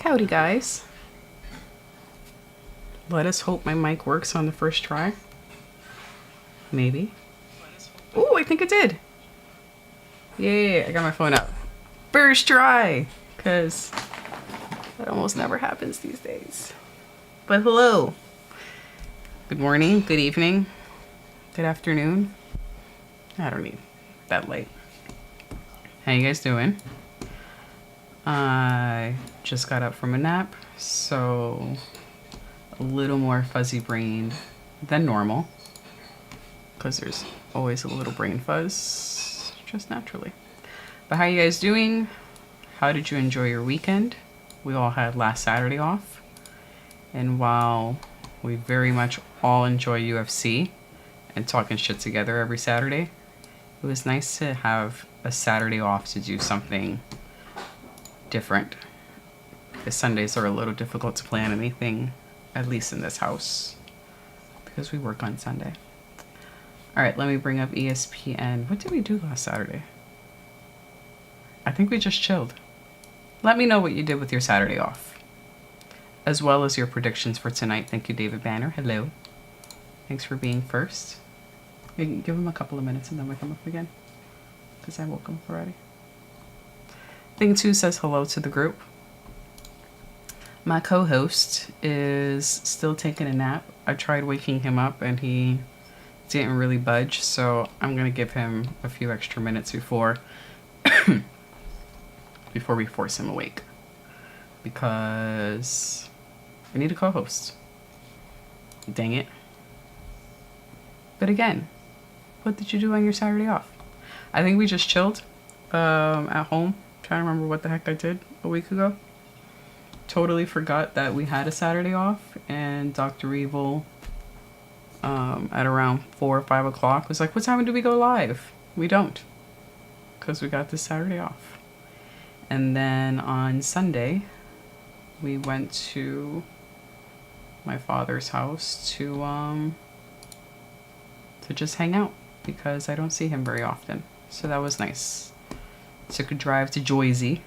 Howdy guys. Let us hope my mic works on the first try. Maybe. Oh, I think it did. Yay, I got my phone up. First try! Because that almost never happens these days. But hello. Good morning, good evening, good afternoon. I don't need that late. How you guys doing? I just got up from a nap, so a little more fuzzy brained than normal, because there's always a little brain fuzz just naturally. But how you guys doing? How did you enjoy your weekend? We all had last Saturday off, and while we very much all enjoy UFC and talking shit together every Saturday, it was nice to have a Saturday off to do something different. The Sundays are a little difficult to plan anything, at least in this house, because we work on Sunday. All right, let me bring up ESPN. What did we do last Saturday? I think we just chilled. Let me know what you did with your Saturday off, as well as your predictions for tonight. Thank you, David Banner. Hello. Thanks for being first. We can give him a couple of minutes and then we come up again, because I woke him already. Thing 2 says hello to the group. My co-host is still taking a nap. I tried waking him up and he didn't really budge, so I'm gonna give him a few extra minutes before before we force him awake, because I need a co-host. Dang it. But again, what did you do on your Saturday off? I think we just chilled at home. Trying to remember what the heck I did a week ago. Totally forgot that we had a Saturday off, and Dr. Evil at around 4 or 5 o'clock was like, what time do we go live? We don't, because we got this Saturday off. And then on Sunday we went to my father's house to just hang out, because I don't see him very often, so that was nice. Took a drive to Joyzy,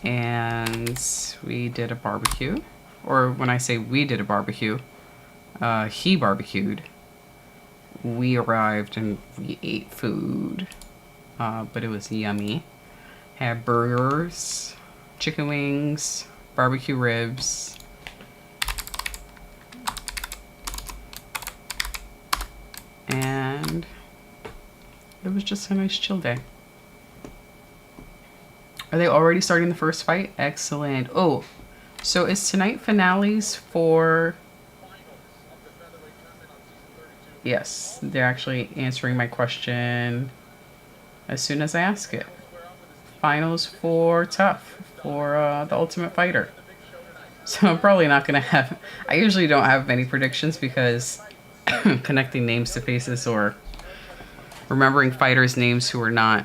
and we did a barbecue. Or when I say we did a barbecue, he barbecued. We arrived and we ate food, but it was yummy. Had burgers, chicken wings, barbecue ribs, and it was just a nice chill day. Are they already starting the first fight? Excellent. Oh, so is tonight finales for... Yes, they're actually answering my question as soon as I ask it. Finals for Tough, for the Ultimate Fighter. So I'm probably not going to have... I usually don't have many predictions, because connecting names to faces or remembering fighters' names who are not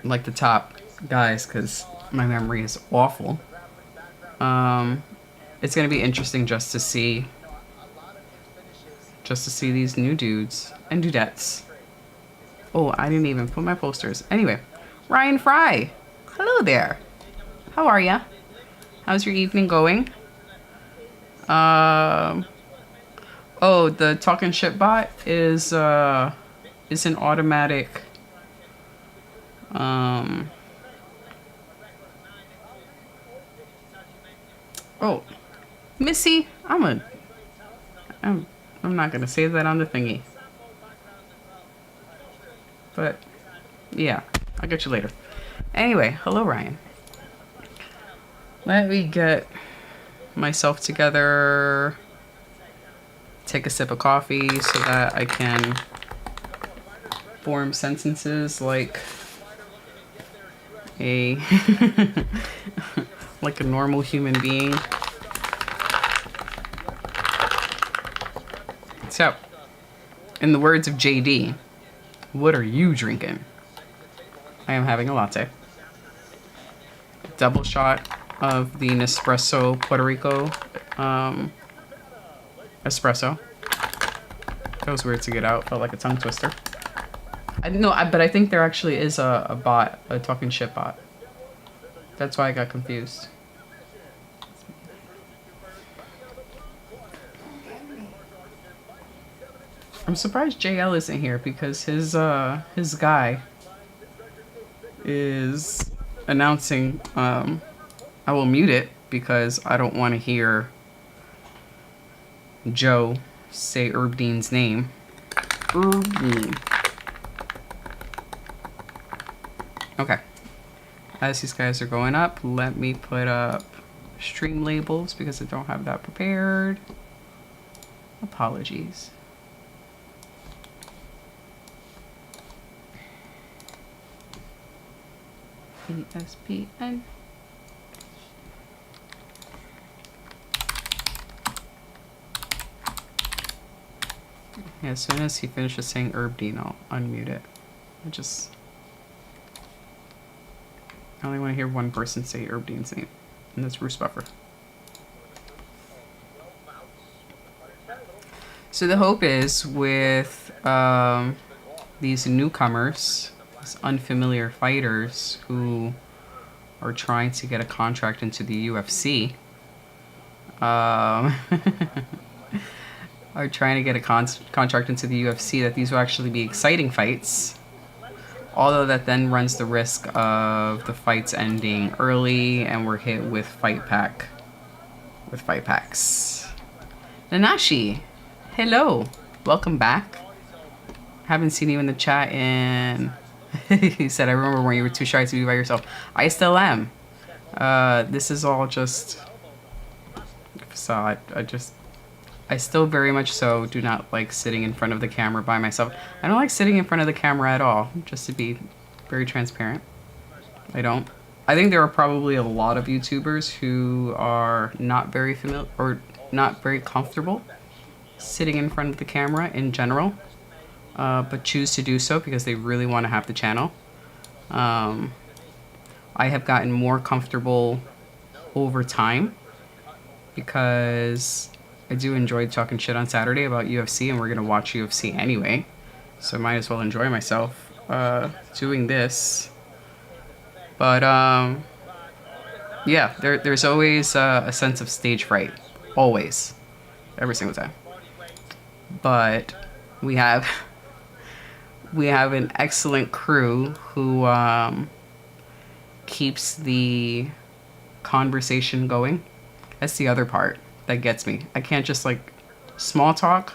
like the top guys, because my memory is awful. It's going to be interesting just to see these new dudes and dudettes. Oh, I didn't even put my posters. Anyway, Ryan Fry, hello there. How are ya? How's your evening going? Oh, the talking shit bot is an automatic oh, Missy, I'm not gonna say that on the thingy, but yeah, I'll get you later. Anyway, hello Ryan. Let me get myself together, take a sip of coffee so that I can form sentences like a like a normal human being. So, in the words of JD, what are you drinking? I am having a latte. Double shot of the Nespresso Puerto Rico espresso. That was weird to get out. Felt like a tongue twister. But I think there actually is a bot, a talking shit bot. That's why I got confused. I'm surprised JL isn't here because his guy is announcing. I will mute it because I don't want to hear Joe say Herb Dean's name. Herb Dean. Okay. As these guys are going up, let me put up stream labels because I don't have that prepared. Apologies. ESPN. Yeah, as soon as he finishes saying Herb Dean, I'll unmute it. I only want to hear one person say Herb Dean's name, and that's Bruce Buffer. So the hope is with these newcomers, these unfamiliar fighters who are trying to get a contract into the UFC, are trying to get a contract into the UFC, that these will actually be exciting fights. Although that then runs the risk of the fights ending early and we're hit with fight packs. Nanashi, hello. Welcome back. Haven't seen you in the chat in... He said, I remember when you were too shy to be by yourself. I still am. This is all just... facade. I still very much so do not like sitting in front of the camera by myself. I don't like sitting in front of the camera at all, just to be very transparent. I don't. I think there are probably a lot of YouTubers who are not very familiar or not very comfortable sitting in front of the camera in general, but choose to do so because they really want to have the channel. I have gotten more comfortable over time because I do enjoy talking shit on Saturday about UFC, and we're going to watch UFC anyway. So I might as well enjoy myself doing this. But, yeah, there's always a sense of stage fright. Always. Every single time. But we have an excellent crew who keeps the conversation going. That's the other part that gets me. I can't just like small talk.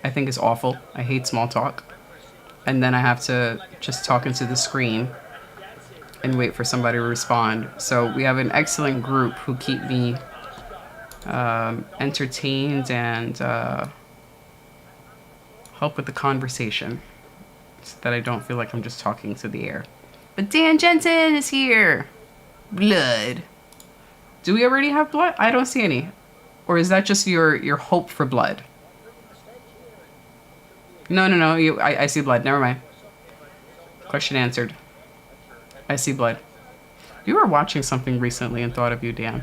I think is awful. I hate small talk. And then I have to just talk into the screen and wait for somebody to respond. So we have an excellent group who keep me entertained and help with the conversation so that I don't feel like I'm just talking to the air. But Dan Jensen is here. Blood. Do we already have blood? I don't see any. Or is that just your hope for blood? No. I see blood. Never mind. Question answered. I see blood. You were watching something recently and thought of you, Dan.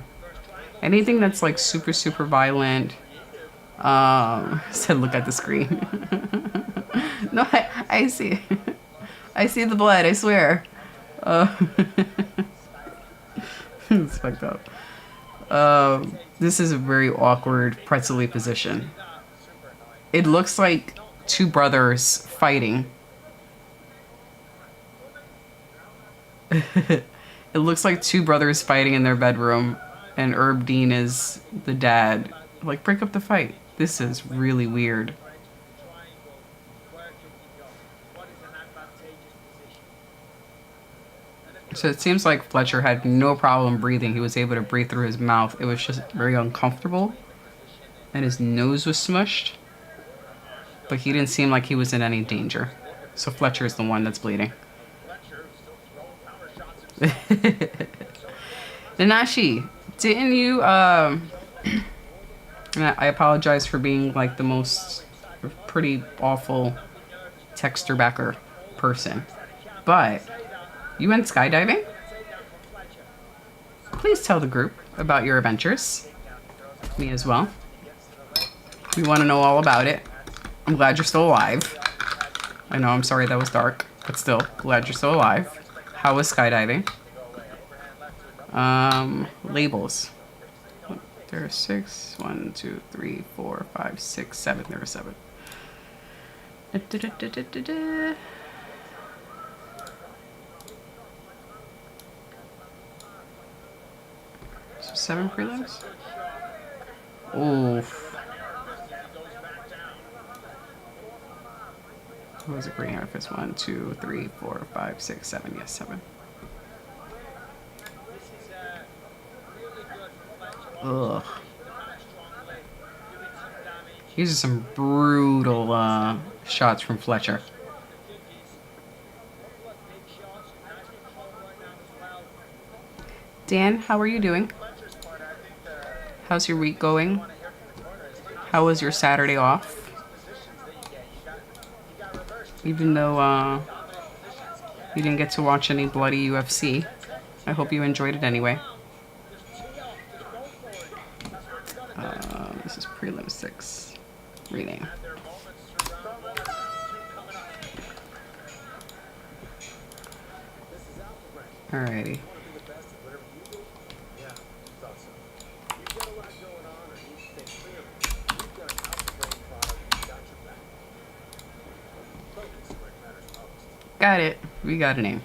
Anything that's like super, super violent. Said look at the screen. No, I see. I see the blood, I swear. It's fucked up. This is a very awkward pretzel-y position. It looks like two brothers fighting. It looks like two brothers fighting in their bedroom, and Herb Dean is the dad. Like, break up the fight. This is really weird. So it seems like Fletcher had no problem breathing. He was able to breathe through his mouth. It was just very uncomfortable. And his nose was smushed. But he didn't seem like he was in any danger. So Fletcher is the one that's bleeding. Nanashi, didn't you, and I apologize for being like the most pretty awful texter backer person. But you went skydiving? Please tell the group about your adventures. Me as well. We want to know all about it. I'm glad you're still alive. I know, I'm sorry that was dark, but still, glad you're still alive. How was skydiving? Labels. There are 6. 1, 2, 3, 4, 5, 6, 7. There are 7. So 7 prelims? Oof. What was it? Green outfits. 1, 2, 3, 4, 5, 6, 7. Yes, 7. Ugh. These are some brutal shots from Fletcher. Dan, how are you doing? How's your week going? How was your Saturday off? Even though you didn't get to watch any bloody UFC, I hope you enjoyed it anyway. This is prelim 6. Rename. Alrighty. Got it. We got a name.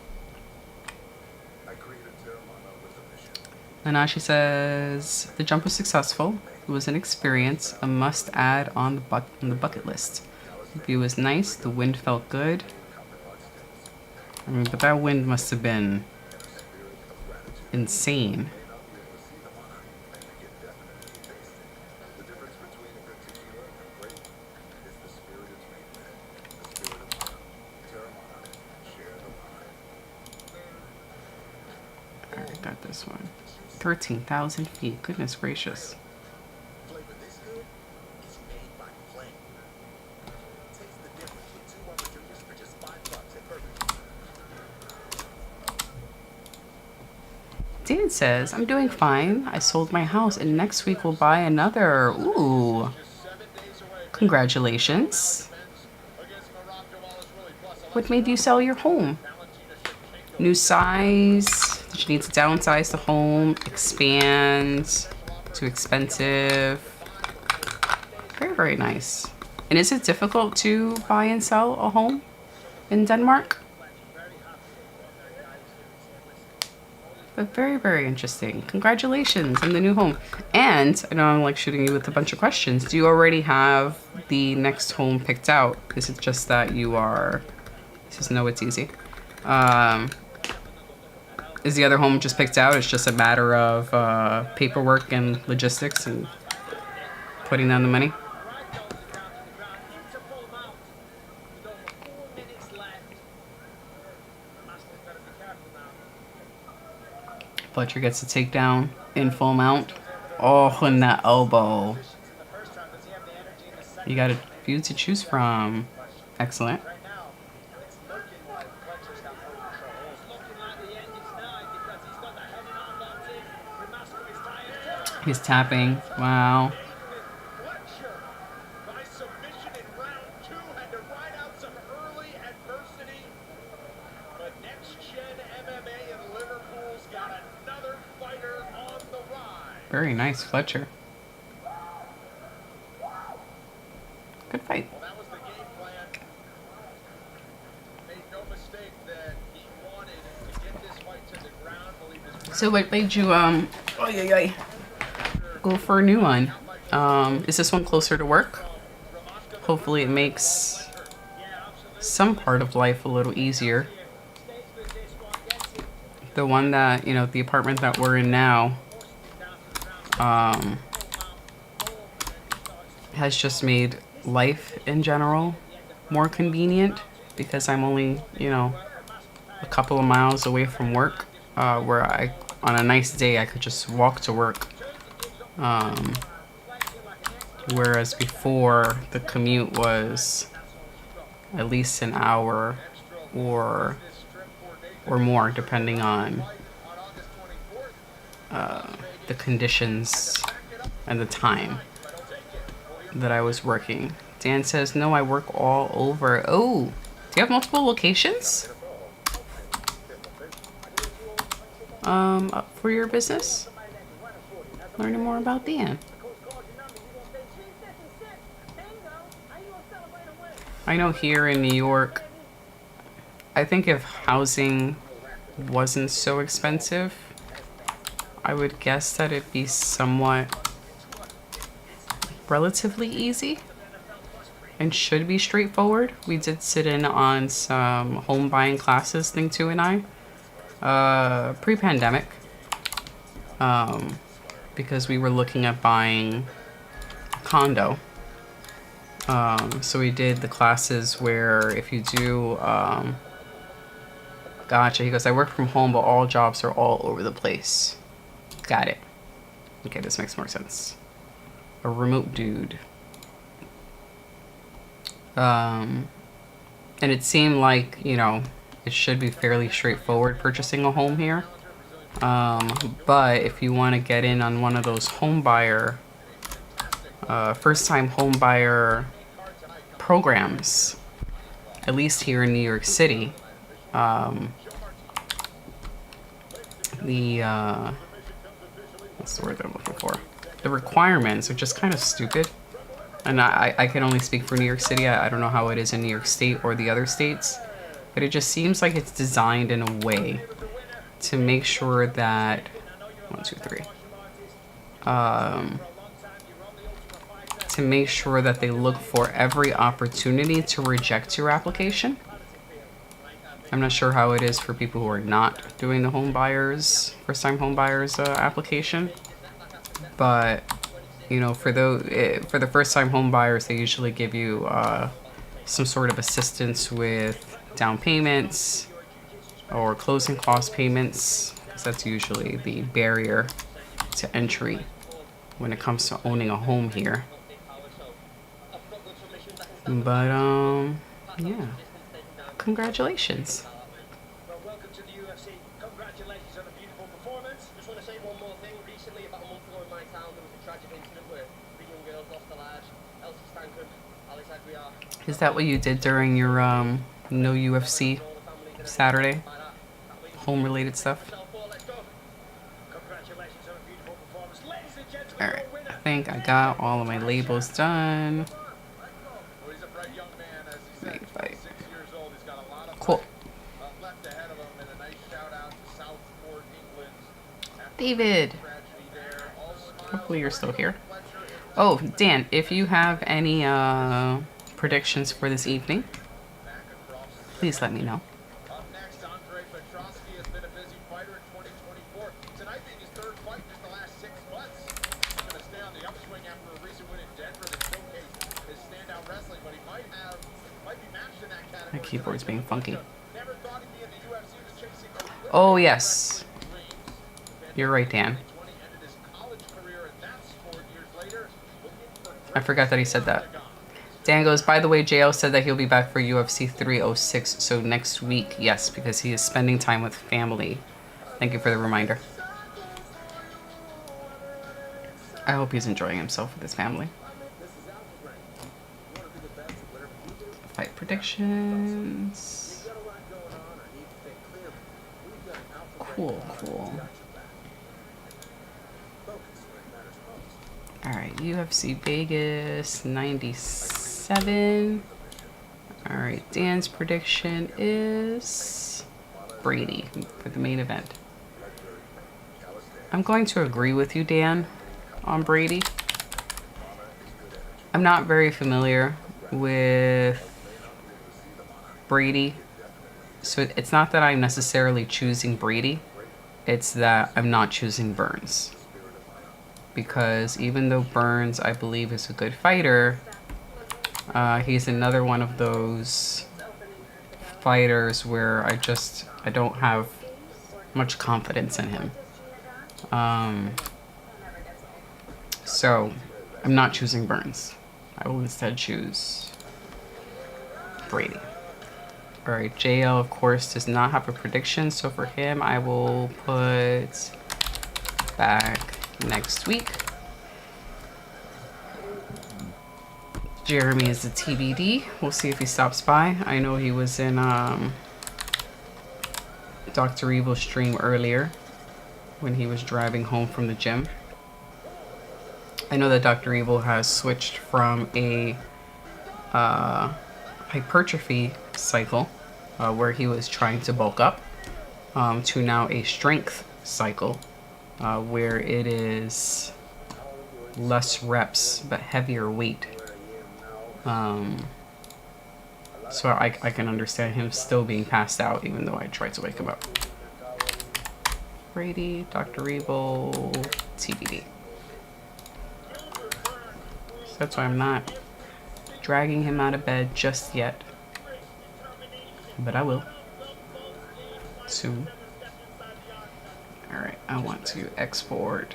Nanashi says the jump was successful. It was an experience, a must add on the bucket list. The view was nice. The wind felt good. I mean, but that wind must have been insane. Alright, got this one. 13,000 feet. Goodness gracious. Dan says, I'm doing fine. I sold my house and next week we'll buy another. Ooh. Congratulations. What made you sell your home? New size? Did you need to downsize the home? Expand? Too expensive? Very, very nice. And is it difficult to buy and sell a home in Denmark? But very, very interesting. Congratulations on the new home. And I know I'm like shooting you with a bunch of questions. Do you already have the next home picked out? Is it just that you are... This is no, it's easy. Is the other home just picked out? It's just a matter of paperwork and logistics and putting down the money? Fletcher gets to take down in full mount. Oh, and that elbow. You got a few to choose from. Excellent. He's tapping. Wow. Very nice, Fletcher. Good fight. So what made you go for a new one? Is this one closer to work? Hopefully it makes some part of life a little easier. The one that, you know, the apartment that we're in now has just made life in general more convenient because I'm only, you know, a couple of miles away from work, where I, on a nice day, I could just walk to work. Whereas before, the commute was at least an hour or more, depending on the conditions and the time that I was working. Dan says, no, I work all over. Oh, do you have multiple locations? for your business? Learning more about Dan. I know here in New York, I think if housing wasn't so expensive, I would guess that it'd be somewhat relatively easy and should be straightforward. We did sit in on some home buying classes, Thing 2 and I, pre-pandemic, because we were looking at buying a condo. So we did the classes where if you do, gotcha, he goes, I work from home, but all jobs are all over the place. Got it. Okay, this makes more sense. A remote dude. And it seemed like, you know, it should be fairly straightforward purchasing a home here. But if you want to get in on one of those home buyer, first-time home buyer programs, at least here in New York City, what's the word that I'm looking for? The requirements are just kind of stupid. And I can only speak for New York City. I don't know how it is in New York State or the other states. But it just seems like it's designed in a way to make sure that... 1, 2, 3. To make sure that they look for every opportunity to reject your application. I'm not sure how it is for people who are not doing the home buyers, first-time home buyers application. But... you know, for the first-time home buyers, they usually give you some sort of assistance with down payments or closing cost payments, because that's usually the barrier to entry when it comes to owning a home here. But yeah, congratulations. Welcome to the UFC. Congratulations on a beautiful performance. Just want to say one more thing. Recently, about a month ago in my town, there was a tragic incident where 3 young girls lost their lives. Elsie Stanton, Alex Aguiar. Is that what you did during your no UFC Saturday? Home-related stuff? Alright, I think I got all of my labels done. Make fight. Cool. David! Hopefully you're still here. Oh, Dan, if you have any predictions for this evening, please let me know. My keyboard's being funky. Oh, yes. You're right, Dan. I forgot that he said that. Dan goes, by the way, JL said that he'll be back for UFC 306, so next week, yes, because he is spending time with family. Thank you for the reminder. I hope he's enjoying himself with his family. Fight predictions. Cool, cool. Alright, UFC Vegas 97. Alright, Dan's prediction is Brady for the main event. I'm going to agree with you, Dan, on Brady. I'm not very familiar with Brady, so it's not that I'm necessarily choosing Brady, it's that I'm not choosing Burns. Because even though Burns, I believe, is a good fighter, he's another one of those fighters where I don't have much confidence in him. So I'm not choosing Burns. I will instead choose Brady. All right, JL, of course, does not have a prediction, so for him, I will put back next week. Jeremy is a TBD. We'll see if he stops by. I know he was in Dr. Evil's stream earlier. when he was driving home from the gym. I know that Dr. Evil has switched from a hypertrophy cycle where he was trying to bulk up to now a strength cycle where it is less reps but heavier weight. So I can understand him still being passed out even though I tried to wake him up. Brady, Dr. Evil, TBD. So that's why I'm not dragging him out of bed just yet. But I will. Soon. Alright, I want to export.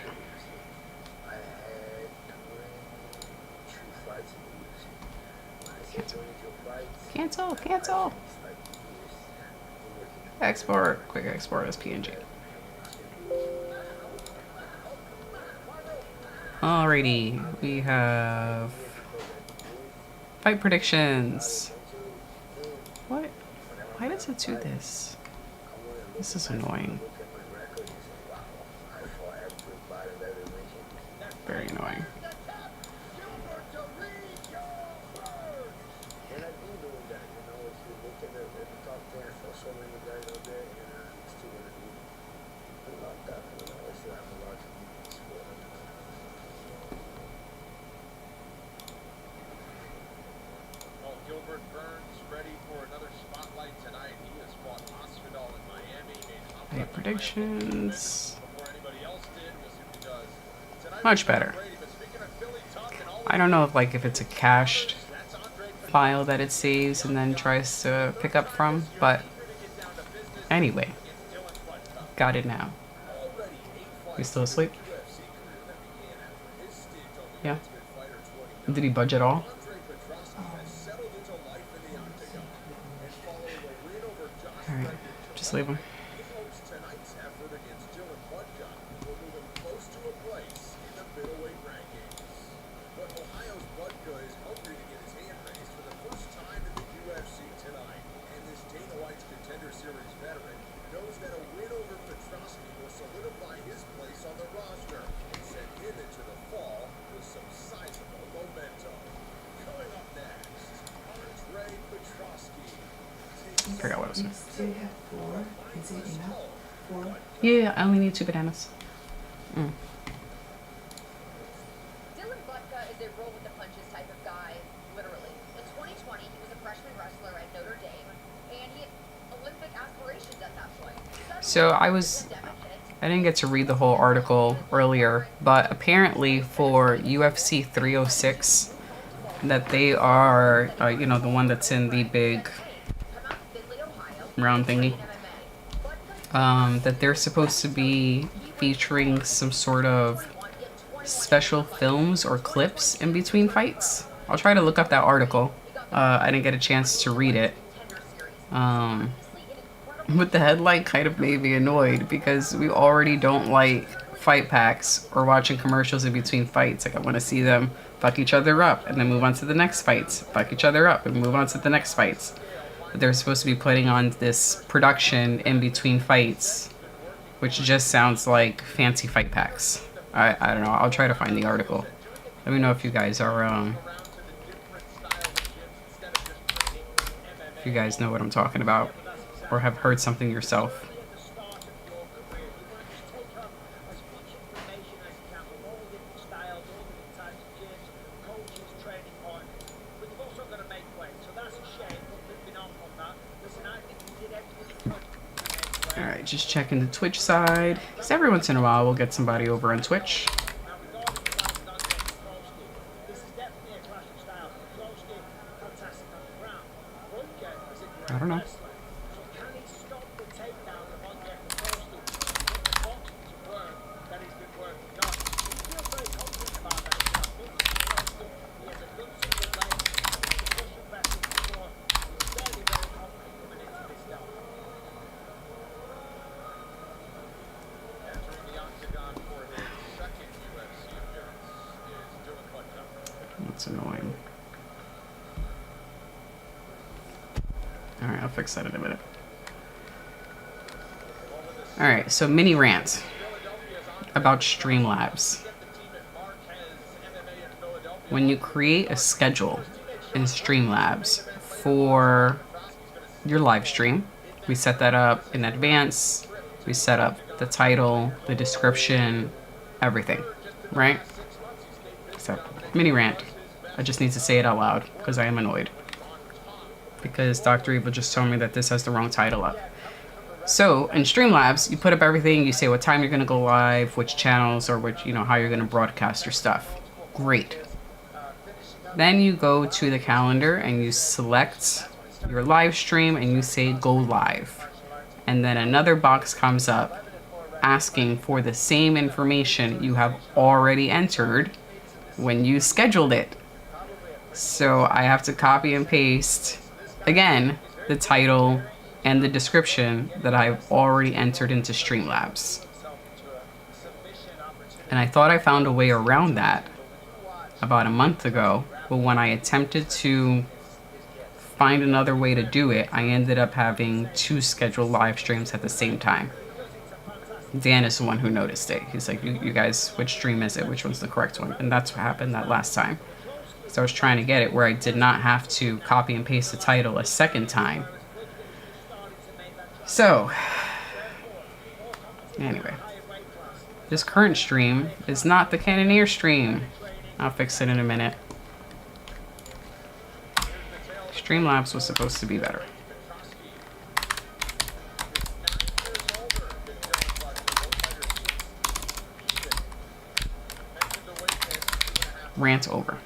Cancel. Export, quick export as PNG. Alrighty, we have fight predictions. What? Why does it do this? This is annoying. Very annoying. Predictions. Much better. I don't know if it's a cached file that it saves and then tries to pick up from, but anyway, got it now. You still asleep? Yeah. Did he budge at all? Alright, just leave him. I forgot what I was saying. Yeah, I only need 2 bananas. Dylan Butka is a roll with the punches type of guy, literally. In 2020, he was a freshman wrestler at Notre Dame, and he had Olympic aspirations at that point. So I didn't get to read the whole article earlier, but apparently for UFC 306, that they are, the one that's in the big round thingy, that they're supposed to be featuring some sort of special films or clips in between fights. I'll try to look up that article. I didn't get a chance to read it. But the headline kind of made me annoyed because we already don't like fight packs or watching commercials in between fights. Like, I want to see them fuck each other up and then move on to the next fights, fuck each other up and move on to the next fights. But they're supposed to be putting on this production in between fights, which just sounds like fancy fight packs. I don't know. I'll try to find the article. Let me know if you guys are if you guys know what I'm talking about or have heard something yourself. Alright, just checking the Twitch side. Because every once in a while we'll get somebody over on Twitch. I don't know. That's annoying. Alright, I'll fix that in a minute. Alright, so mini rant. about Streamlabs. When you create a schedule in Streamlabs for your live stream, we set that up in advance. We set up the title, the description, everything, right? So, mini rant. I just need to say it out loud because I am annoyed. Because Dr. Evil just told me that this has the wrong title up. So in Streamlabs, you put up everything. You say what time you're going to go live, which channels, or which, how you're going to broadcast your stuff. Great. Then you go to the calendar and you select your live stream and you say go live. And then another box comes up asking for the same information you have already entered when you scheduled it. So I have to copy and paste, again, the title and the description that I've already entered into Streamlabs. And I thought I found a way around that about a month ago, but when I attempted to find another way to do it, I ended up having 2 scheduled live streams at the same time. Dan is the one who noticed it. He's like, you guys, which stream is it? Which one's the correct one? And that's what happened that last time. So I was trying to get it where I did not have to copy and paste the title a second time. So, anyway, this current stream is not the Cannoneer stream. I'll fix it in a minute. Streamlabs was supposed to be better. Rant over.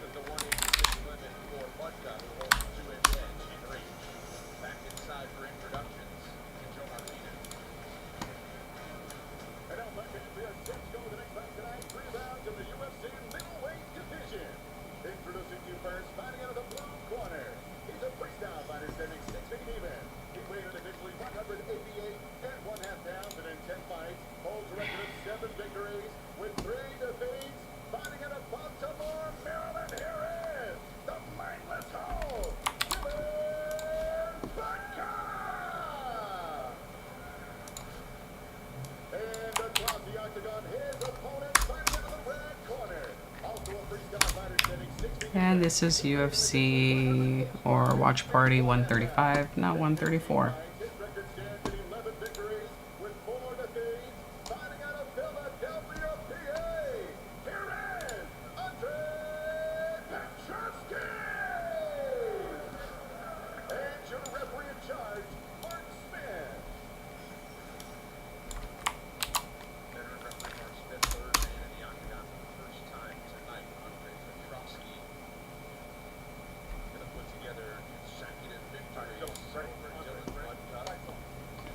And this is UFC or Watch Party 135, not 134.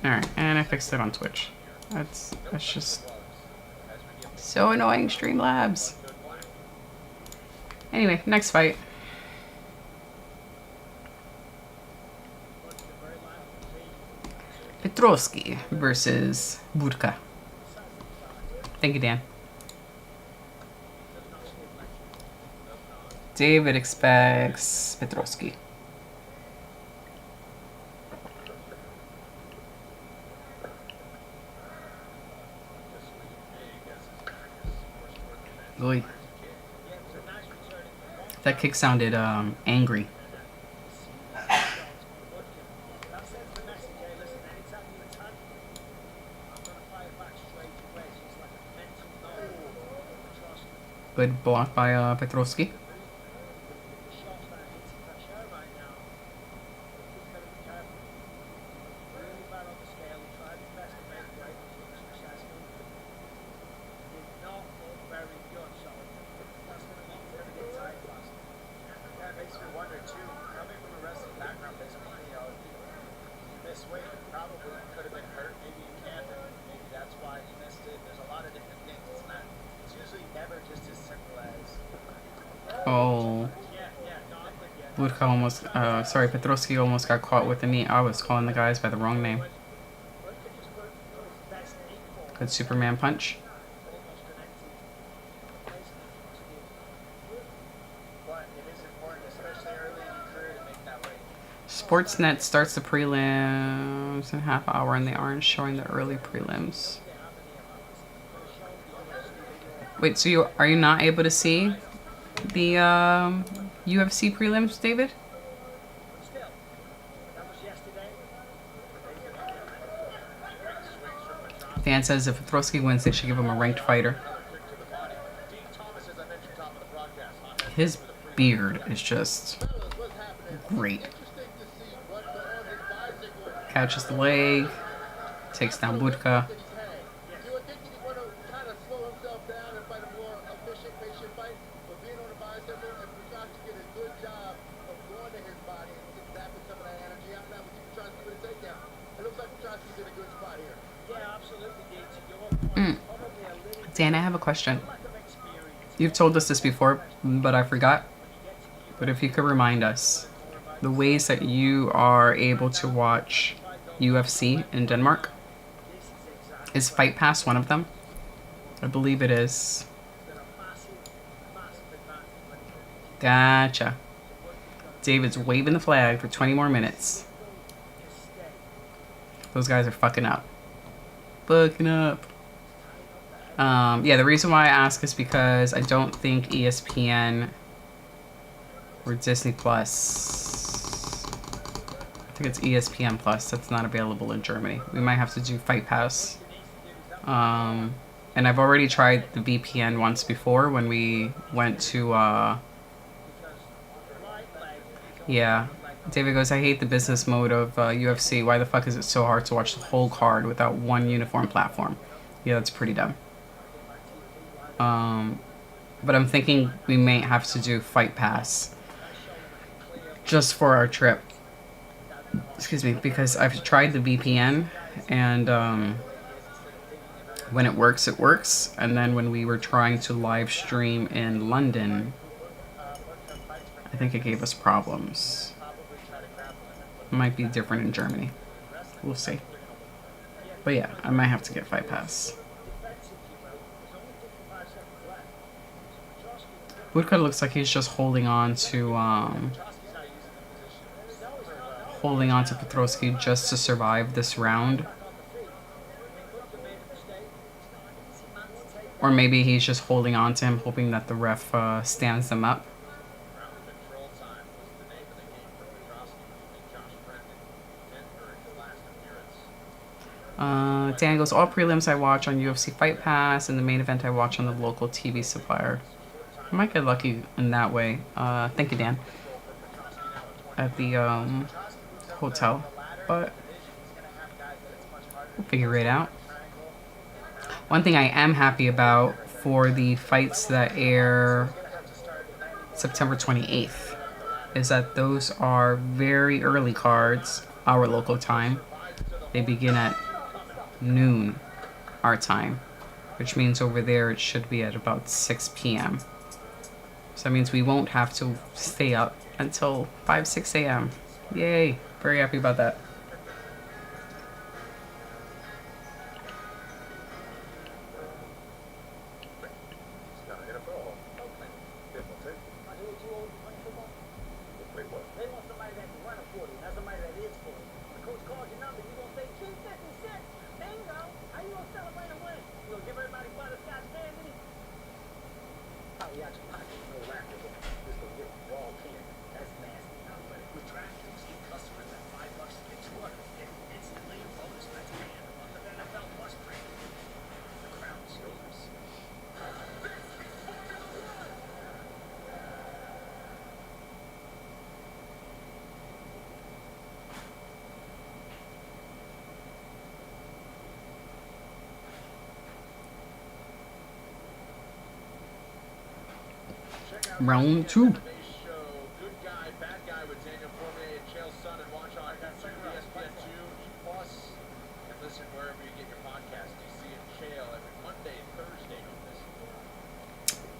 Alright, and I fixed it on Twitch. That's just so annoying, Streamlabs. Anyway, next fight. Petrovsky versus Burka. Thank you, Dan. David expects Petrovsky. Oy. That kick sounded angry. Good block by Petrovsky. Oh. Burka almost, sorry, Petrovsky almost got caught with the knee. I was calling the guys by the wrong name. Good Superman punch. Sportsnet starts the prelims in a half hour and they aren't showing the early prelims. Wait, so are you not able to see the UFC prelims, David? Still, that was yesterday. Dan says if Petrosky wins, they should give him a ranked fighter. His beard is just great. Catches the leg, takes down Budka. Dan, I have a question. You've told us this before, but I forgot. But if you could remind us, the ways that you are able to watch UFC in Denmark, is Fight Pass one of them? I believe it is. Gotcha. David's waving the flag for 20 more minutes. Those guys are fucking up. Fucking up. Yeah, the reason why I ask is because I don't think ESPN or Disney Plus, I think it's ESPN Plus, that's not available in Germany. We might have to do Fight Pass. And I've already tried the VPN once before when we went to, yeah. David goes, I hate the business mode of UFC. Why the fuck is it so hard to watch the whole card without one uniform platform? Yeah, that's pretty dumb. But I'm thinking we may have to do Fight Pass just for our trip. Excuse me, because I've tried the VPN and when it works, it works. And then when we were trying to live stream in London, I think it gave us problems. It might be different in Germany. We'll see. But yeah, I might have to get Fight Pass. Woodcut looks like he's just holding on to Petrosky just to survive this round. Or maybe he's just holding on to him, hoping that the ref stands them up. Dan goes, all prelims I watch on UFC Fight Pass, and the main event I watch on the local TV supplier. I might get lucky in that way. Thank you, Dan. At the hotel, but we'll figure it out. One thing I am happy about for the fights that air September 28th is that those are very early cards, our local time. They begin at noon, our time, which means over there it should be at about 6 p.m. So that means we won't have to stay up until 5, 6 a.m. Yay. Very happy about that. Round 2.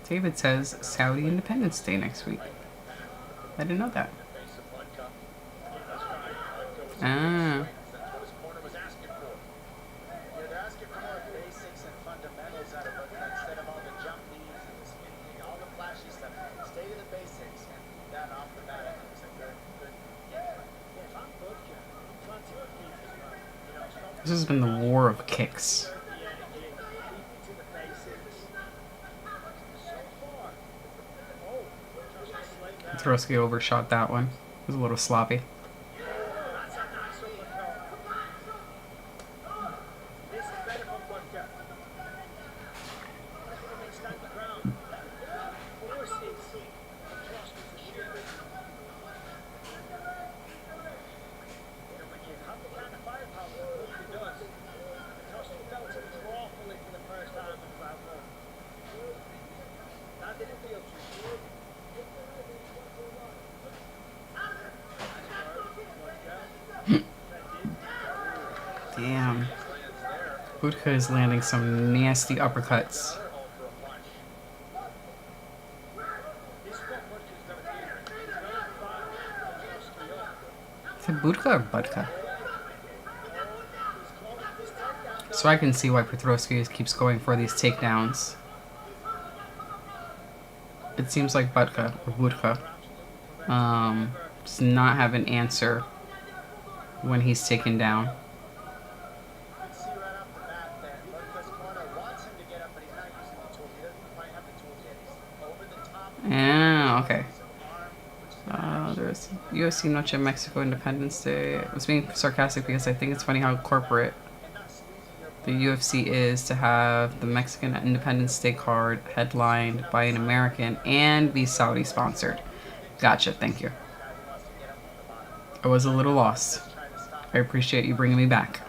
David says Saudi Independence Day next week. I didn't know that. Ah. This has been the war of kicks. Petrosky overshot that one. It was a little sloppy. That's a nice uppercut. This is better from Budka. That's what makes stand the ground. Forces Petrosky's the shooter. When you have the kind of firepower that Budka does, Petrosky felt it awfully for the first time in round one. That didn't feel true. Damn. Budka is landing some nasty uppercuts. Is it Budka or Budka? So I can see why Petrosky keeps going for these takedowns. It seems like Budka or Budka does not have an answer when he's taken down. Yeah, okay. There's UFC Noche Mexico Independence Day. I was being sarcastic because I think it's funny how corporate the UFC is to have the Mexican Independence Day card headlined by an American and be Saudi sponsored. Gotcha, thank you. I was a little lost. I appreciate you bringing me back.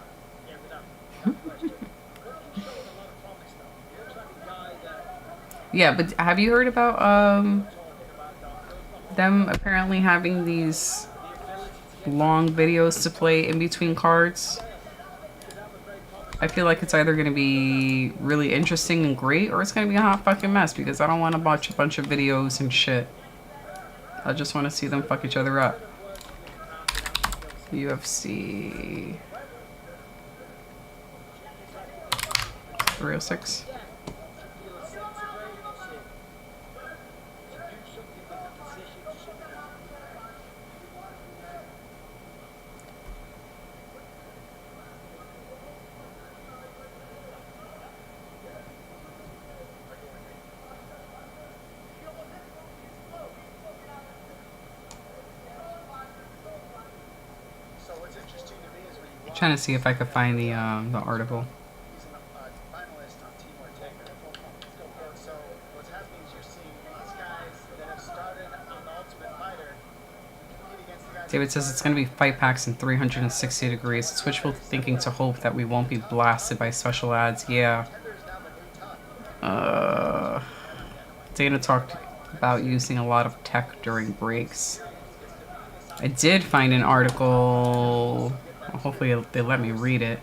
Yeah, but have you heard about them apparently having these long videos to play in between cards? I feel like it's either going to be really interesting and great, or it's going to be a hot fucking mess, because I don't want to watch a bunch of videos and shit. I just want to see them fuck each other up. UFC 306. Trying to see if I could find the article. David says it's going to be fight packs in 360 degrees. It's wishful thinking to hope that we won't be blasted by special ads. Yeah. Dana talked about using a lot of tech during breaks. I did find an article, hopefully they let me read it,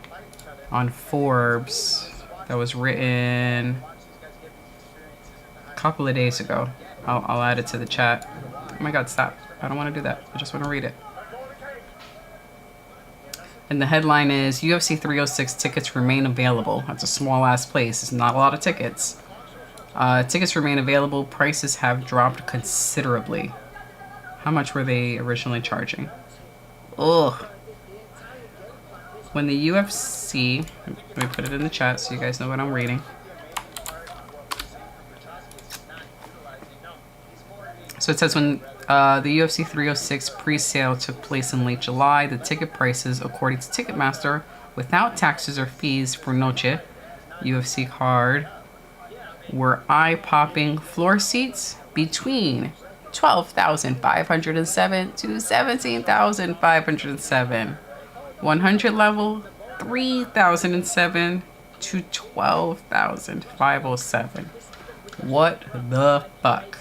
on Forbes that was written a couple of days ago. I'll add it to the chat. Oh my god, stop. I don't want to do that. I just want to read it. And the headline is, UFC 306 tickets remain available. That's a small ass place. It's not a lot of tickets. Tickets remain available. Prices have dropped considerably. How much were they originally charging? Ugh. When the UFC, let me put it in the chat so you guys know what I'm reading. So it says when the UFC 306 pre-sale took place in late July, the ticket prices, according to Ticketmaster, without taxes or fees for Noche UFC card, were eye-popping floor seats between $12,507 to $17,507. 100 level, $3,007 to $12,507. What the fuck?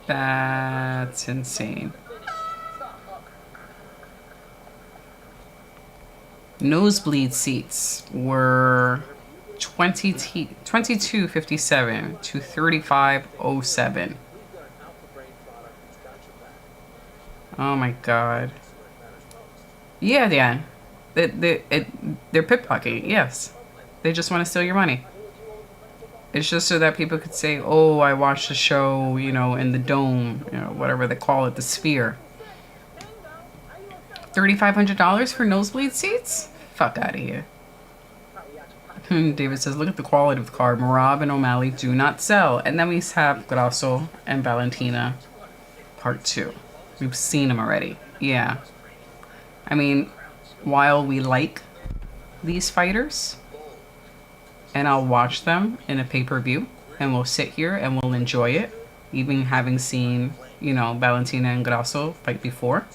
That's insane. Nosebleed seats were $22.57 to $35.07. Oh my god. Yeah, Dan. They're pickpocketing, yes. They just want to steal your money. It's just so that people could say, oh, I watched the show, you know, in the dome, you know, whatever they call it, the sphere. $3,500 for nosebleed seats? Fuck out of here. David says, look at the quality of the card. Marab and O'Malley do not sell. And then we have Grasso and Valentina Part 2. We've seen them already. Yeah. I mean, while we like these fighters, and I'll watch them in a pay-per-view, and we'll sit here and we'll enjoy it, even having seen, you know, Valentina and Grasso fight before.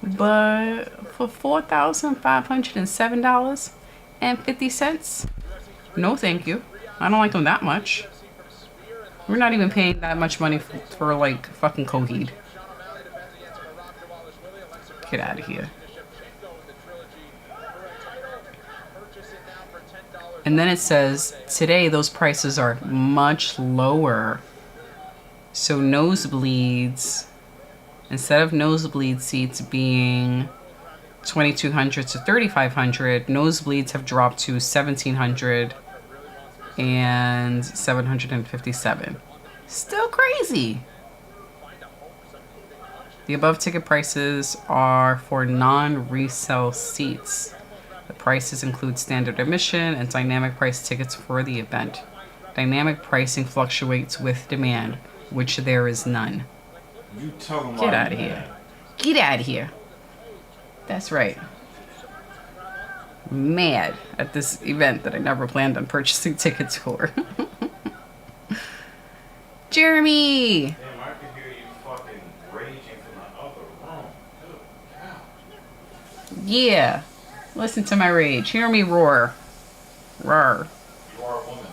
But for $4,507.50, no thank you. I don't like them that much. We're not even paying that much money for like fucking Coheed. Get out of here. And then it says, today those prices are much lower. So nosebleeds, instead of nosebleed seats being $2,200 to $3,500, nosebleeds have dropped to $1,700 and $757. Still crazy. The above ticket prices are for non-resale seats. The prices include standard admission and dynamic price tickets for the event. Dynamic pricing fluctuates with demand, which there is none. You tell them Get out of here. Get out of here. That's right. Mad at this event that I never planned on purchasing tickets for. Jeremy! Damn, I could hear you fucking raging from the other room. Good God. Yeah. Listen to my rage. Hear me roar. Roar. You are a woman.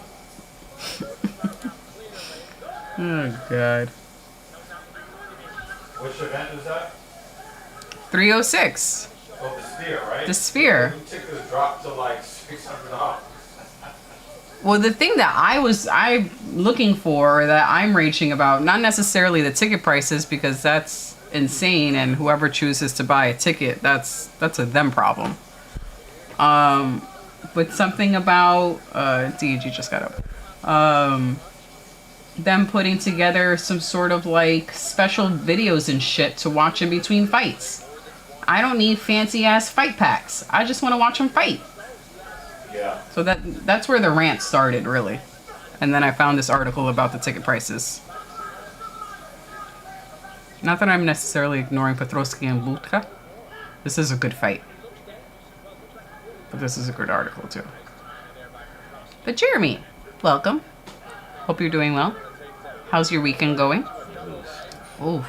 Oh, God. Which event is that? 306. Oh, the Sphere, right? The Sphere. The tickets dropped to like $600. Well, the thing that I'm looking for, or that I'm raging about, not necessarily the ticket prices, because that's insane, and whoever chooses to buy a ticket, that's a them problem. But something about DG just got up. Them putting together some sort of like special videos and shit to watch in between fights. I don't need fancy ass fight packs. I just want to watch them fight. Yeah. So that's where the rant started, really. And then I found this article about the ticket prices. Not that I'm necessarily ignoring Petrosky and Budka. This is a good fight. But this is a good article, too. But Jeremy, welcome. Hope you're doing well. How's your weekend going? Oof.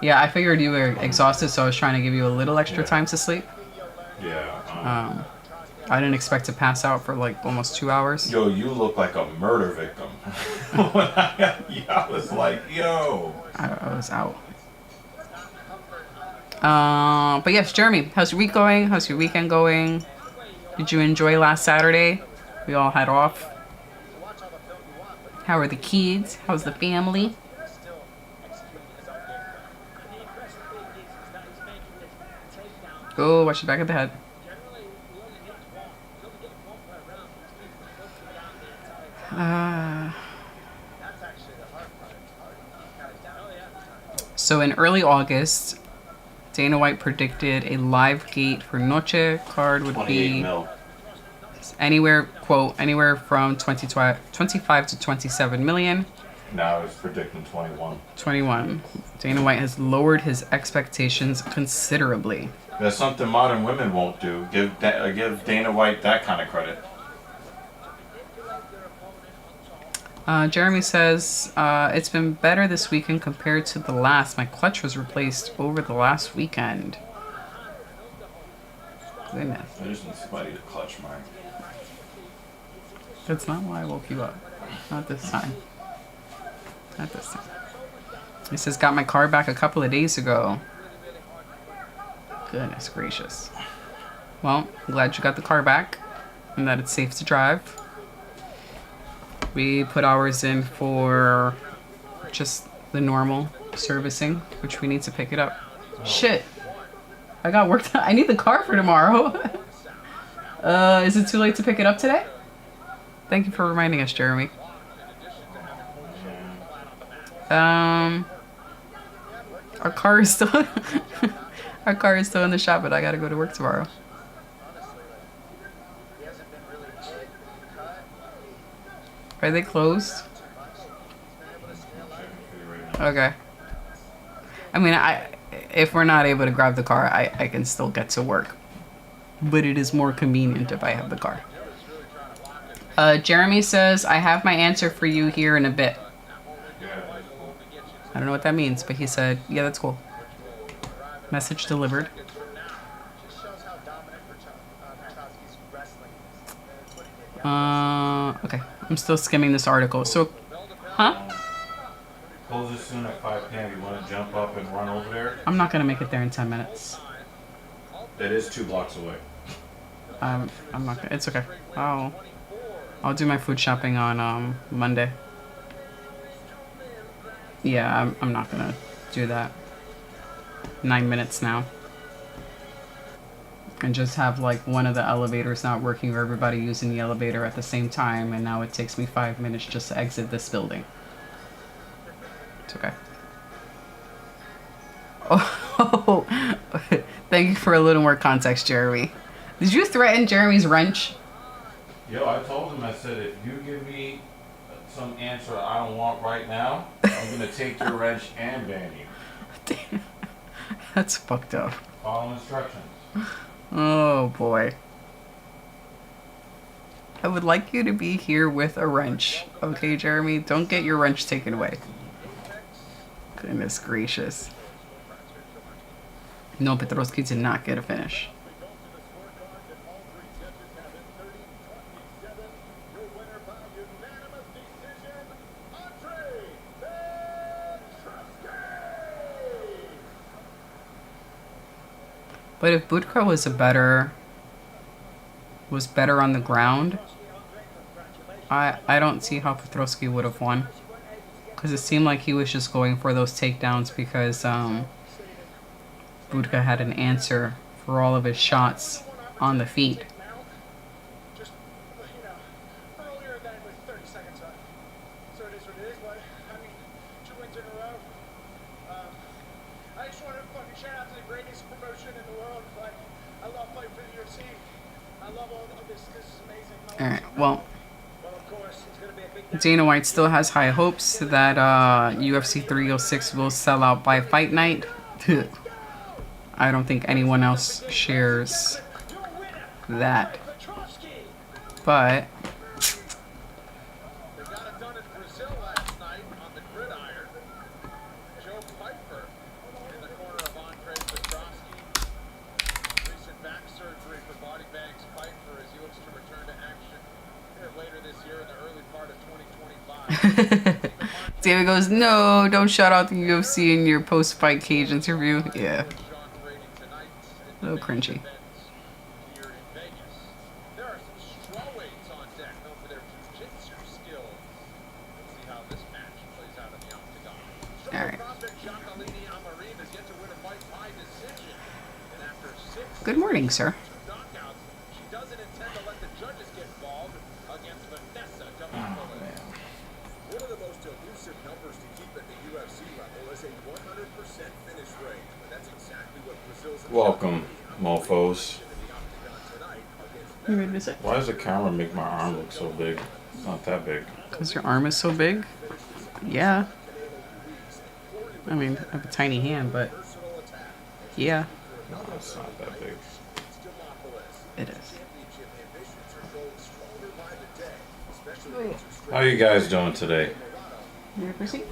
Yeah, I figured you were exhausted, so I was trying to give you a little extra time to sleep. Yeah. I didn't expect to pass out for like almost 2 hours. Yo, you look like a murder victim. When I was like, yo. I was out. But yes, Jeremy, how's your week going? How's your weekend going? Did you enjoy last Saturday? We all had off. How are the kids? How's the family? Oh, watch your back of the head. So in early August, Dana White predicted a live gate for Noche card would be mil. anywhere, quote, anywhere from 25 to 27 million. Now it's predicting 21. 21. Dana White has lowered his expectations considerably. That's something modern women won't do. Give Dana White that kind of credit. Jeremy says, it's been better this weekend compared to the last. My clutch was replaced over the last weekend. Goodness. I just need somebody to clutch mine. That's not why I woke you up. Not this time. Not this time. He says, got my car back a couple of days ago. Goodness gracious. Well, I'm glad you got the car back and that it's safe to drive. We put ours in for just the normal servicing, which we need to pick it up. Shit. I got work done. I need the car for tomorrow. Is it too late to pick it up today? Thank you for reminding us, Jeremy. Our car is still our car is still in the shop, but I gotta go to work tomorrow. Are they closed? Okay. I mean, if we're not able to grab the car, I can still get to work. But it is more convenient if I have the car. Jeremy says, I have my answer for you here in a bit. I don't know what that means, but he said, yeah, that's cool. Message delivered. Okay. I'm still skimming this article. So, huh? Closes soon at 5 p.m. You want to jump up and run over there? I'm not going to make it there in 10 minutes. It is 2 blocks away. I'm not gonna, it's okay. I'll do my food shopping on Monday. Yeah, I'm not gonna do that. 9 minutes now. And just have like one of the elevators not working or everybody using the elevator at the same time, and now it takes me 5 minutes just to exit this building. It's okay. Oh, thank you for a little more context, Jeremy. Did you threaten Jeremy's wrench? Yo, I told him, I said, if you give me some answer I don't want right now, I'm going to take your wrench and ban you. Damn. That's fucked up. Follow instructions. Oh, boy. I would like you to be here with a wrench. Okay, Jeremy? Don't get your wrench taken away. Goodness gracious. No, Petrovsky did not get a finish. But if Budka was better on the ground, I don't see how Petrovsky would have won. Because it seemed like he was just going for those takedowns because Budka had an answer for all of his shots on the feet. Earlier than with 30 seconds up. So it is what it is, but I mean, 2 wins in a row. I just want to fucking shout out to the greatest promotion in the world. Like, I love fighting for the UFC. I love all of this. This is amazing. Alright, well, Of course, it's going to be a big Dana White still has high hopes that UFC 306 will sell out by fight night. I don't think anyone else shares that. But They got it done in Brazil last night on the gridiron. Joe Piper in the corner of Andre Petrovsky. Recent back surgery for body bags Piper as he looks to return to action here later this year in the early part of 2025. David goes, no, don't shout out the UFC in your post-fight cage interview. Yeah, a little cringy. Here in Vegas. There are some strawweights on deck known for their jiu-jitsu skills. Let's see how this match plays out in the octagon. All right. Prospect Jacqueline Amarim has yet to win a fight by decision. And after 6 Good morning, sir. knockouts, she doesn't intend to let the judges get involved against Vanessa Demopoulos. One of the most elusive numbers to keep at the UFC level is a 100% finish rate. But that's exactly what Brazil's Welcome, mofos. You ready to sit? Why does the camera make my arm look so big? It's not that big. Because your arm is so big? Yeah. I mean, I have a tiny hand, but yeah, No, it's not that big. it is. How you guys doing today? You ready for a seat?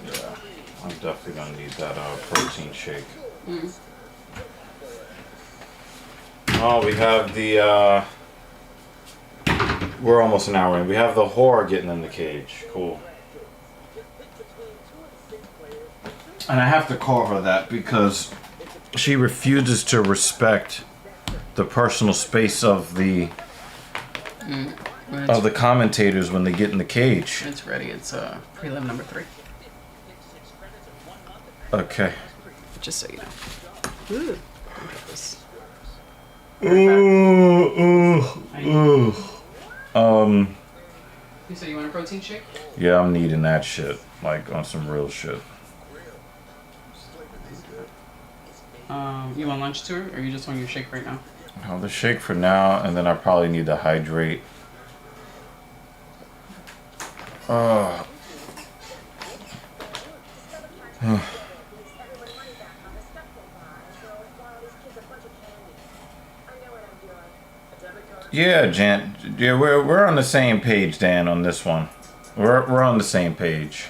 Yeah, I'm definitely gonna need that protein shake. Oh, we have the we're almost an hour in. We have the whore getting in the cage. Cool. And I have to call her that because she refuses to respect the personal space of the commentators when they get in the cage. It's ready. It's prelim number 3. Okay. Just so you know. Ooh. Don't get this. You said you want a protein shake? Yeah, I'm needing that shit. Like on some real shit. You want lunch too, or you just want your shake right now? I'll the shake for now, and then I probably need to hydrate. Oh. Yeah, Jan. Yeah, we're on the same page, Dan, on this one. We're on the same page.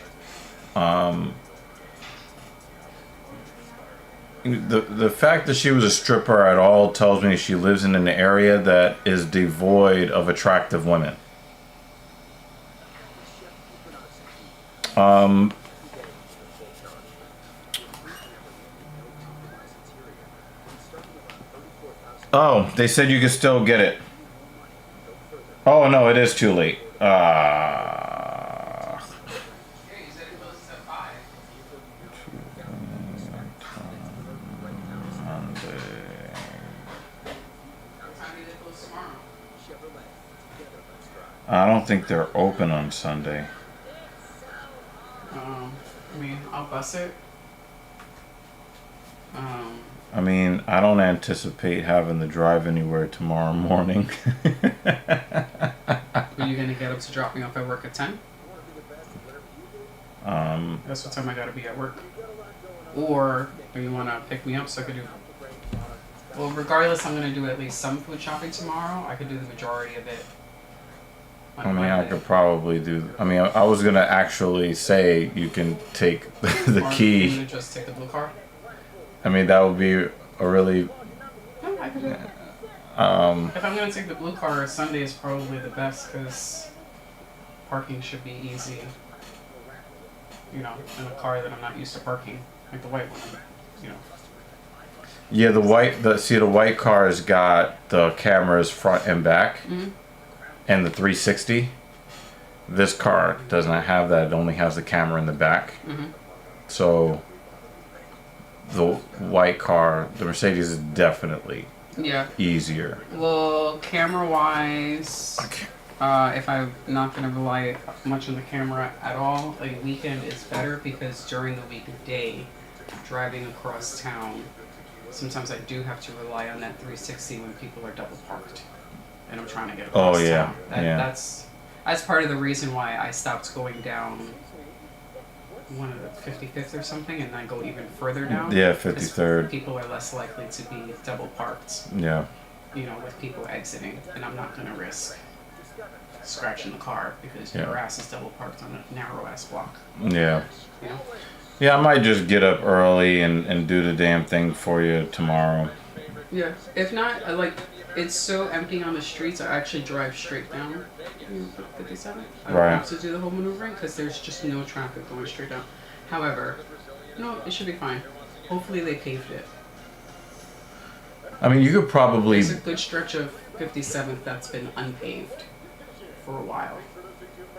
The fact that she was a stripper at all tells me she lives in an area that is devoid of attractive women. Oh, they said you could still get it. Oh no, it is too late. I don't think they're open on Sunday. I mean, I'll bus it. I mean, I don't anticipate having to drive anywhere tomorrow morning. Are you gonna get up to drop me off at work at 10? That's what time I gotta be at work. Or do you wanna pick me up so I could do? Well, regardless, I'm gonna do at least some food shopping tomorrow. I could do the majority of it. I mean, I could probably do. I mean, I was gonna actually say you can take the Or key. you gonna just take the blue car? I mean, that would be a really. No, I could do it. If I'm gonna take the blue car, Sunday is probably the best because parking should be easy. You know, in a car that I'm not used to parking, like the white one. You know. Yeah, the white car's got the cameras front and back, and the 360. This car does not have that. It only has the camera in the back. So the white car, the Mercedes, is definitely easier. Well, camera wise, Okay. if I'm not going to rely much on the camera at all, a weekend is better because during the weekday, driving across town, sometimes I do have to rely on that 360 when people are double parked and I'm trying to get across town. That's part of the reason why I stopped going down one of the 55th or something and then go even further down. Yeah, 53rd. People are less likely to be double parked. Yeah. You know, with people exiting, and I'm not going to risk scratching the car because your ass is double parked on a narrow ass block. Yeah. You know? Yeah, I might just get up early and do the damn thing for you tomorrow. Yeah. If not, it's so empty on the streets, I actually drive straight down 57. I don't have to do the whole maneuvering because there's just no traffic going straight down. However, no, it should be fine. Hopefully they paved it. I mean, you could probably... There's a good stretch of 57th that's been unpaved for a while.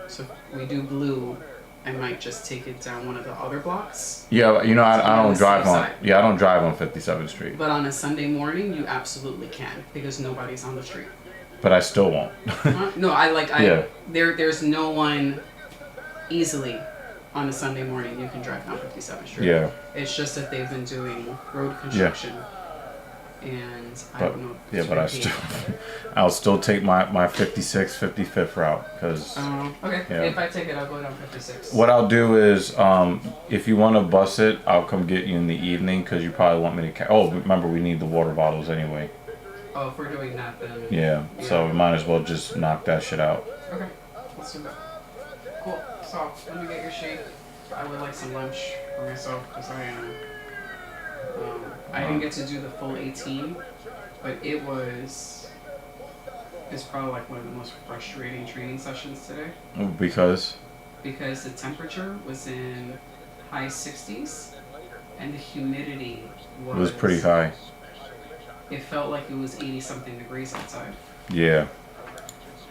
So if we do blue, I might just take it down one of the other blocks. Yeah, you know, I don't drive on... Yeah, I don't drive on 57th Street. But on a Sunday morning, you absolutely can because nobody's on the street. But I still won't. No, there's no one easily on a Sunday morning you can drive down 57th Street. Yeah. It's just that they've been doing road construction. And I don't know. Yeah, but I'll still take my 56th, 55th route because. Okay. Yeah. If I take it, I'll go down 56. What I'll do is, if you want to bus it, I'll come get you in the evening because you probably want me to. Oh, remember we need the water bottles anyway. Oh, if we're doing that, then. Yeah. So we might as well just knock that shit out. Okay. Let's do that. Cool. So let me get your shake. I would like some lunch for myself because I am. I didn't get to do the full 18, but it's probably like one of the most frustrating training sessions today. Because the temperature was in high 60s and the humidity was pretty high. It felt like it was 80 something degrees outside. Yeah.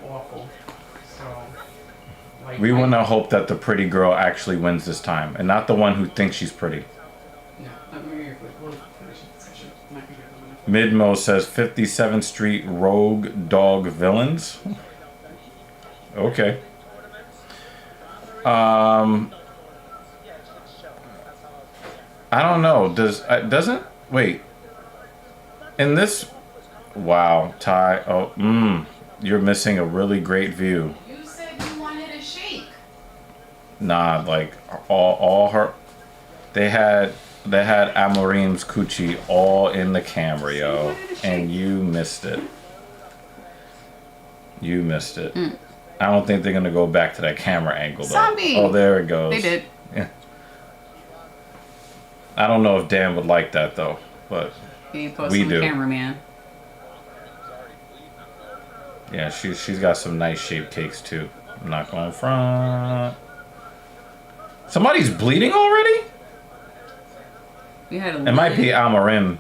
Awful. So we want to hope that the pretty girl actually wins this time and not the one who thinks she's pretty. Midmo says 57th Street Rogue Dog Villains. Okay. I don't know. Wait. In this Wow, Ty. Oh, you're missing a really great view. You said you wanted a shake. Nah, like all her. They had Amorim's coochie all in the camera, yo, and you missed it. You missed it. I don't think they're gonna go back to that camera angle though. Zombie. Oh, there it goes. They did. Yeah. I don't know if Dan would like that though, but He posted we on do. cameraman. Yeah, she's got some nice shaped cakes too. I'm not going front. Somebody's bleeding already? We had a It might be Amarim.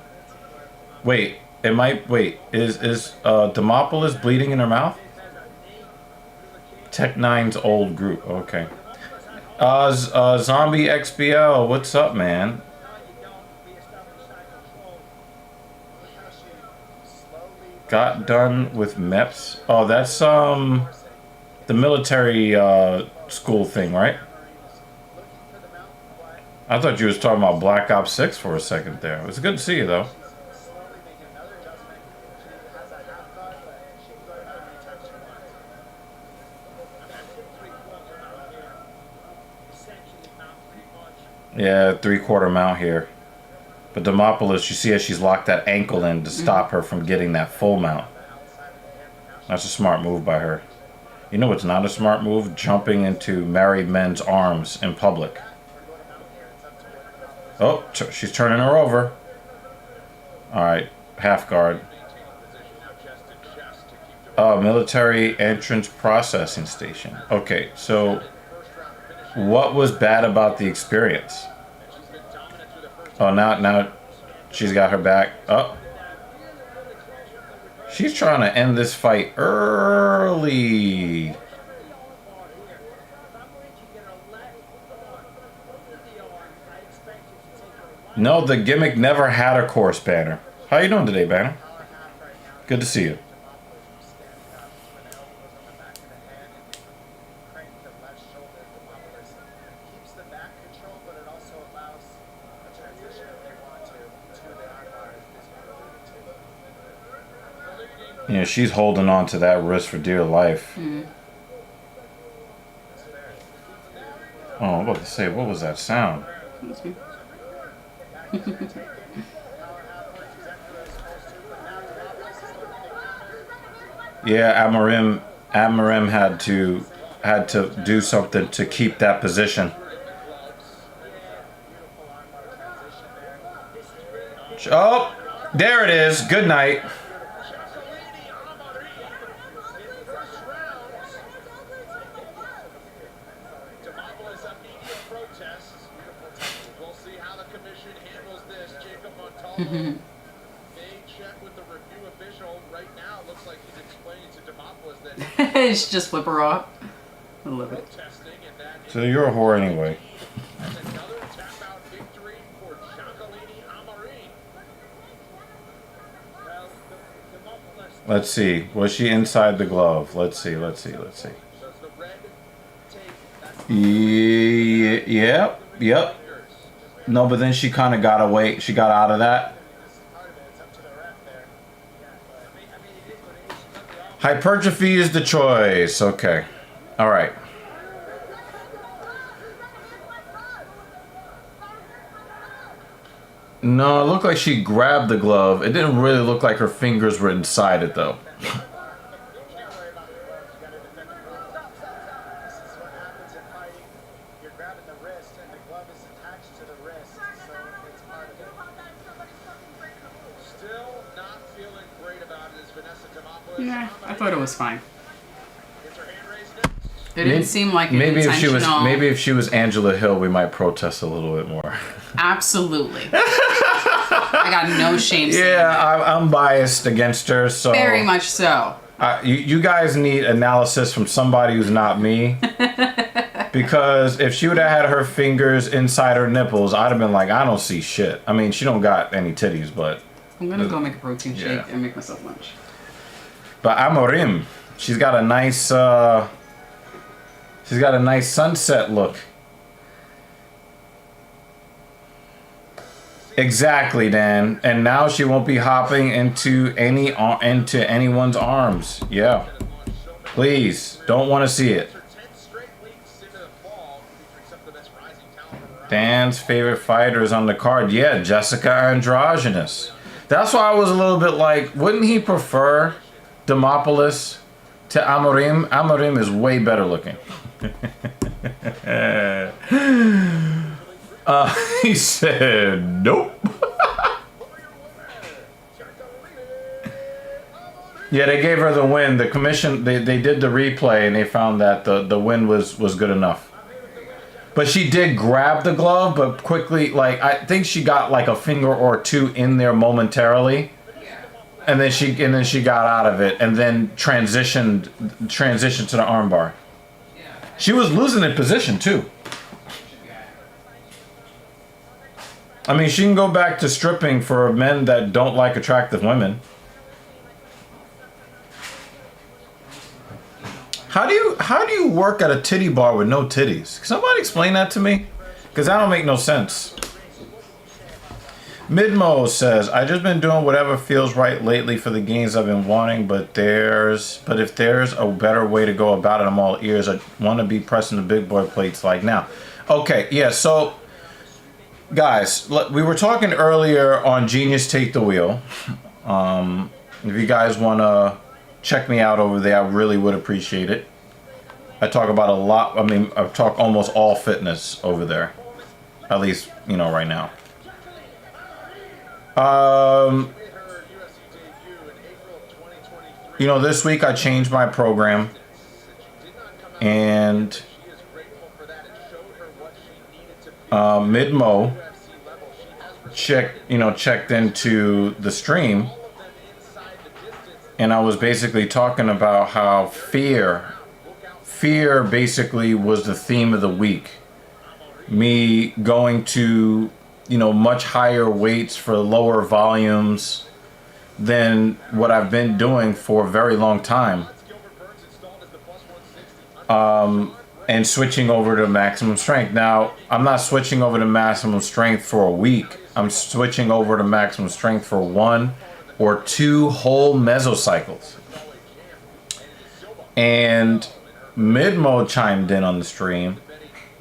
Wait, is Demopolis bleeding in her mouth? Tech Nine's old group. Okay. Zombie XBL, what's up, man? Got done with MEPS. Oh, that's the military school thing, right? I thought you was talking about Black Ops 6 for a second there. It was good to see you though. Yeah, 3/4 mount here. But Demopolis, you see how she's locked that ankle in to stop her from getting that full mount. That's a smart move by her. You know what's not a smart move? Jumping into married men's arms in public. Oh, she's turning her over. Alright, half guard. Military entrance processing station. Okay, so what was bad about the experience? Oh, now she's got her back. Oh. She's trying to end this fight early. No, the gimmick never had a course, Banner. How you doing today, Banner? Good to see you. Yeah, she's holding on to that wrist for dear life. Oh, I'm about to say, what was that sound? Yeah, Amarim had to do something to keep that position. Oh, there it is. Good night. They check with the review official right now. Looks like he's explaining to Demopolis that Just flip her off. I love it. testing and that So you're a whore anyway. is another tap out victory for Jacqueline Amarin. Well, Demopolis Let's see. Was she inside the glove? Let's see. does the red take that Yep. No, but then she kind of got away. She got out of that. Hypertrophy is the choice. Okay. All right. No, it looked like she grabbed the glove. It didn't really look like her fingers were inside it, though. still not feeling great about it is Vanessa Demopolis. Yeah, I thought it was fine. Gets her hand raised next. It didn't seem like an maybe intentional. if she was Angela Hill, we might protest a little bit more. Absolutely. I got no shame. saying Yeah, that. I'm biased against her, so Very much so. you guys need analysis from somebody who's not me. Because if she would have had her fingers inside her nipples, I'd have been like, I don't see shit. I mean, she don't got any titties, but I'm gonna go make a protein shake Yeah. and make myself lunch. Amorim, she's got a nice sunset look. Exactly, Dan. And now she won't be hopping into anyone's arms. Yeah. Please, don't want to see it. Dan's favorite fighter is on the card. Yeah, Jessica Androgynous. That's why I was a little bit like, wouldn't he prefer Demopoulos to Amorim? Amorim is way better looking. He said, nope. Yeah, they gave her the win. The commission, they did the replay and they found that the win was good enough. But she did grab the glove, but quickly, like, I think she got like a finger or two in there momentarily. And then she got out of it and then transitioned to the armbar. She was losing in position too. I mean, she can go back to stripping for men that don't like attractive women. How do you work at a titty bar with no titties? Can somebody explain that to me? Because that don't make no sense. Midmo says, I just been doing whatever feels right lately for the gains I've been wanting, but if there's a better way to go about it, I'm all ears. I want to be pressing the big boy plates like now. Okay, yeah, so guys, we were talking earlier on Genius Take the Wheel. If you guys want to check me out over there, I really would appreciate it. I talk about a lot. I mean, I talk almost all fitness over there, at least, you know, right now. You know, this week I changed my program and Midmo checked into the stream, and I was basically talking about how fear basically was the theme of the week. Me going to, you know, much higher weights for lower volumes than what I've been doing for a very long time. And switching over to maximum strength. Now, I'm not switching over to maximum strength for a week. I'm switching over to maximum strength for 1 or 2 whole mesocycles. And Midmo chimed in on the stream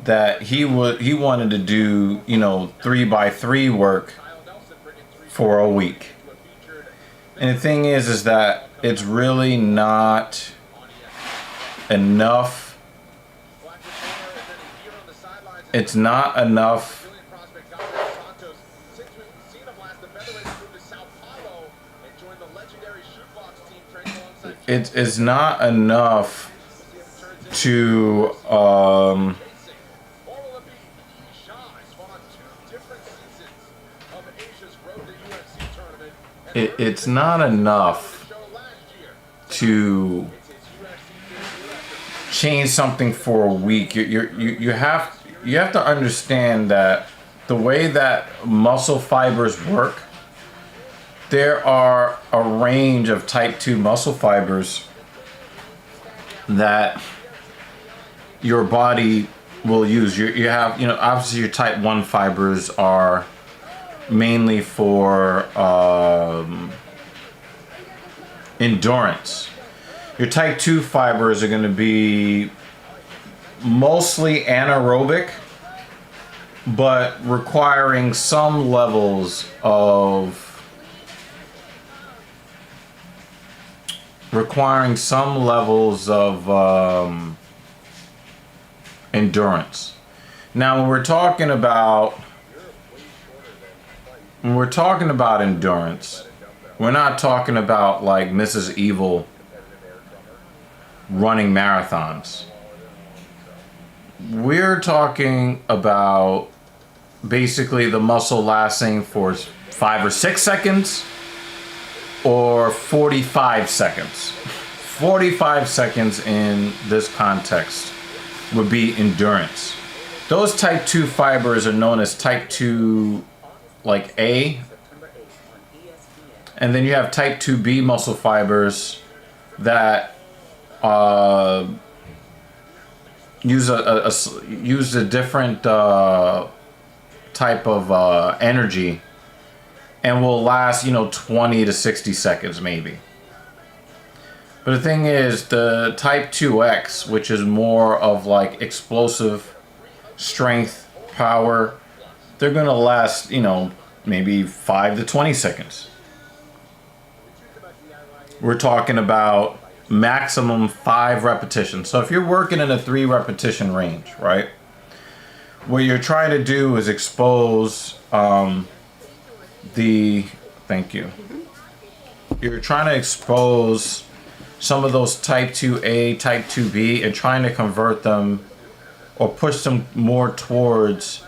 that he wanted to do, you know, 3x3 work for a week. And the thing is that it's really not enough. It's not enough. It's not enough to it's not enough to change something for a week. You have to understand that the way that muscle fibers work, there are a range of type 2 muscle fibers that your body will use. You have, you know, obviously your type 1 fibers are mainly for endurance. Your type 2 fibers are going to be mostly anaerobic, but requiring some levels of endurance. Now, when we're talking about endurance, we're not talking about like Mrs. Evil running marathons. We're talking about basically the muscle lasting for 5 or 6 seconds or 45 seconds. 45 seconds in this context would be endurance. Those type 2 fibers are known as type 2 like A. And then you have type 2B muscle fibers that use a different type of energy and will last, 20 to 60 seconds maybe. But the thing is, the Type 2X, which is more of like explosive strength, power, they're gonna last, maybe 5 to 20 seconds. We're talking about maximum 5 repetitions. So if you're working in a 3 repetition range, right? What you're trying to do is expose thank you. You're trying to expose some of those Type 2A, Type 2B, and trying to convert them or push them more towards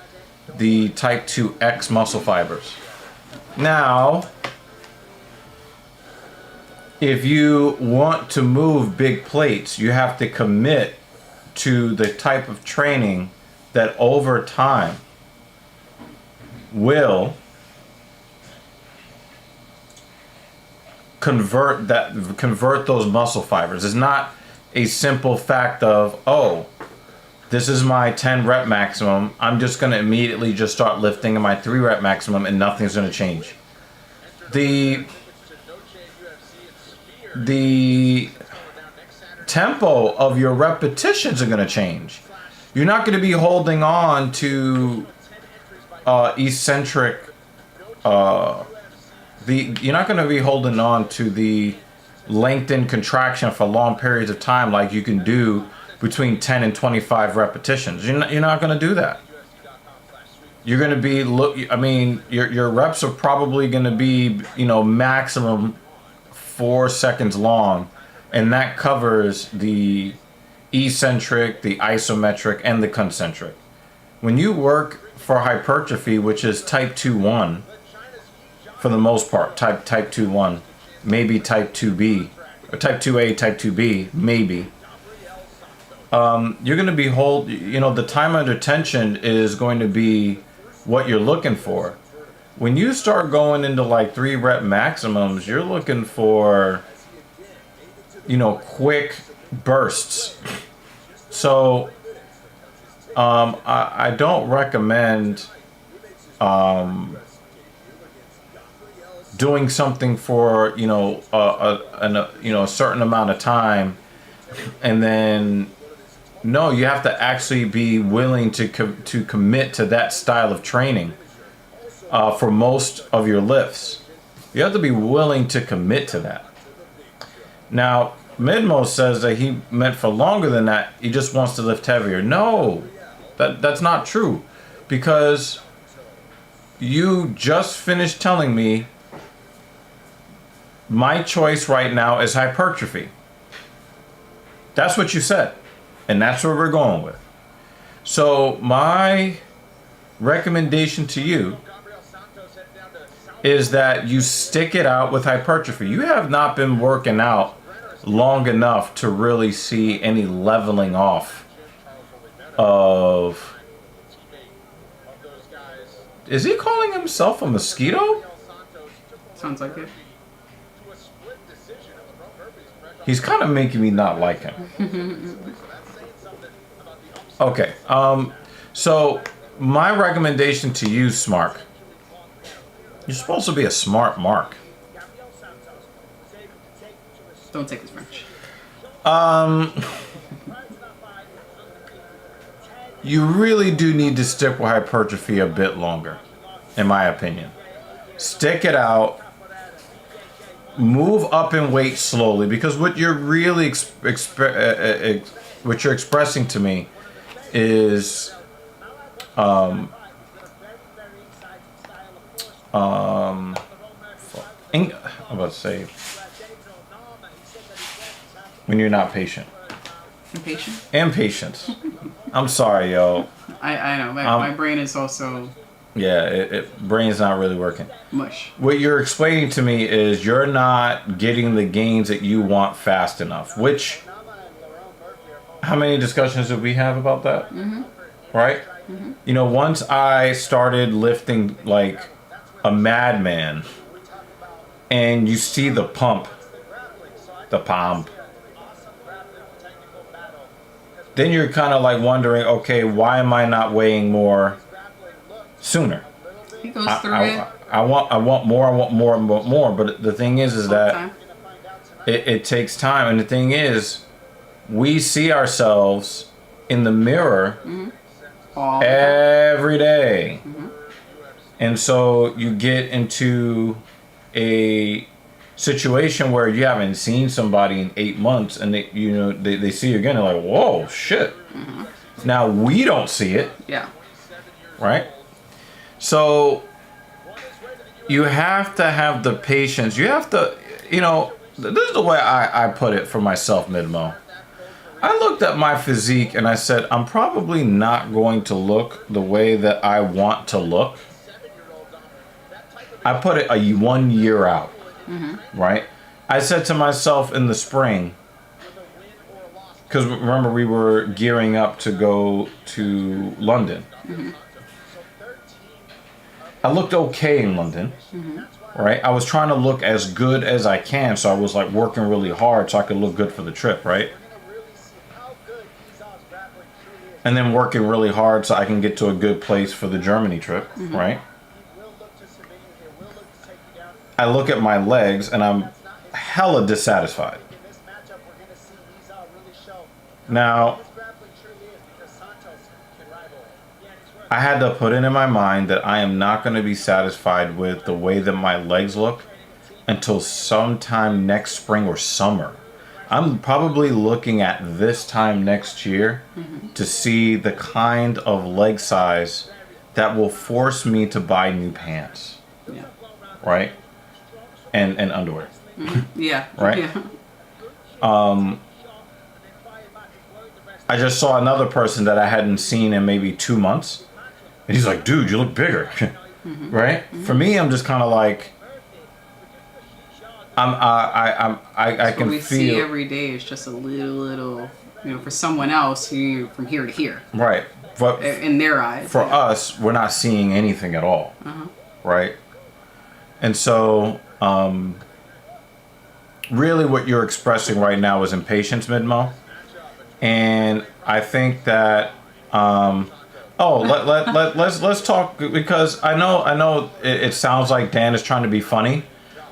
the Type 2X muscle fibers. Now, if you want to move big plates, you have to commit to the type of training that over time will convert those muscle fibers. It's not a simple fact of, oh, this is my 10 rep maximum, I'm just going to immediately just start lifting at my 3 rep maximum and nothing's going to change. The tempo of your repetitions are going to change. You're not going to be holding on to eccentric you're not going to be holding on to the lengthened contraction for long periods of time like you can do between 10 and 25 repetitions. You're not going to do that. You're going to be your reps are probably going to be, maximum 4 seconds long, and that covers the eccentric, the isometric, and the concentric. When you work for hypertrophy, which is type 2-1, for the most part, type 2-1, maybe type 2B, or type 2A, type 2B, maybe. You're going to be the time under tension is going to be what you're looking for. When you start going into like 3 rep maximums, you're looking for, quick bursts. So, I don't recommend, doing something for, a certain amount of time, and then, no, you have to actually be willing to commit to that style of training. For most of your lifts, you have to be willing to commit to that. Now, Midmo says that he meant for longer than that. He just wants to lift heavier. No, that's not true, because you just finished telling me my choice right now is hypertrophy. That's what you said, and that's where we're going with. So my recommendation to you is that you stick it out with hypertrophy. You have not been working out long enough to really see any leveling off of... Is he calling himself a mosquito? Sounds like it. He's kind of making me not like him. Okay, so my recommendation to you, Smark, you're supposed to be a smart Mark. Don't take his French. You really do need to stick with hypertrophy a bit longer, in my opinion. Stick it out. Move up in weight slowly, because what you're really what you're expressing to me is I'm about to say, when you're not patient. Impatient? Impatient. I'm sorry, yo. I know. My brain is also... Yeah, brain's not really working. Mush. What you're explaining to me is you're not getting the gains that you want fast enough, which... How many discussions did we have about that? Mm-hmm. Right? Mm-hmm. Once I started lifting like a madman, and you see the pump, then you're kind of like wondering, okay, why am I not weighing more sooner? He goes through it. I want more. But the thing is that Time. it takes time. And the thing is, we see ourselves in the mirror All the time. every day. And so you get into a situation where you haven't seen somebody in 8 months, and they see you again, they're like, whoa, shit. Now we don't see it, Yeah. right? So you have to have the patience. You have to, this is the way I put it for myself, Midmo. I looked at my physique and I said, I'm probably not going to look the way that I want to look. I put it 1 year out, right? I said to myself in the spring, because remember we were gearing up to go to London. I looked okay in London, right? I was trying to look as good as I can, so I was like working really hard so I could look good for the trip, right? And then working really hard so I can get to a good place for the Germany trip, right? I look at my legs and I'm hella dissatisfied. Now, I had to put it in my mind that I am not going to be satisfied with the way that my legs look until sometime next spring or summer. I'm probably looking at this time next year to see the kind of leg size that will force me to buy new pants. Yeah. Right? And underwear. Yeah. Right? Yeah. I just saw another person that I hadn't seen in maybe 2 months. And he's like, dude, you look bigger. Right? For me, I'm just kind of like, I What can we see feel every day is just a little, for someone else, from here to here. right. But In their eyes. for us, we're not seeing anything at all. Right? And so, really what you're expressing right now is impatience, Midmo. And I think that, let's talk, because I know it sounds like Dan is trying to be funny,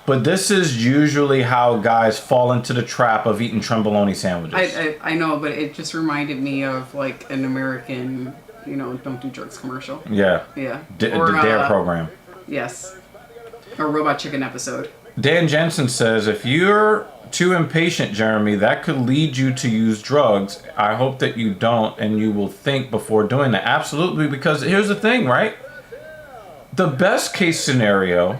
but this is usually how guys fall into the trap of eating tremboloni sandwiches. I know, but it just reminded me of like an American, Don't Do Drugs commercial. Yeah. Yeah. The DARE program. Yes. A Robot Chicken episode. Dan Jensen says, if you're too impatient, Jeremy, that could lead you to use drugs. I hope that you don't, and you will think before doing that. Absolutely, because here's the thing, right? The best case scenario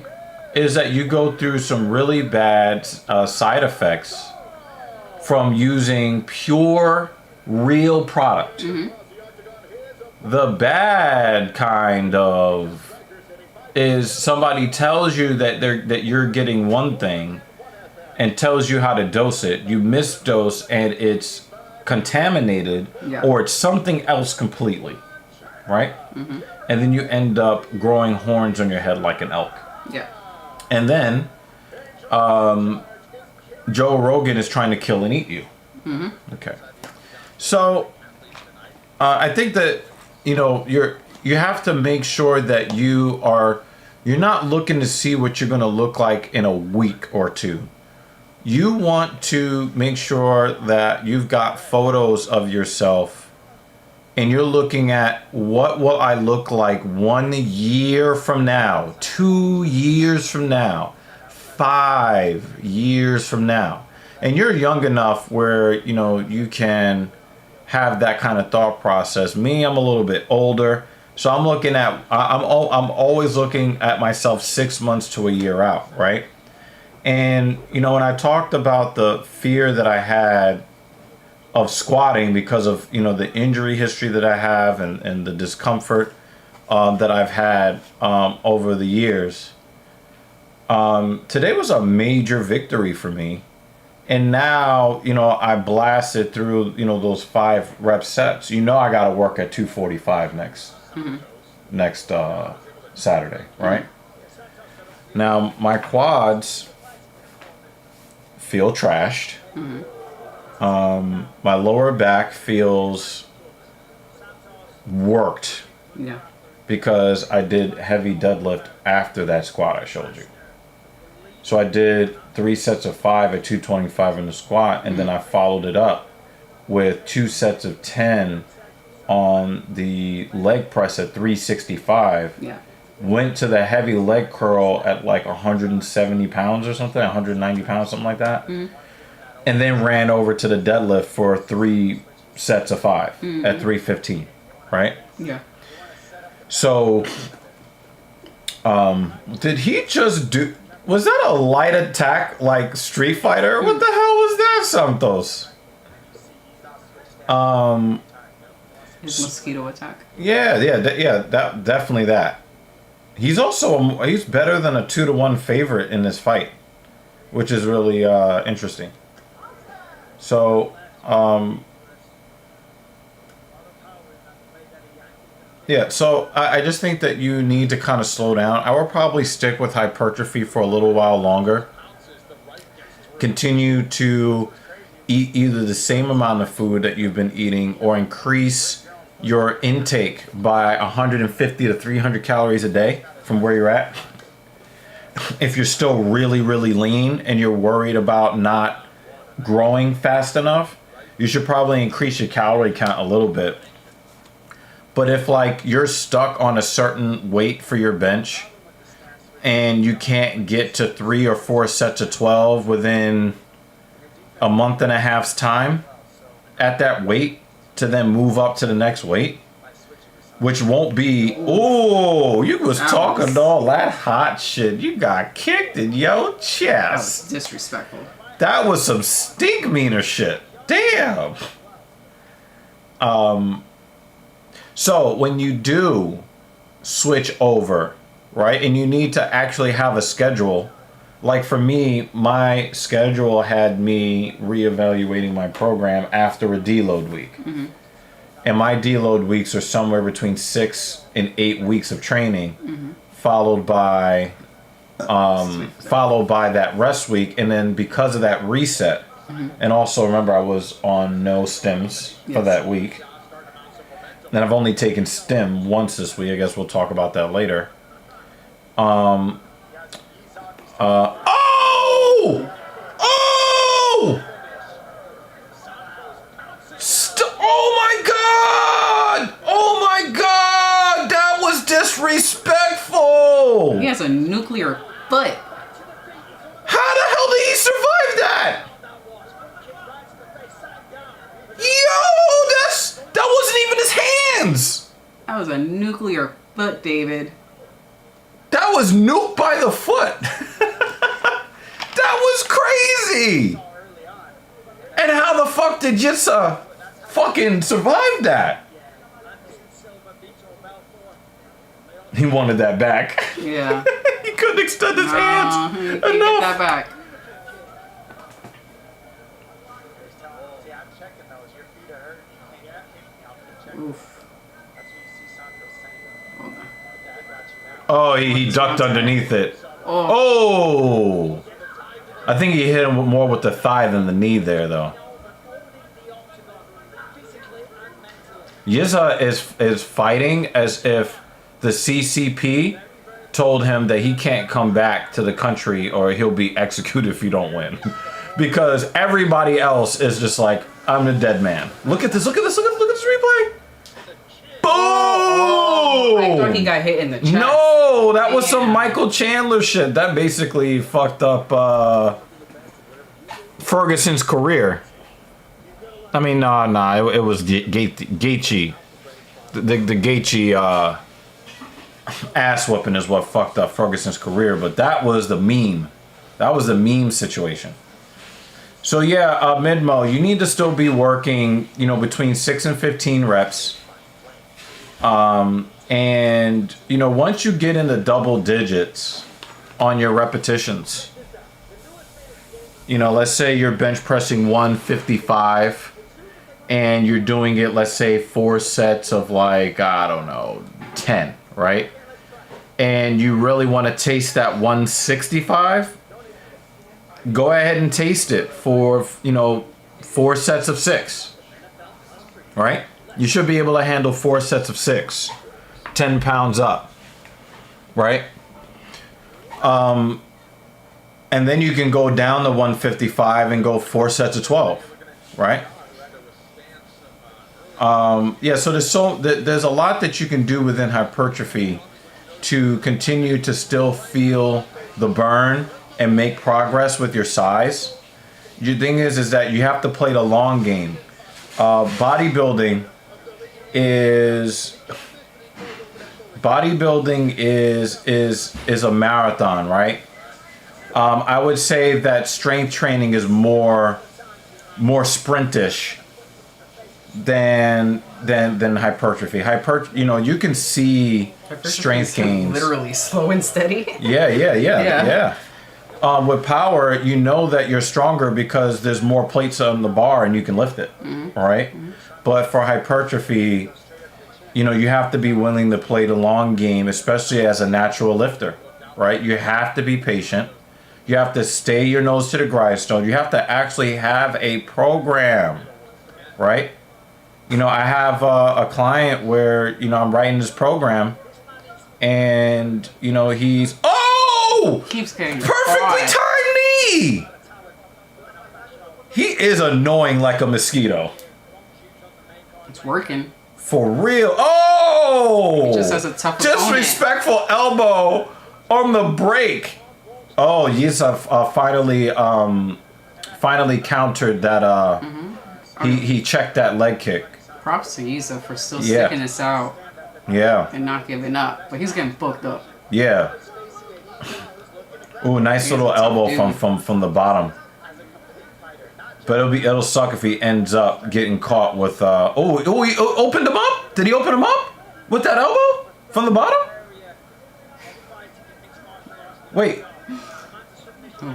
is that you go through some really bad side effects from using pure, real product. The bad kind of is somebody tells you that you're getting one thing and tells you how to dose it. You misdose and it's contaminated, or it's something else completely, right? And then you end up growing horns on your head like an elk. Yeah. And then Joe Rogan is trying to kill and eat you. Okay. So I think that you have to make sure that you're not looking to see what you're going to look like in a week or two. You want to make sure that you've got photos of yourself and you're looking at what will I look like 1 year from now, 2 years from now, 5 years from now. And you're young enough where, you can have that kind of thought process. Me, I'm a little bit older. So I'm always looking at myself 6 months to a year out, right? And, when I talked about the fear that I had of squatting because of, the injury history that I have and the discomfort that I've had over the years, today was a major victory for me. And now, I blasted through, those 5 rep sets. I got to work at 245 next Saturday, right? Now, my quads feel trashed. My lower back feels worked. Yeah. because I did heavy deadlift after that squat I showed you. So I did 3 sets of 5 at 225 in the squat, and then I followed it up with 2 sets of 10 on the leg press at 365. Yeah. Went to the heavy leg curl at like 170 pounds or something, 190 pounds, something like that. And then ran over to the deadlift for 3 sets of 5 at 315, right? Yeah. So, did he just do... Was that a light attack like Street Fighter? What the hell was that, Santos? His mosquito attack. Yeah, that definitely that. He's also he's better than a 2-to-1 favorite in this fight, which is really interesting. So, yeah. So I just think that you need to kind of slow down. I will probably stick with hypertrophy for a little while longer. Continue to eat either the same amount of food that you've been eating, or increase your intake by 150 to 300 calories a day from where you're at. If you're still really, really lean and you're worried about not growing fast enough, you should probably increase your calorie count a little bit. But if like you're stuck on a certain weight for your bench and you can't get to 3 or 4 sets of 12 within a month and a half's time at that weight, to then move up to the next weight, which won't be... Oh, you was talking all that hot shit. You got kicked in your chest. That was disrespectful. That was some stink meaner shit. Damn. So when you do switch over, right, and you need to actually have a schedule, like for me, my schedule had me reevaluating my program after a deload week. And my deload weeks are somewhere between 6 and 8 weeks of training, followed by that rest week. And then because of that reset, and also remember I was on no stims for that week. And I've only taken stim once this week. I guess we'll talk about that later. Oh! Oh my god! Oh my god! That was disrespectful! He has a nuclear foot. How the hell did he survive that? Yo! That wasn't even his hands! That was a nuclear foot, David. That was nuked by the foot. That was crazy. And how the fuck did Jitsa fucking survive that? He wanted that back. Yeah. He couldn't extend his hands He enough. can't get that back. Oof. Hold on. Oh, he ducked underneath it. Oh. Oh! I think he hit him more with the thigh than the knee there, though. Yizza is fighting as if the CCP told him that he can't come back to the country or he'll be executed if you don't win. Because everybody else is just like, I'm a dead man. Look at this, look at this, look at this replay. Boom! Oh, I thought he got hit in the chest. No, that was some Michael Chandler shit. That basically fucked up Ferguson's career. I mean, nah, it was Gaethje. The Gaethje ass whooping is what fucked up Ferguson's career, but that was the meme. That was the meme situation. So yeah, Midmo, you need to still be working, between 6 and 15 reps. And, once you get into double digits on your repetitions, let's say you're bench pressing 155 and you're doing it, let's say 4 sets of 10, right? And you really want to taste that 165, go ahead and taste it for, 4 sets of 6, right? You should be able to handle 4 sets of 6. 10 pounds up, right? And then you can go down to 155 and go 4 sets of 12, right? Yeah, so there's a lot that you can do within hypertrophy to continue to still feel the burn and make progress with your size. The thing is that you have to play the long game. Bodybuilding is a marathon, right? I would say that strength training is more sprintish than hypertrophy. You can see strength gains. Literally slow and steady. Yeah. With power, you know that you're stronger because there's more plates on the bar and you can lift it, right? But for hypertrophy, you have to be willing to play the long game, especially as a natural lifter, right? You have to be patient. You have to stay your nose to the grindstone. You have to actually have a program, right? I have a client where, I'm writing this program and, he's, Keeps getting perfectly timed knee! He is annoying like a mosquito. It's working. For real. Oh! He just has a tough opponent. Disrespectful elbow on the break. Oh, Yisa finally countered that. He checked that leg kick. Props to Yisa for still sticking this out. Yeah. And not giving up, but he's getting booked up. Yeah. Ooh, nice little elbow from the bottom. But it'll suck if he ends up getting caught with he opened him up? Did he open him up? With that elbow? From the bottom? Wait.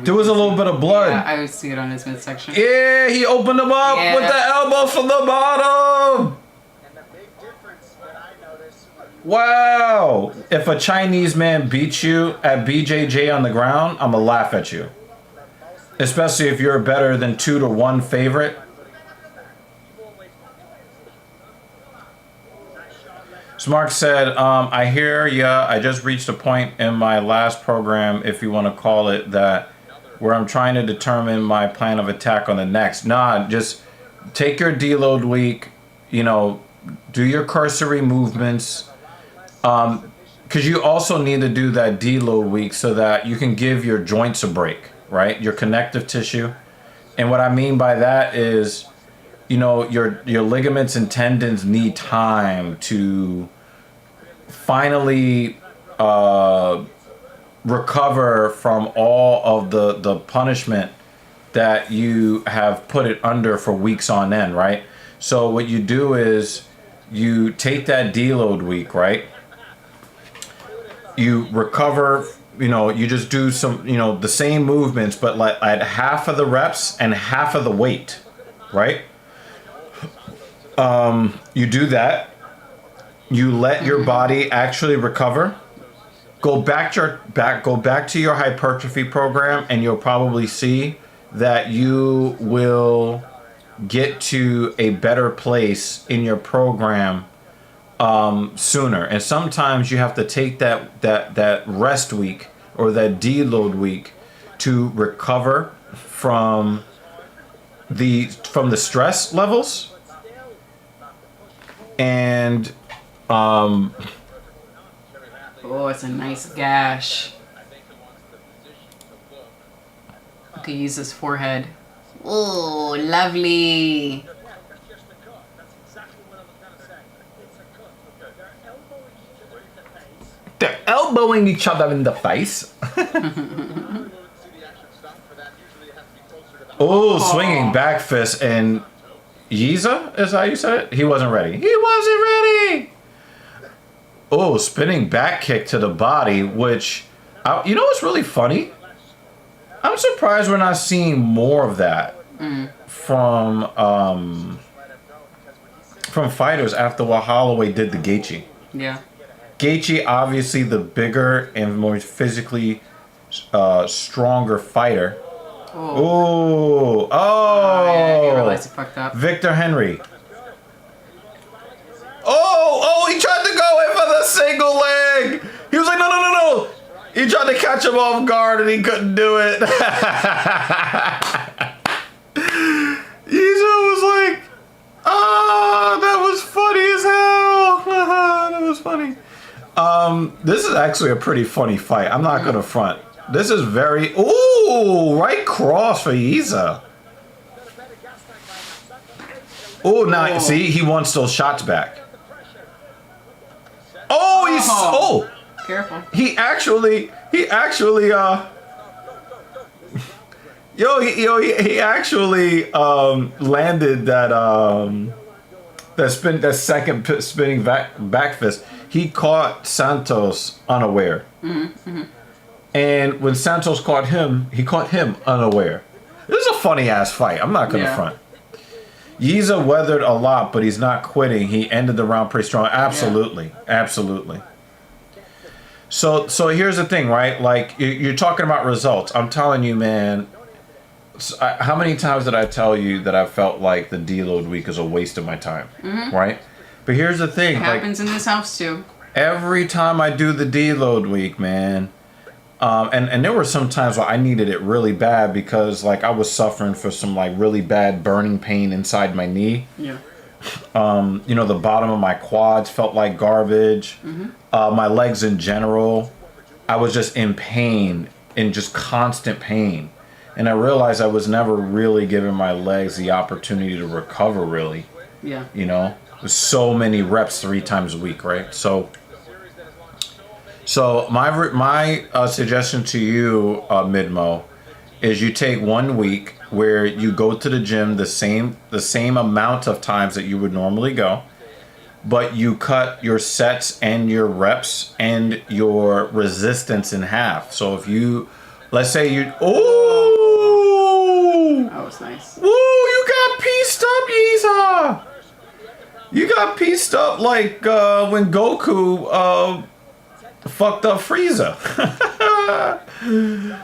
There was a little bit of blood. Yeah, I would see it on his midsection. Yeah, he opened him up with the elbow from the bottom. Wow. If a Chinese man beats you at BJJ on the ground, I'm going to laugh at you. Especially if you're better than 2-1 favorite. Mark said, I hear ya. I just reached a point in my last program, if you want to call it that, where I'm trying to determine my plan of attack on the next. Nah, just take your deload week, do your cursory movements. Because you also need to do that deload week so that you can give your joints a break, right? Your connective tissue. And what I mean by that is, your ligaments and tendons need time to finally recover from all of the punishment that you have put it under for weeks on end, right? So what you do is you take that deload week, right? You recover, you just do some, the same movements, but like at half of the reps and half of the weight, right? You do that. You let your body actually recover. Go back to your hypertrophy program, and you'll probably see that you will get to a better place in your program sooner. And sometimes you have to take that rest week or that deload week to recover from the stress levels. And oh, it's a nice gash. You could use his forehead. Oh, lovely. They're elbowing each other in the face. Oh, swinging back fist, and Yiza, is how you said it? He wasn't ready. He wasn't ready. Oh, spinning back kick to the body, which, what's really funny? I'm surprised we're not seeing more of that from fighters after what Holloway did to Gaethje. Yeah. Gaethje, obviously the bigger and more physically stronger fighter. Oh, yeah, you realized he fucked up. Victor Henry. Oh, he tried to go. going for the single leg. He was like, no, no, no, no. He tried to catch him off guard and he couldn't do it. Yiza was like, ah, that was funny as hell. That was funny. This is actually a pretty funny fight. I'm not gonna front. This is very, ooh, right cross for Yiza. Oh, now see, he wants those shots back. Oh, he's Careful. He actually, he actually landed that second spinning back fist. He caught Santos unaware. And when Santos caught him, he caught him unaware. This is a funny ass fight. I'm not gonna front. Yiza weathered a lot, but he's not quitting. He ended the round pretty strong. Absolutely. Absolutely. So here's the thing, right? Like, you're talking about results. I'm telling you, man, how many times did I tell you that I felt like the deload week is a waste of my time, right? But here's the thing. It happens in this house, too. Every time I do the deload week, man, and there were some times where I needed it really bad because, like, I was suffering for some, like, really bad burning pain inside my knee. Yeah. You know, the bottom of my quads felt like garbage. My legs in general, I was just in pain, in just constant pain. And I realized I was never really giving my legs the opportunity to recover, really. Yeah. You know, with so many reps 3 times a week, right? So my suggestion to you, Midmo, is you take 1 week where you go to the gym the same amount of times that you would normally go, but you cut your sets and your reps and your resistance in half. So if you, let's say you, oh, That was nice. woo, you got pieced up, Yiza. You got pieced up like when Goku fucked up Frieza.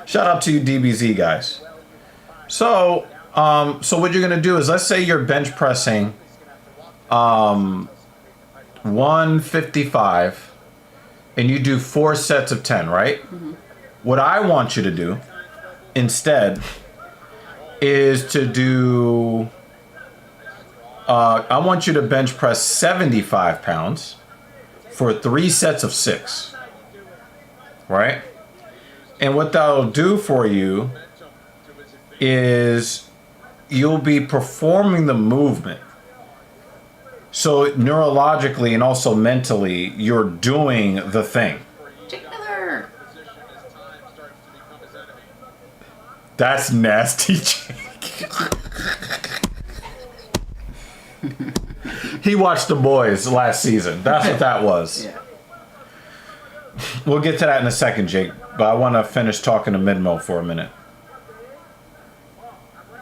Shout out to you DBZ guys. So what you're gonna do is, let's say you're bench pressing 155 and you do 4 sets of 10, right? What I want you to do instead is to do I want you to bench press 75 pounds for 3 sets of 6, right? And what that'll do for you is you'll be performing the movement. So neurologically and also mentally, you're doing the thing. Taylor! That's nasty, Jake. He watched The Boys last season. That's what that was. Yeah. We'll get to that in a second, Jake. But I want to finish talking to Midmo for a minute.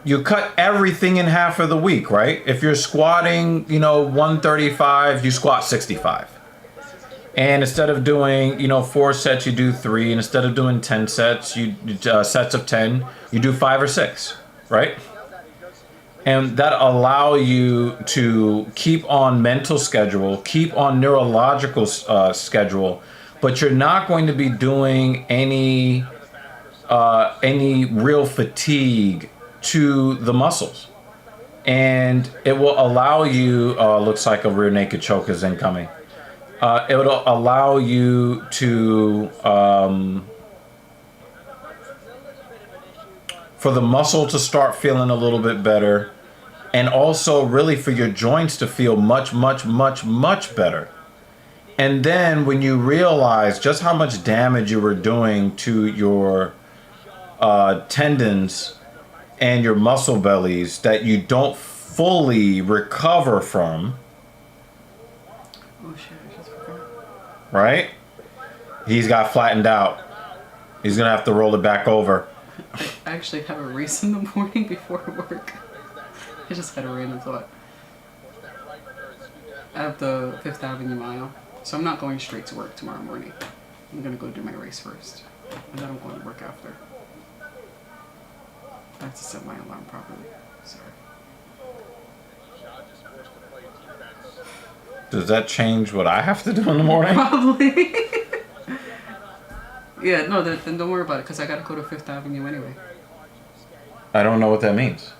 You cut everything in half of the week, right? If you're squatting, 135, you squat 65. And instead of doing, 4 sets, you do 3. And instead of doing 10 sets, sets of 10, you do 5 or 6, right? And that allow you to keep on mental schedule, keep on neurological schedule, but you're not going to be doing any real fatigue to the muscles. And it will allow you, looks like a rear naked choke is incoming. It will allow you to, for the muscle to start feeling a little bit better, and also really for your joints to feel much, much, much, much better. And then when you realize just how much damage you were doing to your tendons and your muscle bellies that you don't fully recover from, Oh shit, I just forgot. right? He's got flattened out. He's gonna have to roll it back over. I actually have a race in the morning before work. I just had a random thought. I have the 5th Avenue mile, so I'm not going straight to work tomorrow morning. I'm gonna go do my race first, and then I'm going to work after. I have to set my alarm properly. Sorry. Does that change what I have to do in the morning? Probably. Yeah, no, then don't worry about it, because I got to go to Fifth Avenue anyway. I don't know what that means.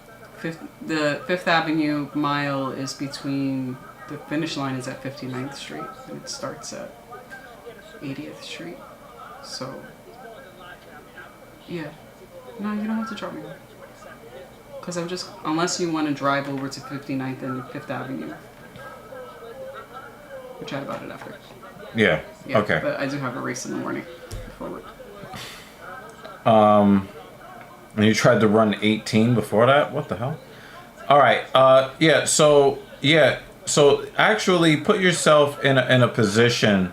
The Fifth Avenue mile is between, the finish line is at 59th Street, and it starts at 80th Street. So, yeah. No, you don't have to drop me off. Because I'm just, unless you want to drive over to 59th and Fifth Avenue. We'll chat about it after. Yeah. Yeah, Okay. but I do have a race in the morning before work. And you tried to run 18 before that? What the hell? All right. Yeah. So actually put yourself in a position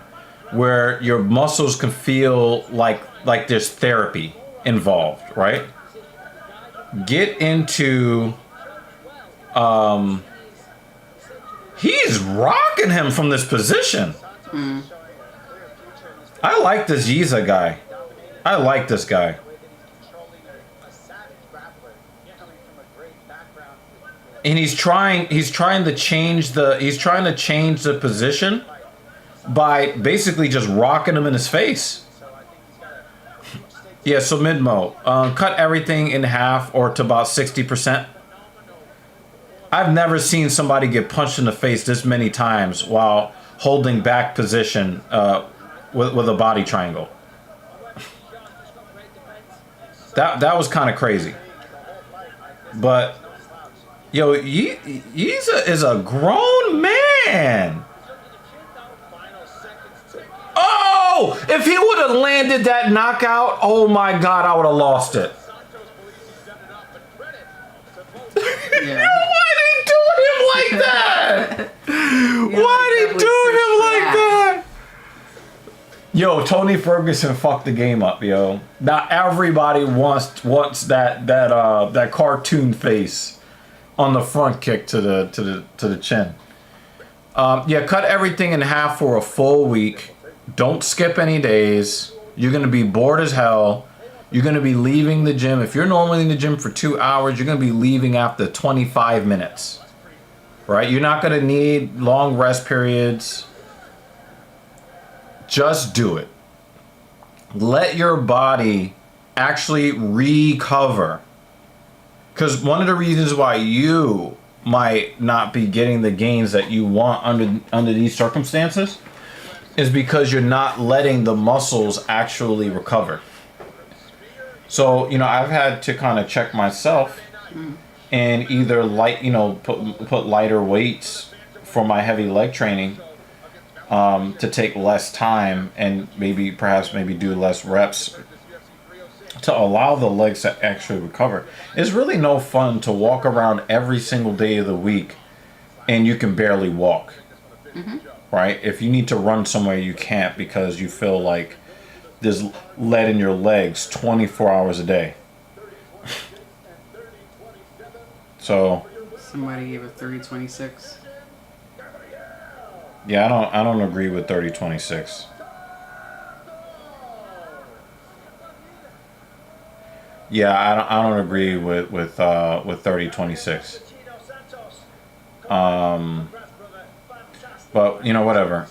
where your muscles can feel like there's therapy involved, right? Get into he's rocking him from this position. I like this Yiza guy. I like this guy. And he's trying to change the position by basically just rocking him in his face. Yeah, so mid-mo, cut everything in half or to about 60%. I've never seen somebody get punched in the face this many times while holding back position with a body triangle. That was kind of crazy. But yo, Yiza is a grown man. Oh, if he would have landed that knockout, oh my God, I would have lost it. Yeah. Why did he do him like that? Why did he do him like that? Yo, Tony Ferguson fucked the game up, yo. Not everybody wants that cartoon face on the front kick to the chin. Yeah, cut everything in half for a full week. Don't skip any days. You're gonna be bored as hell. You're gonna be leaving the gym. If you're normally in the gym for 2 hours, you're gonna be leaving after 25 minutes. Right? You're not gonna need long rest periods. Just do it. Let your body actually recover. Because one of the reasons why you might not be getting the gains that you want under these circumstances is because you're not letting the muscles actually recover. So, I've had to kind of check myself and either put lighter weights for my heavy leg training to take less time and perhaps do less reps to allow the legs to actually recover. It's really no fun to walk around every single day of the week and you can barely walk. Right? If you need to run somewhere, you can't because you feel like there's lead in your legs 24 hours a day. So Somebody gave it 30-26. yeah, I don't agree with 30-26. Yeah, I don't agree with 30-26. But whatever.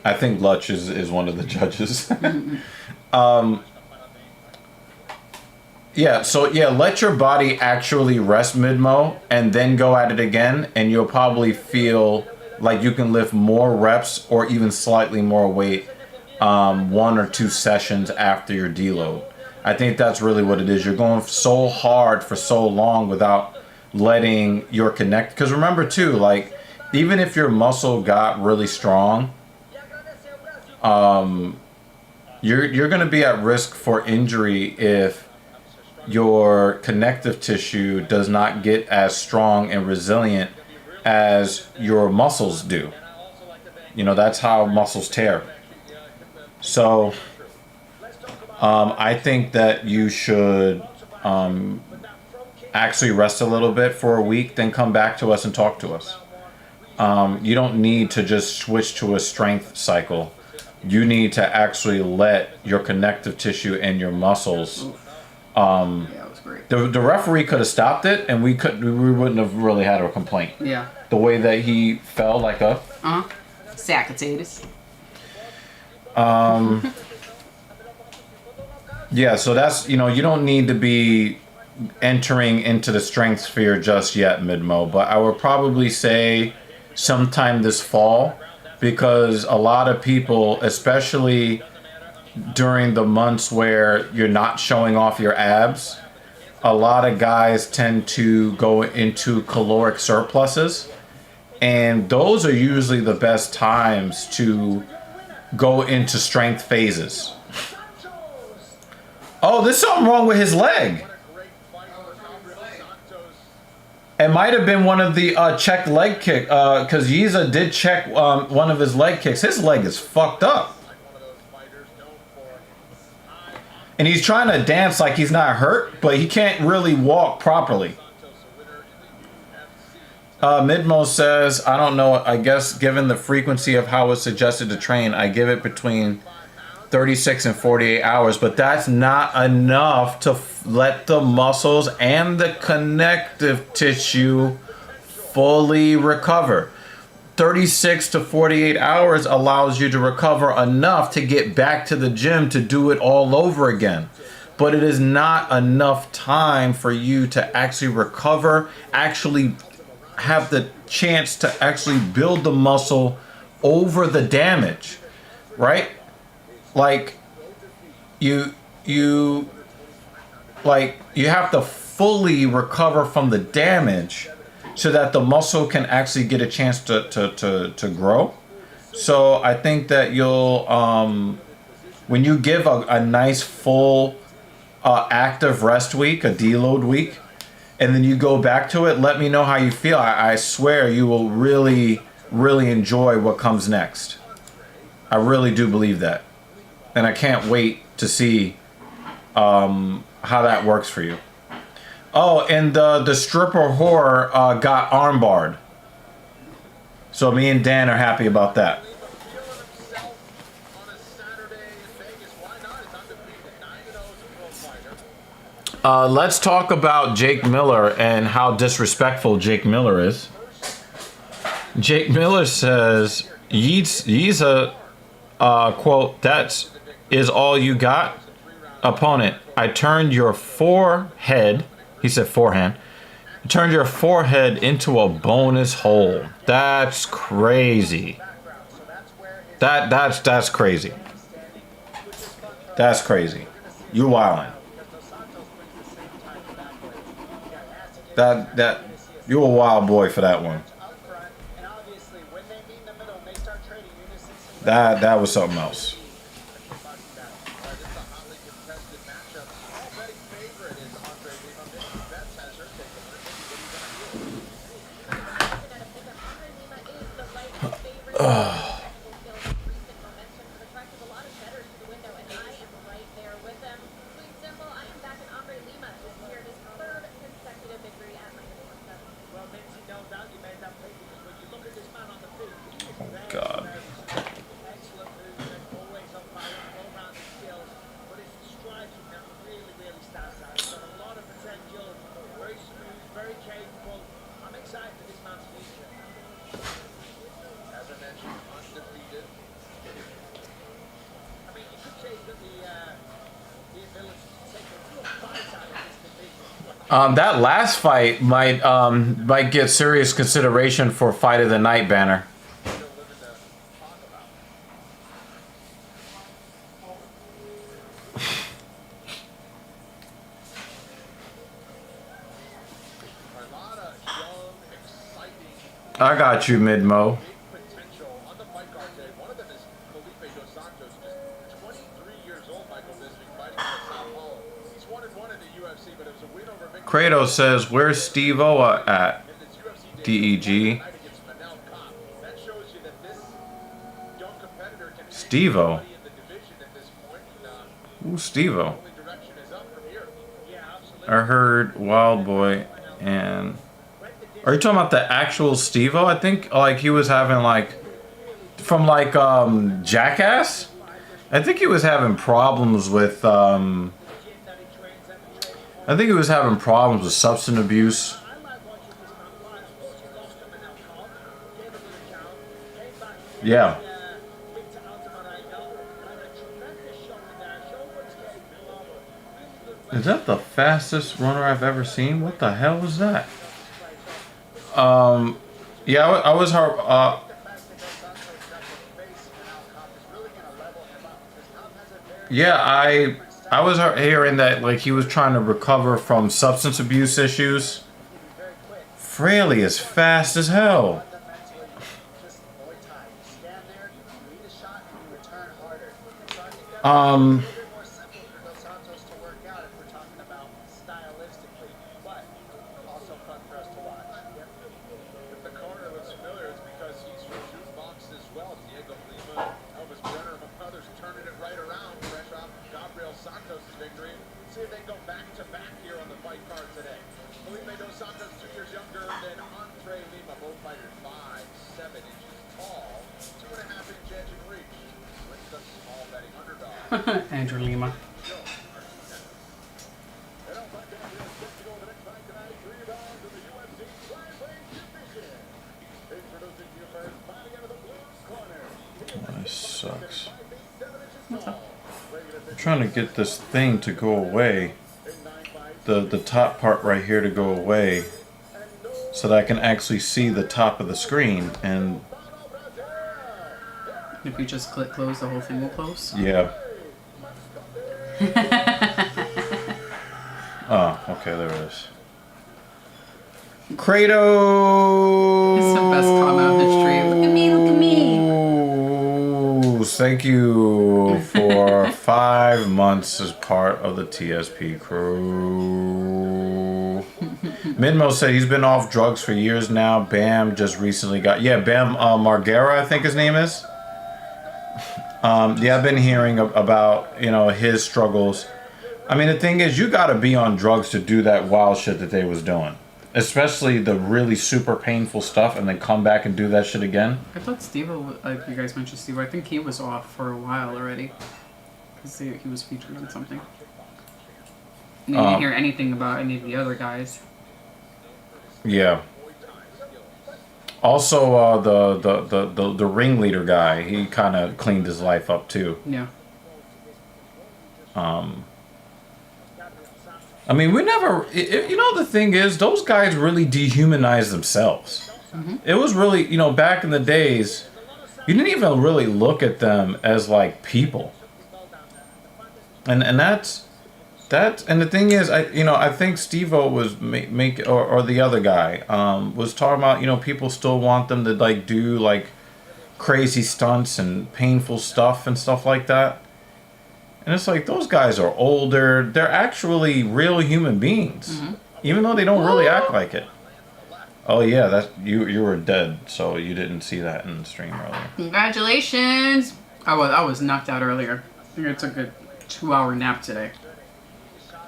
I think Lutch is one of the judges. Let your body actually rest mid-mo and then go at it again, and you'll probably feel like you can lift more reps or even slightly more weight 1 or 2 sessions after your deload. I think that's really what it is. You're going so hard for so long without letting your connect. Because remember too, like even if your muscle got really strong, you're going to be at risk for injury if your connective tissue does not get as strong and resilient as your muscles do. That's how muscles tear. So I think that you should actually rest a little bit for a week, then come back to us and talk to us. You don't need to just switch to a strength cycle. You need to actually let your connective tissue and your muscles Yeah, it was great. The referee could have stopped it, and we wouldn't have really had a complaint. Yeah. The way that he fell like a sack of potatoes. Yeah, so that's, you don't need to be entering into the strength sphere just yet, Midmo, but I would probably say sometime this fall, because a lot of people, especially during the months where you're not showing off your abs, a lot of guys tend to go into caloric surpluses, and those are usually the best times to go into strength phases. Oh, there's something wrong with his leg. It might have been one of the checked leg kick, because Yiza did check one of his leg kicks. His leg is fucked up. And he's trying to dance like he's not hurt, but he can't really walk properly. Midmo says, I don't know, I guess given the frequency of how it's suggested to train, I give it between 36 and 48 hours, but that's not enough to let the muscles and the connective tissue fully recover. 36 to 48 hours allows you to recover enough to get back to the gym to do it all over again. But it is not enough time for you to actually recover, actually have the chance to actually build the muscle over the damage, right? Like you have to fully recover from the damage so that the muscle can actually get a chance to grow. So I think that you'll when you give a nice full active rest week, a deload week, and then you go back to it, let me know how you feel. I swear you will really enjoy what comes next. I really do believe that. And I can't wait to see how that works for you. Oh, and the stripper whore got armbarred. So me and Dan are happy about that. Let's talk about Jake Miller and how disrespectful Jake Miller is. Jake Miller says, he's a quote, "That's is all you got? Opponent, I turned your forehead," he said forehand, "turned your forehead into a bonus hole." That's crazy. That's crazy. That's crazy. You wildin'. That you're a wild boy for that one. That was something else. God. That last fight might get serious consideration for Fight of the Night banner. I got you, Midmo. Kratos says, "Where's Steve Oa at?" DEG. Steve-O. Ooh, Steve-O. I heard Wild Boy and... Are you talking about the actual Steve-O? I think like he was having like... From like Jackass? I think he was having problems with I think he was having problems with substance abuse. Yeah. Is that the fastest runner I've ever seen? What the hell was that? Yeah, I was yeah, I was hearing that like he was trying to recover from substance abuse issues. Fraley is fast as hell. Andrew Lima. This sucks. I'm trying to get this thing to go away. The top part right here to go away, so that I can actually see the top of the screen. And if you just click close, the whole thing will close. yeah. Oh, okay, there it is. Kratos! It's the best comment on history. Look at me, look at me. Thank you for 5 months as part of the TSP crew. Minmo said he's been off drugs for years now. Bam just recently got... Yeah, Bam Margera, I think his name is. Yeah, I've been hearing about, you know, his struggles. I mean, the thing is, you got to be on drugs to do that wild shit that they was doing. Especially the really super painful stuff, and then come back and do that shit again. I thought Steve, like you guys mentioned Steve, I think he was off for a while already. Because he was featured in something. And you didn't hear anything about any of the other guys. Yeah. Also, the ringleader guy, he kind of cleaned his life up too. Yeah. I mean, we never... You know, the thing is, those guys really dehumanized themselves. Mm-hmm. It was really, you know, back in the days, you didn't even really look at them as, like, people. And that's... And the thing is, I think Steve-O was or the other guy, was talking about, you know, people still want them to, like, do, like, crazy stunts and painful stuff and stuff like that. And it's like, those guys are older. They're actually real human beings. Mm-hmm. Even though they don't really act like it. Oh, yeah, that you were dead, so you didn't see that in the stream earlier. Congratulations! I was knocked out earlier. I think I took a 2-hour nap today.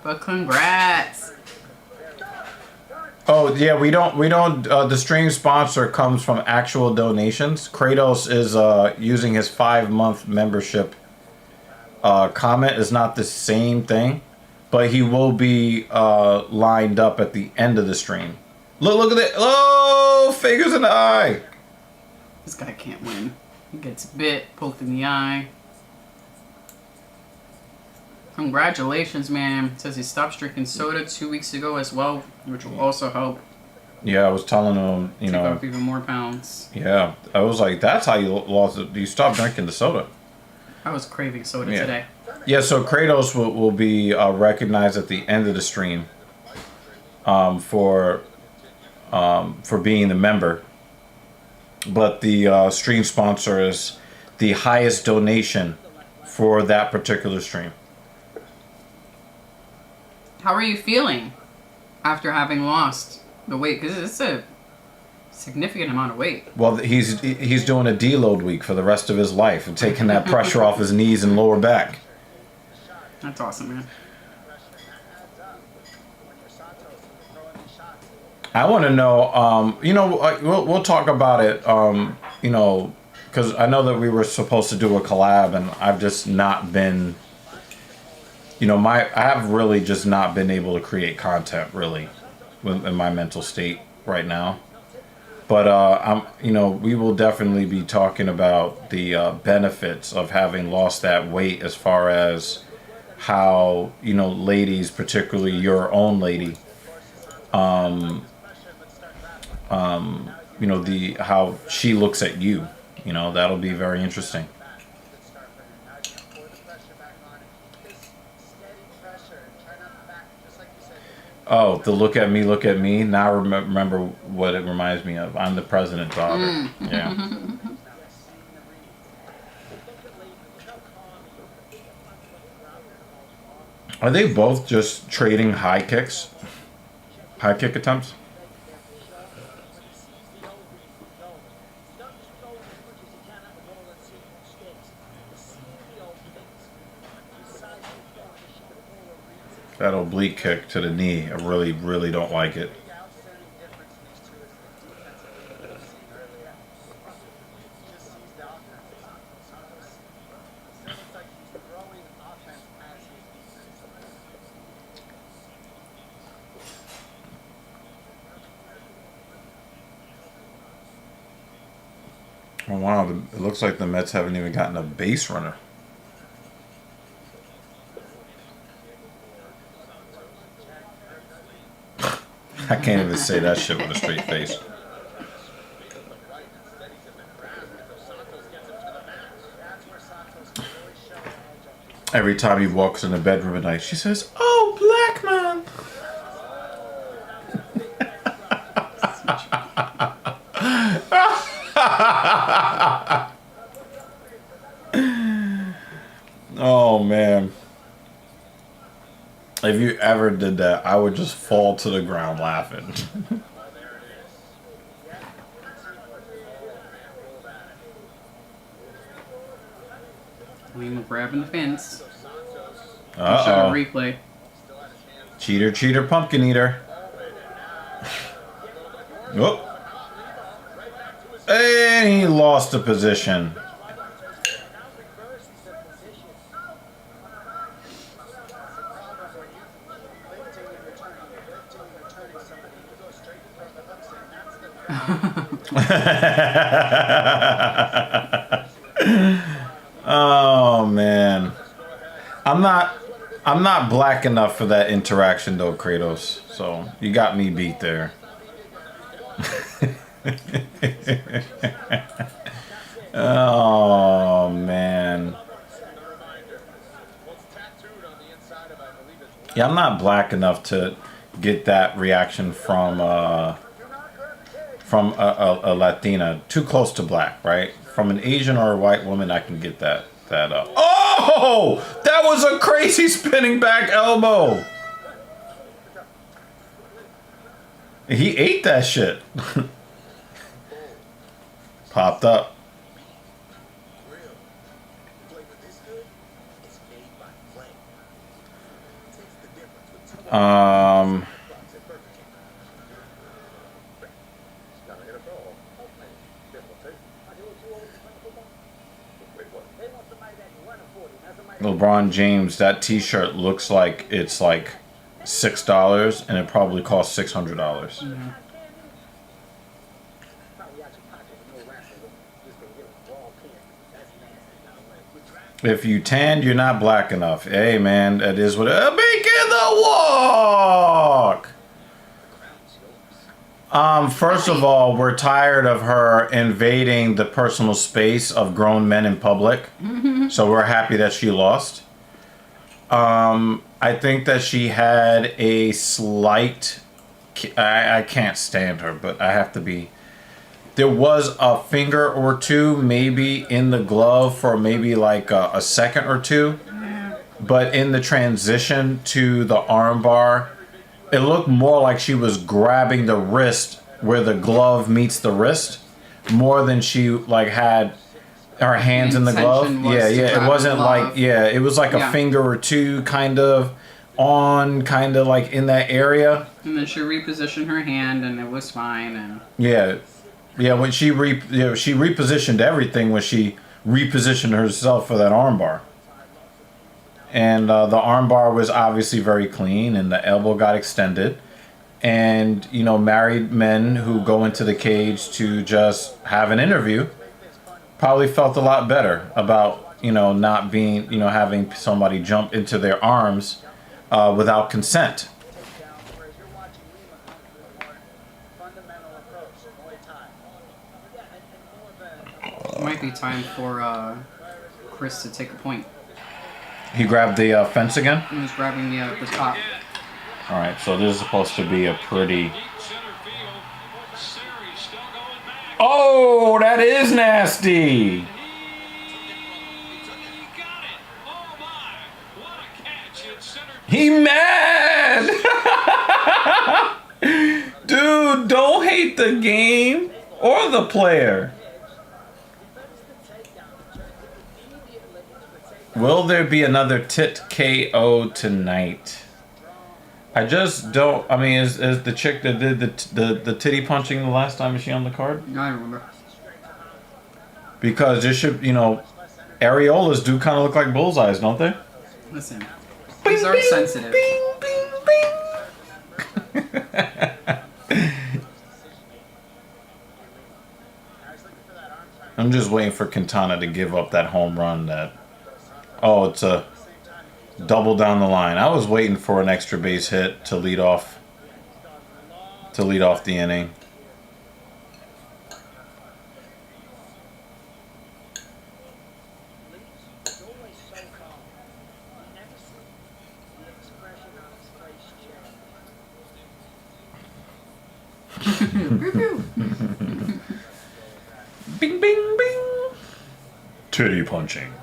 But congrats! Oh, yeah, we don't, the stream sponsor comes from actual donations. Kratos is using his 5-month membership. Comment is not the same thing, but he will be lined up at the end of the stream. Look at that! Oh, fingers in the eye. This guy can't win. He gets bit, poked in the eye. Congratulations, man. It says he stopped drinking soda 2 weeks ago as well, which will also help. Yeah, I was telling him, you know, take off even more pounds. Yeah, I was like, that's how you lost it. You stopped drinking the soda. I was craving soda today. Yeah, so Kratos will be recognized at the end of the stream for being the member. But the stream sponsor is the highest donation for that particular stream. How are you feeling after having lost the weight? Because it's a significant amount of weight. Well, he's doing a deload week for the rest of his life and taking that pressure off his knees and lower back. That's awesome, man. I want to know, you know, we'll talk about it, you know, because I know that we were supposed to do a collab and I've just not been you know, I have really just not been able to create content really in my mental state right now. But you know, we will definitely be talking about the benefits of having lost that weight, as far as how, you know, ladies, particularly your own lady, you know, the how she looks at you. You know, that'll be very interesting. Oh, the look at me. Now remember what it reminds me of. I'm the president's daughter. Yeah. Are they both just trading high kicks? High kick attempts? That oblique kick to the knee, I really, really don't like it. Oh wow, it looks like the Mets haven't even gotten a base runner. I can't even say that shit with a straight face. Every time he walks in the bedroom at night, she says, "Oh, black man." Oh man. If you ever did that, I would just fall to the ground laughing. Lima grabbing the fence. Uh-oh. Replay. Cheater, pumpkin eater. Oh. And he lost the position. Oh man, I'm not black enough for that interaction though, Kratos. So you got me beat there. Oh man. Yeah, I'm not black enough to get that reaction from a Latina. Too close to black, right? From an Asian or a white woman, I can get that up. Oh, that was a crazy spinning back elbow. He ate that shit. Popped up. LeBron James, that t-shirt looks like it's like $6 and it probably costs $600. Mm-hmm. If you tanned, you're not black enough. Hey man, that is what making the walk. First of all, we're tired of her invading the personal space of grown men in public. Mm-hmm. So we're happy that she lost. I think that she had a slight... I can't stand her, but I have to be... There was a finger or two maybe in the glove for maybe like a second or two. But in the transition to the armbar, it looked more like she was grabbing the wrist where the glove meets the wrist, more than she like had her hands in the glove. Yeah, it wasn't like, it was like a finger or two kind of like in that area. And then she repositioned her hand and it was fine. And when she repositioned everything when she repositioned herself for that armbar. And the armbar was obviously very clean, and the elbow got extended. And, you know, married men who go into the cage to just have an interview probably felt a lot better about, you know, not being, you know, having somebody jump into their arms without consent. Whereas you're watching Lima come with a more fundamental approach to Muay Thai. Yeah, and more of a It might be time for Chris to take a point. He grabbed the fence again? He was grabbing the top. All right, so this is supposed to be a pretty... Oh, that is nasty! He mad! Dude, don't hate the game or the player. Will there be another tit KO tonight? I just don't. I mean, is the chick that did the titty punching the last time, is she on the card? No, I don't remember. Because it should, you know, areolas do kind of look like bullseyes, don't they? Listen, these are sensitive. Bing, bing, bing. I'm just waiting for Quintana to give up that home run that... Oh, it's a double down the line. I was waiting for an extra base hit to lead off the inning. Bing, bing, bing. Titty punching.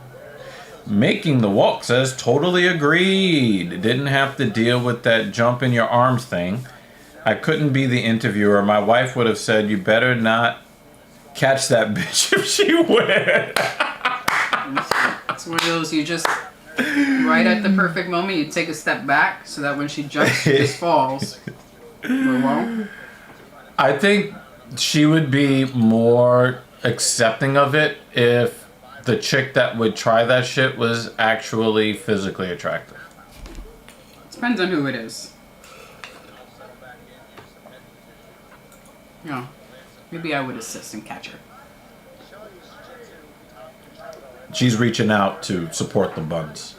Making the walk says totally agreed. Didn't have to deal with that jump in your arms thing. I couldn't be the interviewer. My wife would have said, you better not catch that bitch if she would. It's one of those, you just, right at the perfect moment, you take a step back so that when she jumps, she just falls. Well, I think she would be more accepting of it if the chick that would try that shit was actually physically attractive. depends on who it is. No. Maybe I would assist and catch her. She's reaching out to support the buns.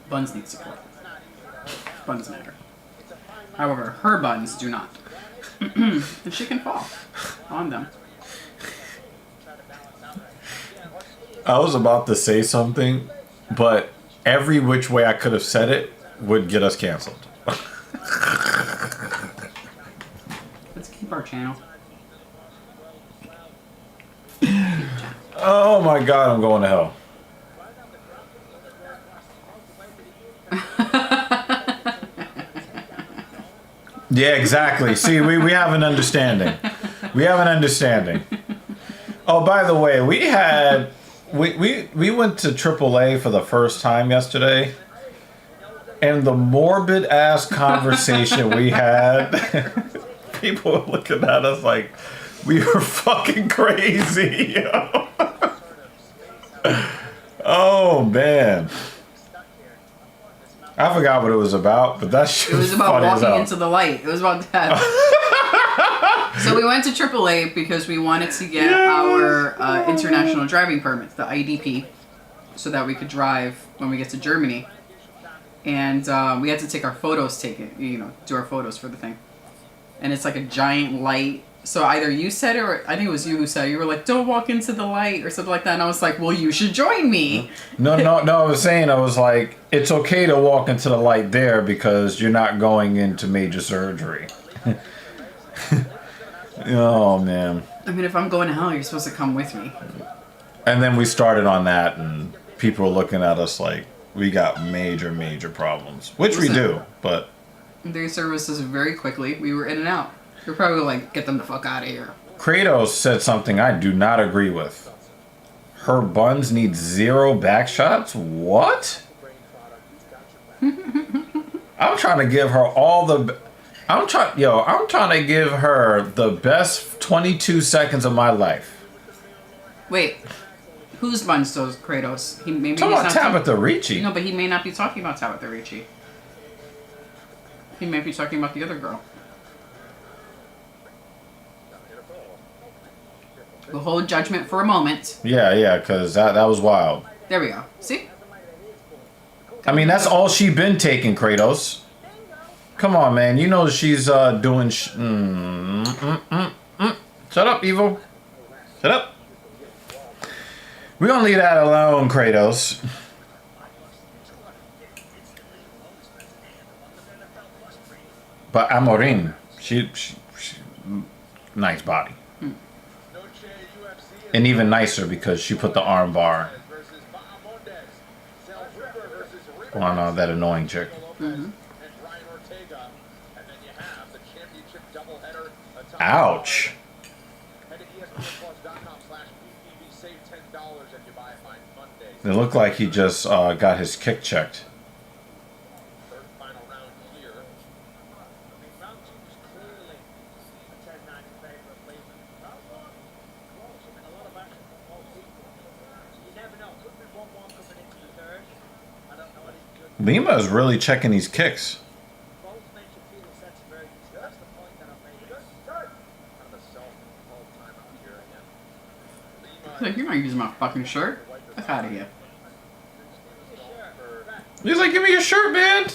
Buns need support. Buns matter. However, her buns do not. And she can fall on them. I was about to say something, but every which way I could have said it would get us canceled. Let's keep our channel. Oh my god, I'm going to hell. Yeah, exactly. See, we have an understanding. We have an understanding. Oh, by the way, we went to AAA for the first time yesterday, and the morbid ass conversation we had, people were looking at us like we were fucking crazy. Oh man. I forgot what it was about, but that shit It was about funny as walking hell. into the light. It was about that. So we went to AAA because we wanted to get our international driving permits, the IDP, so that we could drive when we get to Germany. And we had to take our photos, do our photos for the thing. And it's like a giant light. So either you said it, or I think it was you who said it. You were like, don't walk into the light or something like that. And I was like, well, you should join me. No, I was like, it's okay to walk into the light there because you're not going into major surgery. Oh, man. I mean, if I'm going to hell, you're supposed to come with me. And then we started on that, and people were looking at us like we got major, major problems. Which we do, but... They serviced us very quickly. We were in and out. You're probably like, get them the fuck out of here. Kratos said something I do not agree with. Her buns need 0 back shots? What? I'm trying to give her all the... I'm trying to give her the best 22 seconds of my life. Wait. Whose buns those Kratos? He maybe Talk he's about not Tabitha Ricci. No, but he may not be talking about Tabitha Ricci. He might be talking about the other girl. We'll hold judgment for a moment. Yeah, because that was wild. There we go. See? I mean, that's all she been taking, Kratos. Come on, man. You know she's doing... Shut up, Evil. Shut up. We're gonna leave that alone, Kratos. But Amorim, she nice body. And even nicer because she put the arm bar on that annoying chick. Ouch. It looked like he just got his kick checked. Lima is really checking these kicks. Like, you're not using my fucking shirt. Fuck out of here. He's like, give me your shirt, man.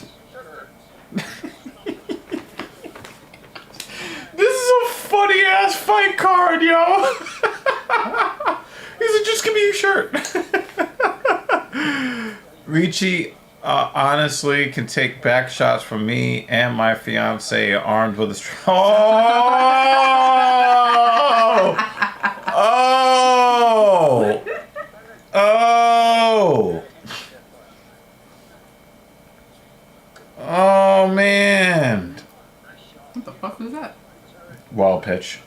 This is a funny ass fight card, yo. He's like, just give me your shirt. Ricci honestly can take back shots from me and my fiance armed with a Oh! Oh! Oh! Oh, man. What the fuck was that? Wild pitch.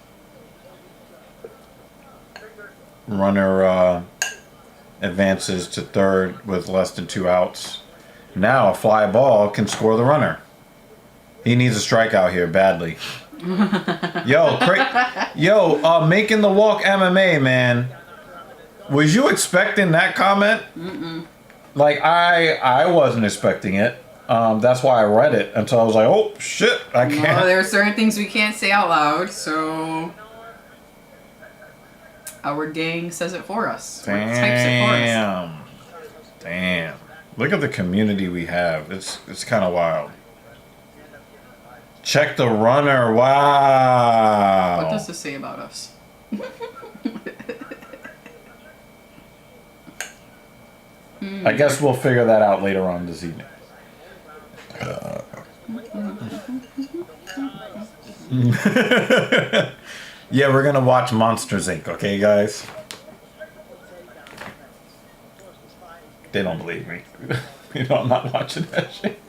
Runner advances to third with less than 2 outs. Now a fly ball can score the runner. He needs a strikeout here badly. Making the walk MMA, man. Was you expecting that comment? Like I wasn't expecting it. That's why I read it until I was like, oh shit, I can't. Well, there are certain things we can't say out loud, so our gang says it for us. Or types it for us. Damn. Look at the community we have. It's kind of wild. Check the runner. Wow. What does this say about us? I guess we'll figure that out later on this evening. Yeah, we're gonna watch Monsters Inc. Okay, guys? They don't believe me. You know, I'm not watching that shit.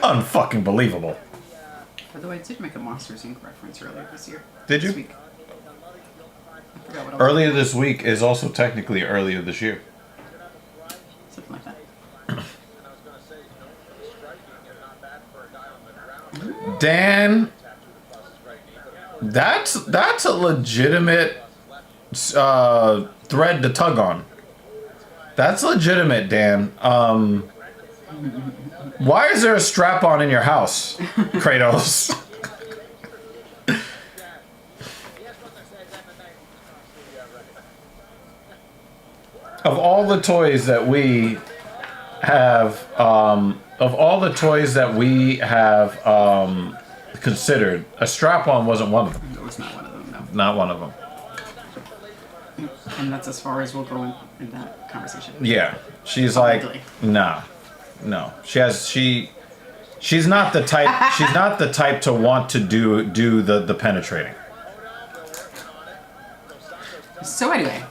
Unfucking believable. By the way, I did make a Monsters Inc. reference earlier this year. Did you? This week. I forgot what I was. Earlier this week is also technically earlier this year. Something like that. Dan, that's a legitimate thread to tug on. That's legitimate, Dan. Why is there a strap-on in your house, Kratos? Of all the toys that we have, considered, a strap-on wasn't one of them. It was not one of them, no. Not one of them. And that's as far as we'll go in that conversation. Yeah, she's like, no. She's not the type. She's not the type to want to do the penetrating. So anyway,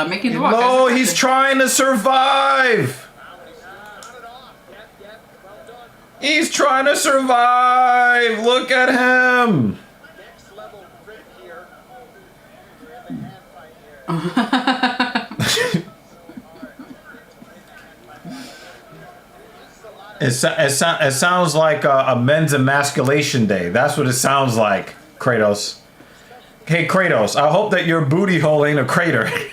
making the walk. No, he's trying to survive. He's trying to survive. Look at him. It sounds like a men's emasculation day. That's what it sounds like, Kratos. Hey Kratos, I hope that your booty hole ain't a crater. Sounds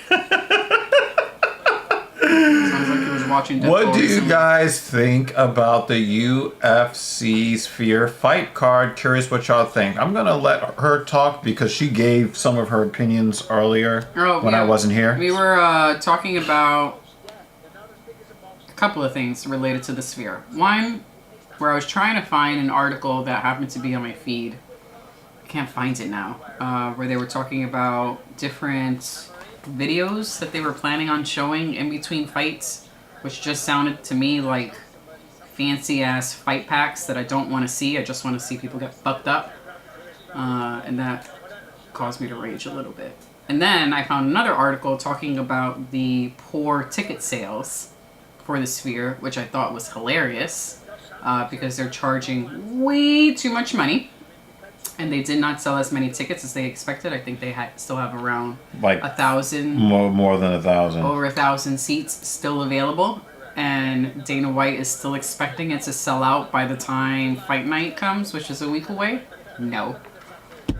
like he was watching Deadpool What do you recently. guys think about the UFC Sphere fight card? Curious what y'all think. I'm gonna let her talk because she gave some of her opinions earlier when I wasn't here. We were talking about a couple of things related to the Sphere. One, where I was trying to find an article that happened to be on my feed. I can't find it now. Where they were talking about different videos that they were planning on showing in between fights, which just sounded to me like fancy ass fight packs that I don't want to see. I just want to see people get fucked up. And that caused me to rage a little bit. And then I found another article talking about the poor ticket sales for the Sphere, which I thought was hilarious because they're charging way too much money. And they did not sell as many tickets as they expected. I think they still have around Like 1,000, more than 1,000. over 1,000 seats still available. And Dana White is still expecting it to sell out by the time fight night comes, which is a week away. No.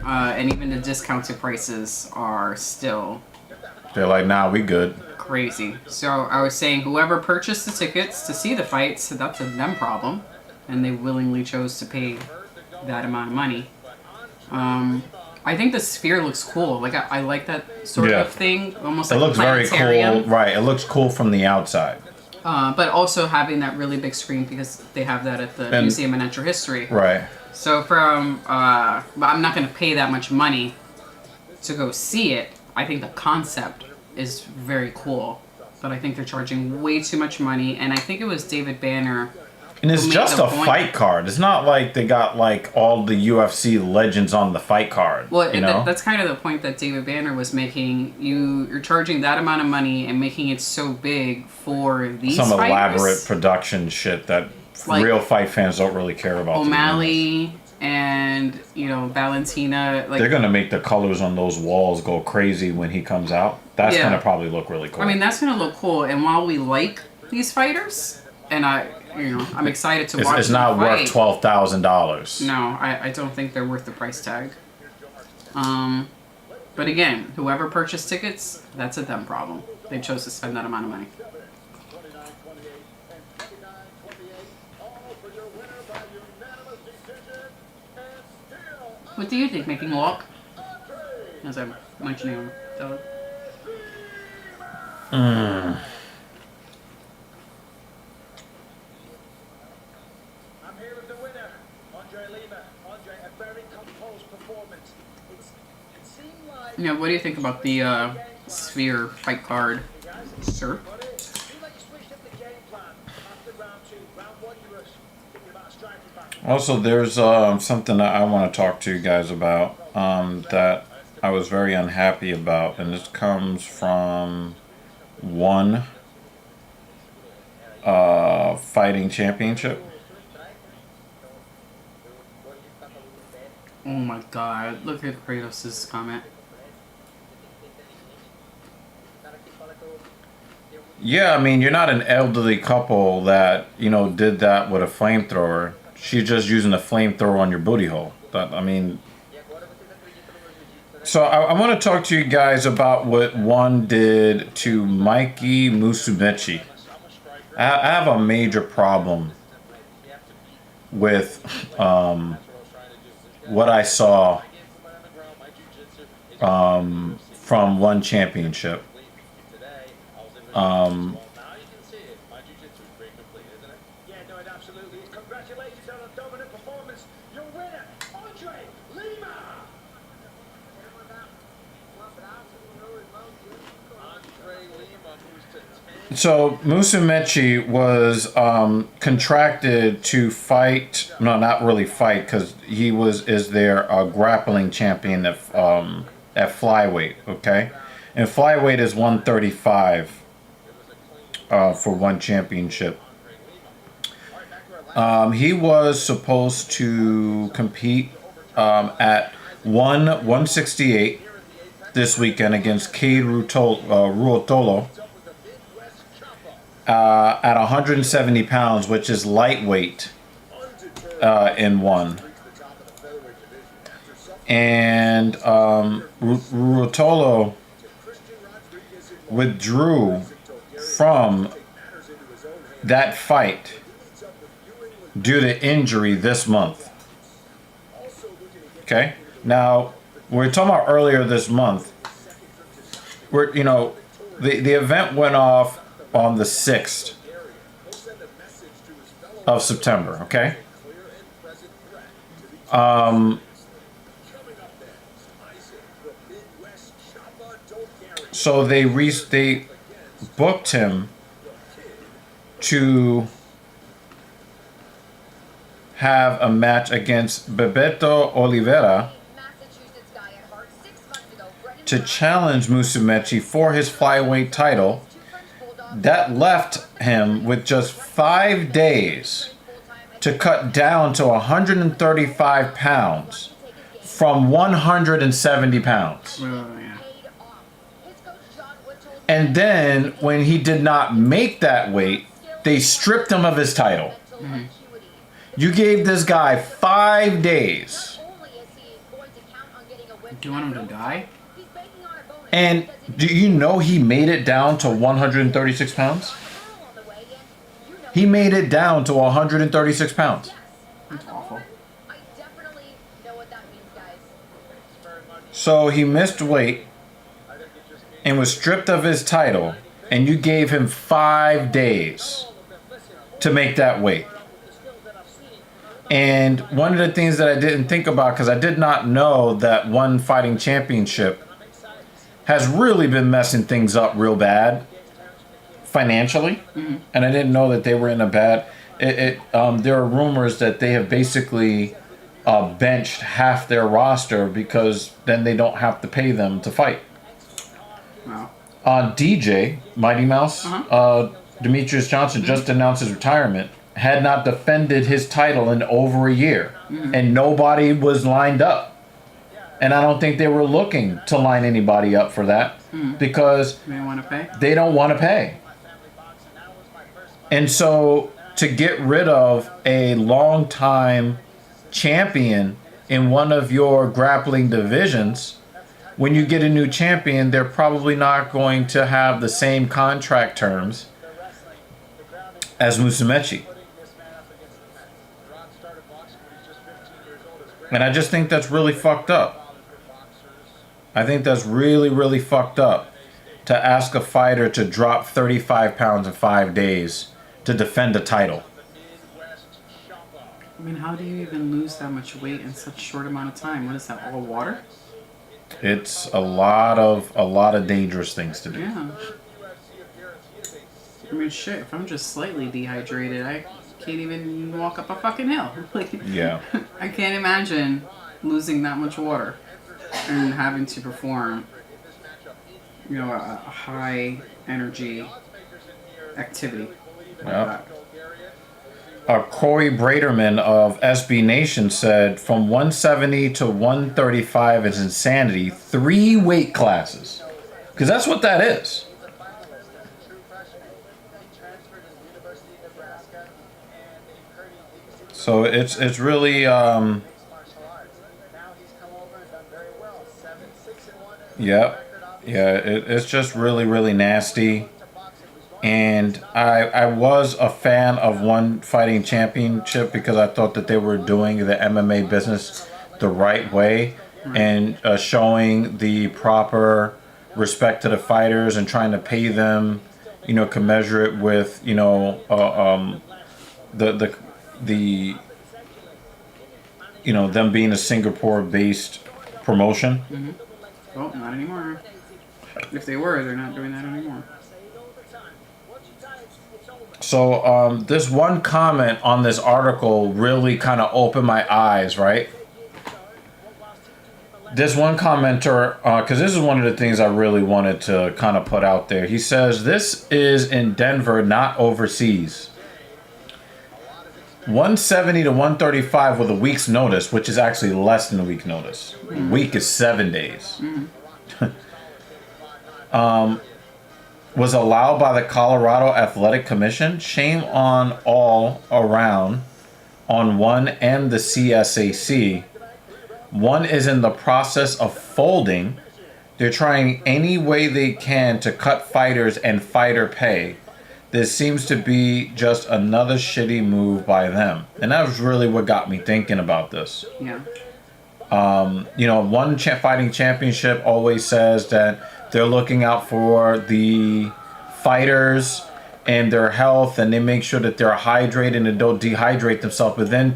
And even the discounted prices are still They're like, nah, we good. crazy. So I was saying whoever purchased the tickets to see the fights, that's a them problem. And they willingly chose to pay that amount of money. I think the Sphere looks cool. Like I like that sort Yeah. of thing, almost It like looks a very planetarium. cool. Right, it looks cool from the outside. But also having that really big screen because they have that at the And- Museum of Natural History. Right. So from, but I'm not going to pay that much money to go see it. I think the concept is very cool, but I think they're charging way too much money. And I think it was David Banner. And it's who made just the a point- fight card. It's not like they got like all the UFC legends on the fight card. Well, you know? that's kind of the point that David Banner was making. You're charging that amount of money and making it so big for these Some fighters. elaborate production shit that Like real fight fans don't really care about. to be honest. O'Malley and, Valentina. Like, They're gonna make the colors on those walls go crazy when he comes out. That's Yeah. gonna probably look really cool. I mean, that's going to look cool. And while we like these fighters, and I'm excited to watch it's them not fight, worth $12,000. No, I don't think they're worth the price tag. But again, whoever purchased tickets, that's a them problem. They chose to spend that amount of money. What do you think, Making Walk? As I'm mentioning the I'm here with the winner, Andre Lima. Andre, a very composed performance. It seemed like what do you think about the Sphere fight card, sir? it seemed like you switched up the game plan after round 2. Round 1 you were thinking about striking back. Also, there's something that I want to talk to you guys about that I was very unhappy about, and this comes from one fighting championship. Oh my god, look at Kratos' comment. Yeah, I mean, you're not an elderly couple that, did that with a flamethrower. She's just using a flamethrower on your booty hole. So I want to talk to you guys about what one did to Mikey Musumeci. I have a major problem with what I saw from one championship. Now you can see it. My jiu-jitsu is pretty complete, isn't it? Yeah, no, it absolutely is. Congratulations on a dominant performance. Your winner, Andre Lima. Andre Lima moves to 10. So Musumeci was contracted to fight. No, not really fight, because he is their grappling champion at flyweight. Okay, and flyweight is 135 for one championship. He was supposed to compete at 168 this weekend against Cade Ruotolo at 170 pounds, which is lightweight in one. and Ruotolo withdrew from that fight due to injury this month. Okay, now we're talking about earlier this month. The event went off on the 6th of September. Okay. So they booked him to have a match against Bebeto Oliveira to challenge Musumeci for his flyweight title. That left him with just 5 days to cut down to 135 pounds from 170 pounds. And then when he did not make that weight, they stripped him of his title. Mm-hmm. You gave this guy 5 days. Do you want him to die? And do you know he made it down to 136 pounds? He made it down to 136 pounds. That's awful. So he missed weight and was stripped of his title, and you gave him 5 days to make that weight. And one of the things that I didn't think about, because I did not know that One Fighting Championship has really been messing things up real bad financially. Mm-hmm. And I didn't know that they were in a bad... there are rumors that they have basically benched half their roster because then they don't have to pay them to fight. Wow. DJ, Mighty Mouse, Demetrius Johnson just announced his retirement, had not defended his title in over a year, and nobody was lined up. And I don't think they were looking to line anybody up for that because they don't want to pay. They don't want to pay. And so to get rid of a long-time champion in one of your grappling divisions, when you get a new champion, they're probably not going to have the same contract terms as Musumeci. And I just think that's really fucked up. I think that's really, really fucked up to ask a fighter to drop 35 pounds in 5 days to defend a title. I mean, how do you even lose that much weight in such a short amount of time? What is that, all water? It's a lot of dangerous things to do. Yeah. I mean, shit, if I'm just slightly dehydrated, I can't even walk up a fucking hill. Yeah. I can't imagine losing that much water and having to perform, a high energy activity like that. Corey Braderman of SB Nation said, from 170 to 135 is insanity. 3 weight classes. Because that's what that is. So it's really it's just really, really nasty. And I was a fan of One Fighting Championship because I thought that they were doing the MMA business the right way and showing the proper respect to the fighters and trying to pay them, commensurate with, them being a Singapore-based promotion. Mm-hmm. Well, not anymore. If they were, they're not doing that anymore. So this one comment on this article really kind of opened my eyes, right? This one commenter, because this is one of the things I really wanted to kind of put out there. He says, this is in Denver, not overseas. 170 to 135 with a week's notice, which is actually less than a week's notice. A week is 7 days. Was allowed by the Colorado Athletic Commission. Shame on all around on One and the CSAC One is in the process of folding. They're trying any way they can to cut fighters and fighter pay. This seems to be just another shitty move by them. And that was really what got me thinking about this. Yeah. You know, one fighting championship always says that they're looking out for the fighters and their health, and they make sure that they're hydrated and don't dehydrate themselves. But then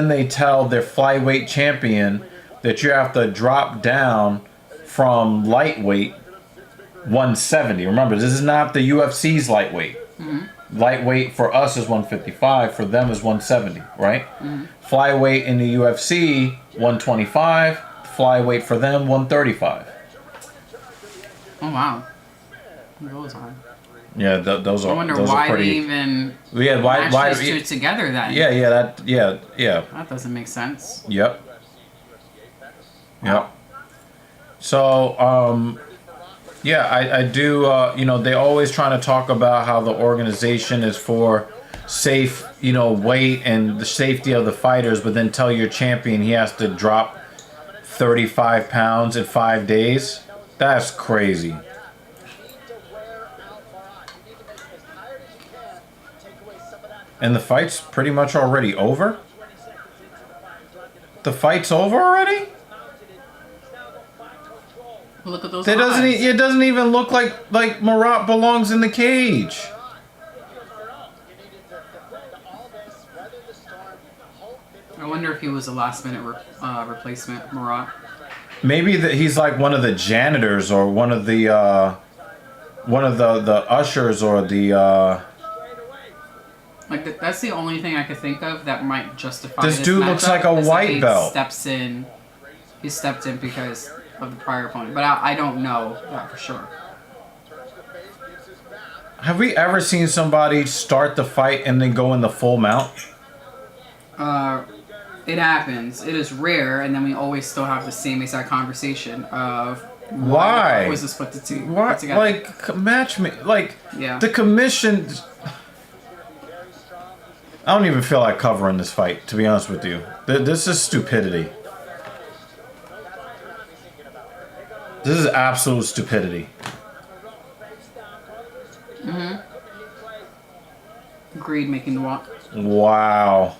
they tell their flyweight champion that you have to drop down from lightweight 170. Remember, this is not the UFC's lightweight. Lightweight for us is 155. For them is 170, right? Flyweight in the UFC 125. Flyweight for them 135. Oh wow. Those are. Yeah, those are. I wonder those why are pretty, they even why match those two together then. Yeah. That doesn't make sense. Yep. So, I do, you know, they always trying to talk about how the organization is for safe, you know, weight and the safety of the fighters, but then tell your champion he has to drop 35 pounds in 5 days. That's crazy. And the fight's pretty much already over? The fight's over already? Look at those It doesn't even look like Marat belongs in the cage. I wonder if he was a last minute replacement, Marat. Maybe he's like one of the janitors or one of the ushers or the Like that's the only thing I could think of that might justify This dude looks matchup, like a is that white he belt. He stepped in because of the prior opponent, but I don't know that for sure. Have we ever seen somebody start the fight and then go in the full mount? It happens. It is rare, and then we always still have the same exact conversation of Why? was this put together? Like match me? Like Yeah. the commission. I don't even feel like covering this fight, to be honest with you. This is stupidity. This is absolute stupidity. Agreed, making the walk. Wow.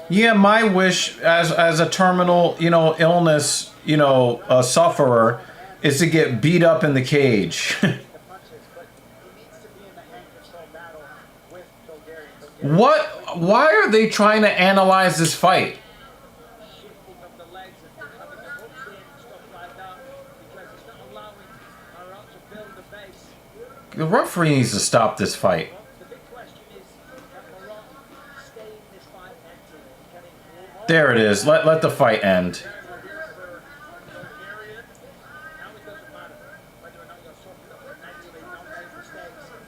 Yeah, my wish as a terminal, you know, illness, you know, a sufferer, is to get beat up in the cage. What? Why are they trying to analyze this fight? The referee needs to stop this fight. There it is. Let the fight end.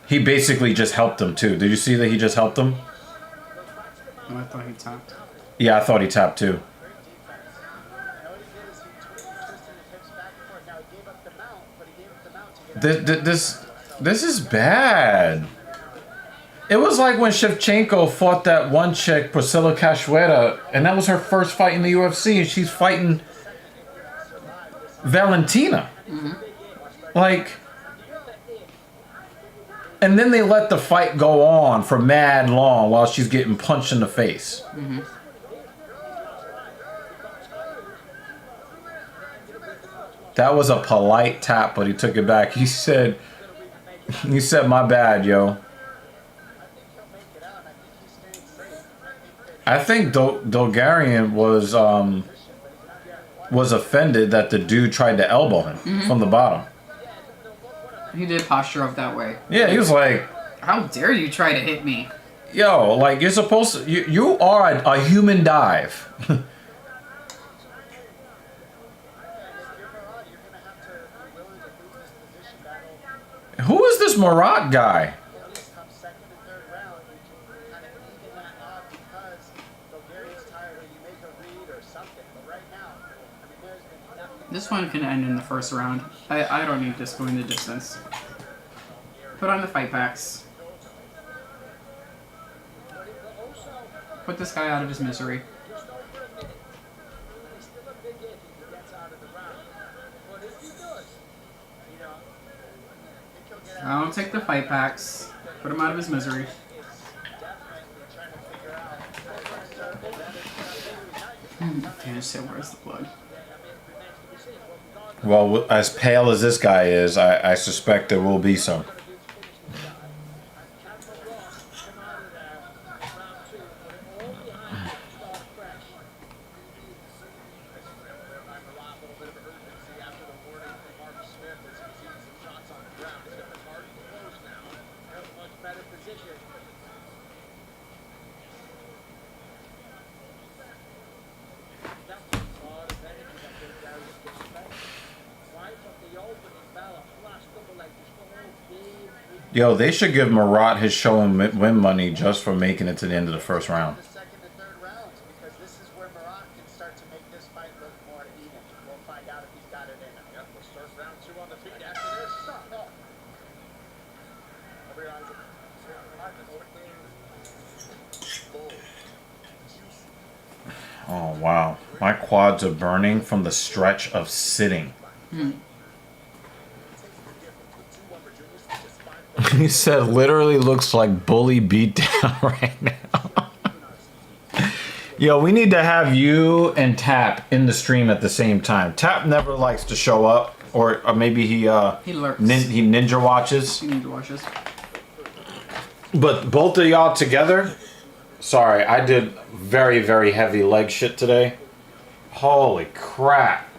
He basically just helped him too. Did you see that he just helped him? Oh, I thought he tapped. Yeah, I thought he tapped too. This is bad. It was like when Shevchenko fought that one chick, Priscilla Cachoeira, and that was her first fight in the UFC, and she's fighting Valentina. Like, and then they let the fight go on for mad long while she's getting punched in the face. That was a polite tap, but he took it back. He said, my bad, yo. I think Dolgarian was offended that the dude tried to elbow him from the bottom. He did posture up that way. Yeah, he was like, "How dare you try to hit me?" Yo, like you're supposed to. You are a human dive. Who is this Marat guy? This one can end in the first round. I don't need this going the distance. Put on the fight packs. Put this guy out of his misery. Just over a minute. He's still a big if he gets out of the round. But if he does, you know, I think he'll get out. I don't take the fight packs. Put him out of his misery. Is definitely trying to figure out how to circle that. Damn shit, where's the blood? Well, as pale as this guy is, I suspect there will be some. Yo, they should give Marat his show and win money just for making it to the end of the first round. The second to third rounds, because this is where Marat can start to make this fight look more even. We'll find out if he's got it in him. Yep, we'll start round 2 on the feet after this. Oh, wow. My quads are burning from the stretch of sitting. He said literally looks like bully beatdown right now. Yo, we need to have you and Tap in the stream at the same time. Tap never likes to show up, or maybe he lurks. he ninja watches. You need to watch this. But both of y'all together, sorry, I did very, very heavy leg shit today. Holy crap.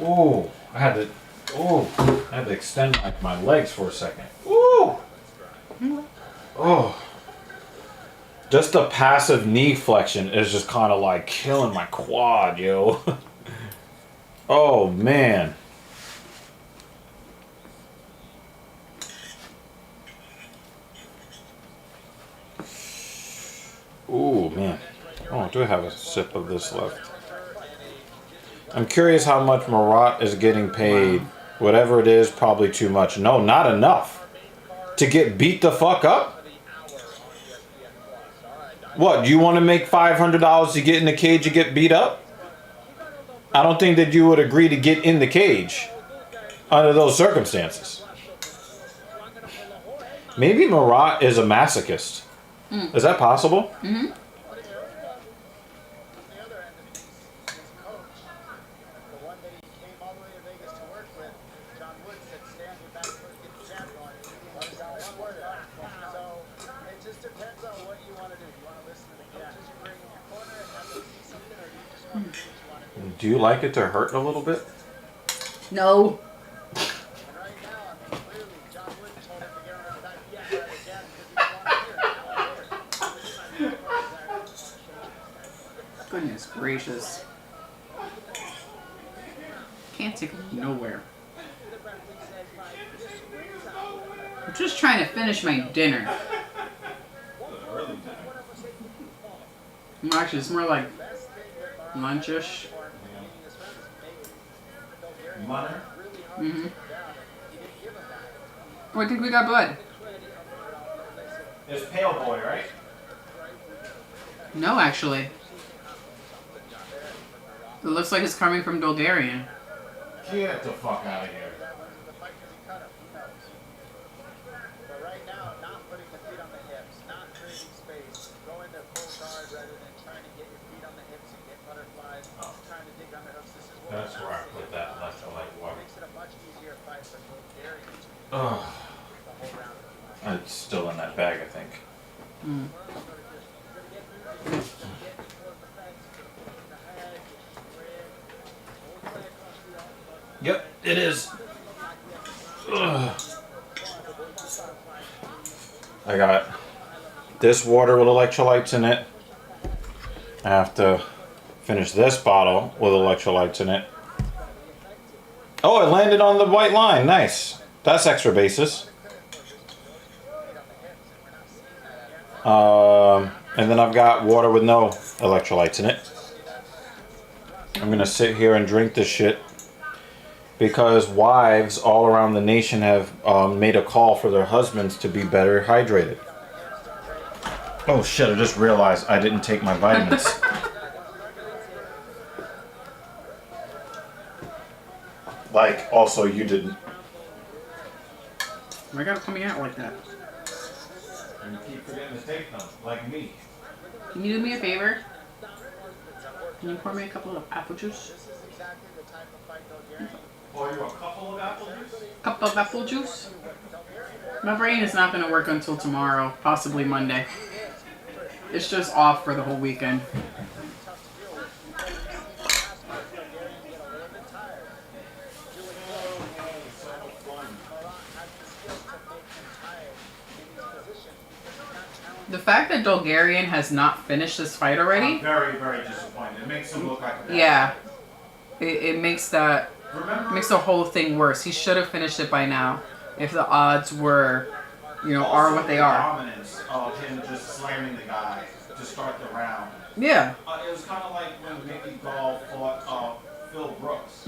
Ooh, I had to extend my legs for a second. Ooh. Oh. Just the passive knee flexion is just kind of like killing my quad, yo. Oh, man. Ooh, man. Oh, do I have a sip of this left? I'm curious how much Marat is getting paid. Whatever it is, probably too much. No, not enough. To get beat the fuck up? What, you want to make $500 to get in the cage and get beat up? I don't think that you would agree to get in the cage under those circumstances. Maybe Marat is a masochist. Is that possible? Mm-hmm. Do you like it to hurt a little bit? No. Goodness gracious. Can't take it nowhere. I'm just trying to finish my dinner. Well, actually, it's more like lunchish. Mm-hmm. Oh, I think we got blood. It's Pale Boy, right? No, actually. It looks like it's coming from Bulgarian. Get the fuck out of here. That's where I put that electrolyte water. Oh. It's still in that bag, I think. Yep, it is. Ugh. I got this water with electrolytes in it. I have to finish this bottle with electrolytes in it. Oh, it landed on the white line. Nice. That's extra basis. And then I've got water with no electrolytes in it. I'm going to sit here and drink this shit because wives all around the nation have made a call for their husbands to be better hydrated. Oh shit, I just realized I didn't take my vitamins. Like, also you didn't. Why got it coming out like that? You keep forgetting to take them, like me. Can you do me a favor? Can you pour me a couple of apple juice? Pour you a couple of apple juice? Cup of apple juice? My brain is not going to work until tomorrow, possibly Monday. It's just off for the whole weekend. The fact that Bulgarian has not finished this fight already, I'm very, very disappointed. It makes him look like a bad yeah, it makes that Remember? makes the whole thing worse. He should have finished it by now, if the odds were, you know, are what they are. Dominance of him just slamming the guy to start the round. Yeah. It was kind of like when Mickey Gall fought Phil Brooks,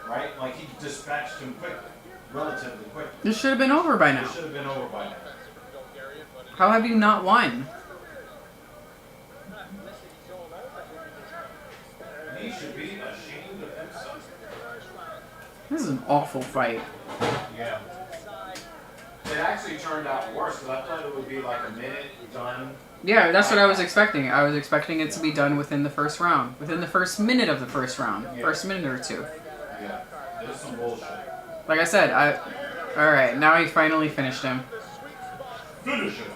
right? Like he dispatched him quickly, relatively quickly. This should have been over by It now. should have been over by now. How have you not won? He should be ashamed of himself. This is an awful fight. Yeah. It actually turned out worse because I thought it would be like a minute done. Yeah, that's what I was expecting. I was expecting it to be done within the first round. Within the first minute of the first round. Yeah. First minute or two. Yeah. It was some bullshit. Like I said, alright, now he finally finished him. Finish it.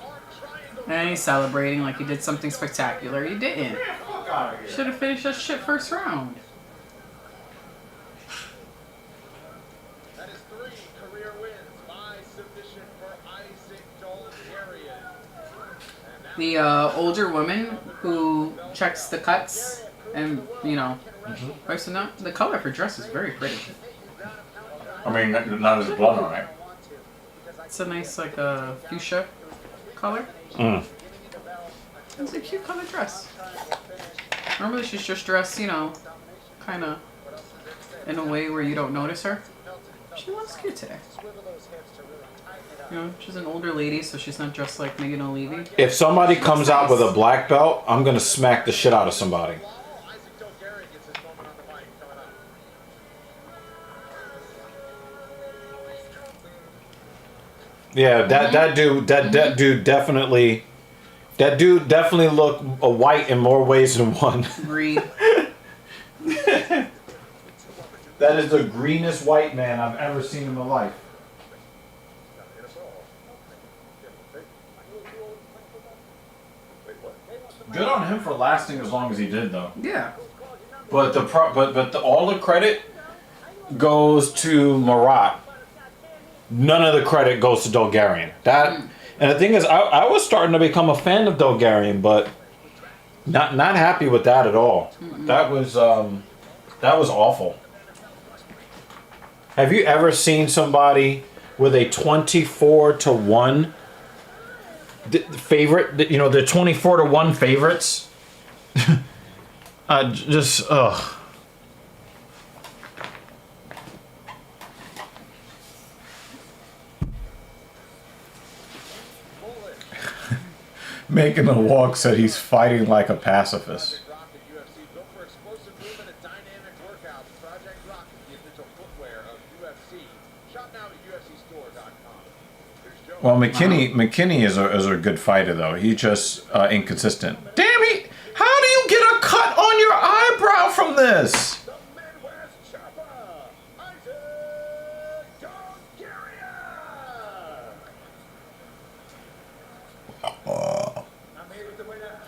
And he's celebrating like he did something spectacular. He didn't. Get the fuck out of here. Should have finished that shit first round. That is 3 career wins by submission for Isaac Dolgarian. The older woman who checks the cuts and, you know, wipes them out. The color of her dress is very pretty. I mean, not as blood on it. It's a nice, like, fuchsia color. It's a cute color dress. Normally she's just dressed, you know, kind of in a way where you don't notice her. She looks cute today. You know, she's an older lady, so she's not dressed like Megan O'Leary. If somebody comes out with a black belt, I'm gonna smack the shit out of somebody. Isaac Dolgarian gets his moment on the mic coming up. Yeah, that dude definitely looked white in more ways than one. Breed. That is the greenest white man I've ever seen in my life. Good on him for lasting as long as he did, though. Yeah. But all the credit goes to Marat. None of the credit goes to Dolgarian. And the thing is, I was starting to become a fan of Dolgarian, but not happy with that at all. That was awful. Have you ever seen somebody with a 24-1 favorite? You know, the 24-1 favorites. Just ugh. Making a walk said he's fighting like a pacifist. Rock at UFC, built for explosive movement and dynamic workouts. Project Rock is the official footwear of UFC. Shop now at UFCstore.com. Here's Joe. Well, McKinney is a good fighter though. He's just inconsistent. Damn it! How do you get a cut on your eyebrow from this? The Midwest Chopper, Isaac Dolgarian. I'm here with the winner,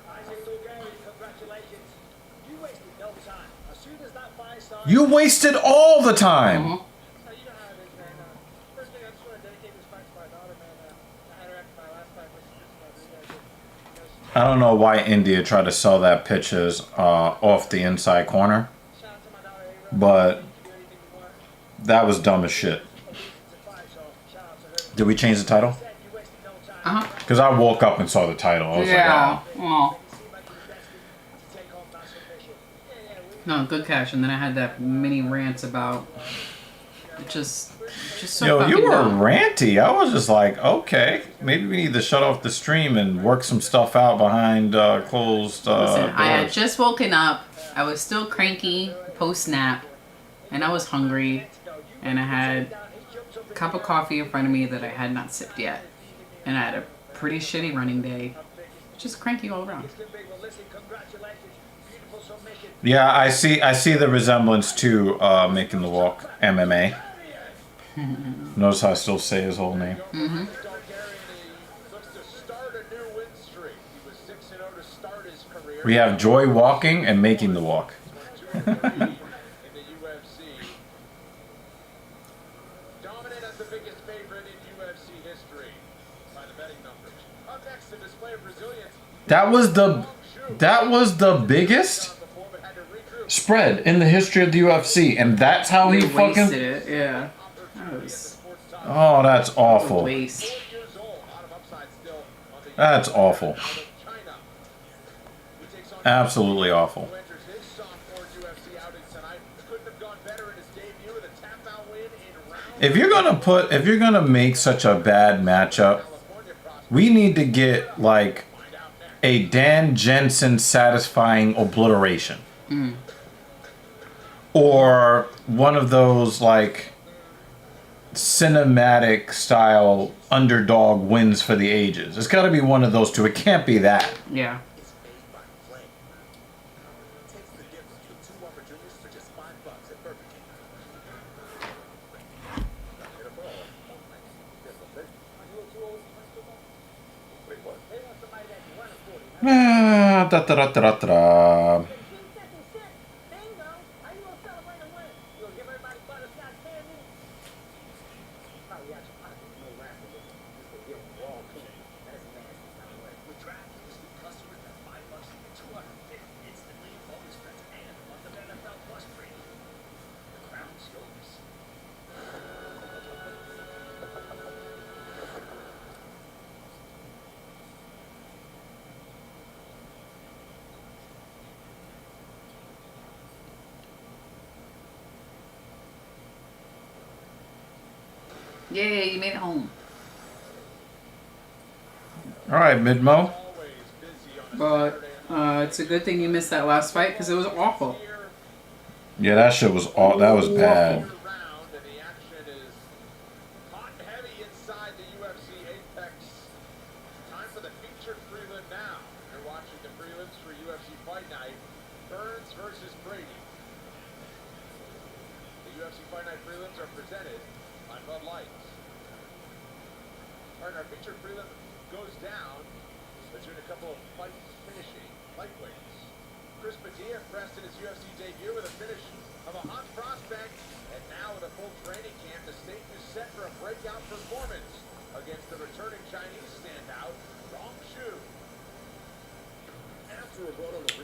Isaac Dolgarian. Congratulations. You wasted no time. As soon as that fight started, You wasted all the time. so you know how it is, man. First thing, I just want to dedicate this fight to my daughter, man. I had her after my last fight versus I don't know why India tried to sell that pictures off the inside corner, shout out to my daughter, but do anything you want. that was dumb as shit. So shout out to her. Did we change the title? Said you wasted no time. Because I woke up and saw the title. I was Yeah. like, Oh. Seemed like you invested to take home that submission. Yeah, No, good catch. And then I had that mini rant about just Just so Yo, you fucking were dumb. ranty. I was just like, okay, maybe we need to shut off the stream and work some stuff out behind closed Listen, I had doors. just woken up. I was still cranky post nap, and I was hungry, and I had a cup of coffee in front of me that I had not sipped yet, and I had a pretty shitty running day. Just cranky all around. Yeah, I see the resemblance to making the walk MMA. Notice how I still say his whole name. Mm-hmm. We have joy walking and making the walk. In the UFC. Dominant as the biggest favorite in UFC history by the betting numbers. Up next, a display of resilience. That was the biggest spread in the history of the UFC, and that's how he They wasted fucking. it. Yeah. That was Oh, that's a awful. waste. That's awful. Absolutely awful. If you're gonna make such a bad matchup, we need to get like a Dan Jensen satisfying obliteration. Or one of those like cinematic style underdog wins for the ages. It's got to be one of those two. It can't be that. Yeah. Ah, da, da, da, da, da, da. Yay, you made it home. All right, Midmo. But it's a good thing you missed that last fight because it was awful. Yeah, that shit was all. That was bad. Round, and the action is hot and heavy inside the UFC Apex. Time for the featured prelim now. You're watching the prelims for UFC Fight Night. Burns versus Brady. The UFC Fight Night prelims are presented by Bud Light. All right, our featured prelim goes down between a couple of fight finishing lightweights. Chris Padilla impressed in his UFC debut with a finish of a hot prospect, and now with a full training camp, the state is set for a breakout performance against the returning Chinese standout, Rong Shu.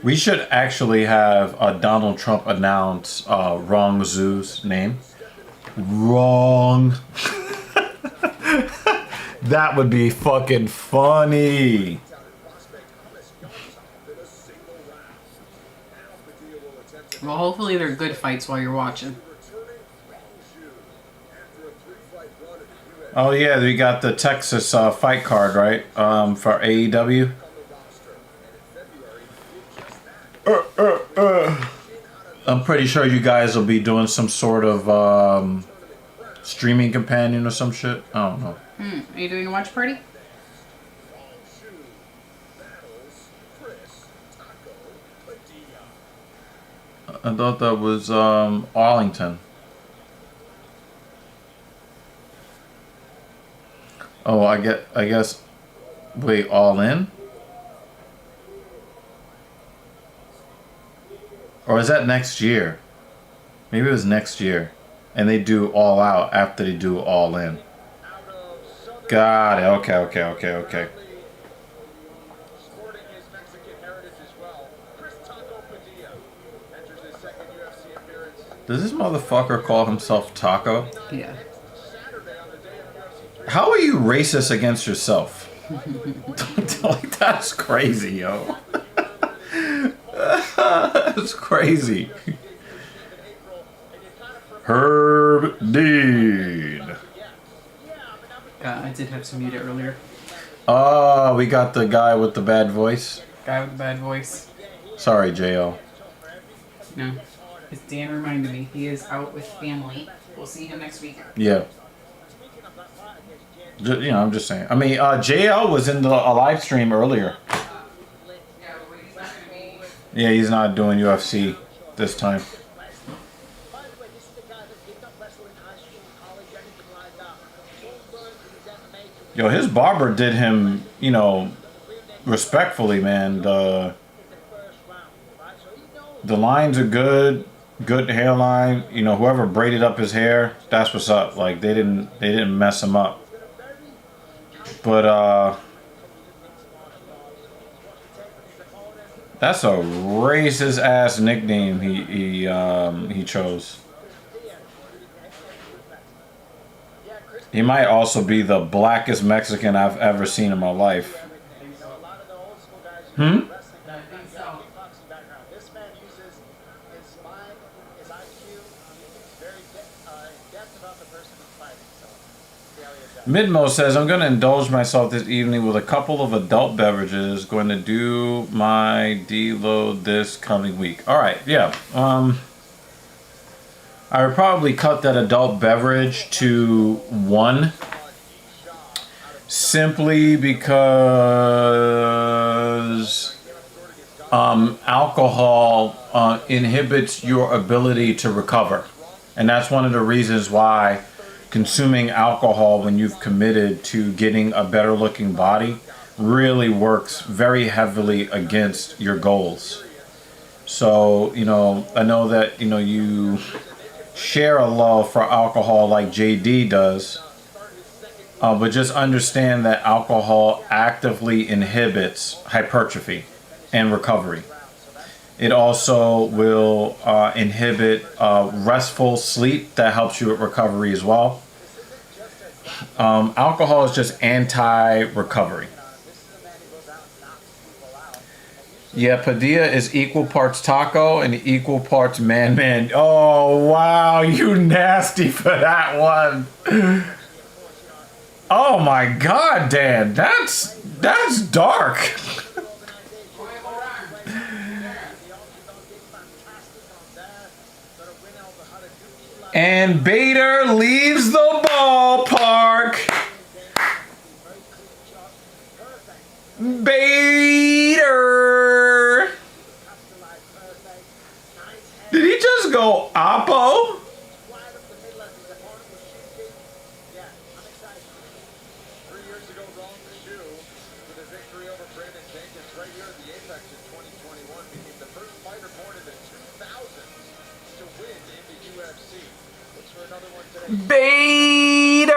We should actually have Donald Trump announce Wrong Zoo's name. Wrong. That would be fucking funny. Well, hopefully they're good fights while you're watching. Oh yeah, we got the Texas fight card, right? For AEW. I'm pretty sure you guys will be doing some sort of streaming companion or some shit. I don't know. Are you doing a watch party? I thought that was Arlington. Oh, I guess. Wait, All In? Or is that next year? Maybe it was next year, and they do All Out after they do All In. Got it. Okay. Sporting his Mexican heritage as well, Chris Taco Padilla enters his second UFC appearance Does this motherfucker call himself Taco? Yeah. Saturday on the day of UFC 3. How are you racist against yourself? Like, that's crazy, yo. That's crazy. In April, and you kind of Herb Dean. I did have to mute it earlier. Oh, we got the guy with the bad voice. Guy with the bad voice. Sorry, J.O. No. As Dan reminded me, he is out with family. We'll see him next week. Yeah. You know, I'm just saying. I mean, JL was in a live stream earlier. Yeah, he's not doing UFC this time. Yo, his barber did him, you know, respectfully, man. The lines are good. Good hairline. You know, whoever braided up his hair, that's what's up. Like, they didn't mess him up. But that's a racist ass nickname he chose. He might also be the blackest Mexican I've ever seen in my life. Hmm? Midmo says, I'm going to indulge myself this evening with a couple of adult beverages. Going to do my deload this coming week. All right, yeah. I would probably cut that adult beverage to 1. Simply because alcohol inhibits your ability to recover. And that's one of the reasons why consuming alcohol when you've committed to getting a better looking body really works very heavily against your goals. So, you know, I know that, you know, you share a love for alcohol like JD does, but just understand that alcohol actively inhibits hypertrophy and recovery. It also will inhibit restful sleep that helps you with recovery as well. Alcohol is just anti-recovery. Yeah, Padilla is equal parts taco and equal parts man. Oh, wow, you nasty for that one. Oh my God, Dan, that's dark. And Bader leaves the ballpark. Bader. Did he just go Oppo? Bader.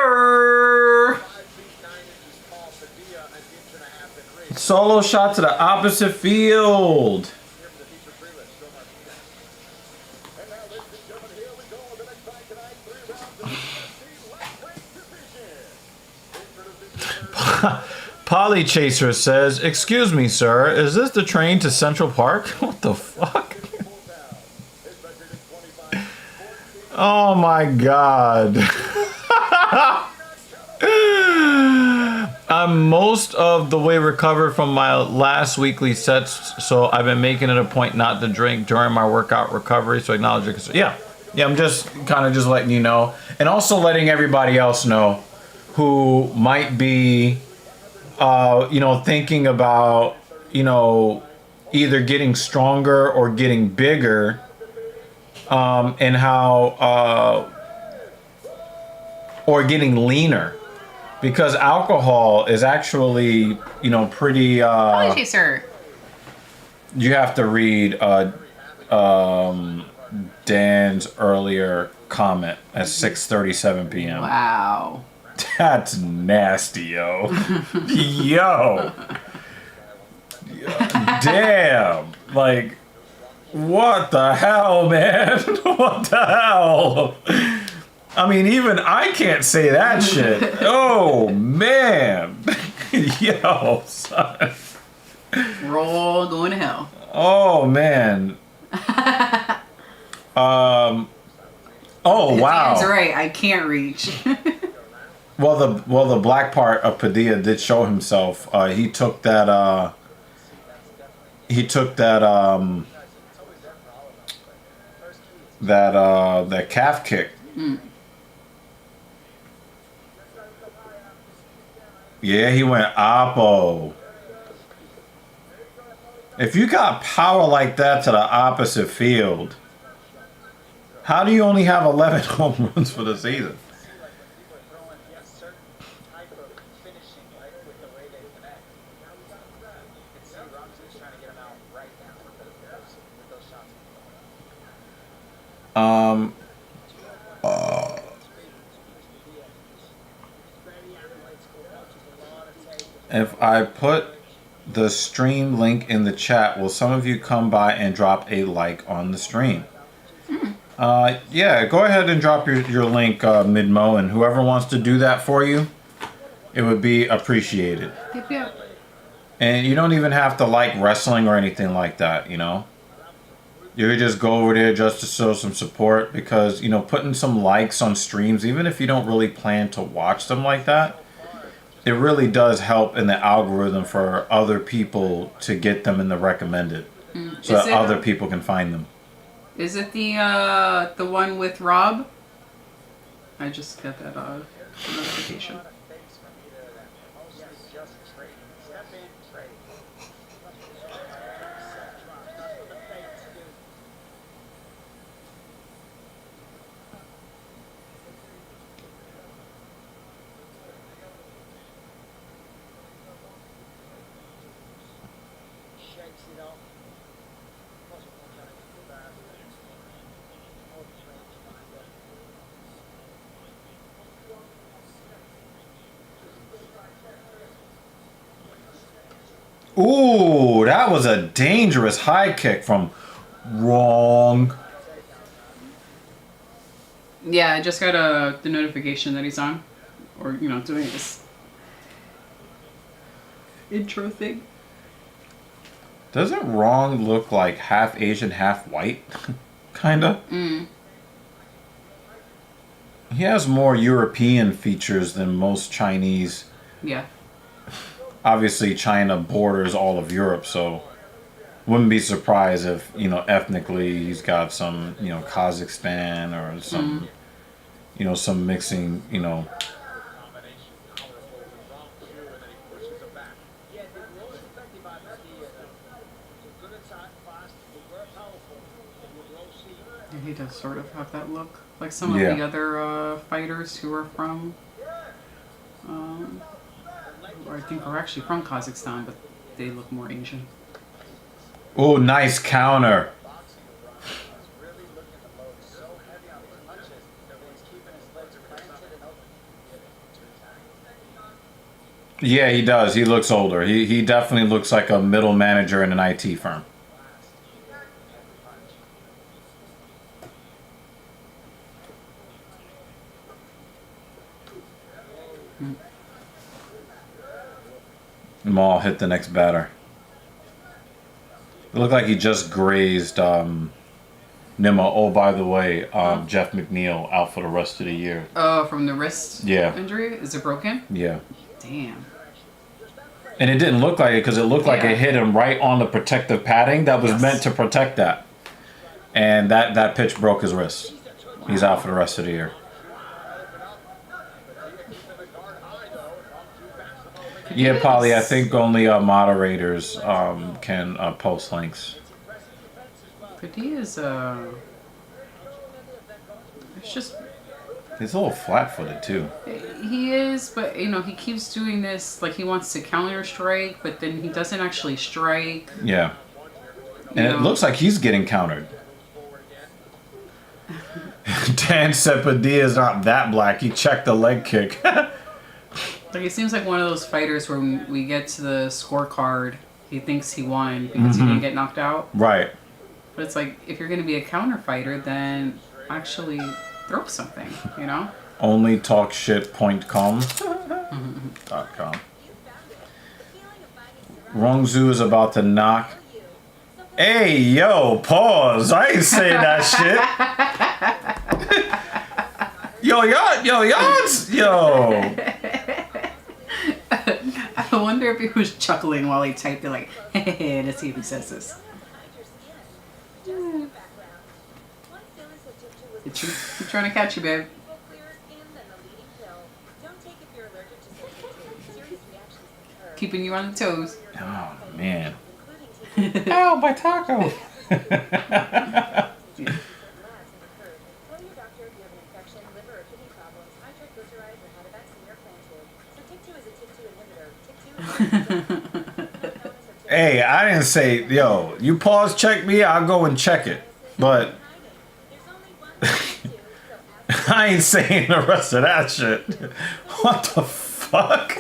Solo shot to the opposite field. Polly Chaser says, "Excuse me, sir, is this the train to Central Park?" What the fuck? Oh my God. I'm most of the way recovered from my last weekly sets, so I've been making it a point not to drink during my workout recovery, so acknowledge it. Yeah, I'm just kind of just letting you know, and also letting everybody else know who might be, you know, thinking about, you know, either getting stronger or getting bigger, and how, or getting leaner. Because alcohol is actually, you know, pretty... Apologies, sir. You have to read Dan's earlier comment at 6:37 p.m. Wow. That's nasty, yo. Yo. Damn. Like, what the hell, man? What the hell? I mean, even I can't say that shit. Oh, man. Yo, son. We're all going to hell. Oh, man. Oh, Oh, wow. Dan's right. I can't reach. Well, the black part of Padilla did show himself. He took that. That calf kick. Yeah, he went oppo. If you got power like that to the opposite field, how do you only have 11 home runs for the season? If I put the stream link in the chat, will some of you come by and drop a like on the stream? Yeah, go ahead and drop your link, Midmo, and whoever wants to do that for you, it would be appreciated. Yep, yep. And you don't even have to like wrestling or anything like that, you know? You could just go over there just to show some support, because, you know, putting some likes on streams, even if you don't really plan to watch them like that, it really does help in the algorithm for other people to get them in the recommended, so that other people can find them. Is it the one with Rob? I just got that notification. Ooh, that was a dangerous high kick from wrong. Yeah, I just got the notification that he's on, or you know, doing this intro thing. Doesn't Wrong look like half Asian, half white? Kinda. He has more European features than most Chinese. Yeah. Obviously, China borders all of Europe, so wouldn't be surprised if, you know, ethnically he's got some, you know, Kazakhstan or some, you know, some mixing, you know. Yeah, he does sort of have that look, like some of the other fighters who are from, or I think are actually from Kazakhstan, but they look more Asian. Oh, nice counter. Yeah, he does. He looks older. He definitely looks like a middle manager in an IT firm. Maul hit the next batter. It looked like he just grazed Nima. Oh, by the way, Jeff McNeil out for the rest of the year. Oh, from the wrist injury? Is it broken? Yeah. Damn. And it didn't look like it, because it looked like it hit him right on the protective padding that was meant to protect that. And that pitch broke his wrist. Wow. He's out for the rest of the year. Yeah, Polly, I think only moderators can post links. But he is, it's just... He's a little flat-footed, too. He is, but, you know, he keeps doing this, like he wants to counter-strike, but then he doesn't actually strike. Yeah. And it looks like he's getting countered. Dan said Padilla's not that black. He checked the leg kick. Like, it seems like one of those fighters where when we get to the scorecard, he thinks he won because he didn't get knocked out. Right. But it's like, if you're going to be a counter fighter, then actually throw something, you know? OnlyTalkShit.com. Rongzu is about to knock. Hey, yo, pause. I ain't saying that shit. I wonder if he was chuckling while he typed it, like, hey, let's see if he says this. I'm trying to catch you, babe. Keeping you on the toes. Oh, man. Ow, my taco. Hey, I didn't say, yo, you pause check me, I'll go and check it. But I ain't saying the rest of that shit. What the fuck?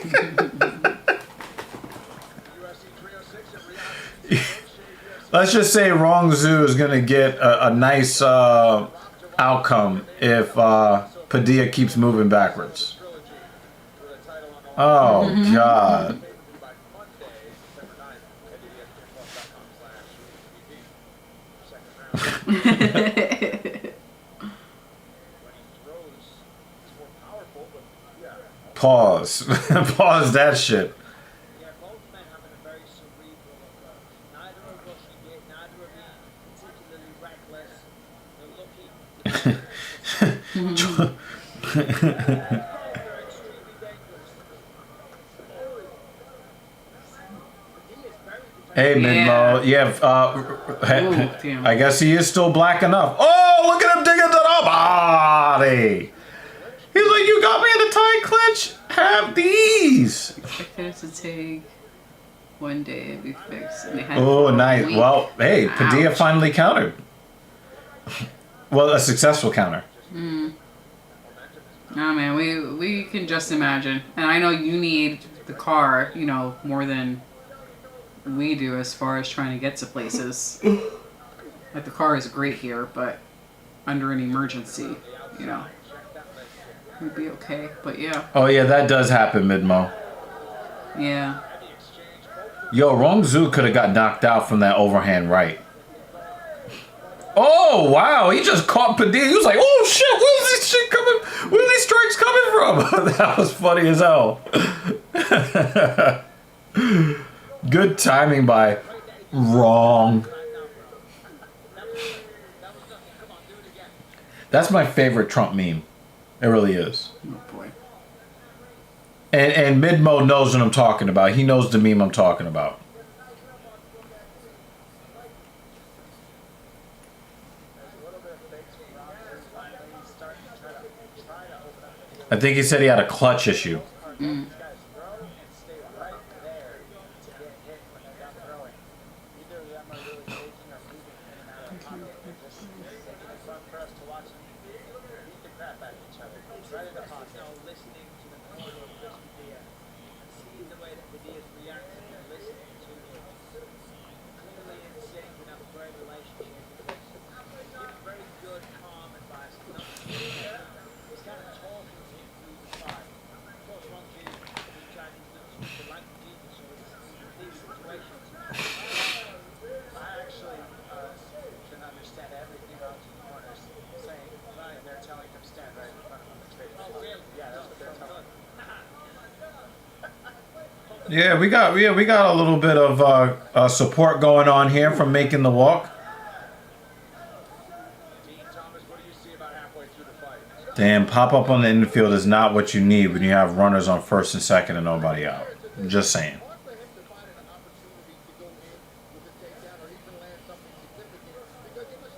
Let's just say Wrong Zoo is going to get a nice outcome if Padilla keeps moving backwards. Oh, God. Pause. Pause that shit. Hey, Midmo. Yeah. Damn. I guess he is still black enough. Oh, look at him digging to the body. He's like, you got me in a tight clinch. Have these. Expected it to take one day to be fixed. And they had Oh, nice. week. Well, hey, Padilla Ouch. finally countered. Well, a successful counter. Oh man, we can just imagine. And I know you need the car, you know, more than we do as far as trying to get to places. Like the car is great here, but under an emergency, you know, we'd be okay. But yeah, Oh, yeah, that does happen, Midmo. yeah. Yo, Wrong Zoo could have got knocked out from that overhand right. Oh, wow. He just caught Padilla. He was like, oh, shit. Where's this shit coming? Where are these strikes coming from? That was funny as hell. Good timing by Wrong. That's my favorite Trump meme. It really is. Oh boy. And Midmo knows what I'm talking about. He knows the meme I'm talking about. I think he said he had a clutch issue. Yeah, we got a little bit of support going on here from Making the Walk. Damn, pop up on the infield is not what you need when you have runners on first and second and nobody out. I'm just saying.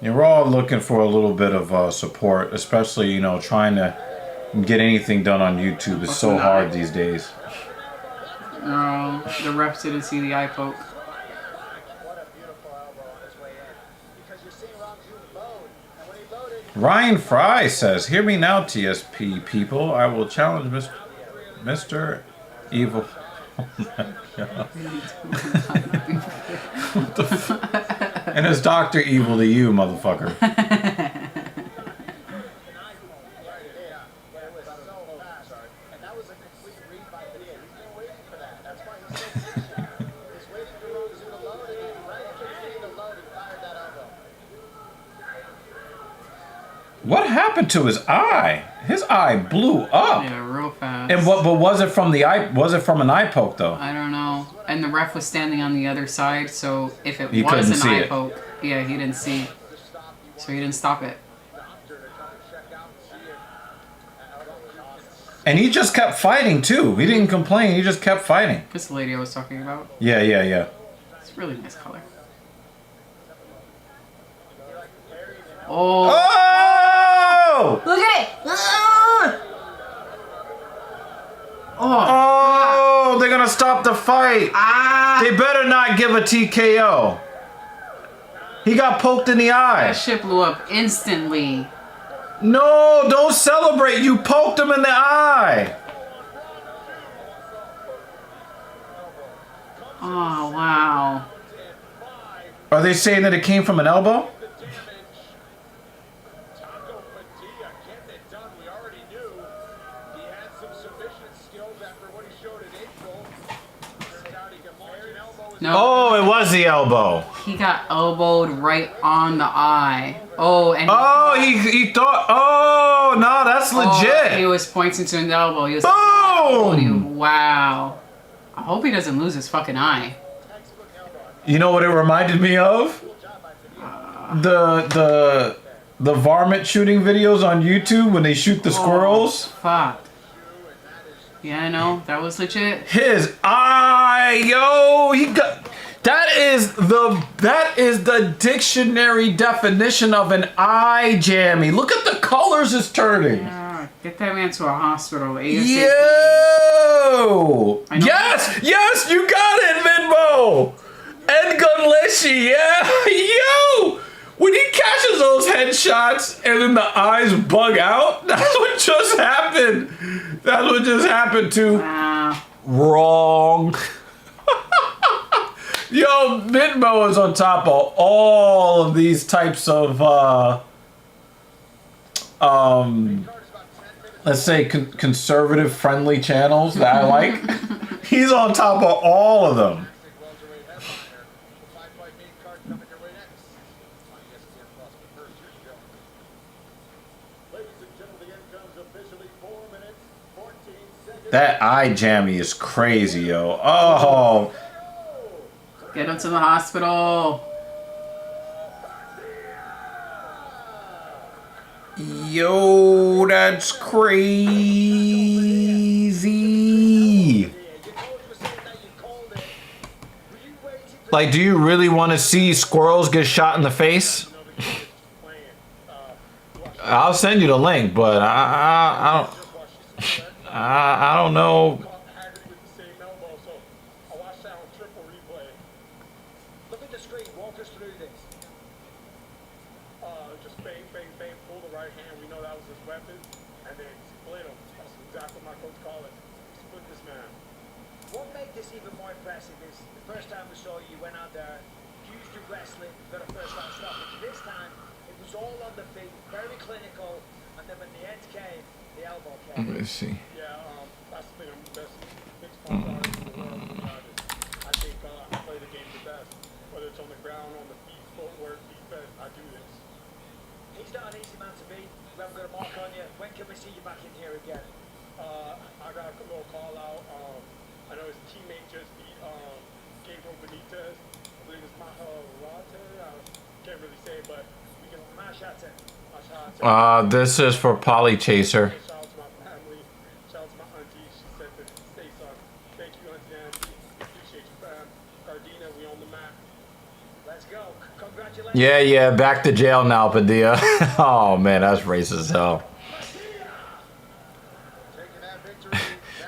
Yeah, we're all looking for a little bit of support, especially, you know, trying to get anything done on YouTube is so hard these days. Oh, the refs didn't see the eye poke. Ryan Fry says, hear me now, TSP people. I will challenge Mr. Evil. Oh my God. What the and it's Dr. Evil to you, motherfucker. What happened? happened to his eye? His eye blew up. Yeah, real fast. And what? But was it from the eye? Was it from an eye poke though? I don't know. And the ref was standing on the other side, so if it He was couldn't an see eye it. poke, yeah, he didn't see. So he didn't stop it. And he just kept fighting too. He didn't complain. He just kept fighting. This lady I was talking about. Yeah. It's a really nice color. Oh! Oh! Look at it! Oh! They're gonna stop the fight. Ah! They better not give a TKO. He got poked in the eye. That shit blew up instantly. No, don't celebrate. You poked him in the eye. Oh, wow. Are they saying that it came from an elbow? No, Oh, it was the elbow. he got elbowed right on the eye. Oh, and Oh, he thought. Oh, no, that's he legit. was pointing to an elbow. He was Boom! wow. I hope he doesn't lose his fucking eye. You know what it reminded me of? The varmint shooting videos on YouTube when they shoot the squirrels. Fuck. Yeah, I know. That was legit. His eye, yo, he got. That is the dictionary definition of an eye jammy. Look at the colors it's turning. Get that man to a hospital. ASAP. Yo! I know. Yes, you got it, Minmo! And Gunleshi, yeah! Yo! When he catches those headshots and then the eyes bug out, that's what just happened. That's what just happened to Wow. Wrong. Yo, Minmo is on top of all of these types of let's say conservative friendly channels that I like. He's on top of all of them. That eye jammy is crazy, yo. Oh. Get him to the hospital. Yo, that's crazy. Like, do you really want to see squirrels get shot in the face? I'll send you the link, but I don't know. Look at the screen. Walk us through this. Just bang, bang, bang. Pull the right hand. We know that was his weapon, and then split him. That's exactly what my coach called it. Split this man. What made this even more impressive is the first time we saw you went out there, used your wrestling, got a first round stoppage. This time, it was all on the feet, very clinical, and then when the end came, the elbow came. Let me see. Yeah, that's the thing I'm the best mixed martial artist in the world. I think I play the game the best. Whether it's on the ground, on the feet, footwork, defense, I do this. He's not an easy man to beat. We haven't got a mark on you. When can we see you back in here again? I got a little call out. I know his teammate just beat Gabriel Benitez. I believe it's Maharate. I can't really say, but we can Mashate. This is for Polly Chaser. shout out to my family. Shout out to my auntie. She said to say something. Thank you, Auntie Nancy. Appreciate you, fam. Gardena, we on the map. Let's go. Congratulations. Yeah, back to jail now, Padilla. Oh man, that's racist as hell.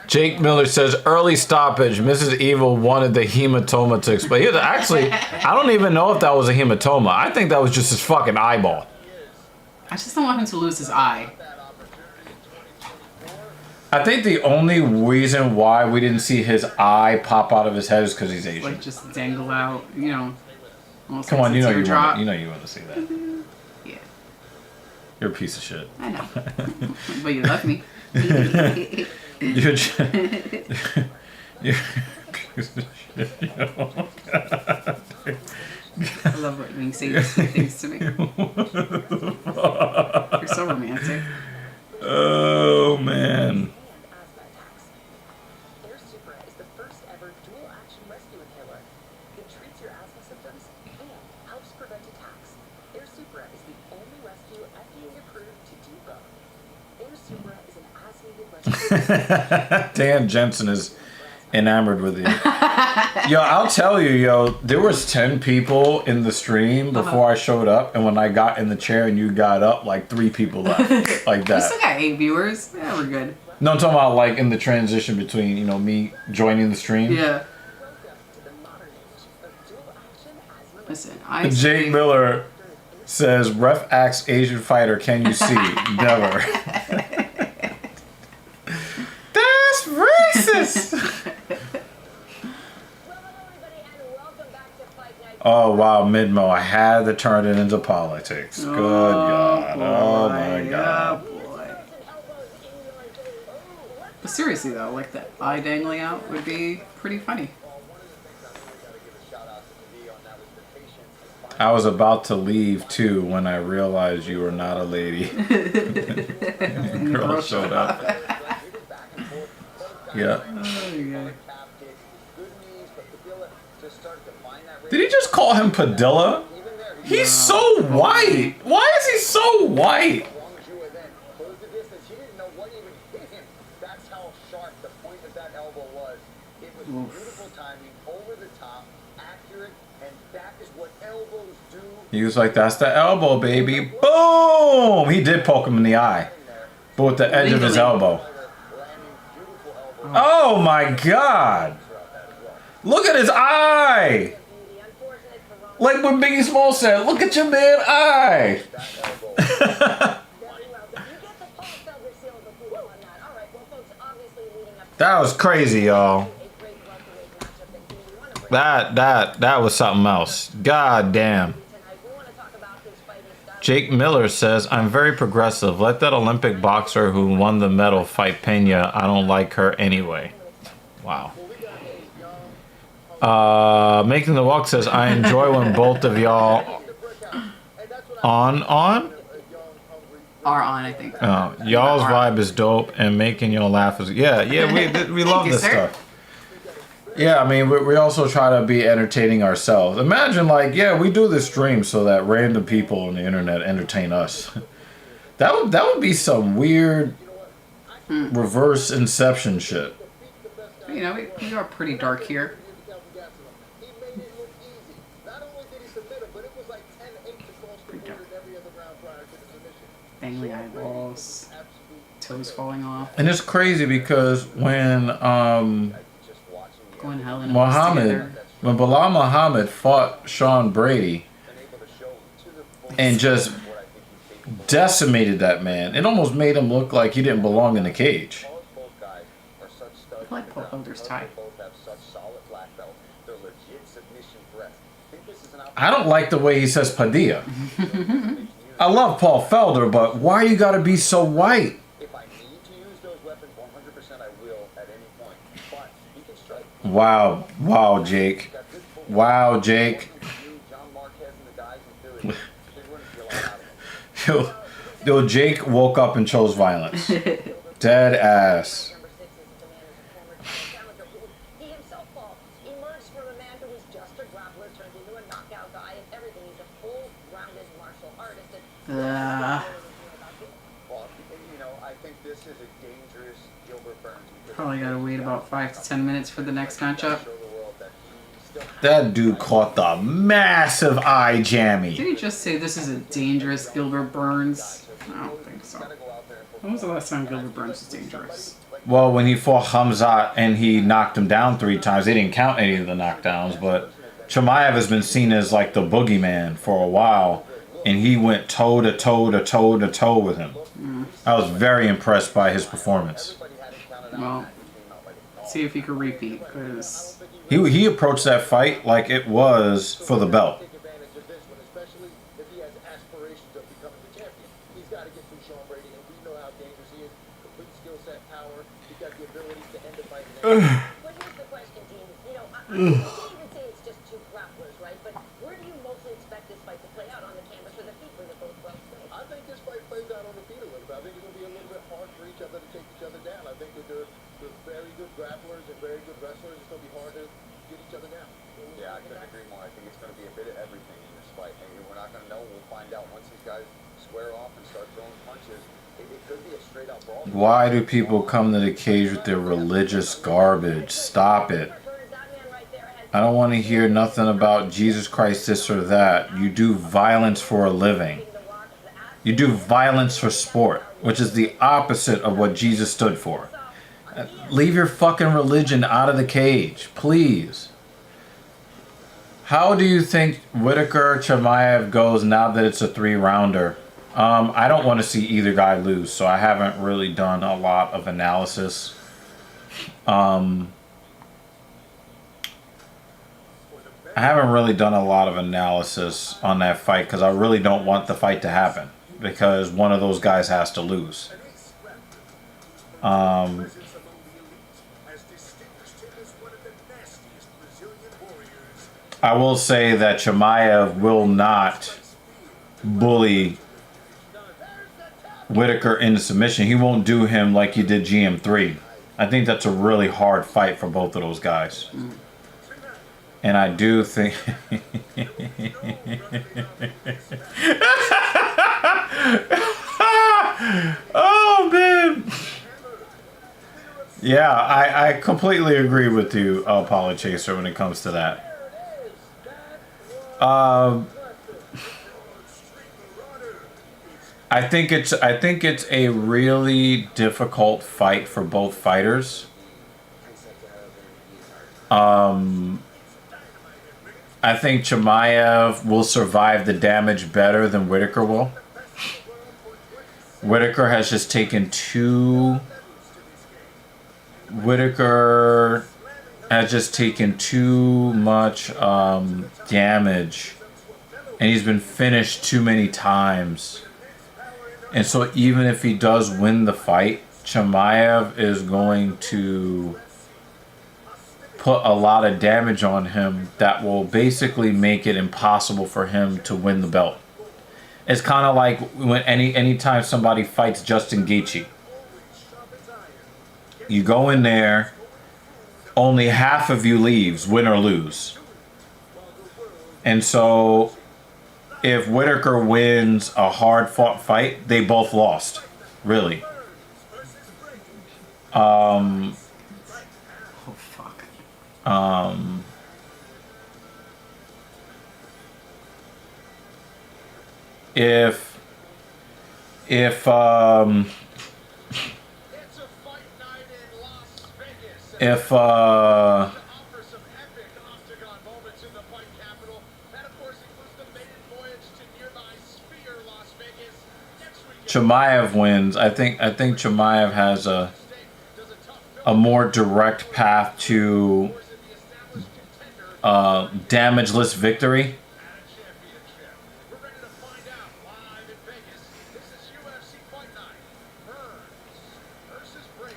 Jake Miller says early stoppage. Mrs. Evil wanted the hematoma to explain. Actually, I don't even know if that was a hematoma. I think that was just his fucking eyeball. I just don't want him to lose his eye. I think the only reason why we didn't see his eye pop out of his head is because he's Asian. Like just dangle out, you know. Almost Come like on, a you know teardrop. you want to see that. Yeah, You're a piece of shit. I know. But you love me. You're you're a piece of shit. I love it when you say these sweet things to me. You're so romantic. Oh man. Air Supra is the first ever dual action rescue inhaler that treats your asthma symptoms and helps prevent attacks. Air Supra is the only rescue FDA approved to debug. Air Supra is an as-needed rescue. Dan Jensen is enamored with you. Yo, I'll tell you, yo, there was 10 people in the stream before I showed up, and when I got in the chair and you got up, like 3 people left. Like We that. still got 8 viewers. Yeah, we're good. No, I'm talking about like in the transition between, you know, me joining the stream. Yeah. Welcome to the modern age of dual action asthma Listen, I Jake Miller says, "Ref asks Asian fighter, can you see?" Never. That's racist. Oh wow, Midmo, I had to turn it into politics. Good God. Oh my God. Boy. But seriously though, like the eye dangling out would be pretty funny. I was about to leave too when I realized you were not a lady. And the Girl showed up. Yeah. Oh, yeah. Did he just call him Padilla? He's so white. Why is he so white? That's how sharp the point of that elbow was. It was beautiful timing, over the top, accurate, and that is what elbows do. He was like, "That's the elbow, baby." Boom! He did poke him in the eye, but with the edge of his elbow. Oh my God! Look at his eye! Like when Biggie Smalls said, "Look at your man eye." That was crazy, y'all. That was something else. God damn. Jake Miller says, "I'm very progressive. Let that Olympic boxer who won the medal fight Pena. I don't like her anyway." Wow. Making the Walk says, "I enjoy when both of y'all on." Are on, I think. Y'all's vibe is dope, and making y'all laugh is we love you, this sir. stuff. Yeah, I mean, we also try to be entertaining ourselves. Imagine, like, we do this stream so that random people on the internet entertain us. That would be some weird reverse Inception shit. You know, we are pretty dark here. Dangling eyeballs, toes falling off. And it's crazy because when Going hell in a when Bilal Muhammad fought Sean Brady and just decimated that man, it almost made him look like he didn't belong in the cage. I like Paul Felder's tie. I don't like the way he says Padilla. I love Paul Felder, but why you gotta be so white? If I need to use those weapons, 100% I will at any point. But he can strike. Wow, Jake. Wow, Jake. Yo, Jake woke up and chose violence. Dead ass. He himself emerged from a man who was just a grappler turned into a knockout guy and everything. He's a full-rounded martial artist. Well, you know, I think this is a dangerous Gilbert Burns. Probably gotta wait about 5 to 10 minutes for the next matchup. That dude caught the massive eye jammy. Did he just say this is a dangerous Gilbert Burns? I don't think so. When was the last time Gilbert Burns was dangerous? Well, when he fought Hamzat and he knocked him down 3 times, they didn't count any of the knockdowns, but Chimaev has been seen as like the boogeyman for a while, and he went toe to toe to toe to toe with him. I was very impressed by his performance. Well, see if he could repeat, because He approached that fight like it was for the belt. Take advantage of this one, especially if he has aspirations of becoming the champion. He's got to get through Sean Brady, and we know how dangerous he is. Complete skill set, power. He's got the ability to end the fight. But here's the question, team. You know, I can't even say it's just two grapplers, right? But where do you I couldn't agree more. I think it's going to be a bit of everything in this fight. And we're not going to know. We'll find out once these guys square off and start throwing punches. It could be a straight up brawl. Why do people come to the cage with their religious garbage? Stop it. I don't want to hear nothing about Jesus Christ this or that. You do violence for a living. You do violence for sport, which is the opposite of what Jesus stood for. Leave your fucking religion out of the cage, please. How do you think Whitaker Chimaev goes now that it's a 3-rounder? I don't want to see either guy lose, so I haven't really done a lot of analysis. I haven't really done a lot of analysis on that fight because I really don't want the fight to happen because one of those guys has to lose. I will say that Chimaev will not bully Whitaker into submission. He won't do him like he did GM3. I think that's a really hard fight for both of those guys. And I do think... Oh, man. Yeah, I completely agree with you, Apollo Chaser, when it comes to that. I think it's a really difficult fight for both fighters. I think Chimaev will survive the damage better than Whitaker will. Whitaker has just taken too much damage, and he's been finished too many times. And so even if he does win the fight, Chimaev is going to put a lot of damage on him that will basically make it impossible for him to win the belt. It's kind of like when anytime somebody fights Justin Gaethje. You go in there, only half of you leaves, win or lose. And so if Whitaker wins a hard-fought fight, they both lost. Really. Oh, fuck. If Chimaev wins, I think Chimaev has a more direct path to damageless victory.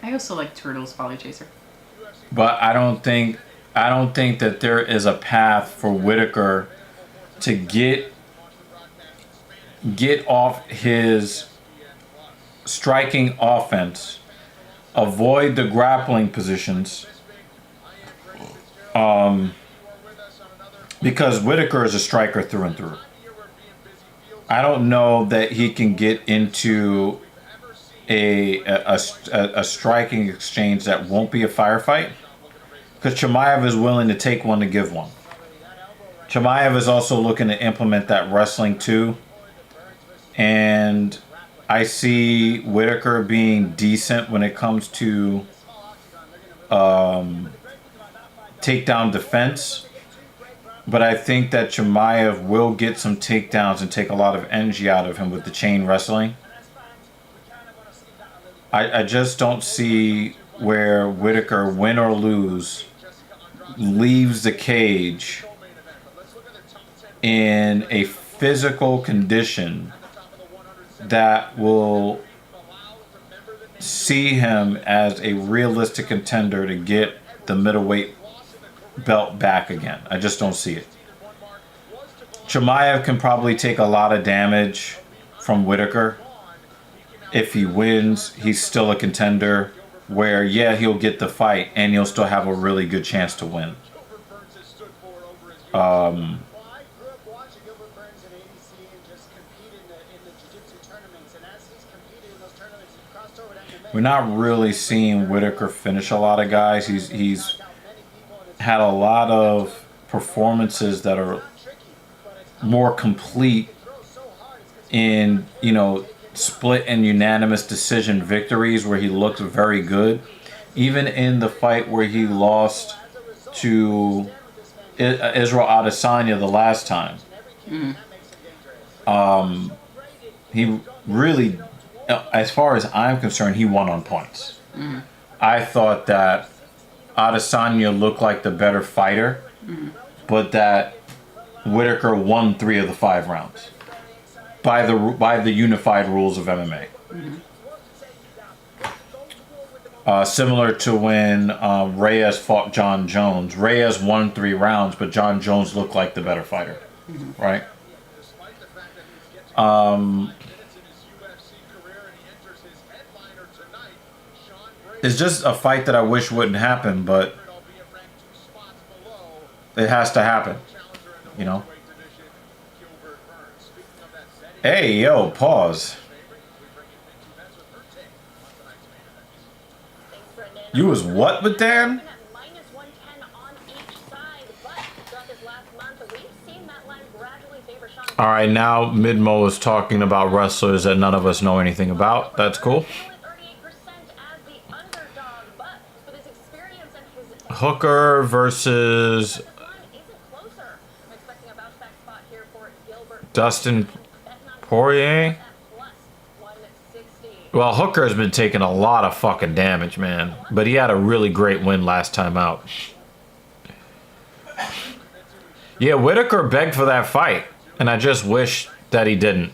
I also like Turtles, Volley Chaser. But I don't think that there is a path for Whitaker to get off his striking offense, avoid the grappling positions, because Whitaker is a striker through and through. I don't know that he can get into a striking exchange that won't be a firefight, because Chimaev is willing to take one to give one. Chimaev is also looking to implement that wrestling too, and I see Whitaker being decent when it comes to takedown defense, but I think that Chimaev will get some takedowns and take a lot of energy out of him with the chain wrestling. I just don't see where Whitaker, win or lose, leaves the cage in a physical condition that will see him as a realistic contender to get the middleweight belt back again. I just don't see it. Chimaev can probably take a lot of damage from Whitaker. If he wins, he's still a contender where, yeah, he'll get the fight and he'll still have a really good chance to win. Well, I grew up watching Gilbert Burns in ADC and just competed in the jiu-jitsu tournaments. And as he's competed in those tournaments, he crossed over to MMA. We're not really seeing Whitaker finish a lot of guys. He's had a lot of performances that are more complete in, you know, split and unanimous decision victories where he looked very good. Even in the fight where he lost to Israel Adesanya the last time. He really, as far as I'm concerned, he won on points. I thought that Adesanya looked like the better fighter, but that Whitaker won 3 of the 5 rounds by the unified rules of MMA. Similar to when Reyes fought John Jones. Reyes won 3 rounds, but John Jones looked like the better fighter, right? It's just a fight that I wish wouldn't happen, but it has to happen, you know? Hey, yo, pause. You was what with Dan? All right, now Midmo is talking about wrestlers that none of us know anything about. That's cool. Hooker versus Dustin Poirier. Well, Hooker has been taking a lot of fucking damage, man. But he had a really great win last time out. Yeah, Whitaker begged for that fight. And I just wish that he didn't.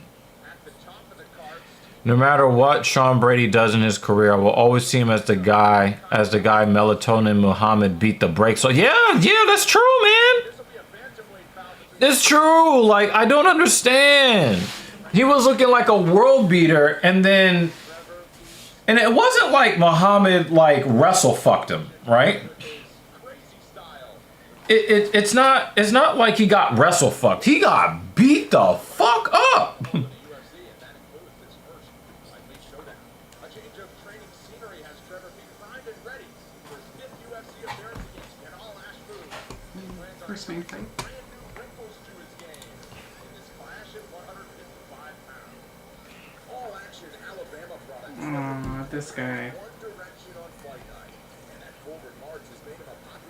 No matter what Sean Brady does in his career, I will always see him as the guy Melatonin Muhammad beat the brakes. So yeah, that's true, man. It's true. Like, I don't understand. He was looking like a world beater, and then, and it wasn't like Muhammad like wrestle fucked him, right? It's not like he got wrestle fucked. He got beat the fuck up. First main fight. Oh, this guy.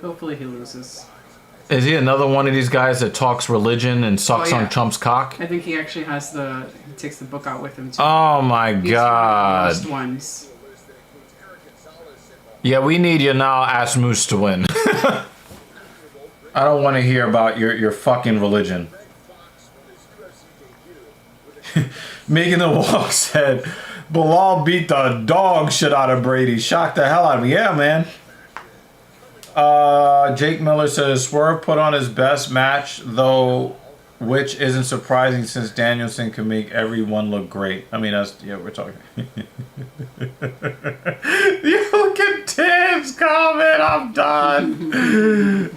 Hopefully he loses. Is he another one of these guys that talks religion and sucks on Trump's cock? I think he actually has he takes the book out with him too. Oh my God. He's one of the worst ones. Yeah, we need you now, Ask Moose to win. I don't want to hear about your fucking religion. Megan the Walk said, Bilal beat the dog shit out of Brady. Shocked the hell out of me. Yeah, man. Jake Miller says, Swerve put on his best match, though, which isn't surprising since Danielson can make everyone look great. I mean, we're talking. You look at Tim's comment. I'm done.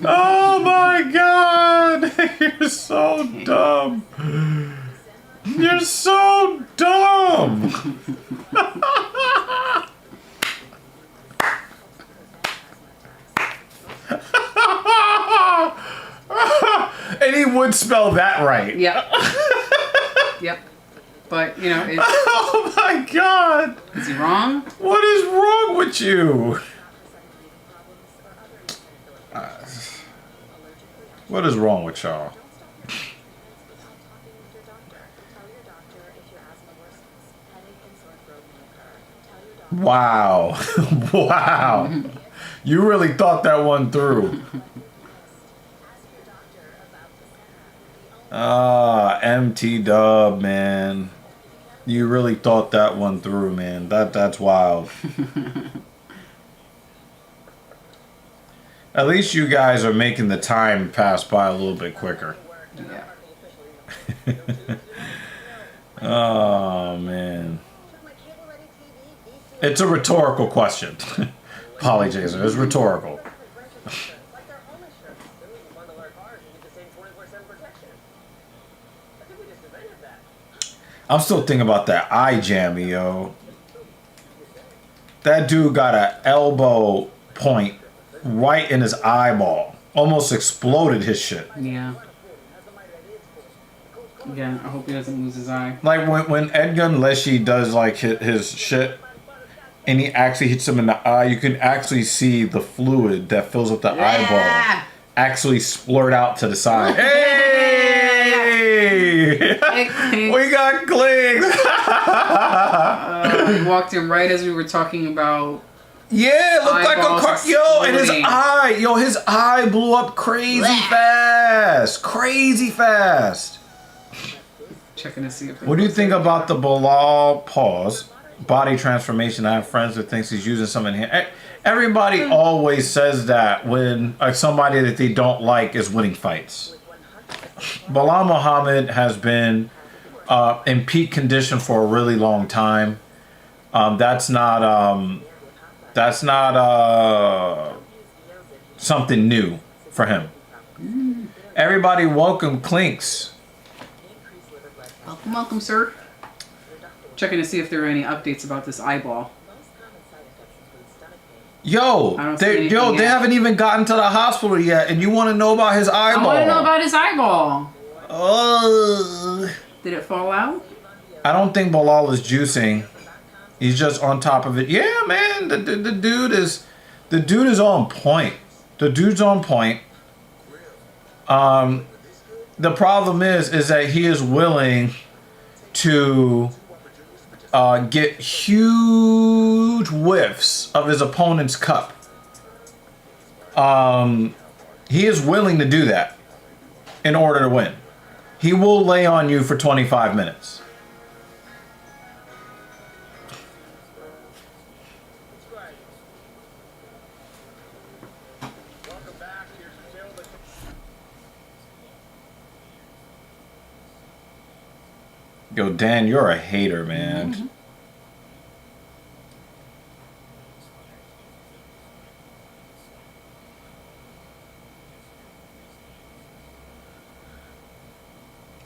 Oh my God. You're so dumb. You're so dumb. And he would spell that right. Yep. Yep. But, you know, oh my God. Is he wrong? What is wrong with you? What is wrong with y'all? Wow. Wow. You really thought that one through. MT Dub, man. You really thought that one through, man. That's wild. At least you guys are making the time pass by a little bit quicker. Yeah. Oh, man. It's a rhetorical question. Polyjason, it's rhetorical. 24/7 protection. I think we just invented that. I'm still thinking about that eye jammy, yo. That dude got an elbow point right in his eyeball. Almost exploded his shit. Yeah. Again, I hope he doesn't lose his eye. Like when Edgar Leshy does like his shit and he actually hits him in the eye, you can actually see the fluid that fills up the eyeball actually splurt out to the side. Hey! We got clicks! He walked in right as we were talking about. Yeah, it looked like a car. Yo, and his exploding. his eye blew up crazy fast. Crazy fast. Checking to see if. What do you think about the Bilal body transformation? I have friends that thinks he's using some in here. Everybody always says that when somebody that they don't like is winning fights. Bilal Muhammad has been in peak condition for a really long time. That's not something new for him. Everybody welcome Clinks. Welcome, sir. Checking to see if there are any updates about this eyeball. Yo, they haven't even gotten to the hospital yet, and you want to know about his eyeball? I want to know about his eyeball. Oh. Did it fall out? I don't think Bilal is juicing. He's just on top of it. Yeah, man, the dude is on point. The dude's on point. The problem is that he is willing to get huge whiffs of his opponent's cup. He is willing to do that in order to win. He will lay on you for 25 minutes. Yo, Dan, you're a hater, man. Mm-hmm.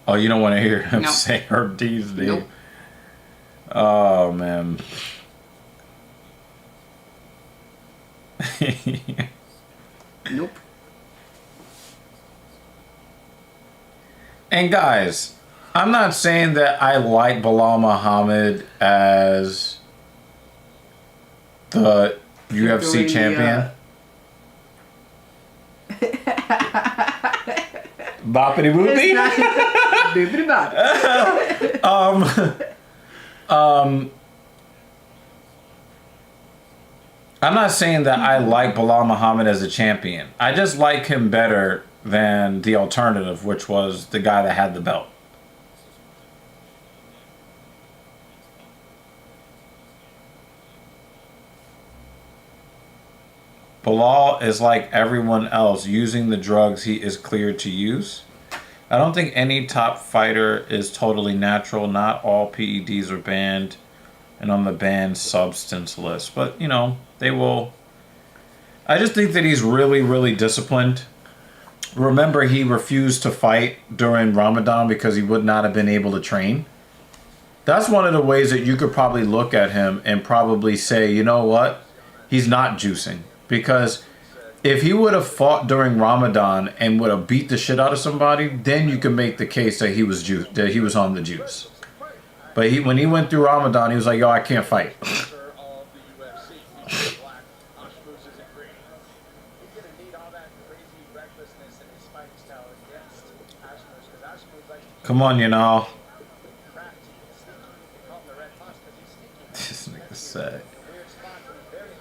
Oh, you don't want to hear him say Herb D's name? Nope. Oh, man. Nope. And guys, I'm not saying that I like Bilal Muhammad as the UFC champion. Boppity boopy. Boopity bop. I'm not saying that I like Bilal Muhammad as a champion. I just like him better than the alternative, which was the guy that had the belt. Bilal is like everyone else, using the drugs he is cleared to use. I don't think any top fighter is totally natural. Not all PEDs are banned and on the banned substance list. But, you know, they will. I just think that he's really, really disciplined. Remember, he refused to fight during Ramadan because he would not have been able to train. That's one of the ways that you could probably look at him and probably say, you know what? He's not juicing. Because if he would have fought during Ramadan and would have beat the shit out of somebody, then you can make the case that he was on the juice. But when he went through Ramadan, he was like, yo, I can't fight. Come on, you know. This nigga said.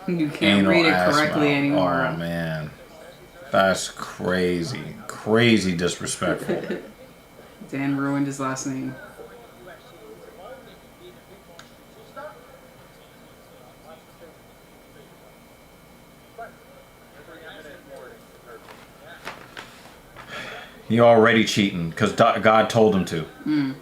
You can't read it correctly anymore. Oh, man. That's crazy. Crazy disrespectful. Dan ruined his last name. He already cheating because God told him to. Mm.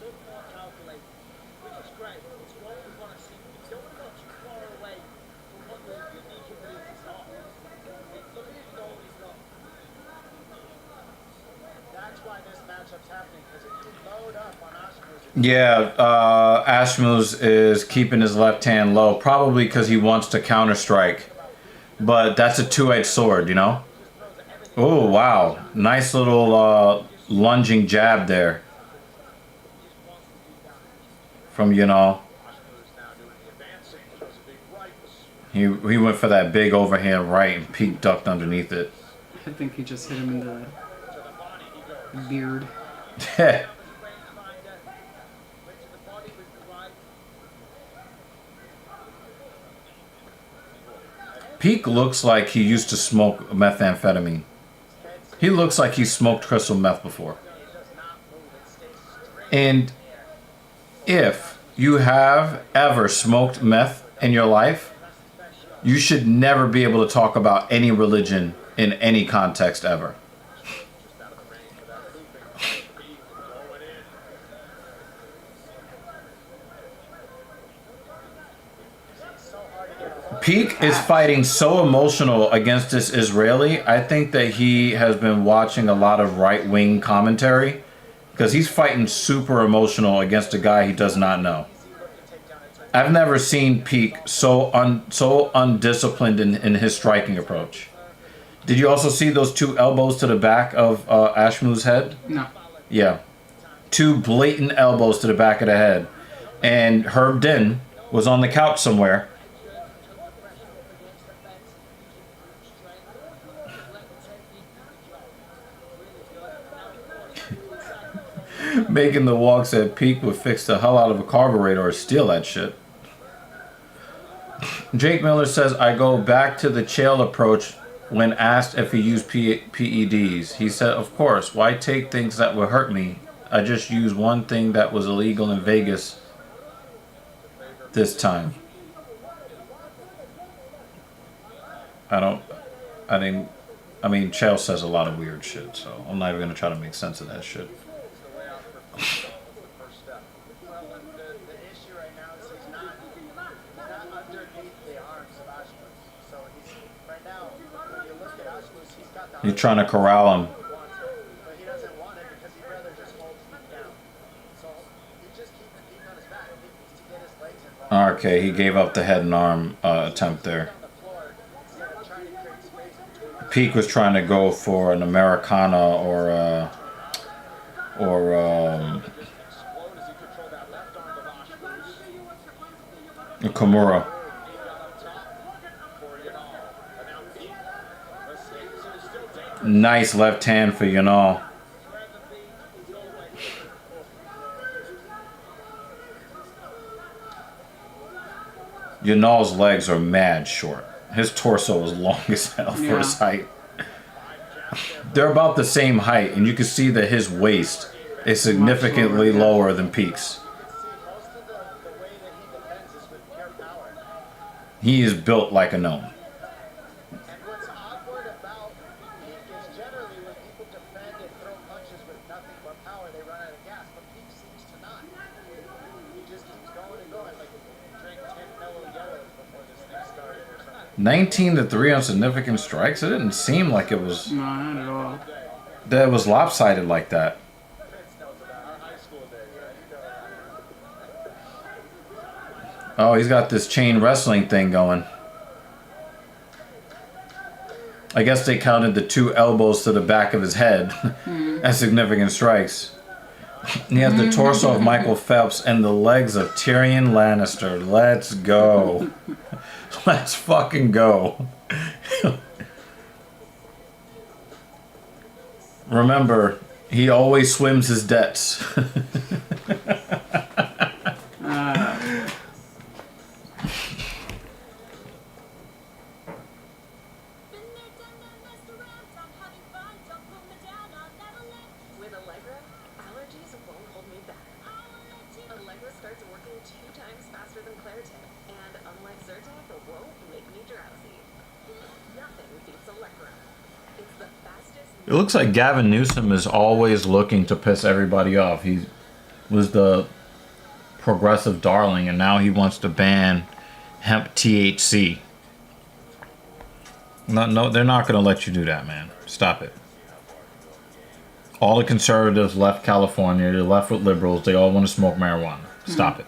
That's why why this matchup's happening, because if you load up on Ashmus, Yeah, Ashmus is keeping his left hand low, probably because he wants to counter strike. But that's a two-edged sword, you know? Oh, wow. Nice little lunging jab there. From, you know... He went for that big overhand right and Pete ducked underneath it. I think he just hit him in the beard. Peak looks like he used to smoke methamphetamine. He looks like he smoked crystal meth before. And if you have ever smoked meth in your life, you should never be able to talk about any religion in any context ever. Peak is fighting so emotional against this Israeli. I think that he has been watching a lot of right-wing commentary because he's fighting super emotional against a guy he does not know. I've never seen Peak so undisciplined in his striking approach. Did you also see those two elbows to the back of Ashmu's head? No. Yeah. Two blatant elbows to the back of the head. And Herb Din was on the couch somewhere. Making the walks at Peak would fix the hell out of a carburetor or steal that shit. Jake Miller says, I go back to the Chael approach when asked if he used PEDs. He said, of course, why take things that would hurt me? I just used one thing that was illegal in Vegas this time. I mean, Chael says a lot of weird shit, so I'm not even going to try to make sense of that shit. The issue right now is he's not underneath the arms of Ashmus. So he's right now, when you look at Ashmus, he's got the You're trying to corral him. but he doesn't want it because he'd rather just hold Pete down. So he just keeps Pete on his back. He needs to get his legs involved. Okay, he gave up the head and arm attempt there. On the floor, instead of trying to create space between Peak was trying to go for an Americana or a Kimura. Nice left hand for Yanal. Yanal's legs are mad short. His torso is long as hell for his height. They're about the same height, and you can see that his waist is significantly lower than Peak's. most of the way that he defends is with pure power. He is built like a gnome. And what's awkward about Peak is generally when people defend and throw punches with nothing but power, they run out of gas. But Peak seems to not. He just keeps going and going, like drink 10 mellow yellows before this thing started or something. 19-3 on significant strikes. It didn't seem like it was No, not at all. that it was lopsided like that. Oh, he's got this chain wrestling thing going. I guess they counted the two elbows to the back of his head as significant strikes. He has the torso of Michael Phelps and the legs of Tyrion Lannister. Let's go. Let's fucking go. Remember, he always swims his debts. With Allegra, allergies won't hold me back. Allegra starts working 2 times faster than Claritin, and unlike Zyrtec, it won't make me drowsy. Nothing beats Allegra. It's the fastest. It looks like Gavin Newsom is always looking to piss everybody off. He was the progressive darling, and now he wants to ban hemp THC. No, they're not going to let you do that, man. Stop it. All the conservatives left California. They're left with liberals. They all want to smoke marijuana. Stop it.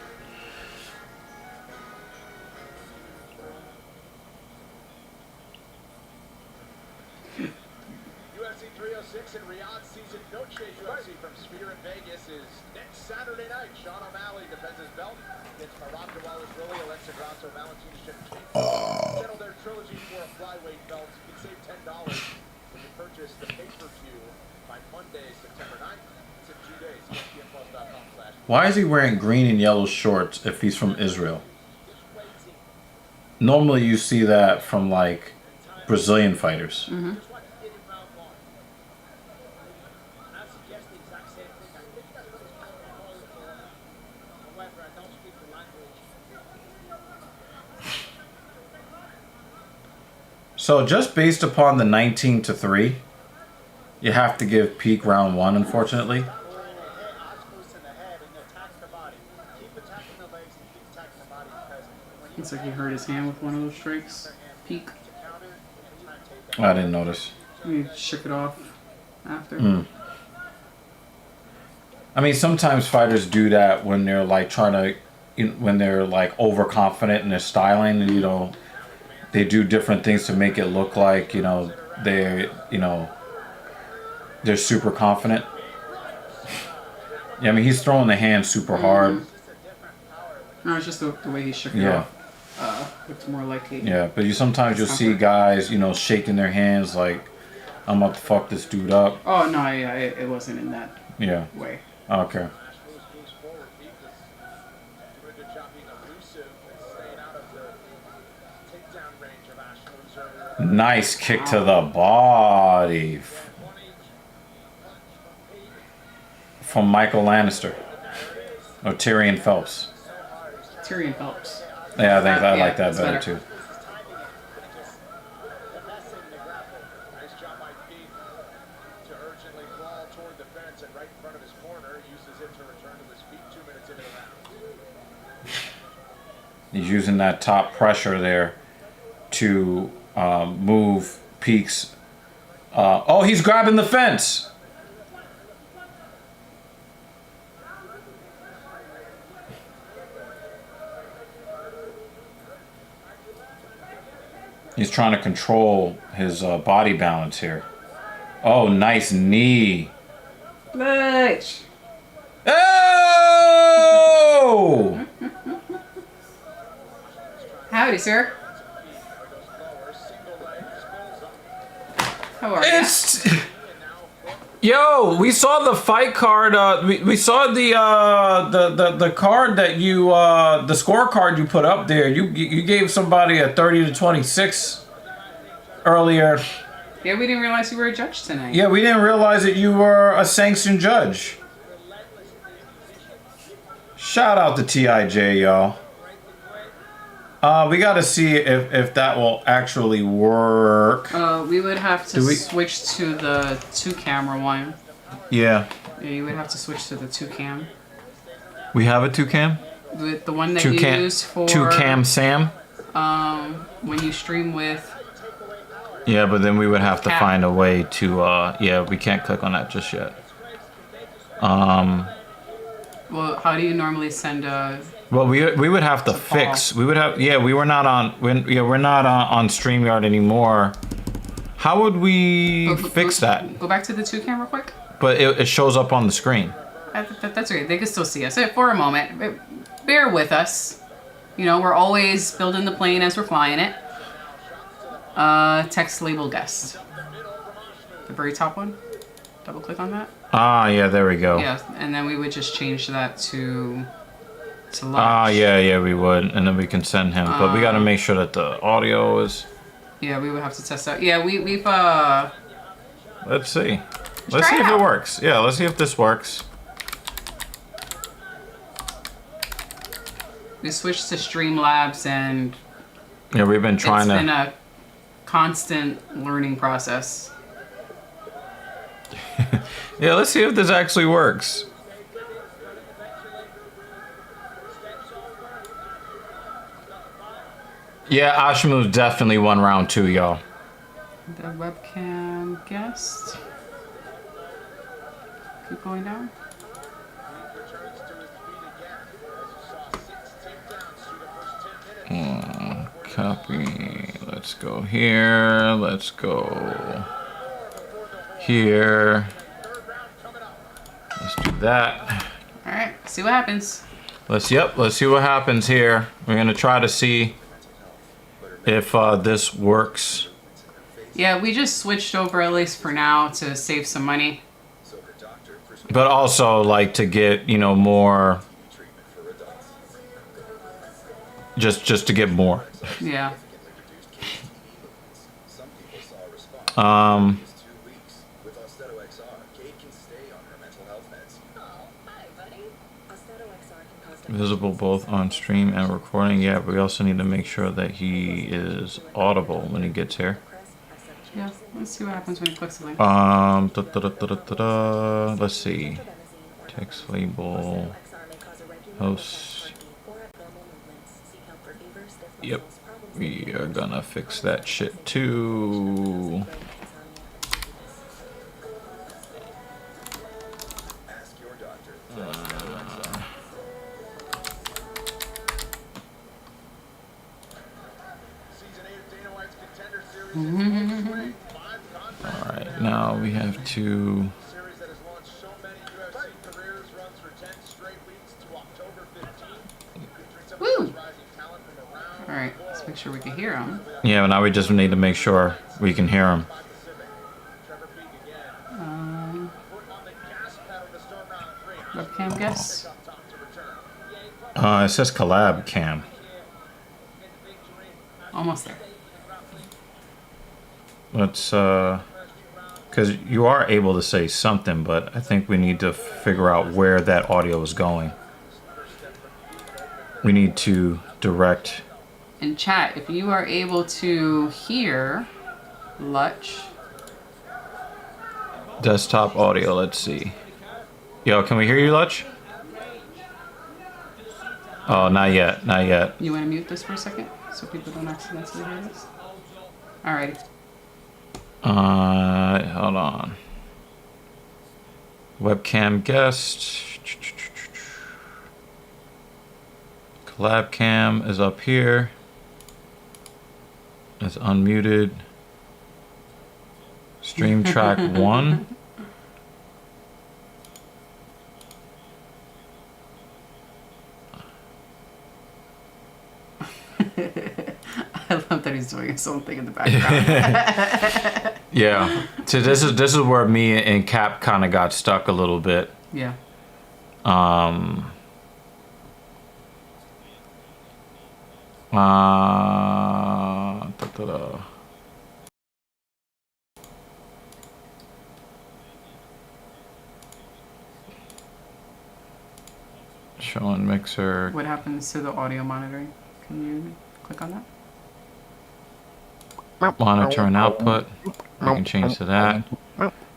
UFC 306 in Riyadh season no shade UFC from Sphere in Vegas is next Saturday night. Sean O'Malley defends his belt against Marocco Wallace Lily, Alexa Grasso, Valentina Shevchenko. Settle their trilogy for a flyweight belt. You can save $10 when you purchase the pay-per-view by Monday, September 9th. It's in 2 days. ESPNplus.com/. Why is he wearing green and yellow shorts if he's from Israel? Normally you see that from like Brazilian fighters. So just based upon the 19-3, you have to give Peak round 1, unfortunately. Looks like he hurt his hand with one of those strikes. Peak. I didn't notice. He shook it off after. I mean, sometimes fighters do that when they're like trying to, when they're like overconfident in their styling, and you know, they do different things to make it look like, you know, they're super confident. Yeah, I mean, he's throwing the hand super hard. No, it's just the way he shook it off. Looks more like he... Yeah, but sometimes you'll see guys, you know, shaking their hands like, I'm about to fuck this dude up. Oh, no, yeah, it wasn't in that way. Okay. Nice kick to the body from Michael Lannister. Or Tyrion Phelps. Tyrion Phelps. Yeah, I think I like that better too. He's using that top pressure there to move Peak's. Oh, he's grabbing the fence. He's trying to control his body balance here. Oh, nice knee. Bitch. Oh! Howdy, sir. How are you? Yo, we saw the fight card. We saw the card that you the scorecard you put up there. You gave somebody a 30-26 earlier. Yeah, we didn't realize you were a judge tonight. Yeah, we didn't realize that you were a sanctioned judge. Shout out to TIJ, y'all. We gotta see if that will actually work. We would have to switch to the 2-camera one. Yeah. Yeah, you would have to switch to the 2-cam. We have a 2-cam? The one that you use for... 2-cam Sam? When you stream with... Yeah, but then we would have to find a way to... yeah, we can't click on that just yet. Well, how do you normally send a... Well, we would have to fix. We would have we're not on on StreamYard anymore. How would we fix that? Go back to the 2-cam real quick. But it shows up on the screen. That's okay. They can still see us for a moment. Bear with us. You know, we're always building the plane as we're flying it. Text label guest. The very top one. Double click on that. Ah, yeah, there we go. Yeah, and then we would just change that to launch. Ah, yeah, we would, and then we can send him. But we got to make sure that the audio is. Yeah, we would have to test out. Yeah, we've Let's see. Let's see if it works. Yeah, let's see if this works. We switched to Streamlabs, and yeah, we've been trying It's been a constant learning process. Yeah, let's see if this actually works. Yeah, Ashimu definitely won round 2, y'all. The webcam guest. Keep going down. He returns to his feet again. As you saw, 6 takedowns through the first 10 minutes. Copy. Let's go here. Let's go here. Let's do that. All right, see what happens. Let's see what happens here. We're gonna try to see if this works. Yeah, we just switched over, at least for now, to save some money. But also like to get, you know, more, just to get more. Yeah. Visible both on stream and recording. Yeah, we also need to make sure that he is audible when he gets here. Yeah, let's see what happens when he clicks the link. Let's see. Text label. Host. Yep. We are gonna fix that shit too. Alright, now we have to... Series that has launched so many UFC careers runs for 10 straight weeks to October 15th. Woo! Alright, let's make sure we can hear him. Yeah, now we just need to make sure we can hear him. Webcam guess? It says collab cam. Almost there. Let's, because you are able to say something, but I think we need to figure out where that audio is going. We need to direct. In chat, if you are able to hear Lutch. Desktop audio, let's see. Yo, can we hear you, Lutch? Oh, not yet, not yet. You want to mute this for a second so people don't accidentally hear this? Alrighty. Hold on. Webcam guest. Collab cam is up here. It's unmuted. Stream track 1. I love that he's doing his own thing in the background. Yeah. So this is where me and Cap kind of got stuck a little bit. Yeah. Showing mixer. What happens to the audio monitoring? Can you click on that? Monitor and output. We can change to that.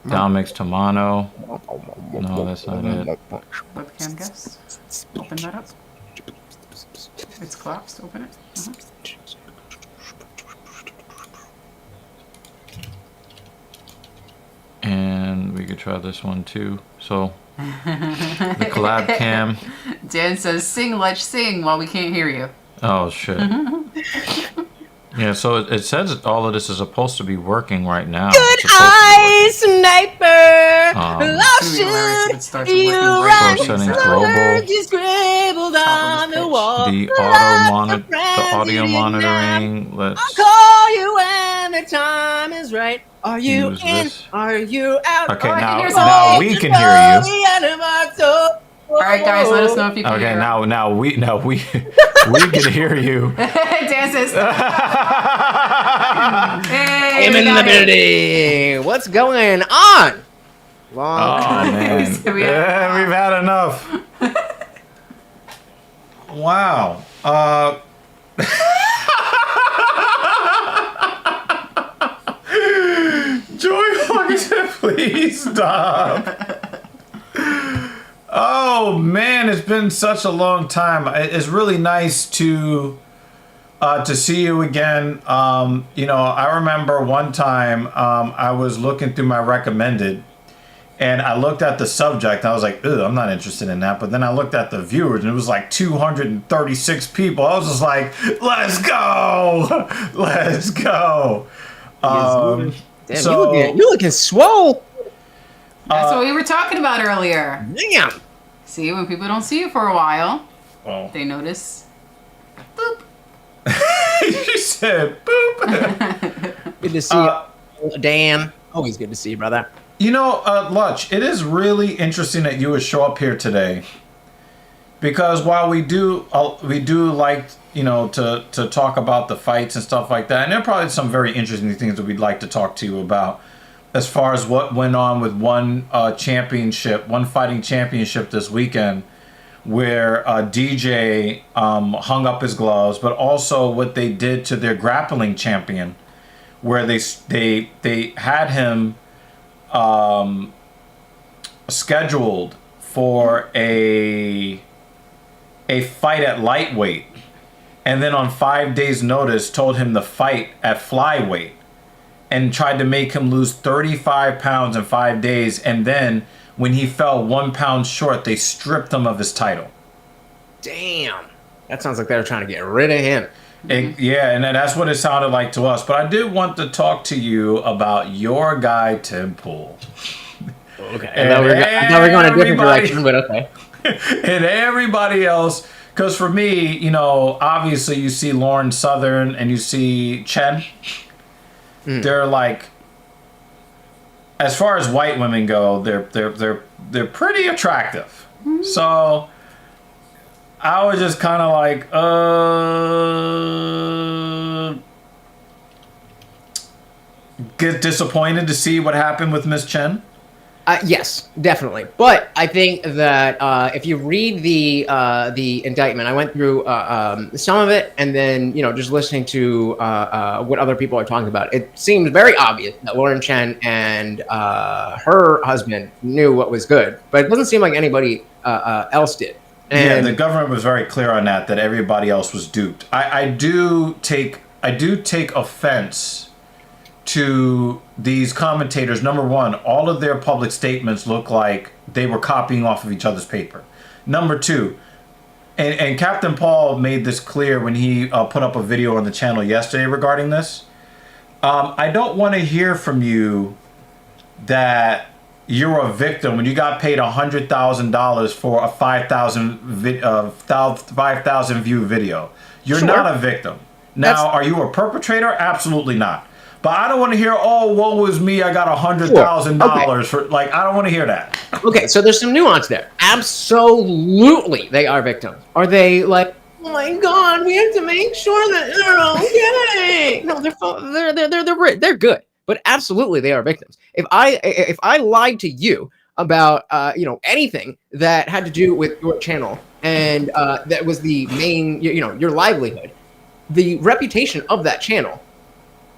Down mix to mono. No, that's not it. Webcam guest. Open that up. It's collapsed. Open it. And we could try this one too. So the collab cam. Dan says, "Sing, Lutch, sing," while we can't hear you. Oh shit. Yeah, so it says all of this is supposed to be working right now. Good eye, sniper! Lost It's gonna be hilarious if it starts you working right run Source settings now. global. just scribbled on the wall. The audio monitoring. I'll Let's call you when the time is right. Are you use in? this. Are you out? Okay, Oh, I can hear now we can hear you. All right, guys, let us know if you can Okay, hear. now we can hear you. Dan says, "Hey, I'm we in got the it." building. What's going on? Long Oh man, So we yeah, we've had enough. Wow. Joy Hawk said, please stop. Oh man, it's been such a long time. It's really nice to see you again. You know, I remember one time I was looking through my recommended, And I looked at the subject, and I was like, ugh, I'm not interested in that. But then I looked at the viewers, and it was like 236 people. I was just like, let's go! Let's go! Damn, So- you looking swole. That's what we were talking about earlier. Damn. See, when people don't see you for a while, Oh. they notice. Boop. She said, boop. Good to see you, Dan. Always good to see you, brother. You know, Lutch, it is really interesting that you would show up here today, because while we do like, you know, to talk about the fights and stuff like that, and there are probably some very interesting things that we'd like to talk to you about, as far as what went on with one fighting championship this weekend, where DJ hung up his gloves, but also what they did to their grappling champion, where they had him scheduled for a fight at lightweight, and then on 5 days' notice told him to fight at flyweight, and tried to make him lose 35 pounds in 5 days, and then when he fell 1 pound short, they stripped him of his title. Damn. That sounds like they were trying to get rid of him. Yeah, and that's what it sounded like to us. But I did want to talk to you about your guy, Tim Pool. Okay. I thought we were going a different direction, but okay. And everybody else, because for me, you know, obviously you see Lauren Southern and you see Chen. They're like, as far as white women go, they're pretty attractive. So I was just kind of like, get disappointed to see what happened with Miss Chen. Yes, definitely. But I think that if you read the indictment, I went through some of it, and then just listening to what other people are talking about, it seems very obvious that Lauren Chen and her husband knew what was good, but it doesn't seem like anybody else did. And the government was very clear on that everybody else was duped. I do take offense to these commentators. Number one, all of their public statements look like they were copying off of each other's paper. Number two, and Captain Paul made this clear when he put up a video on the channel yesterday regarding this. I don't want to hear from you that you're a victim when you got paid $100,000 for a 5,000 view video. You're not a victim. Now, are you a perpetrator? Absolutely not. But I don't want to hear, oh, woe was me, I got $100,000 for, like, I don't want to hear that. Okay, so there's some nuance there. Absolutely, they are victims. Are they like, oh my God, we have to make sure that they're okay? No, they're good. But absolutely, they are victims. If I lied to you about anything that had to do with your channel, and that was the main your livelihood, the reputation of that channel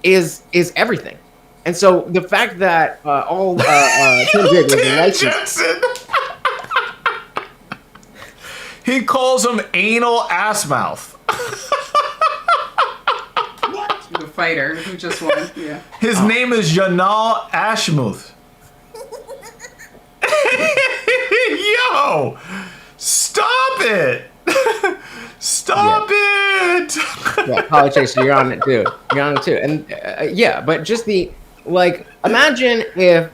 is everything. And so the fact that all Tim did was a license. He calls him anal ass mouth. The fighter who just won. Yeah. His name is Yanal Ashmuth. Yo, stop it. Stop it. Yeah, politics, you're on it too. You're on it too. And but just imagine if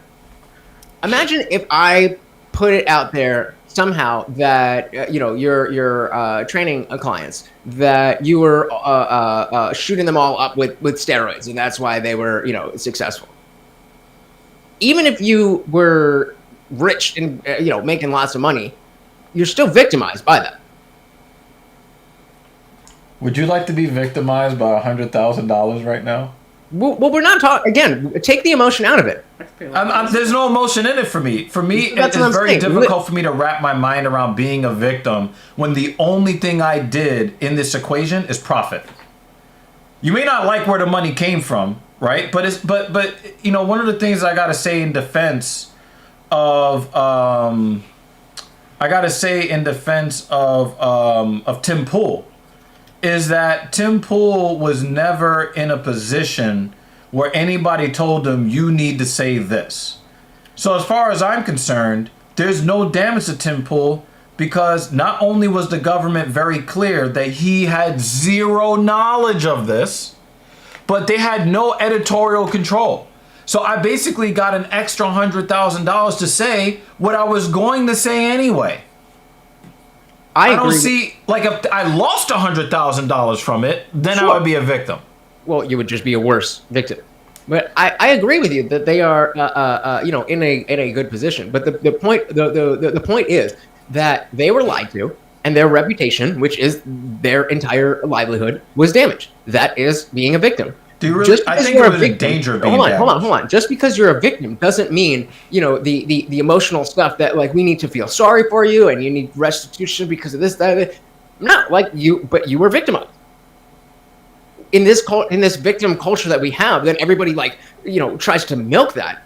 I put it out there somehow that you're training clients, that you were shooting them all up with steroids, and that's why they were successful. Even if you were rich and making lots of money, you're still victimized by that. Would you like to be victimized by $100,000 right now? Well, we're not talking. Again, take the emotion out of it. There's no emotion in it for me. For me, it's very difficult for me to wrap my mind around being a victim when the only thing I did in this equation is profit. You may not like where the money came from, right? But one of the things I gotta say in defense of Tim Pool is that Tim Pool was never in a position where anybody told him you need to say this. So as far as I'm concerned, there's no damage to Tim Pool because not only was the government very clear that he had zero knowledge of this, but they had no editorial control. So I basically got an extra $100,000 to say what I was going to say anyway. I don't see, like, if I lost $100,000 from it, then I would be a victim. Well, you would just be a worse victim. But I agree with you that they are, in a good position. But the point is that they were lied to, and their reputation, which is their entire livelihood, was damaged. That is being a victim. Do you really? I think you're in danger of being damaged. Hold on. Just because you're a victim doesn't mean, the emotional stuff that, like, we need to feel sorry for you and you need restitution because of this, that. No, but you were victimized. In this victim culture that we have, then everybody, tries to milk that.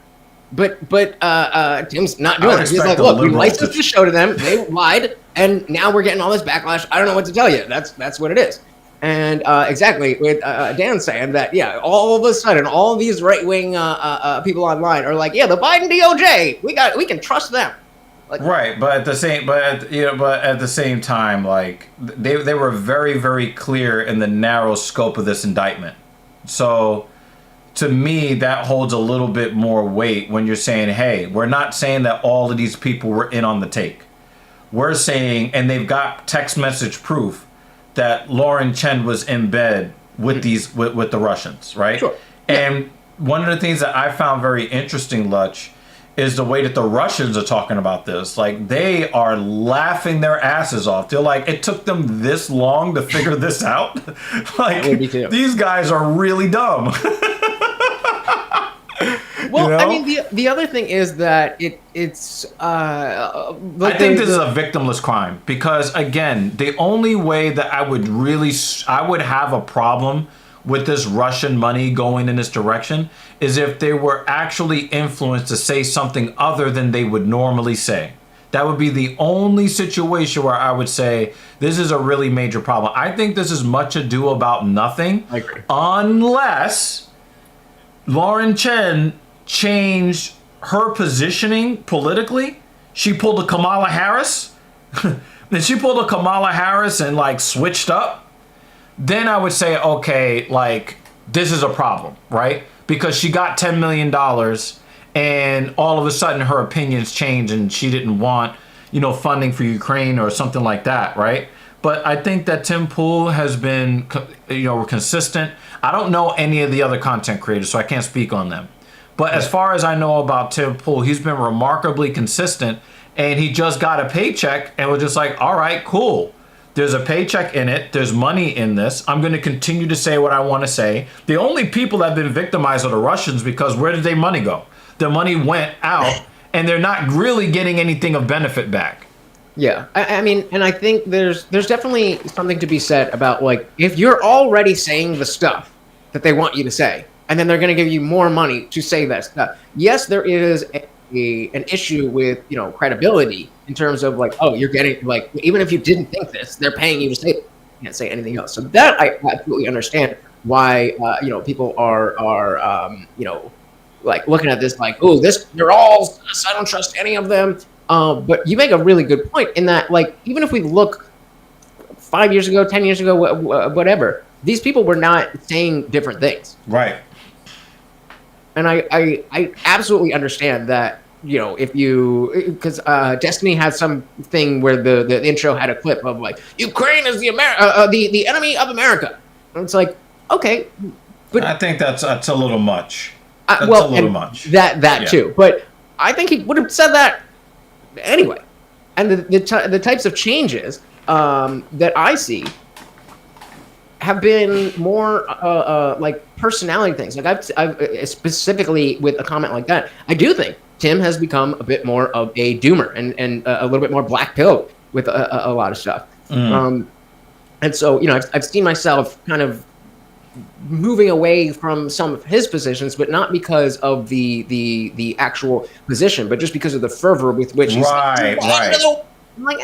But Tim's not doing it. He's like, look, we licensed the show to them. They lied, and now we're getting all this backlash. I don't know what to tell you. That's what it is. And exactly with Dan saying that, yeah, all of a sudden, all these right-wing people online are like, yeah, the Biden DOJ, we can trust them. Like, right, but at the same time, like, they were very, very clear in the narrow scope of this indictment. So to me, that holds a little bit more weight when you're saying, hey, we're not saying that all of these people were in on the take. We're saying, and they've got text message proof that Lauren Chen was in bed with with the Russians, right? Sure. And one of the things that I found very interesting, Lutch, is the way that the Russians are talking about this. Like, they are laughing their asses off. They're like, it took them this long to figure this out. Like, these guys are really dumb. Well, I mean, the other thing is that it's. I think this is a victimless crime because, again, the only way that I would have a problem with this Russian money going in this direction is if they were actually influenced to say something other than they would normally say. That would be the only situation where I would say this is a really major problem. I think this is much ado about nothing. I agree. Unless Lauren Chen changed her positioning politically. She pulled a Kamala Harris. Then she pulled a Kamala Harris and, like, switched up. Then I would say, okay, like, this is a problem, right? Because she got $10 million and all of a sudden her opinions changed and she didn't want, funding for Ukraine or something like that, right? But I think that Tim Pool has been, consistent. I don't know any of the other content creators, so I can't speak on them. But as far as I know about Tim Pool, he's been remarkably consistent, and he just got a paycheck and was just like, all right, cool. There's a paycheck in it. There's money in this. I'm going to continue to say what I want to say. The only people that have been victimized are the Russians because where did their money go? Their money went out, and they're not really getting anything of benefit back. Yeah, I mean, and I think there's definitely something to be said about, like, if you're already saying the stuff that they want you to say, and then they're going to give you more money to say that stuff. Yes, there is an issue with, credibility in terms of, like, oh, you're getting, like, even if you didn't think this, they're paying you to say it. You can't say anything else. So that I absolutely understand why, people are like, looking at this like, oh, they're all sus. I don't trust any of them. But you make a really good point in that, like, even if we look 5 years ago, 10 years ago, whatever, these people were not saying different things. Right. And I absolutely understand that, because Destiny had something where the intro had a clip of, like, Ukraine is the enemy of America. And it's like, okay, but I think that's a little much. That's a little much. That too. But I think he would have said that anyway. And the types of changes that I see have been more like personality things. Like I've specifically with a comment like that, I do think Tim has become a bit more of a doomer and a little bit more black pill with a lot of stuff. And so, I've seen myself kind of moving away from some of his positions, but not because of the actual position, but just because of the fervor with which he's right. I'm like,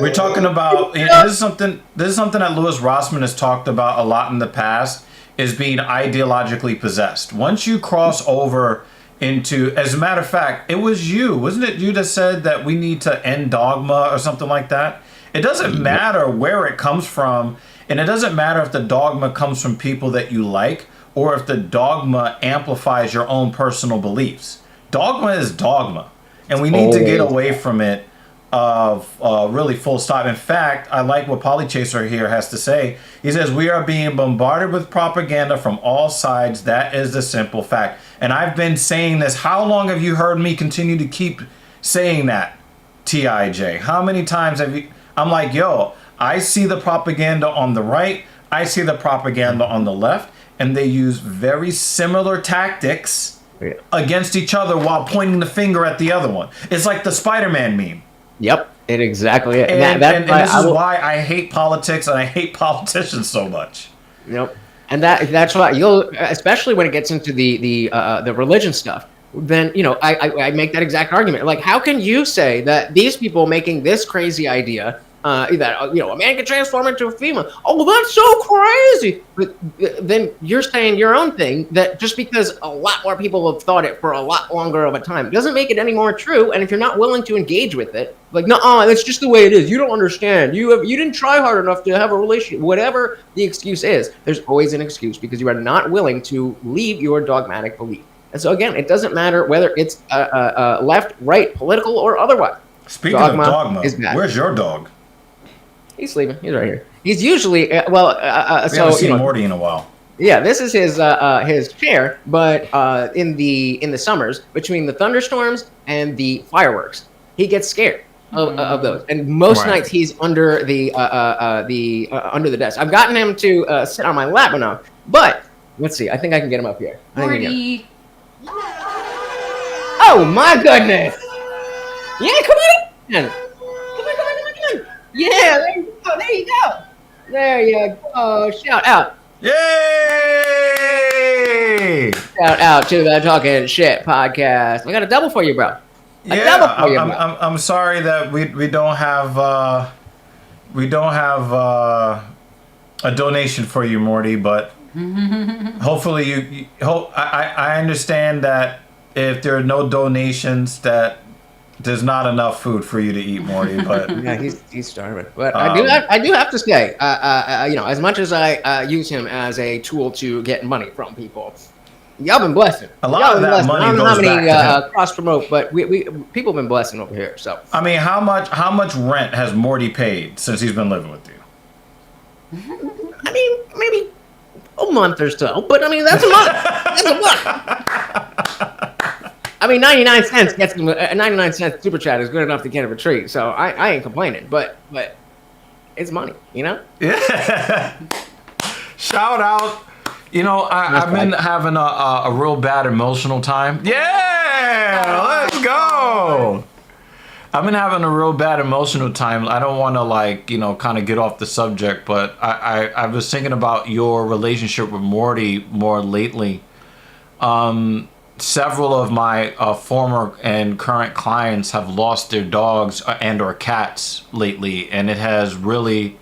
We're talking about this is something that Louis Rossman has talked about a lot in the past, is being ideologically possessed. Once you cross over into. As a matter of fact, it was you, wasn't it? You that said that we need to end dogma or something like that. It doesn't matter where it comes from, and it doesn't matter if the dogma comes from people that you like or if the dogma amplifies your own personal beliefs. Dogma is dogma, and we need to get away from it. Really full stop. In fact, I like what Polychaser here has to say. He says, we are being bombarded with propaganda from all sides. That is the simple fact. And I've been saying this. How long have you heard me continue to keep saying that, TIJ? How many times have you... I'm like, yo, I see the propaganda on the right. I see the propaganda on the left. And they use very similar tactics against each other while pointing the finger at the other one. It's like the Spider-Man meme. Yep, it exactly it. And this is why I hate politics and I hate politicians so much. Yep, and that's why you'll, especially when it gets into the religion stuff. Then I make that exact argument. Like, how can you say that these people making this crazy idea that a man can transform into a female? Oh, that's so crazy! But then you're saying your own thing that just because a lot more people have thought it for a lot longer of a time doesn't make it any more true. And if you're not willing to engage with it, like, no, that's just the way it is. You don't understand. You didn't try hard enough to have a relationship. Whatever the excuse is, there's always an excuse because you are not willing to leave your dogmatic belief. And so again, it doesn't matter whether it's left, right, political, or otherwise. Speaking of dogma, where's your dog? He's sleeping. He's right here. He's usually we haven't seen Morty in a while. Yeah, this is his chair, but in the summers between the thunderstorms and the fireworks, he gets scared of those. And most nights he's under the under the desk. I've gotten him to sit on my lap enough, but let's see. I think I can get him up here. Morty. Oh my goodness! Yeah, come on! Come on! Yeah, there you go. There you go. There you go. Shout out. Yay! Shout out to the Talking Shit podcast. I got a double for you, bro. I'm sorry that we don't have a donation for you, Morty, but hopefully I understand that if there are no donations that there's not enough food for you to eat, Morty. But yeah, he's starving. But I do have to say, as much as I use him as a tool to get money from people, y'all been blessing. A lot of that money goes back to him. Cross promote, but we people been blessing over here. So I mean, how much rent has Morty paid since he's been living with you? I mean, maybe a month or so, but I mean that's a month. That's a month. I mean, 99 cents gets him. 99 cents super chat is good enough to get him a treat. So I ain't complaining, but it's money, Yeah. Shout out. I've been having a real bad emotional time. Yeah, let's go. I've been having a real bad emotional time. I don't want to kind of get off the subject, but I was thinking about your relationship with Morty more lately. Several of my former and current clients have lost their dogs and or cats lately, and it has really,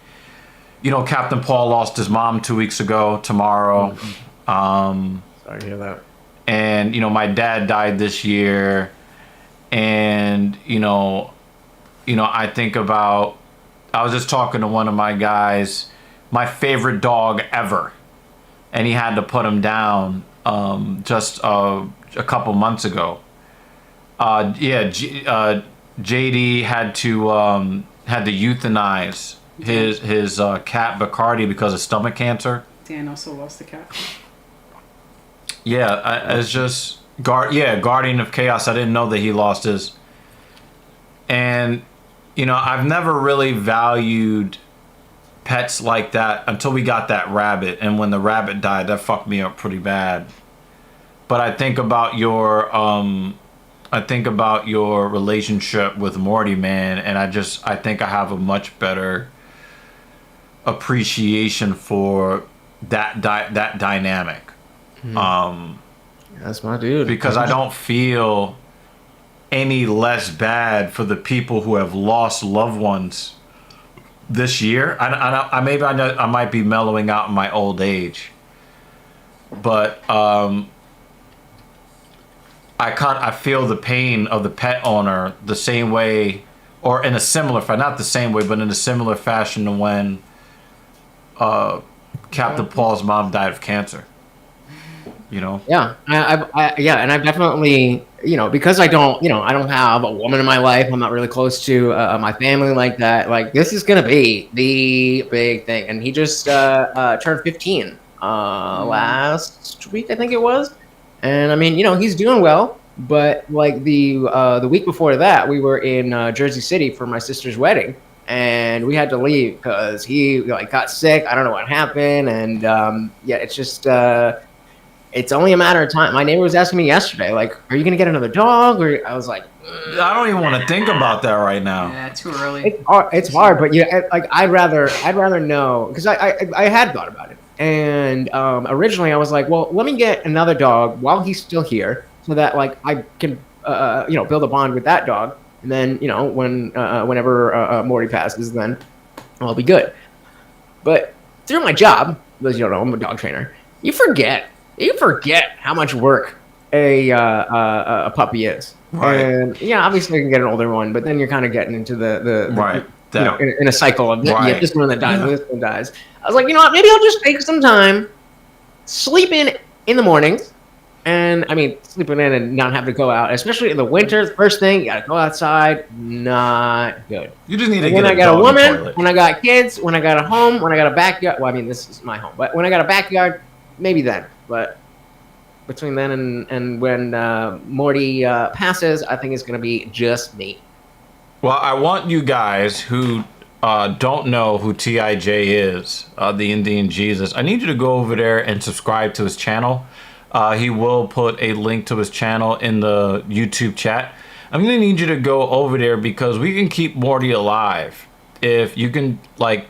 Captain Paul lost his mom 2 weeks ago tomorrow. Sorry to hear that. And my dad died this year, and I think about, I was just talking to one of my guys, my favorite dog ever, and he had to put him down just a couple months ago. JD had to euthanize his cat Bacardi because of stomach cancer. Dan also lost a cat. Yeah, it's just Guardian of Chaos. I didn't know that he lost his. And I've never really valued pets like that until we got that rabbit, and when the rabbit died, that fucked me up pretty bad. But I think about your relationship with Morty, man, and I think I have a much better appreciation for that dynamic. That's my dude. Because I don't feel any less bad for the people who have lost loved ones this year. I might be mellowing out in my old age, but I feel the pain of the pet owner the same way, or in a similar, not the same way, but in a similar fashion to when Captain Paul's mom died of cancer. You know? Yeah, and I've definitely, because I don't have a woman in my life. I'm not really close to my family like that. Like, this is gonna be the big thing. And he just turned 15 last week, I think it was. And I mean, he's doing well. But like the week before that, we were in Jersey City for my sister's wedding, and we had to leave because he got sick. I don't know what happened, and it's just. It's only a matter of time. My neighbor was asking me yesterday, like, "Are you gonna get another dog?" Or I was like, I don't even want to think about that right now. Yeah, too early. It's hard, but I'd rather know, because I had thought about it, and originally I was like, well, let me get another dog while he's still here, so that like I can build a bond with that dog, and then whenever Morty passes, then I'll be good. But through my job, as you don't know, I'm a dog trainer. You forget how much work a puppy is. Right. And yeah, obviously you can get an older one, but then you're kind of getting into the Right. in a cycle of this one that dies, this one dies. I was like, you know what? Maybe I'll just take some time, sleep in the mornings, and I mean sleeping in and not have to go out, especially in the winter. The first thing, you gotta go outside. Not good. You just need to when get I got a woman, toilet. when I got kids, when I got a home, when I got a backyard. Well, I mean, this is my home, but when I got a backyard, maybe then. But between then and when Morty passes, I think it's going to be just me. Well, I want you guys who don't know who TIJ is, the Indian Jesus, I need you to go over there and subscribe to his channel. He will put a link to his channel in the YouTube chat. I'm going to need you to go over there because we can keep Morty alive if you can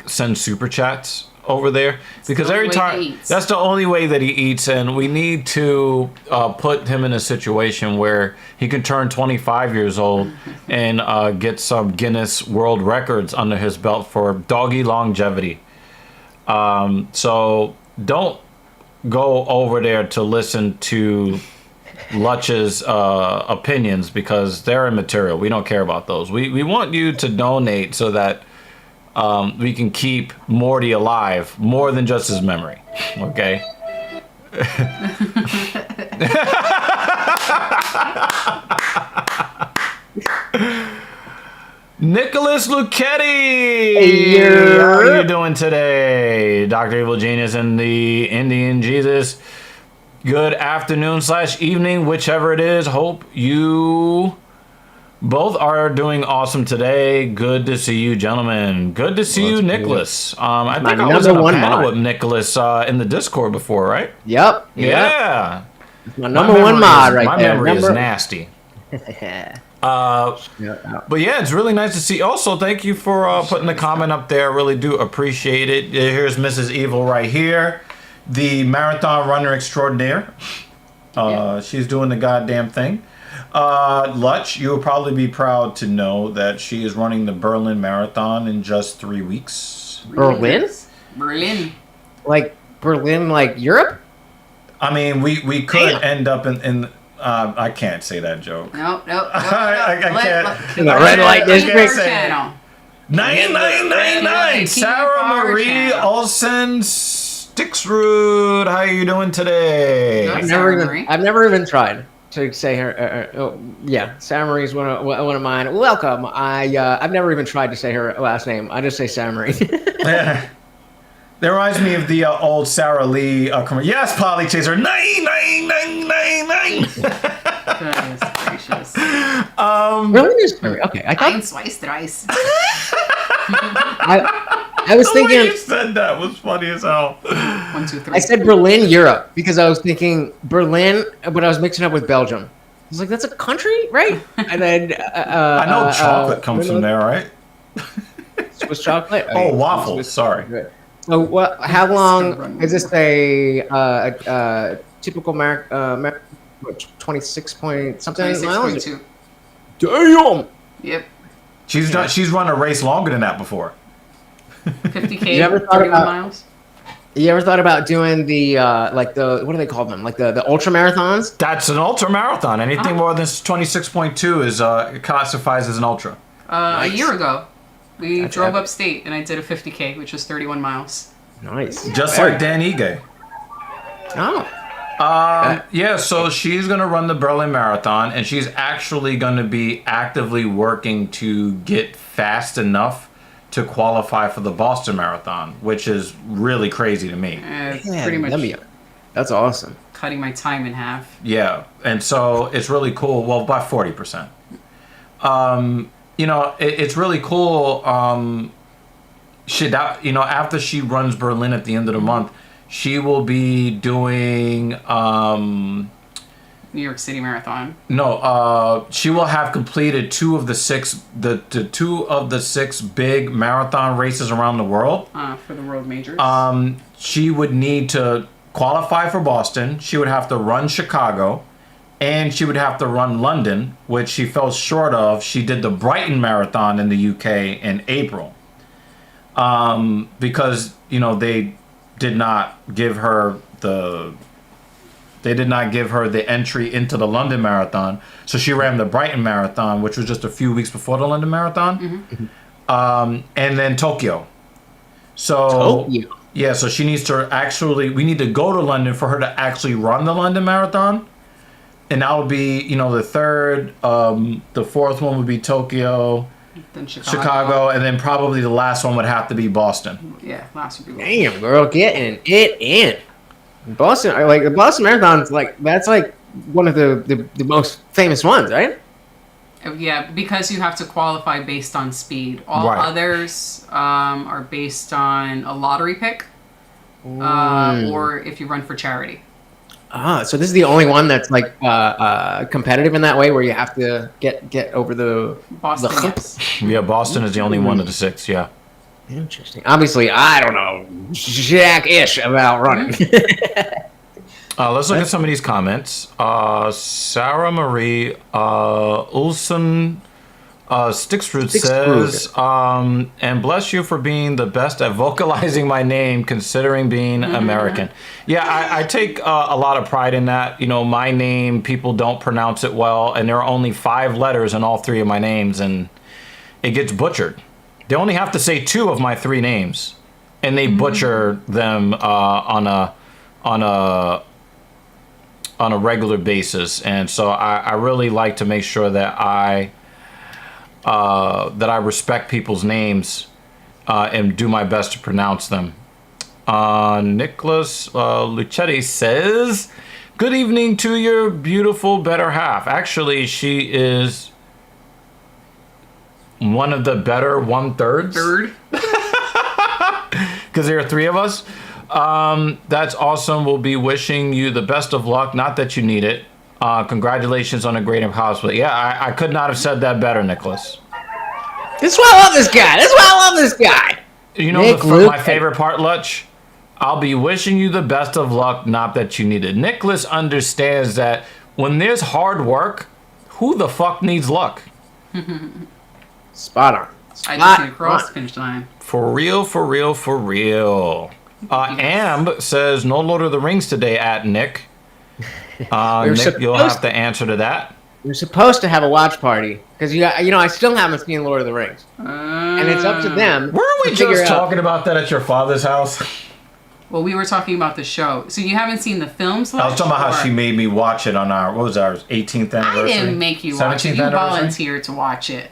send super chats over there, because every time that's the only way that he eats, and we need to put him in a situation where he can turn 25 years old and get some Guinness World Records under his belt for doggy longevity. So don't go over there to listen to Lutch's opinions, because they're immaterial. We don't care about those. We want you to donate so that we can keep Morty alive more than just his memory. Okay? Nicholas Lucchetti! Hey, how are you doing today? Dr. Evil Genius and the Indian Jesus. Good afternoon / evening, whichever it is. Hope you both are doing awesome today. Good to see you, gentlemen. Good to see you, Nicholas. I think I was in a panel with Nicholas in the Discord before, right? Yep. Yeah. My number one mod right there. My memory is nasty. But yeah, it's really nice to see. Also, thank you for putting the comment up there. I really do appreciate it. Here's Mrs. Evil right here, the marathon runner extraordinaire. She's doing the goddamn thing. Lutch, you will probably be proud to know that she is running the Berlin Marathon in just 3 weeks. Berlin? Like Berlin, like Europe? I mean, we could end up in I can't say that joke. No. I can't. In the red light district. 9999. Sarah Marie Olsen Stixrud. How are you doing today? I've never even tried to say her. Sarah Marie's one of mine. Welcome. I've never even tried to say her last name. I just say Sarah Marie. That reminds me of the old Sarah Lee commercial. Yes, Polly Chaser. 9999. Goodness gracious. Really? Okay. Ein, zwei, dreis. I was thinking. The way you said that was funny as hell. 1, 2, 3. I said Berlin, Europe, because I was thinking Berlin, but I was mixing up with Belgium. I was like, that's a country, right? And then I know chocolate comes from there, right? Swiss chocolate. Oh, waffles. Sorry. So, how long is this a typical 26 point something? 26.2. Damn. Yep. She's run a race longer than that before. 50K. You ever thought 31 about miles. You ever thought about doing the like the what do they call them? Like the ultra marathons? That's an ultra marathon. Anything more than 26.2 is classifies as an ultra. A year ago, we That's drove epic. upstate and I did a 50K, which was 31 miles. Nice. Just Very- like Dan Ige. Oh. Yeah, so she's going to run the Berlin Marathon, and she's actually going to be actively working to get fast enough to qualify for the Boston Marathon, which is really crazy to me. It's Yeah, pretty much that's awesome. cutting my time in half. Yeah, and so it's really cool. Well, by 40%. You know, it's really cool. After she runs Berlin at the end of the month, she will be doing New York City Marathon. she will have completed two of the six big marathon races around the world. For the World Majors. She would need to qualify for Boston. She would have to run Chicago, and she would have to run London, which she fell short of. She did the Brighton Marathon in the UK in April, because they did not give her the entry into the London Marathon. So she ran the Brighton Marathon, which was just a few weeks before the London Marathon. And then Tokyo. So Tokyo. yeah, so she needs to we need to go to London for her to actually run the London Marathon. And that would be, the third, the fourth one would be Tokyo, Then Chicago, and then probably the last one would have to be Boston. Yeah, last would be Boston. Damn, girl, getting it in. Boston, like the Boston Marathon's that's one of the most famous ones, right? Yeah, because you have to qualify based on speed. All Right. others are based on a lottery pick, or if you run for charity. So this is the only one that's competitive in that way, where you have to get over the Boston, the- yes. Yeah, Boston is the only one of the six, yeah. Interesting. Obviously, I don't know jack-ish about running. Let's look at some of these comments. Sarah Marie Ulson Sticksfruit says, and bless you for being the best at vocalizing my name, considering being American. Yeah, I take a lot of pride in that. My name, people don't pronounce it well, and there are only 5 letters in all 3 of my names, and it gets butchered. They only have to say 2 of my 3 names, and they butcher them on a regular basis. And so I really like to make sure that I respect people's names and do my best to pronounce them. Nicholas Lucetti says, good evening to your beautiful better half. Actually, she is one of the better 1/3. Third. Because there are 3 of us. That's awesome. We'll be wishing you the best of luck. Not that you need it. Congratulations on a great cosplay. Yeah, I could not have said that better, Nicholas. That's why I love this guy. That's why I love this guy. You know Nick my Luke. favorite part, Lutch? I'll be wishing you the best of luck, not that you need it. Nicholas understands that when there's hard work, who the fuck needs luck? Spot on. I just need to cross the finish line. For real, for real, for real. Amb says, no Lord of the Rings today at Nick. Nick, you'll have to answer to that. We're supposed to have a watch party because I still haven't seen Lord of the Rings, and it's up to them. Weren't we to figure just out- talking about that at your father's house? Well, we were talking about the show. So you haven't seen the films? I was talking about how she made me watch it on our 18th I anniversary. didn't make you watch it. 17th You anniversary? volunteered to watch it.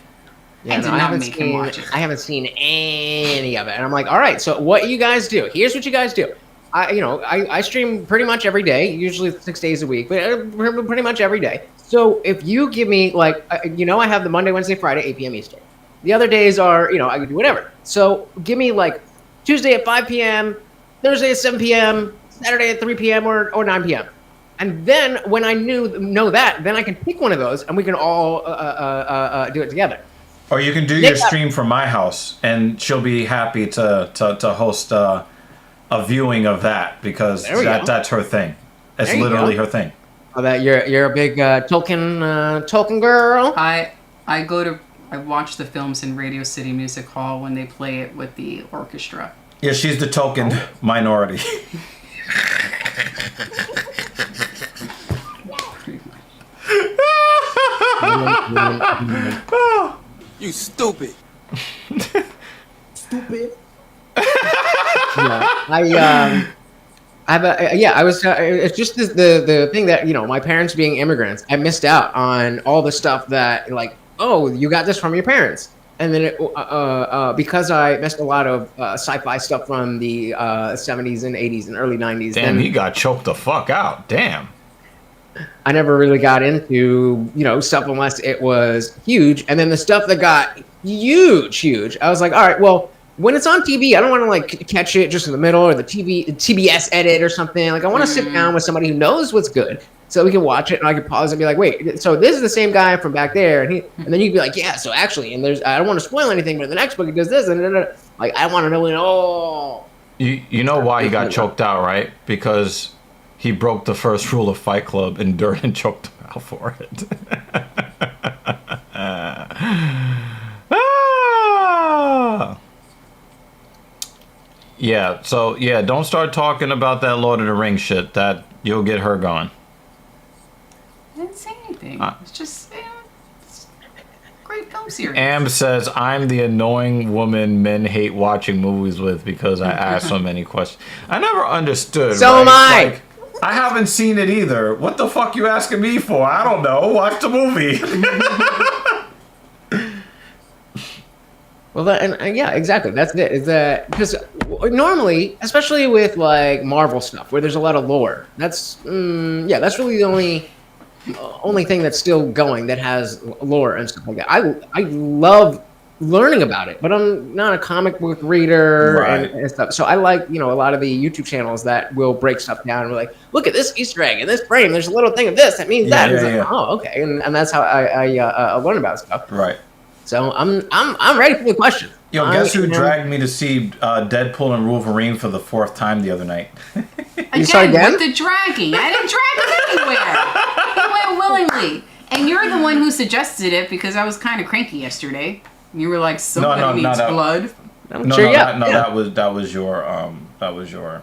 Yeah, I no, did I not haven't make him seen. watch it. I haven't seen any of it, and I'm like, all right. So what you guys do? Here's what you guys do. I stream pretty much every day, usually 6 days a week, but pretty much every day. So if you give me I have the Monday, Wednesday, Friday, 8 p.m. Eastern. The other days are, I can do whatever. So give me Tuesday at 5 p.m., Thursday at 7 p.m., Saturday at 3 p.m. or 9 p.m. And then when I know that, then I can pick one of those and we can all do it together. Or you can do your stream from my house, and she'll be happy to host a viewing of that, because that's her thing. It's literally her thing. Oh, that you're a big Tolkien girl. I watch the films in Radio City Music Hall when they play it with the orchestra. Yeah, she's the token minority. You stupid. Stupid. It's just the thing that, you know, my parents being immigrants, I missed out on all the stuff that, like, oh, you got this from your parents. And then because I missed a lot of sci-fi stuff from the 70s and 80s and early 90s. Damn, then he got choked the fuck out. Damn. I never really got into, you know, stuff unless it was huge. And then the stuff that got huge, I was like, all right, well, when it's on TV, I don't want to like catch it just in the middle or the TBS edit or something. Like I want to sit down with somebody who knows what's good, so we can watch it and I can pause and be like, wait, so this is the same guy from back there, and then you'd be like, yeah, so actually, and there's, I don't want to spoil anything, but in the next book he does this, and like I want to know it all. You know why he got choked out, right? Because he broke the first rule of Fight Club and Durden choked him out for it. Yeah, so yeah, don't start talking about that Lord of the Rings shit. That you'll get her gone. I didn't say anything. It's just it's a great film series. Am says, I'm the annoying woman men hate watching movies with because I ask so many questions. I never understood. So right? am I. Like, I haven't seen it either. What the fuck you asking me for? I don't know. Watch the movie. Well, and yeah, exactly. That's it. Is that because normally, especially with like Marvel stuff, where there's a lot of lore, that's that's really the only thing that's still going that has lore and stuff like that. I love learning about it, but I'm not a comic book reader Right. and stuff. So I like, you know, a lot of the YouTube channels that will break stuff down and be like, look at this Easter egg in this frame. There's a little thing of this that means that. Yeah, It's like, yeah. oh, okay, and that's how I learn about stuff. Right. So I'm ready for the question. Yo, guess who dragged me to see Deadpool and Wolverine for the 4th time the other night? You saw it again? With the dragging. I didn't drag him anywhere. He went willingly. And you're the one who suggested it because I was kind of cranky yesterday. You were like, somebody needs blood. That was your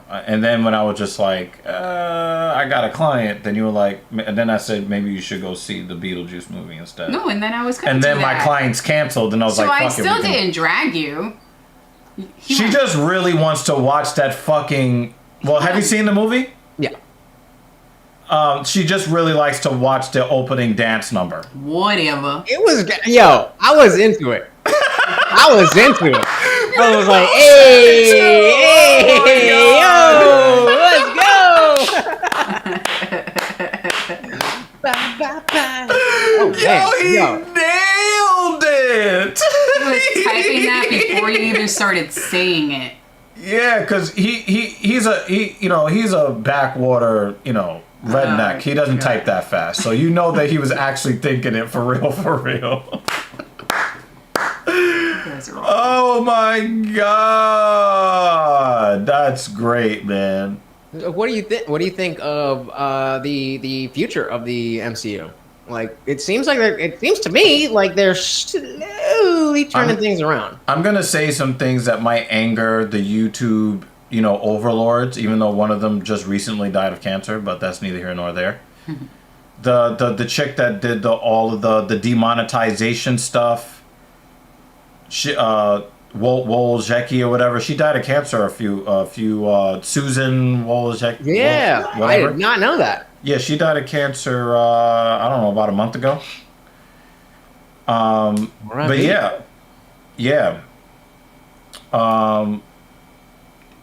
and then when I was just like I got a client, then you were like, and then I said maybe you should go see the Beetlejuice movie instead. No, and then I was and then my clients canceled, and I was so like, I fuck it, still didn't drag you. She just really wants to watch that fucking. Well, have you seen the movie? Yeah. She just really likes to watch the opening dance number. Whatever. It was, yo, I was into it. I was into it. I was like, hey, yo, let's go. He nailed it. He was typing that before you even started saying it. Yeah, because he's a backwater, redneck. He doesn't type that fast. So you know that he was actually thinking it for real. Oh my god. That's great, man. What do you think? What do you think of the future of the MCU? Like, it seems to me like they're slowly turning things around. I'm gonna say some things that might anger the YouTube, overlords, even though one of them just recently died of cancer, but that's neither here nor there. The chick that did all of the demonetization stuff, she Wojcicki or whatever, she died of cancer. A few Susan Wojcicki. Yeah, I did not know that. Yeah, she died of cancer. I don't know, about a month ago. But yeah.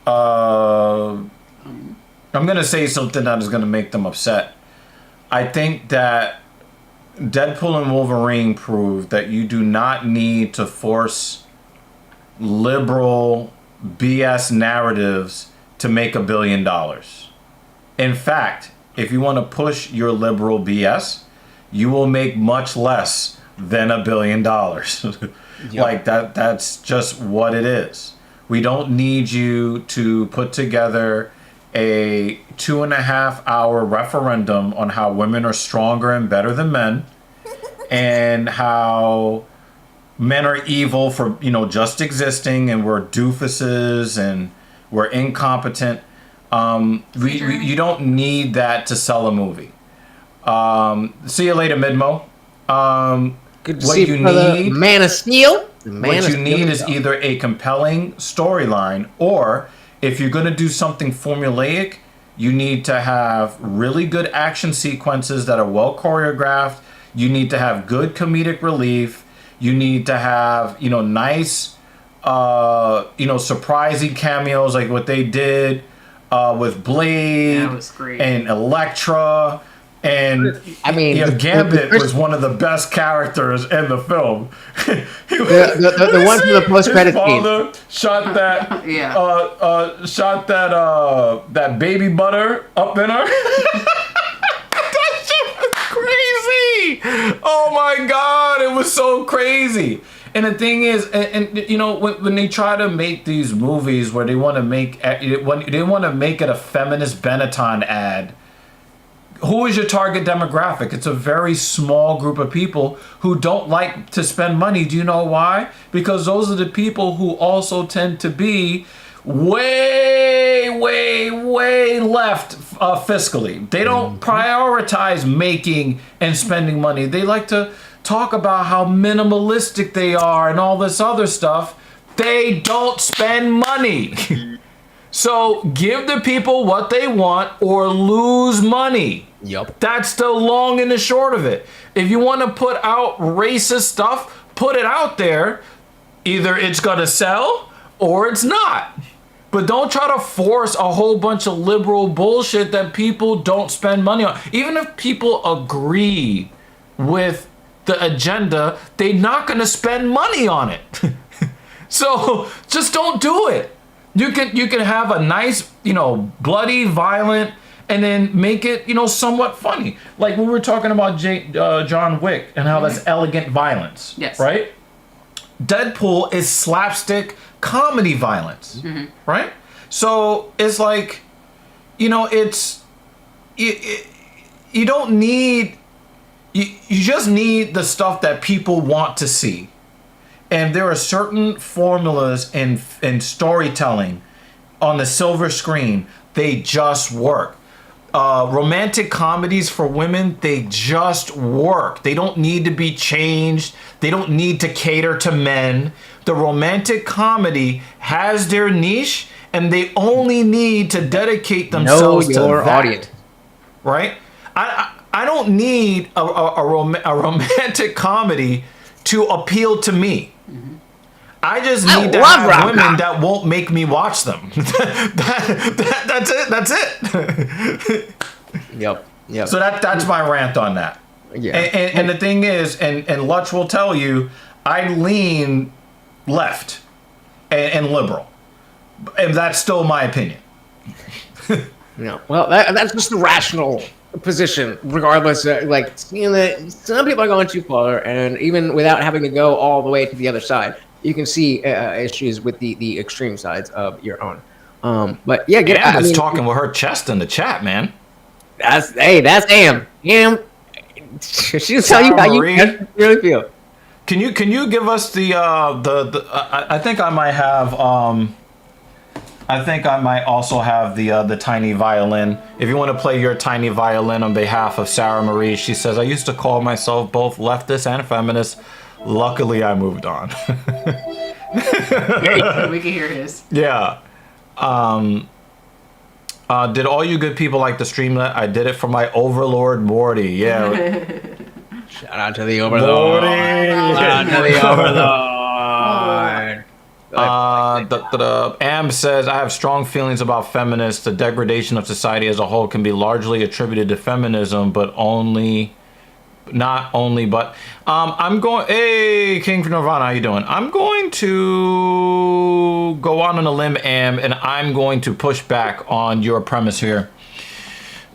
I'm gonna say something that is gonna make them upset. I think that Deadpool and Wolverine proved that you do not need to force liberal BS narratives to make $1 billion. In fact, if you want to push your liberal BS, you will make much less than $1 billion. Like that's just what it is. We don't need you to put together a 2.5-hour referendum on how women are stronger and better than men and how men are evil for just existing and we're doofuses and We're incompetent. You don't need that to sell a movie. See you later, Midmo. Good to What see you brother need- Man of Steel. What you need is either a compelling storyline, or if you're going to do something formulaic, you need to have really good action sequences that are well choreographed. You need to have good comedic relief. You need to have, nice, surprising cameos like what they did with Blade That was great. and Elektra. And Gambit was one of the best characters in the film. The one from the post-credit scene. Father shot that, that baby butter up in her. That shit was crazy. Oh my God, it was so crazy. And the thing is, when they try to make these movies where they want to make it a feminist Benetton ad. Who is your target demographic? It's a very small group of people who don't like to spend money. Do you know why? Because those are the people who also tend to be way left fiscally. They don't prioritize making and spending money. They like to talk about how minimalistic they are and all this other stuff. They don't spend money. So give the people what they want or lose money. Yep. That's the long and the short of it. If you want to put out racist stuff, put it out there. Either it's going to sell or it's not. But don't try to force a whole bunch of liberal bullshit that people don't spend money on. Even if people agree with the agenda, they're not going to spend money on it. So just don't do it. You can have a nice, bloody, violent, and then make it, somewhat funny. Like we were talking about John Wick and how that's elegant violence. Yes. Right? Deadpool is slapstick comedy violence. Mm-hmm. Right? So it's like, it's you don't need you just need the stuff that people want to see. And there are certain formulas in storytelling on the silver screen. They just work. Romantic comedies for women, they just work. They don't need to be changed. They don't need to cater to men. The romantic comedy has their niche, and they only need to dedicate themselves to that. Audience. Right? I don't need a romantic comedy to appeal to me. I just need to have women that won't make me watch them. That's it. That's it. Yep. So that's my rant on that. Yeah. And the thing is, and Lutch will tell you, I lean left and liberal, and that's still my opinion. Yeah. Well, that's just the rational position, regardless. Like seeing that some people are going too far, and even without having to go all the way to the other side, you can see issues with the extreme sides of your own. But yeah, Am's talking with her chest in the chat, man. That's Am. Am, she'll tell you how you really feel. Can you give us the I think I might have I think I might also have the tiny violin. If you want to play your tiny violin on behalf of Sarah Marie, she says, I used to call myself both leftist and feminist. Luckily, I moved on. We can hear his. Yeah. Did all you good people like the streamlet? I did it for my overlord Morty. Yeah. Shout out to the overlord. Shout out to the overlord. Am says, I have strong feelings about feminists. The degradation of society as a whole can be largely attributed to feminism, but I'm going, hey, King for Nirvana, how you doing? I'm going to go on a limb, Am, and I'm going to push back on your premise here.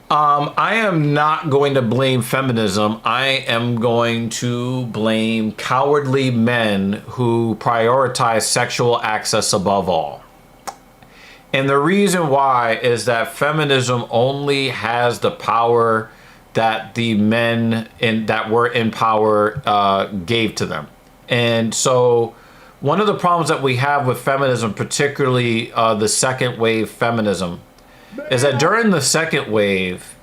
I am not going to blame feminism. I am going to blame cowardly men who prioritize sexual access above all. And the reason why is that feminism only has the power that the men that were in power gave to them. And so one of the problems that we have with feminism, particularly the second wave feminism, is that during the second wave,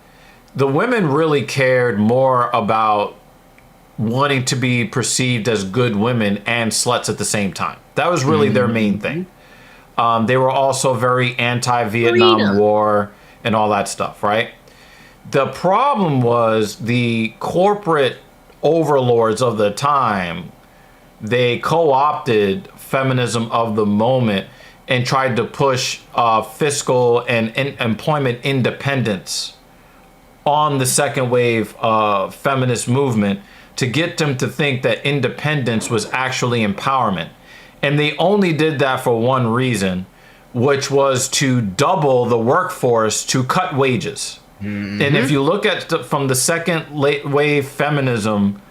the women really cared more about wanting to be perceived as good women and sluts at the same time. That was really their main thing. They were also very anti-Vietnam War and all that stuff, right? The problem was the corporate overlords of the time, they co-opted feminism of the moment and tried to push fiscal and employment independence on the second wave feminist movement to get them to think that independence was actually empowerment. And they only did that for one reason, which was to double the workforce to cut wages. And if you look at from the second wave feminism,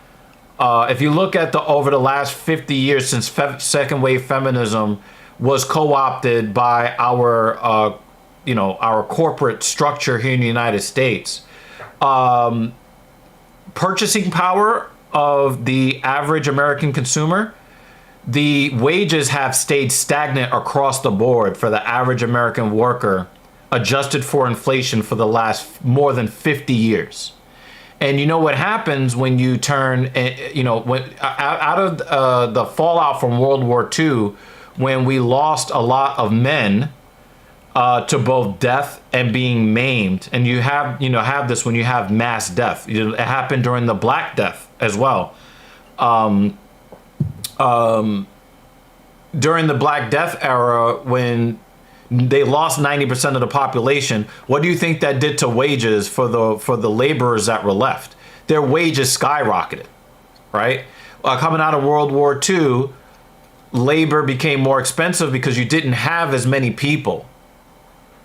if you look at over the last 50 years since second wave feminism was co-opted by our our corporate structure here in the United States, purchasing power of the average American consumer, the wages have stayed stagnant across the board for the average American worker, adjusted for inflation for the last more than 50 years. And you know what happens when you turn, out of the fallout from World War II, when we lost a lot of men to both death and being maimed, and you have this when you have mass death. It happened during the Black Death as well. During the Black Death era, when they lost 90% of the population, what do you think that did to wages for the laborers that were left? Their wages skyrocketed, right? Coming out of World War II, labor became more expensive because you didn't have as many people.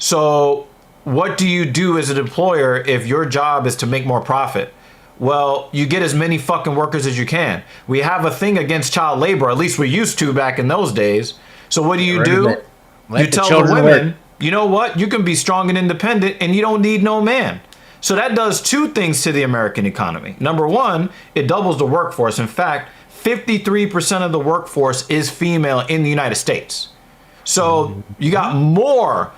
So what do you do as an employer if your job is to make more profit? Well, you get as many fucking workers as you can. We have a thing against child labor, at least we used to back in those days. So what do? You tell the women, you know what? You can be strong and independent and you don't need no man. So that does two things to the American economy. Number one, it doubles the workforce. In fact, 53% of the workforce is female in the United States. So you got more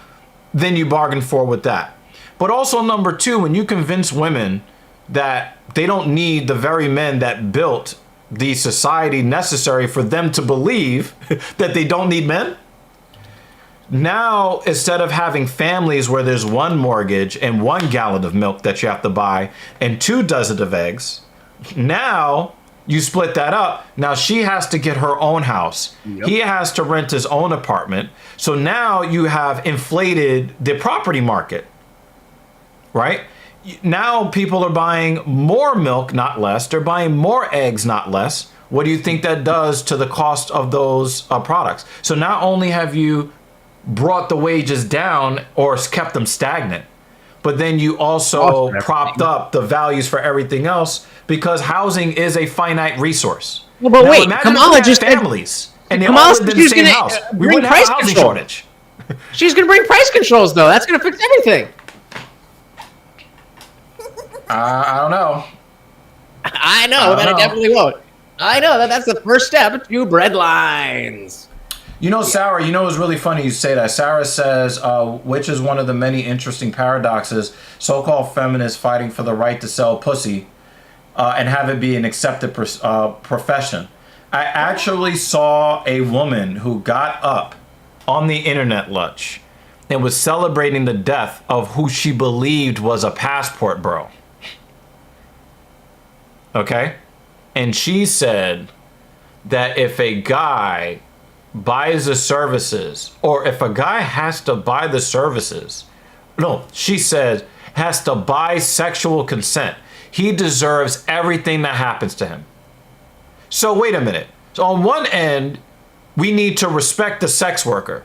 than you bargained for with that. But also number two, when you convince women that they don't need the very men that built the society necessary for them to believe that they don't need men. Now, instead of having families where there's one mortgage and 1 gallon of milk that you have to buy and 2 dozen of eggs, now you split that up. Now she has to get her own house. Yep. He has to rent his own apartment. So now you have inflated the property market, right? Now people are buying more milk, not less. They're buying more eggs, not less. What do you think that does to the cost of those products? So not only have you brought the wages down or kept them stagnant, but then you also propped up the values for everything else because housing is a finite resource. Well, but now, wait, Kamala just families and they all lived in the same house. We wouldn't have a housing shortage. She's going to bring price controls, though. That's going to fix everything. I don't know. I know that it definitely won't. I know that's the first step to bread lines. You know, Sarah, it was really funny you say that. Sarah says, which is one of the many interesting paradoxes, so-called feminists fighting for the right to sell pussy and have it be an accepted profession. I actually saw a woman who got up on the internet, Lutch, and was celebrating the death of who she believed was a passport bro. Okay? And she said that if a guy buys the services, or if a guy has to buy the services, no, she said has to buy sexual consent, he deserves everything that happens to him. So wait a minute. So on one end, we need to respect the sex worker,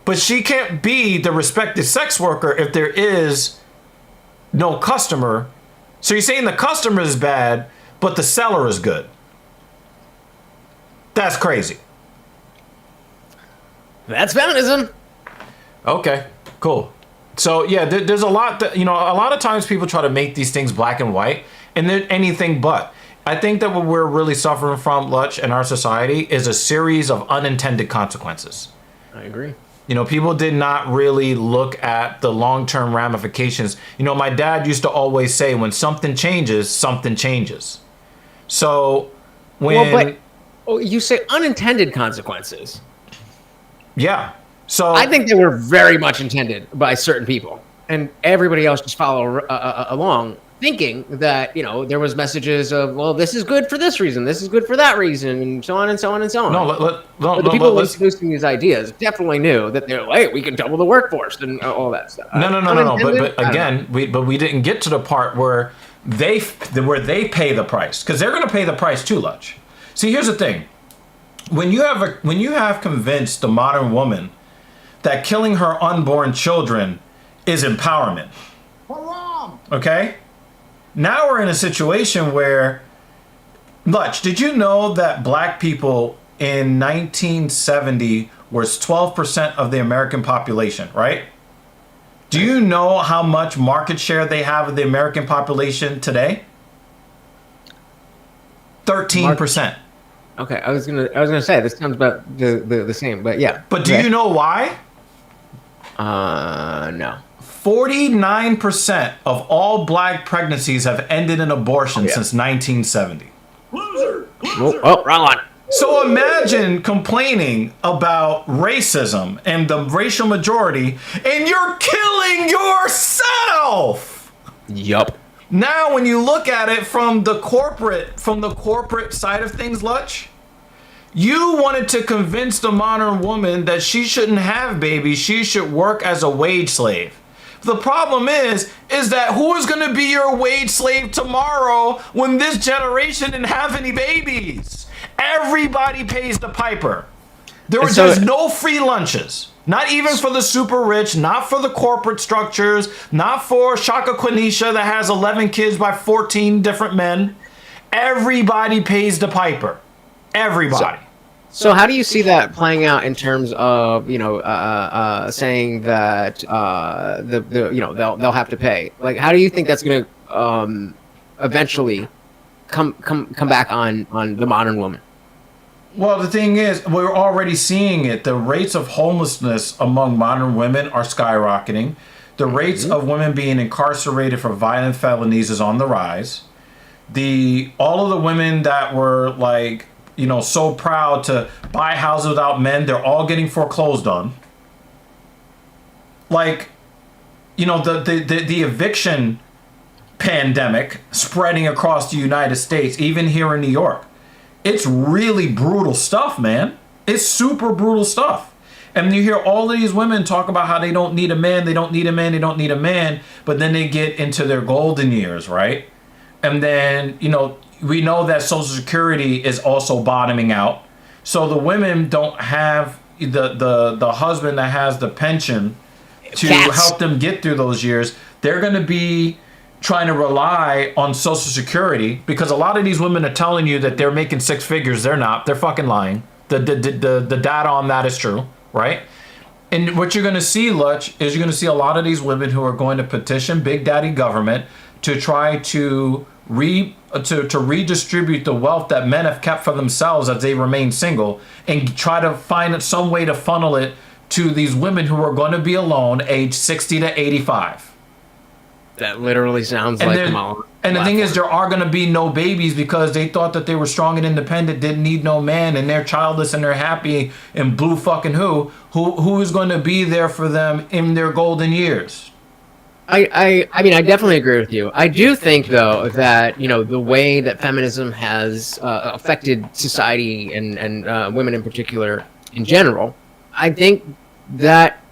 but she can't be the respected sex worker if there is no customer. So you're saying the customer is bad, but the seller is good. That's crazy. That's feminism. Okay, cool. So yeah, there's a lot that, a lot of times people try to make these things black and white, and they're anything but. I think that what we're really suffering from, Lutch, in our society is a series of unintended consequences. I agree. You know, people did not really look at the long-term ramifications. You know, my dad used to always say, when something changes, something changes. So when... you say unintended consequences. Yeah. So I think they were very much intended by certain people, and everybody else just follow along, thinking that, you know, there was messages of, well, this is good for this reason, this is good for that reason, and so on and so on and so on. But the people introducing these ideas definitely knew that they're like, hey, we can double the workforce and all that stuff. No. But again, we didn't get to the part where they pay the price, because they're going to pay the price too, Lutch. See, here's the thing: when you have convinced the modern woman that killing her unborn children is empowerment, okay? Now we're in a situation where, Lutch, did you know that black people in 1970 was 12% of the American population, right? Do you know how much market share they have of the American population today? 13%. Okay, I was gonna say this sounds about the same, but yeah. But do you know why? No. 49% of all black pregnancies have ended in abortion since 1970. Oh, wrong one. So imagine complaining about racism and the racial majority, and you're killing yourself. Yup. Now, when you look at it from the corporate side of things, Lutch, you wanted to convince the modern woman that she shouldn't have babies, she should work as a wage slave. The problem is that who is going to be your wage slave tomorrow when this generation didn't have any babies? Everybody pays the piper. There's no free lunches. Not even for the super rich, not for the corporate structures, not for Shaka Quenisha that has 11 kids by 14 different men. Everybody pays the piper. Everybody. So how do you see that playing out in terms of, you know, saying that they'll have to pay? Like, how do you think that's going to eventually come back on the modern woman? Well, the thing is, we're already seeing it. The rates of homelessness among modern women are skyrocketing. The rates of women being incarcerated for violent felonies is on the rise. All of the women that were like, you know, so proud to buy houses without men, they're all getting foreclosed on. Like, you know, the eviction pandemic spreading across the United States, even here in New York. It's really brutal stuff, man. It's super brutal stuff. And you hear all of these women talk about how they don't need a man, they don't need a man, they don't need a man, but then they get into their golden years, right? And then, you know, we know that Social Security is also bottoming out. So the women don't have the husband that has the pension to help them get through those years. They're going to be trying to rely on Social Security, because a lot of these women are telling you that they're making six figures. They're not. They're fucking lying. The data on that is true, right? And what you're going to see, Lutch, is you're going to see a lot of these women who are going to petition Big Daddy government to try to redistribute the wealth that men have kept for themselves as they remain single, and try to find some way to funnel it to these women who are going to be alone, age 60 to 85. That literally sounds like Kamala. And the thing is, there are going to be no babies because they thought that they were strong and independent, didn't need no man, and they're childless and they're happy and blue fucking who is going to be there for them in their golden years? I mean, I definitely agree with you. I do think, though, that, you know, the way that feminism has affected society and women in particular in general, I think that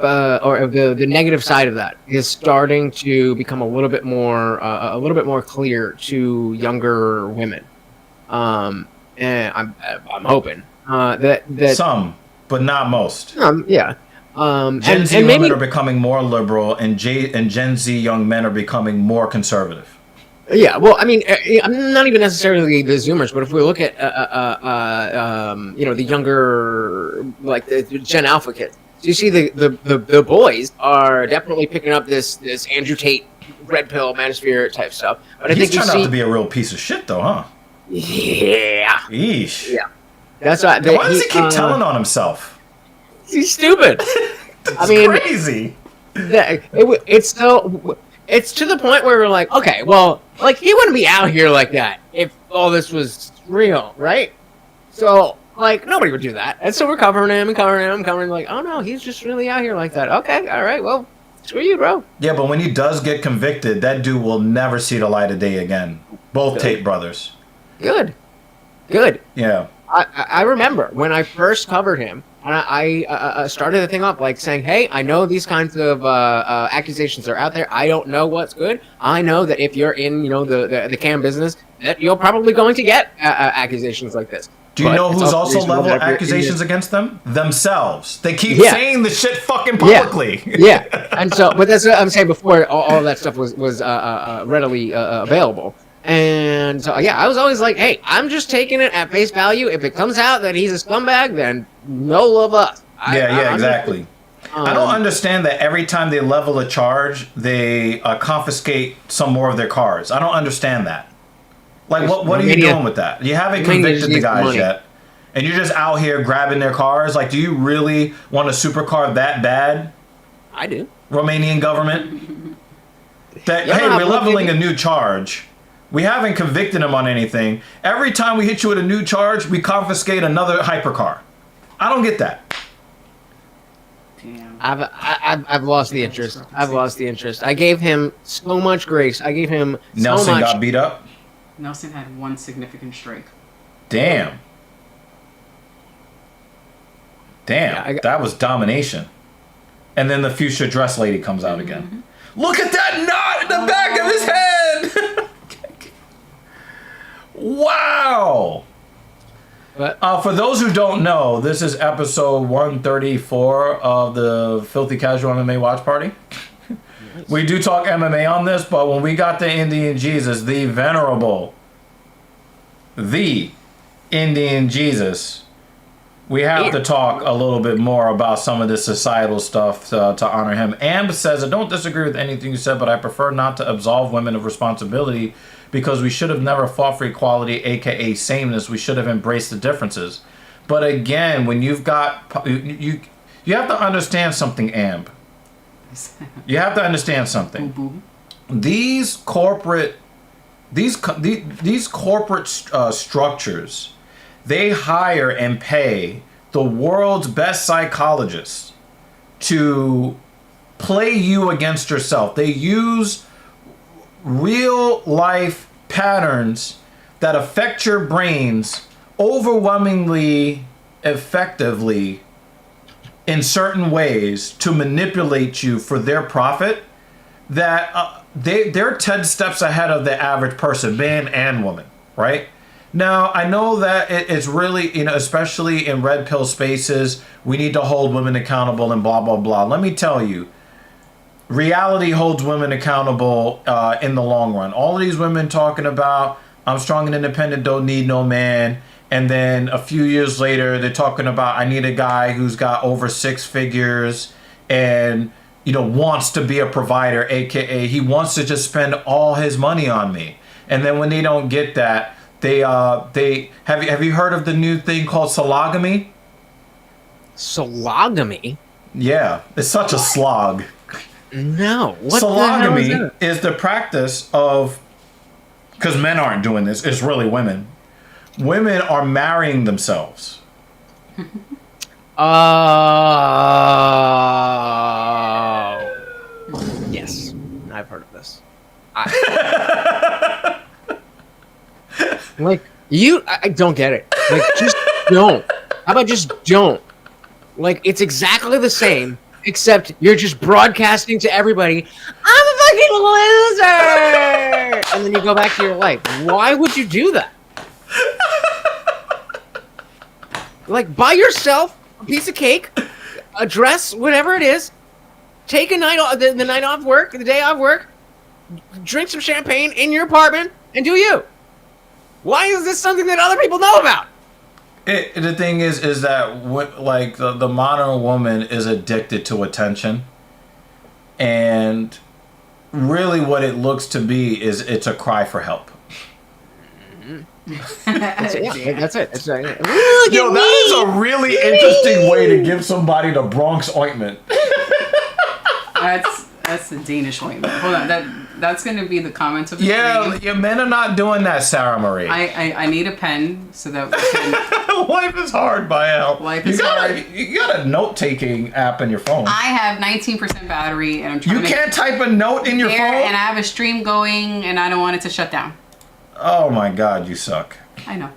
or the negative side of that is starting to become a little bit more clear to younger women, and I'm hoping that some, but not most. Yeah. Gen Z women are becoming more liberal, and Gen Z young men are becoming more conservative. Yeah, well, I mean, I'm not even necessarily the Zoomers, but if we look at you know, the younger, like the Gen Alpha kids, you see the boys are definitely picking up this Andrew Tate red pill, manosphere type stuff. But I He's think turned out to be a real piece of shit, though, huh? Yeah. Yeesh. Yeah. That's why. Why does he keep telling on himself? He's stupid. It's crazy. It's still. It's to the point where we're like, okay, well, like he wouldn't be out here like that if all this was real, right? So, like, nobody would do that, and so we're covering him and covering him, and covering like, oh no, he's just really out here like that. Okay, all right, well, screw you, bro. Yeah, but when he does get convicted, that dude will never see the light of day again. Both Tate brothers. Good. Yeah. I remember when I first covered him, and I started the thing up like saying, hey, I know these kinds of accusations are out there. I don't know what's good. I know that if you're in, the cam business, that you're probably going to get accusations like this. Do you know who's also leveled accusations against them? Themselves. They keep saying the shit fucking publicly. Yeah. And so, but that's what I'm saying before all that stuff was readily available. And so, yeah, I was always like, hey, I'm just taking it at face value. If it comes out that he's a scumbag, then no love us. Exactly. I don't understand that every time they level a charge, they confiscate some more of their cars. I don't understand that. Like, what are you doing with that? You haven't convicted the guys yet. And you're just out here grabbing their cars? Like, do you really want a supercar that bad? I do. Romanian government? That, hey, we're leveling a new charge. We haven't convicted him on anything. Every time we hit you with a new charge, we confiscate another hypercar. I don't get that. Damn. I've lost the interest. I've lost the interest. I gave him so much grace. I gave him Nelson so much. got beat up? Nelson had one significant strike. Damn. Yeah, that was domination. And then the fuchsia dress lady comes out again. Look at that knot in the back of his head! Wow! But For those who don't know, this is episode 134 of the Filthy Casual MMA Watch Party. We do talk MMA on this, but when we got to Indian Jesus, the Indian Jesus, we have to talk a little bit more about some of this societal stuff to honor him. Amb says, I don't disagree with anything you said, but I prefer not to absolve women of responsibility because we should have never fought for equality, aka sameness. We should have embraced the differences. But again, when you've got... You have to understand something, Amb. You have to understand something. Boo-boo. These corporate structures, they hire and pay the world's best psychologists to play you against yourself. They use real life patterns that affect your brains overwhelmingly effectively in certain ways to manipulate you for their profit, that they're 10 steps ahead of the average person, man and woman, right? Now, I know that it's really, especially in red pill spaces, we need to hold women accountable and blah, blah, blah. Let me tell you, reality holds women accountable in the long run. All of these women talking about, I'm strong and independent, don't need no man. And then a few years later, they're talking about, I need a guy who's got over 6 figures and, wants to be a provider, aka he wants to just spend all his money on me. And then when they don't get that, they have you heard of the new thing called sologamy? Sologamy? Yeah, it's such a slog. No. What sologamy the hell is the practice of, because men aren't doing this, it's really women. Women are marrying themselves. Yes, I've heard of this. I don't get it. Like, just don't. How about just don't? Like, it's exactly the same, except you're just broadcasting to everybody, I'm a fucking loser! And then you go back to your life. Why would you do that? Like, buy yourself a piece of cake, a dress, whatever it is, take a night off, the night off work, the day off work, drink some champagne in your apartment, and do you. Why is this something that other people know about? The thing is that the modern woman is addicted to attention, and really what it looks to be is it's a cry for help. That's it. Yeah, that's it. It's like, Yo, that is a really interesting way to give somebody the Bronx ointment. That's the Danish ointment. Hold on, that's gonna be the comments of the stream. Yeah, men are not doing that, Sarah Marie. I need a pen so that we can. Life is hard, Bael. Life is hard. You got a note-taking app in your phone. I have 19% battery, and I'm trying. You can't type a note in your phone. And I have a stream going, and I don't want it to shut down. Oh my God, you suck. I know.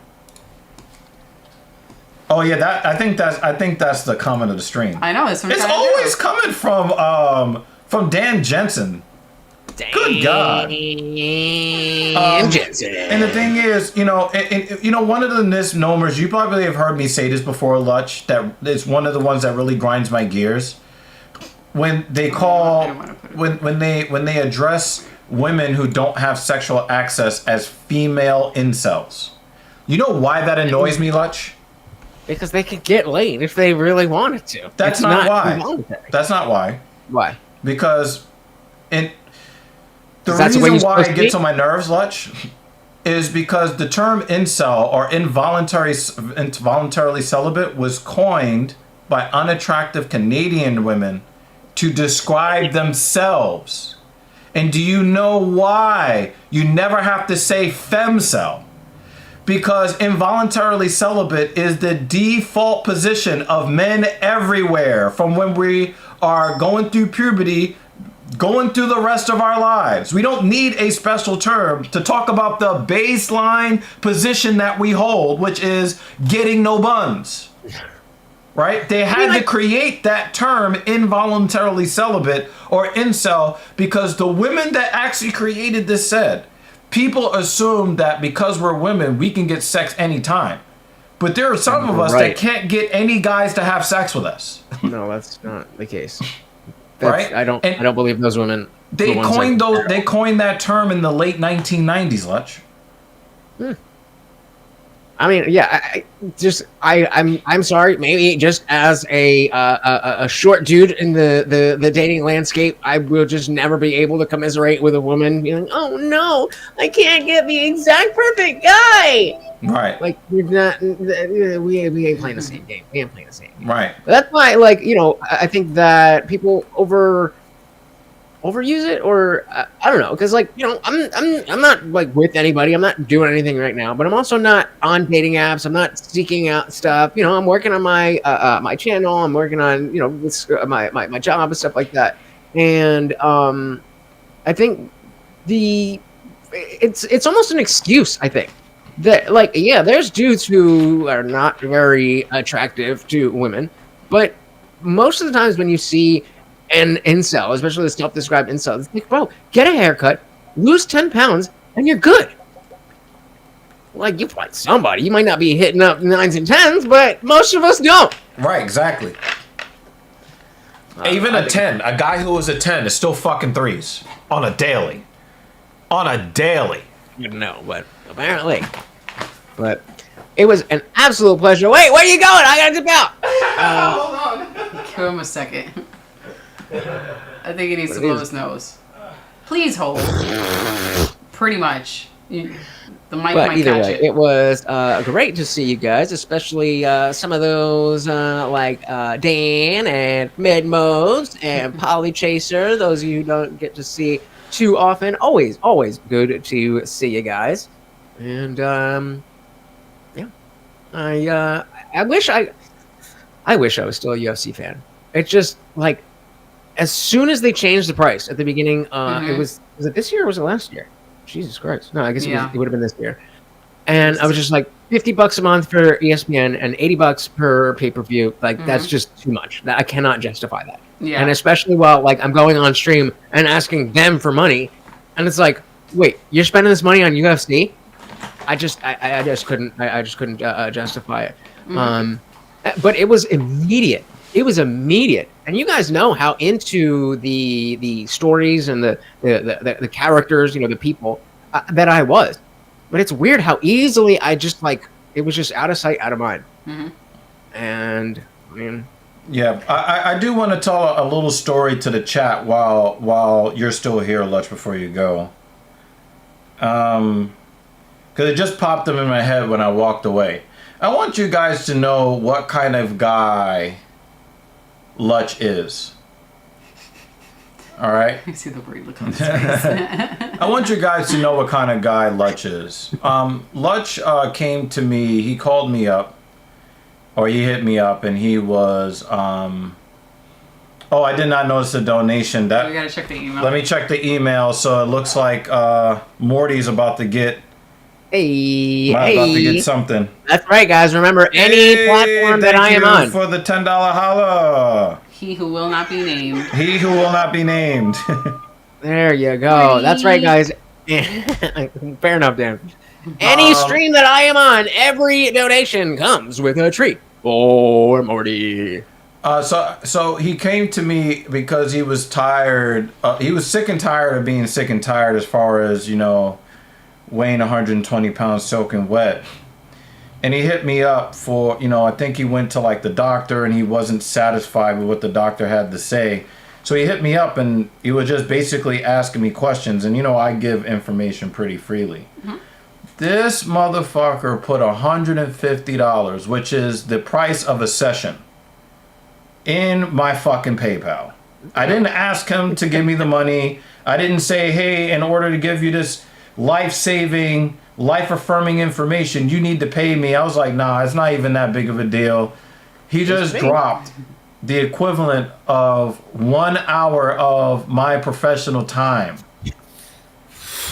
Oh yeah, I think that's the comment of the stream. I know. It's always coming from Dan Jensen. Good God. Jensen. And the thing is, one of the misnomers, you probably have heard me say this before, Lutch, that it's one of the ones that really grinds my gears. When they when they address women who don't have sexual access as female incels. You know why that annoys me, Lutch? Because they could get laid if they really wanted to. That's not why. That's not why. Why? Because the reason why it gets on my nerves, Lutch, is because the term incel or involuntarily celibate was coined by unattractive Canadian women to describe themselves. And do you know why you never have to say femcel? Because involuntarily celibate is the default position of men everywhere from when we are going through puberty, going through the rest of our lives. We don't need a special term to talk about the baseline position that we hold, which is getting no buns. Right? They had to create that term involuntarily celibate or incel because the women that actually created this said, people assume that because we're women, we can get sex anytime. But there are some of us that can't get any guys to have sex with us. No, that's not the case. Right? I don't believe those women. They coined that term in the late 1990s, Lutch. I mean, yeah. I'm sorry. Maybe just as a short dude in the dating landscape, I will just never be able to commiserate with a woman being, oh no, I can't get the exact perfect guy. Right. Like we ain't playing the same game. We ain't playing the same game. Right. But that's why, I think that people overuse it, or I don't know, because I'm not like with anybody. I'm not doing anything right now, but I'm also not on dating apps. I'm not seeking out stuff. I'm working on my my channel. I'm working on my job and stuff like that. And I think it's almost an excuse. I think that there's dudes who are not very attractive to women, but most of the times when you see an incel, especially the self-described incel, it's like, bro, get a haircut, lose 10 pounds, and you're good. Like, you find somebody. You might not be hitting up 9s and 10s, but most of us don't. Right, exactly. Even a 10. A guy who was a 10 is still fucking 3s. On a daily. No, but apparently. But it was an absolute pleasure. Wait, where are you going? I gotta dip out. Hold on. Give him a second. I think he needs to blow his nose. Please hold. Pretty much. The mic might either catch way, it. It was great to see you guys, especially some of those like Dan and Midmodes and Polly Chaser. Those of you who don't get to see too often. Always good to see you guys. And I wish I was still a UFC fan. It's just like, as soon as they changed the price at the beginning, it was it this year or was it last year? Jesus Christ. No, I guess it would have been this year. And I was just like, $50 a month for ESPN and $80 per pay-per-view. Like, that's just too much. I cannot justify that. Yeah. And especially while like I'm going on stream and asking them for money. And it's like, wait, you're spending this money on UFC? I just couldn't justify it. But it was immediate. And you guys know how into the stories and the characters, the people that I was. But it's weird how easily I just it was just out of sight, out of mind. And I mean, Yeah, I do want to tell a little story to the chat while you're still here, Lutch, before you go. Because it just popped up in my head when I walked away. I want you guys to know what kind of guy Lutch is. All right? I see the worried look on his face. I want you guys to know what kind of guy Lutch is. Lutch came to me, he called me up, or he hit me up, and he was, oh, I did not notice the donation. We gotta check the email. Let me check the email. So it looks like Morty's about to get something. That's right, guys. Remember, any platform that I am on. For the $10 holla. He who will not be named. He who will not be named. There you go. That's right, guys. Fair enough, Dan. Any stream that I am on, every donation comes with a treat for Morty. So he came to me because he was tired. He was sick and tired of being sick and tired as far as, weighing 120 pounds soaking wet. And he hit me up for, I think he went to like the doctor and he wasn't satisfied with what the doctor had to say. So he hit me up and he was just basically asking me questions. And, I give information pretty freely. Mm-hmm. This motherfucker put $150, which is the price of a session, in my fucking PayPal. I didn't ask him to give me the money. I didn't say, hey, in order to give you this life-saving, life-affirming information, you need to pay me. I was like, nah, it's not even that big of a deal. He just dropped the equivalent of 1 hour of my professional time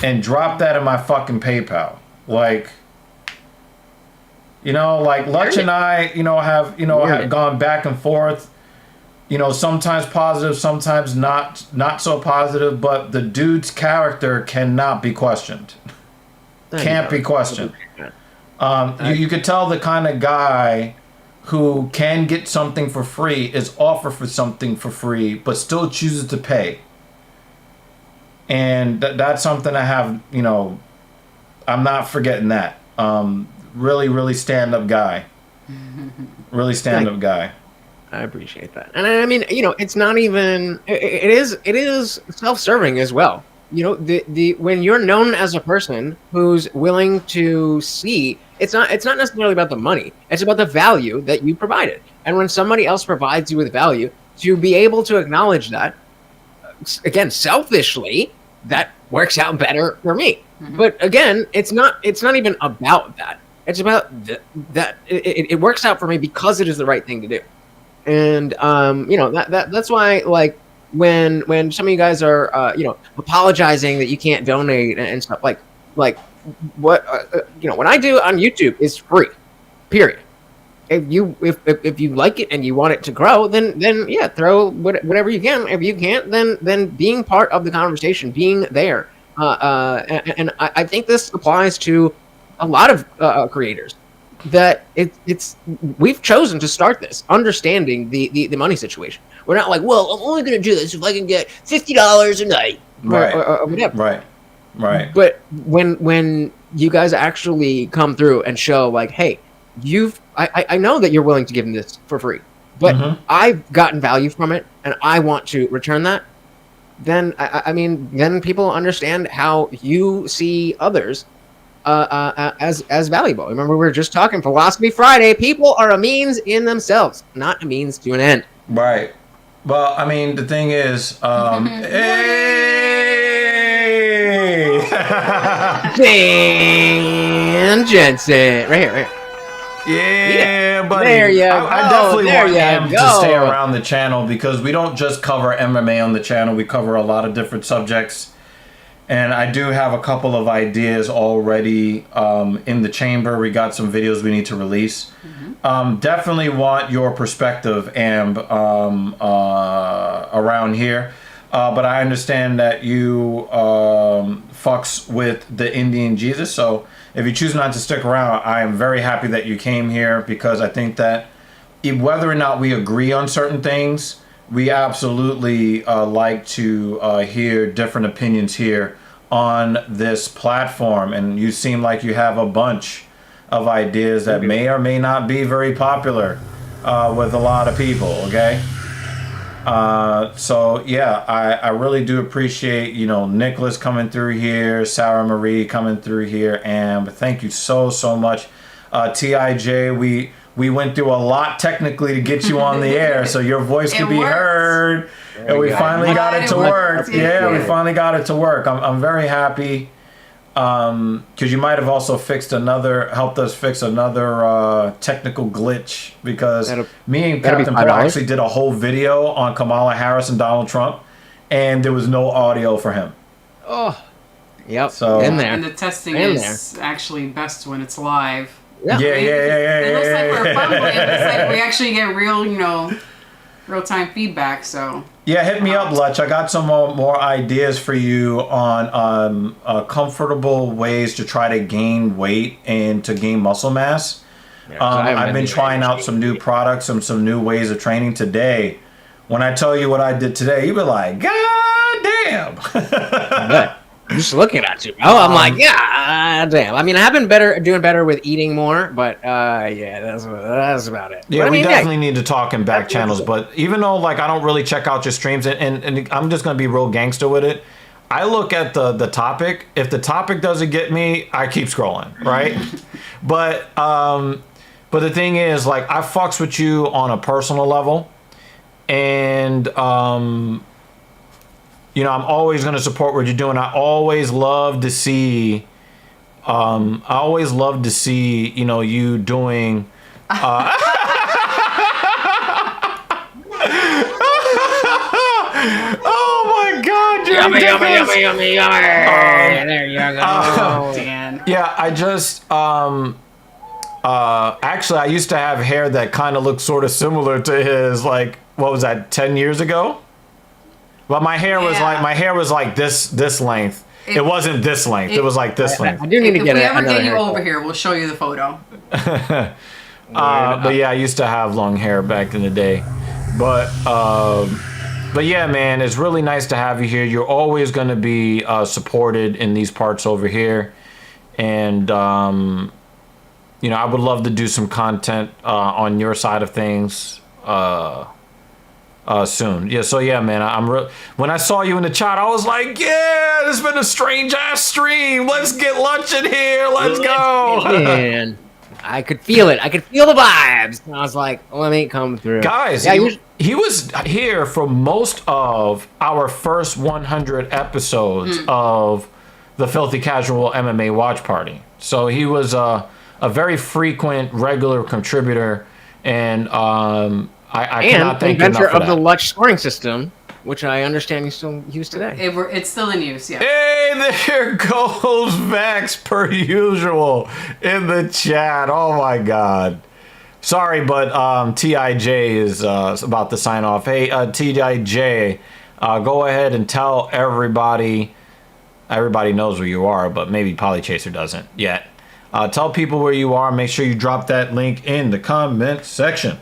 and dropped that in my fucking PayPal. Like, Lutch and I, have gone back and forth, sometimes positive, sometimes not so positive, but the dude's character cannot be questioned. Can't be questioned. You could tell the kind of guy who can get something for free is offered for something for free, but still chooses to pay. And that's something I have, I'm not forgetting that. Really, really stand-up guy. Really stand-up guy. I appreciate that. And I mean, it's not even, it is self-serving as well. When you're known as a person who's willing to see, it's not necessarily about the money. It's about the value that you provided. And when somebody else provides you with value, to be able to acknowledge that, again, selfishly, that works out better for me. Mm-hmm. But again, it's not even about that. It's about that it works out for me because it is the right thing to do. And that's why, like, when some of you guys are apologizing that you can't donate and stuff, like what what I do on YouTube is free, period. If you like it and you want it to grow, then yeah, throw whatever you can. If you can't, then being part of the conversation, being there, and I think this applies to a lot of creators. That we've chosen to start this, understanding the money situation. We're not like, well, I'm only going to do this if I can get $50 a night, or whatever. Right. But when you guys actually come through and show, like, hey, I know that you're willing to give them this for free, but I've gotten value from it, and I want to return that. Then then people understand how you see others as valuable. Remember, we were just talking Philosophy Friday. People are a means in themselves, not a means to an end. Right. Well, I mean, the thing is, hey, Dan Jensen, right here. Yeah, buddy. There you go. I definitely want him go. to stay around the channel because we don't just cover MMA on the channel. We cover a lot of different subjects. And I do have a couple of ideas already in the chamber. We got some videos we need to release. Definitely want your perspective, Amb, around here. But I understand that you fucks with the Indian Jesus. So if you choose not to stick around, I am very happy that you came here because I think that whether or not we agree on certain things, we absolutely like to hear different opinions here on this platform. And you seem like you have a bunch of ideas that may or may not be very popular. with a lot of people. Okay. So yeah, I really do appreciate, you know, Nicholas coming through here, Sarah Marie coming through here, and thank you so much. TIJ, we went through a lot technically to get you on the air, so your voice could be heard, and we finally got it to work. Yeah, we finally got it to work. I'm very happy. Because you might have also helped us fix another technical glitch, because me and Captain Paul actually did a whole video on Kamala Harris and Donald Trump, and there was no audio for him. Oh, yep. So in there. And the testing is actually best when it's live. Yeah. It looks like we're fumbling. It looks like we actually get real-time feedback. So yeah, hit me up, Lutch. I got some more ideas for you on comfortable ways to try to gain weight and to gain muscle mass. I've been trying out some new products and some new ways of training today. When I tell you what I did today, you'll be like, God damn. I'm just looking at you, bro. I'm like, yeah, damn. I mean, I have been doing better with eating more, but yeah, that's about it. Yeah, we definitely need to talk in back channels. But even though, like, I don't really check out your streams, and I'm just gonna be real gangster with it. I look at the topic. If the topic doesn't get me, I keep scrolling, right? But the thing is, like, I fucks with you on a personal level, and you know, I'm always going to support what you're doing. I always love to see, you know, you doing, oh my God, yummy. There you go. Dan. Yeah, I just, actually, I used to have hair that kind of looked sort of similar to his, like, what was that, 10 years ago? But my hair was like this length. It wasn't this length. It was like this length. I do need to get it. If we ever get you over here, we'll show you the photo. But yeah, I used to have long hair back in the day. But yeah, man, it's really nice to have you here. You're always going to be supported in these parts over here, and you know, I would love to do some content on your side of things. Soon. Yeah, so yeah, man, when I saw you in the chat, I was like, yeah, this has been a strange ass stream. Let's get lunch in here. Let's go. Man, I could feel it. I could feel the vibes. And I was like, let me come through. Guys, he was here for most of our first 100 episodes of the Filthy Casual MMA Watch Party. So he was a very frequent, regular contributor, and I cannot thank you enough for that. Of the Lutch scoring system, which I understand you still use today. It's still in use, yeah. Hey, there goes Vax per usual in the chat. Oh my God. Sorry, but TIJ is about to sign off. Hey, TIJ, go ahead and tell everybody. Everybody knows where you are, but maybe Polychaser doesn't yet. Tell people where you are. Make sure you drop that link in the comment section.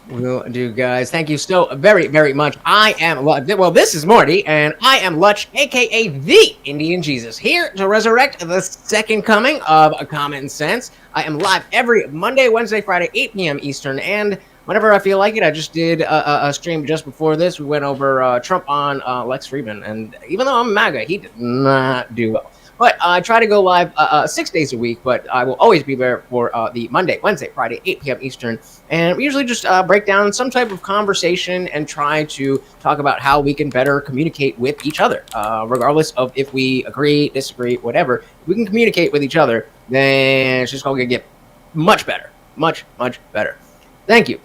Will do, guys. Thank you so very, very much. This is Morty, and I am Lutch, a.k.a. the Indian Jesus, here to resurrect the second coming of Common Sense. I am live every Monday, Wednesday, Friday, 8 p.m. Eastern, and whenever I feel like it, I just did a stream just before this. We went over Trump on Lex Friedman, and even though I'm MAGA, he did not do well. But I try to go live 6 days a week, but I will always be there for the Monday, Wednesday, Friday, 8 p.m. Eastern. And we usually just break down some type of conversation and try to talk about how we can better communicate with each other. Regardless of if we agree, disagree, whatever, if we can communicate with each other, then it's just going to get much better. Much, much better. Thank you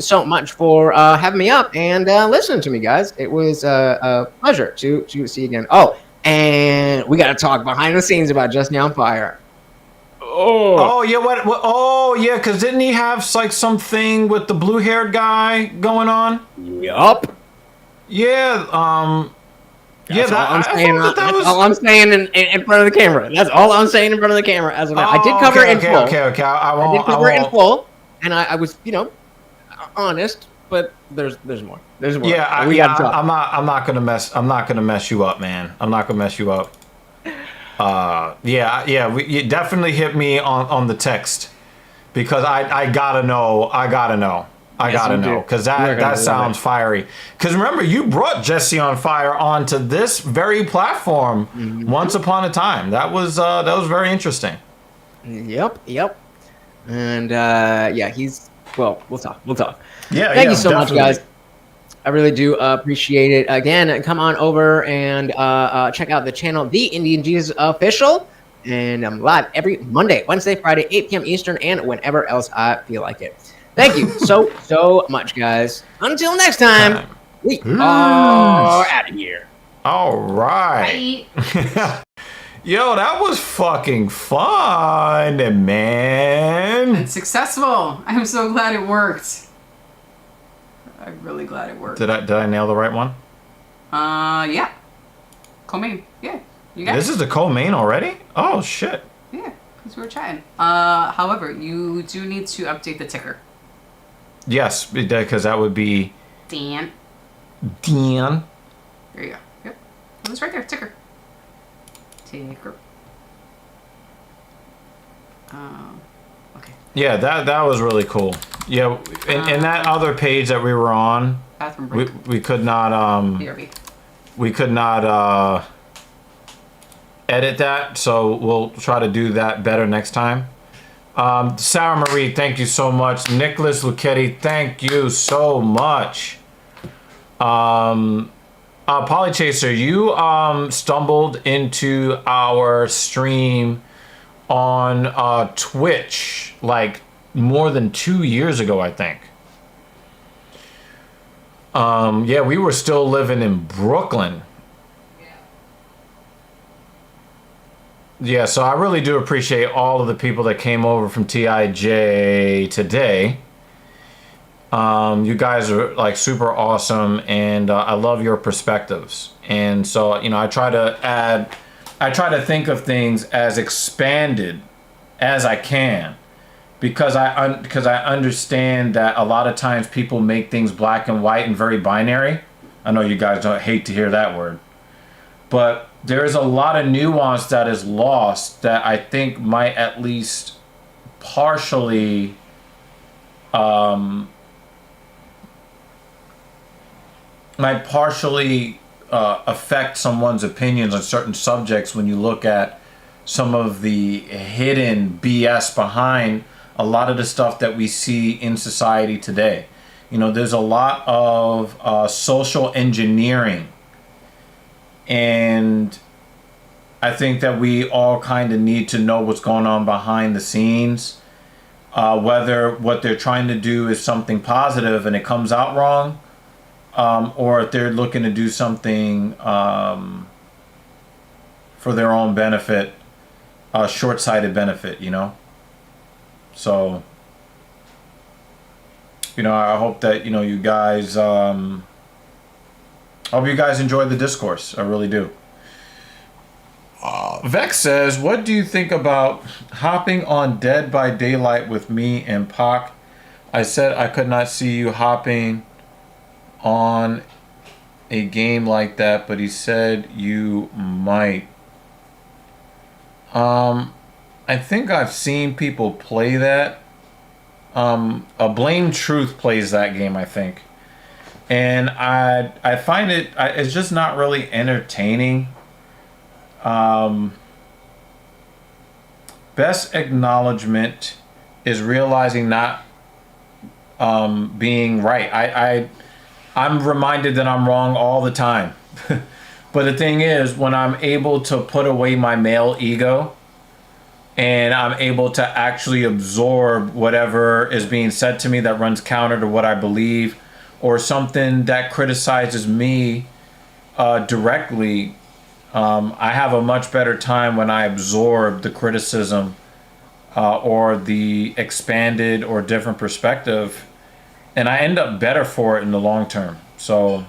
so much for having me up and listening to me, guys. It was a pleasure to see you again. Oh, and we got to talk behind the scenes about Just Now on Fire. Oh yeah, what? Oh yeah, because didn't he have like something with the blue-haired guy going on? Yup. Yeah. That's all I'm saying in front of the camera. That's all I'm saying in front of the camera. As of now, I did cover it in full. Okay. I did cover it in full, and I was, honest. But there's more. There's more. Yeah, I'm not gonna mess you up, man. I'm not gonna mess you up. You definitely hit me on the text because I gotta know. Yes, you do. Because You're gonna that love sounds it. fiery. Because remember, you brought Jesse on Fire onto this very platform once upon a time. That was very interesting. Yep. And yeah, he's well. We'll talk. Yeah, Thank yeah, you so much, definitely. guys. I really do appreciate it. Again, come on over and check out the channel, The Indian Jesus Official. And I'm live every Monday, Wednesday, Friday, 8 p.m. Eastern, and whenever else I feel like it. Thank you so much, guys. Until next time, we are out of here. All right. Bye. Yo, that was fucking fun, man. It's successful. I'm so glad it worked. I'm really glad it worked. Did I nail the right one? Yeah. Co-main. Yeah. You got This is the co-main already? Oh shit. Yeah, because we were chatting. However, you do need to update the ticker. Yes, because that would be Dan. Dan. There you go. Yep. It was right there. Ticker. Ticker. Okay. Yeah, that was really cool. Yeah, in that other page that we were on, Bathroom break. we could not BRB. we could not edit that, so we'll try to do that better next time. Sarah Marie, thank you so much. Nicholas Lucchetti, thank you so much. Polychaser, you stumbled into our stream on Twitch like more than 2 years ago, I think. Yeah, we were still living in Brooklyn. Yeah, so I really do appreciate all of the people that came over from TIJ today. You guys are like super awesome, and I love your perspectives. And so, you know, I try to think of things as expanded as I can, because I understand that a lot of times people make things black and white and very binary. I know you guys don't hate to hear that word, but there's a lot of nuance that is lost that I think might at least partially affect someone's opinions on certain subjects when you look at some of the hidden BS behind a lot of the stuff that we see in society today. You know, there's a lot of social engineering, and I think that we all kind of need to know what's going on behind the scenes, whether what they're trying to do is something positive and it comes out wrong, or if they're looking to do something for their own benefit, short-sighted benefit, you know? So, you know, I hope that, you know, you guys, I hope you guys enjoyed the discourse. I really do. Vex says, what do you think about hopping on Dead by Daylight with me and Pac? I said I could not see you hopping on a game like that, but he said you might. I think I've seen people play that. A Blame Truth plays that game, I think, and I find it's just not really entertaining. Best acknowledgement is realizing not being right. I'm reminded that I'm wrong all the time. But the thing is, when I'm able to put away my male ego and I'm able to actually absorb whatever is being said to me that runs counter to what I believe, or something that criticizes me directly, I have a much better time when I absorb the criticism or the expanded or different perspective, and I end up better for it in the long term. So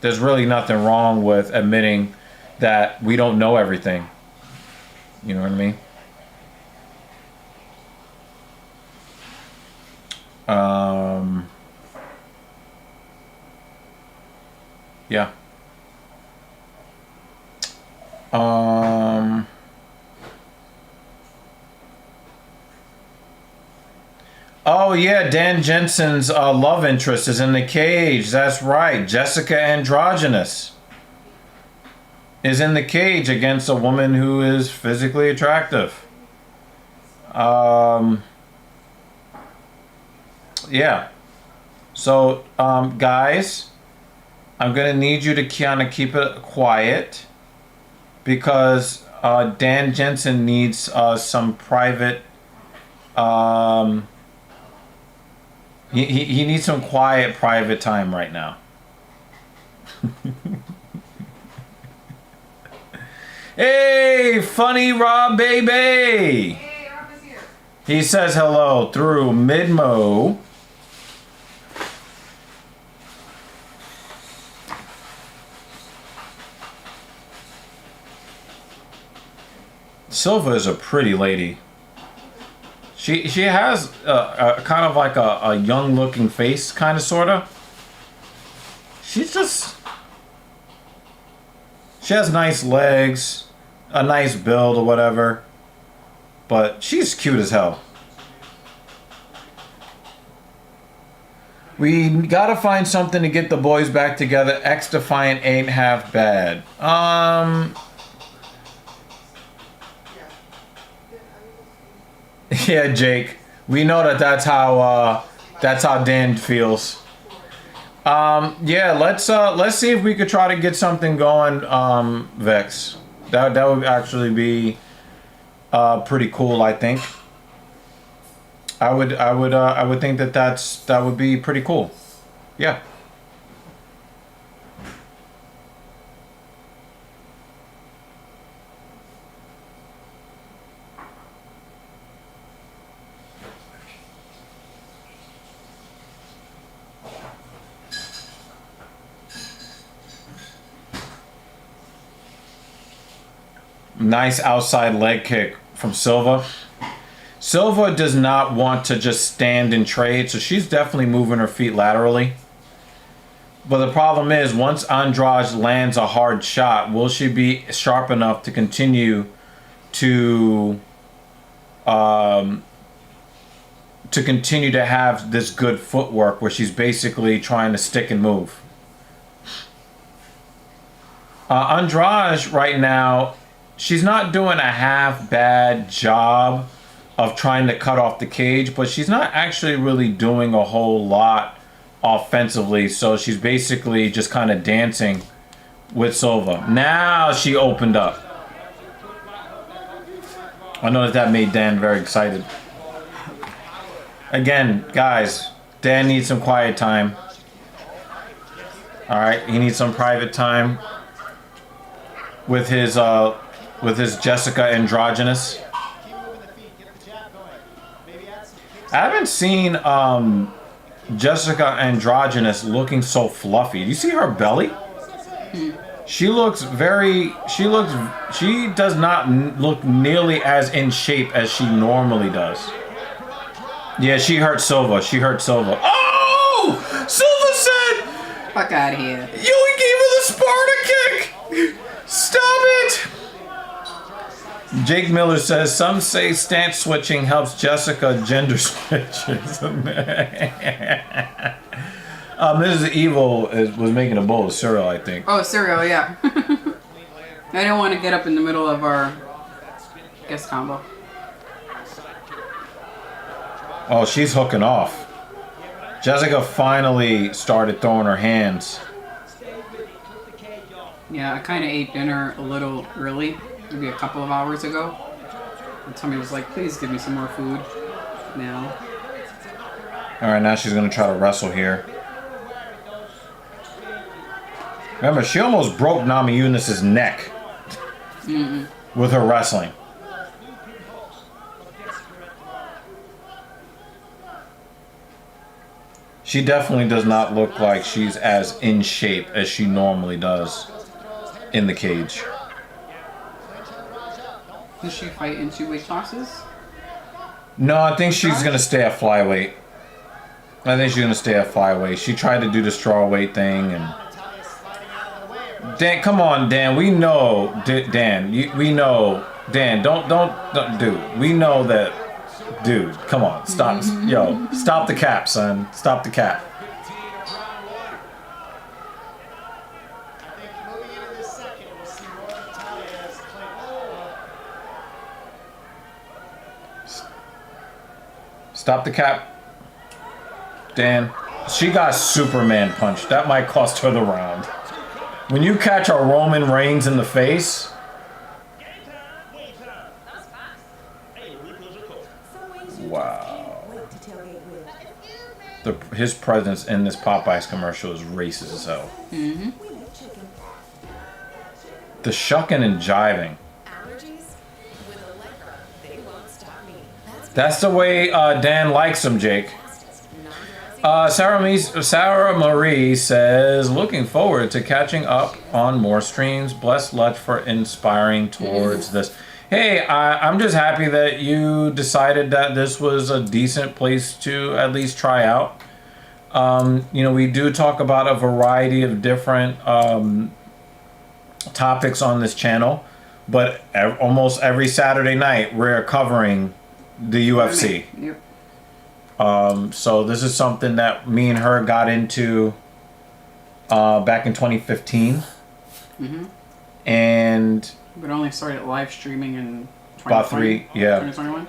there's really nothing wrong with admitting that we don't know everything. You know what I mean? Yeah. Oh yeah, Dan Jensen's love interest is in the cage. That's right. Jessica Androgynous is in the cage against a woman who is physically attractive. Yeah. So, guys, I'm gonna need you to kind of keep it quiet because Dan Jensen needs some private. He needs some quiet private time right now. Hey, funny Rob baby. Hey, Rob is here. He says hello through Midmo. Silva is a pretty lady. She has a kind of like a young looking face, kind of sorta. She has nice legs, a nice build or whatever, but she's cute as hell. We gotta find something to get the boys back together. X Defiant ain't half bad. Yeah, Jake. We know that's how Dan feels. Yeah, let's see if we could try to get something going, Vex. That would actually be pretty cool, I think. I would think that would be pretty cool. Yeah. Nice outside leg kick from Silva. Silva does not want to just stand and trade, so she's definitely moving her feet laterally. But the problem is, once Andrade lands a hard shot, will she be sharp enough to continue to have this good footwork where she's basically trying to stick and move? Andrade right now, she's not doing a half bad job of trying to cut off the cage, but she's not actually really doing a whole lot offensively, so she's basically just kind of dancing with Silva. Now she opened up. I know that made Dan very excited. Again, guys, Dan needs some quiet time. Alright, he needs some private time with his Jessica Androgynous. I haven't seen Jessica Androgynous looking so fluffy. Do you see her belly? She does not look nearly as in shape as she normally does. Yeah, she hurt Silva. Oh! Silva said, Fuck out of here. "You gave her the Sparta kick! Stop it!" Jake Miller says, some say stance switching helps Jessica gender switches. Mrs. Evil was making a bowl of cereal, I think. Oh, cereal, yeah. I didn't want to get up in the middle of our guest combo. Oh, she's hooking off. Jessica finally started throwing her hands. Yeah, I kind of ate dinner a little early, maybe a couple of hours ago. And somebody was like, please give me some more food now. Alright, now she's going to try to wrestle here. Remember, she almost broke Nami Eunice's neck with her wrestling. She definitely does not look like she's as in shape as she normally does in the cage. Does she fight in 2 weight classes? No, I think she's going to stay at flyweight. She tried to do the strawweight thing, and Dan, come on, Dan. We know, Dan. We know, Dan. Don't, dude. We know that Dude, come on, stop, yo, stop the cap, son, stop the cap. Stop the cap, Dan. She got Superman punched. That might cost her the round. When you catch a Roman Reigns in the face. Wow. His presence in this Popeyes commercial is racist as hell. Mm-hmm. The shucking and jiving. That's the way Dan likes him, Jake. Sarah Marie says, looking forward to catching up on more streams. Bless Lutch for inspiring towards this. Hey, I'm just happy that you decided that this was a decent place to at least try out. You know, we do talk about a variety of different topics on this channel, but almost every Saturday night we're covering the UFC. Yep. So this is something that me and her got into back in 2015. Mm-hmm. And but only started live streaming in 2020. About 2021.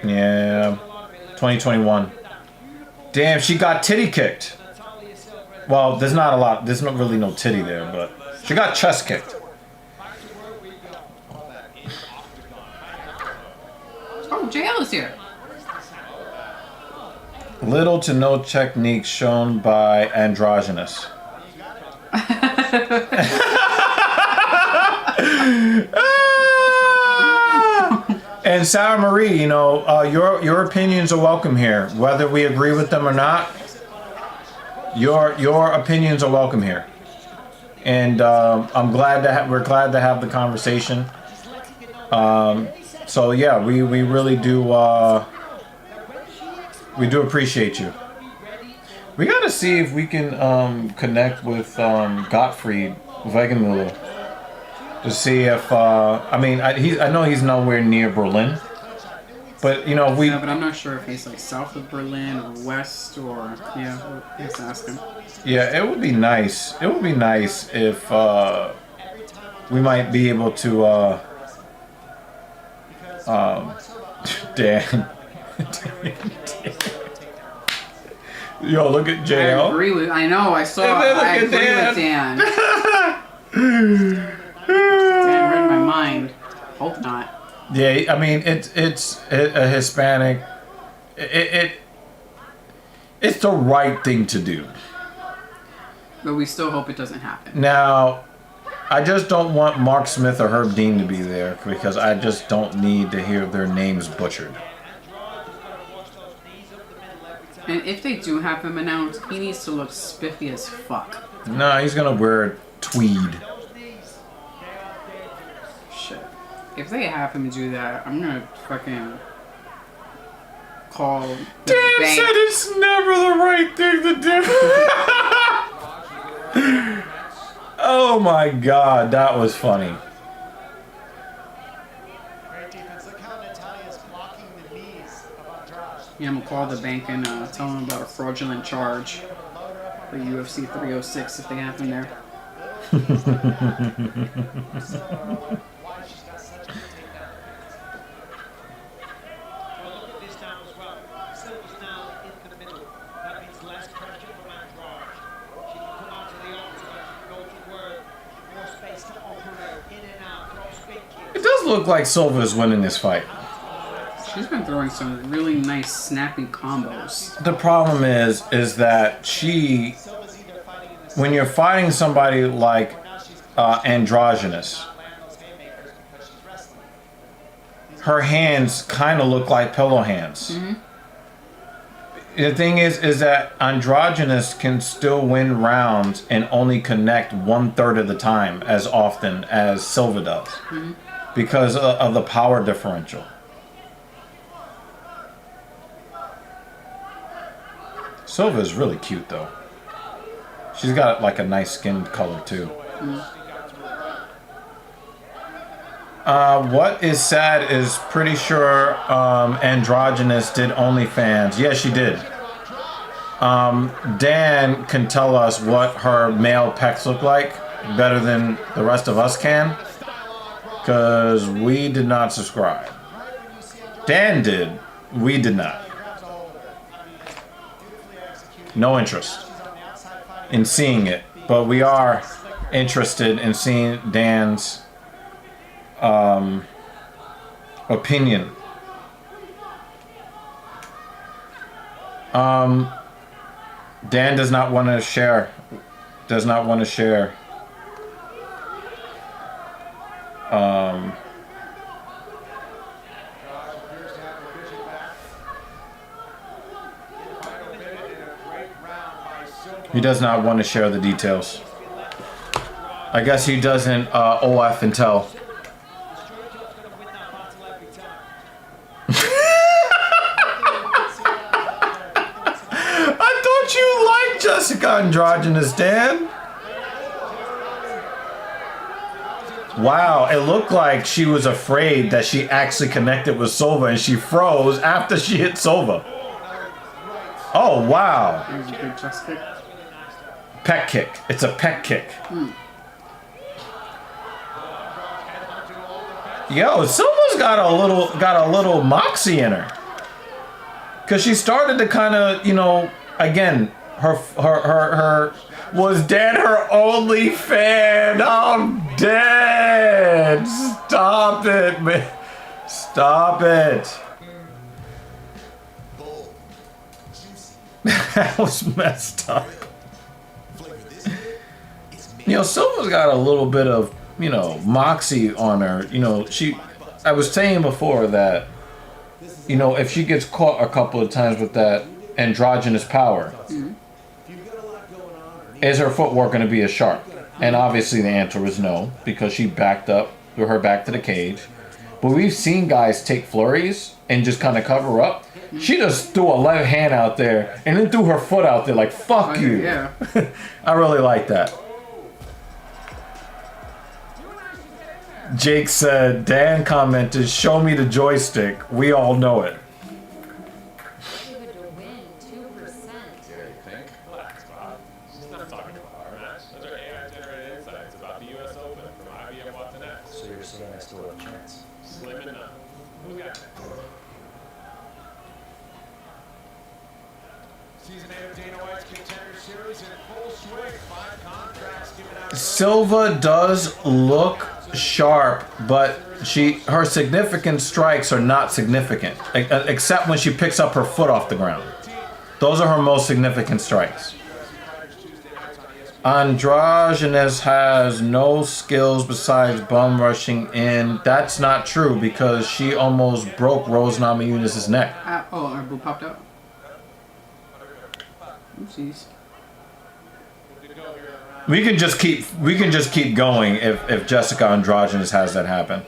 Yeah, 2021. Damn, she got titty kicked. Well, there's not a lot. There's not really no titty there, but she got chest kicked. Oh, JL is here. Little to no technique shown by androgynous. And Sarah Marie, you know, your opinions are welcome here, whether we agree with them or not. Your opinions are welcome here, and I'm glad to we're glad to have the conversation. So yeah, we really do appreciate you. We gotta see if we can connect with Gottfried Wegenmuller to see if I mean I know he's nowhere near Berlin, but you know Yeah, but I'm not sure if he's like south of Berlin or west or yeah. Let's ask him. Yeah, it would be nice. It would be nice if we might be able to Dan. Yo, look at JL. I agree with. I know. I saw. I agree with Dan. Dan read my mind. Hope not. Yeah, I mean it's a Hispanic. It's the right thing to do. But we still hope it doesn't happen. Now, I just don't want Mark Smith or Herb Dean to be there because I just don't need to hear their names butchered. And if they do have him announced, he needs to look spiffy as fuck. No, he's gonna wear tweed. Shit. If they have him do that, I'm gonna fucking call the Dan bank. said it's never the right thing to do. Oh my god, that was funny. Yeah, I'm gonna call the bank and tell them about a fraudulent charge for UFC 306 if they have him there. It does look like Silva is winning this fight. She's been throwing some really nice snappy combos. The problem is that she, when you're fighting somebody like androgynous, her hands kind of look like pillow hands. Mm-hmm. The thing is that androgynous can still win rounds and only connect 1/3 of the time as often as Silva does, because of the power differential. Silva is really cute though. She's got like a nice skin color too. What is sad is pretty sure Androgynous did OnlyFans. Yeah, she did. Dan can tell us what her male pecs look like better than the rest of us can, because we did not subscribe. Dan did. We did not. No interest in seeing it, but we are interested in seeing Dan's opinion. Dan does not want to share. Does not want to share. He does not want to share the details. I guess he doesn't OF and tell. I thought you liked Jessica Androgynous, Dan. Wow, it looked like she was afraid that she actually connected with Sova and she froze after she hit Sova. Oh, wow. There's a good chest kick. Pec kick. It's a pec kick. Yo, Silva's got a little moxie in her. Cause she started to kind of, you know, again, her was Dan her only fan? I'm dead. Stop it, man. Stop it. That was messed up. You know, Silva's got a little bit of, you know, moxie on her. You know, I was saying before that, you know, if she gets caught a couple of times with that androgynous power, is her footwork going to be as sharp? And obviously the answer was no, because she backed up with her back to the cage. But we've seen guys take flurries and just kind of cover up. She just threw a left hand out there and then threw her foot out there like, fuck you. Yeah. I really like that. Jake said, Dan commented, show me the joystick. We all know it. So you're saying I still have a chance? Slim enough. Who got it? Season 8 of Dana White's Contender Series in full swing. 5 contracts given out. Silva does look sharp, but her significant strikes are not significant, except when she picks up her foot off the ground. Those are her most significant strikes. Androgynous has no skills besides bum rushing in. That's not true, because she almost broke Rose Namajunas' neck. Oh, our boo popped out. Oopsies. We can just keep going if Jessica Androgynous has that happen.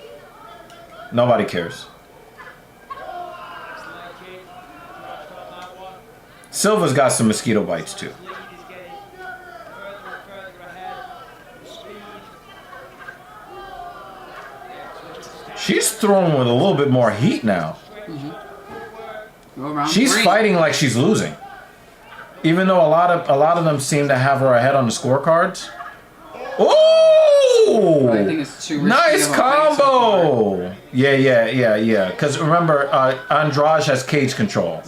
Nobody cares. Silva's got some mosquito bites too. She's throwing with a little bit more heat now. She's fighting like she's losing. Even though a lot of them seem to have her ahead on the scorecards. Oh! I think it's too risky Nice of a fight so combo! Yeah. Because remember, Andrade has cage control.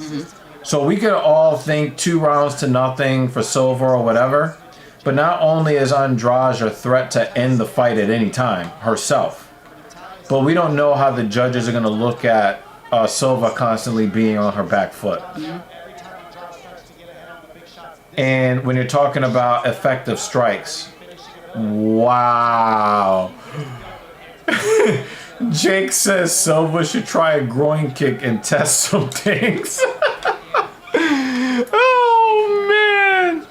So we could all think 2 rounds to nothing for Silva or whatever. But not only is Andrade a threat to end the fight at any time herself, but we don't know how the judges are going to look at Silva constantly being on her back foot. And when you're talking about effective strikes, wow. Jake says Silva should try a groin kick and test some things. Oh, man.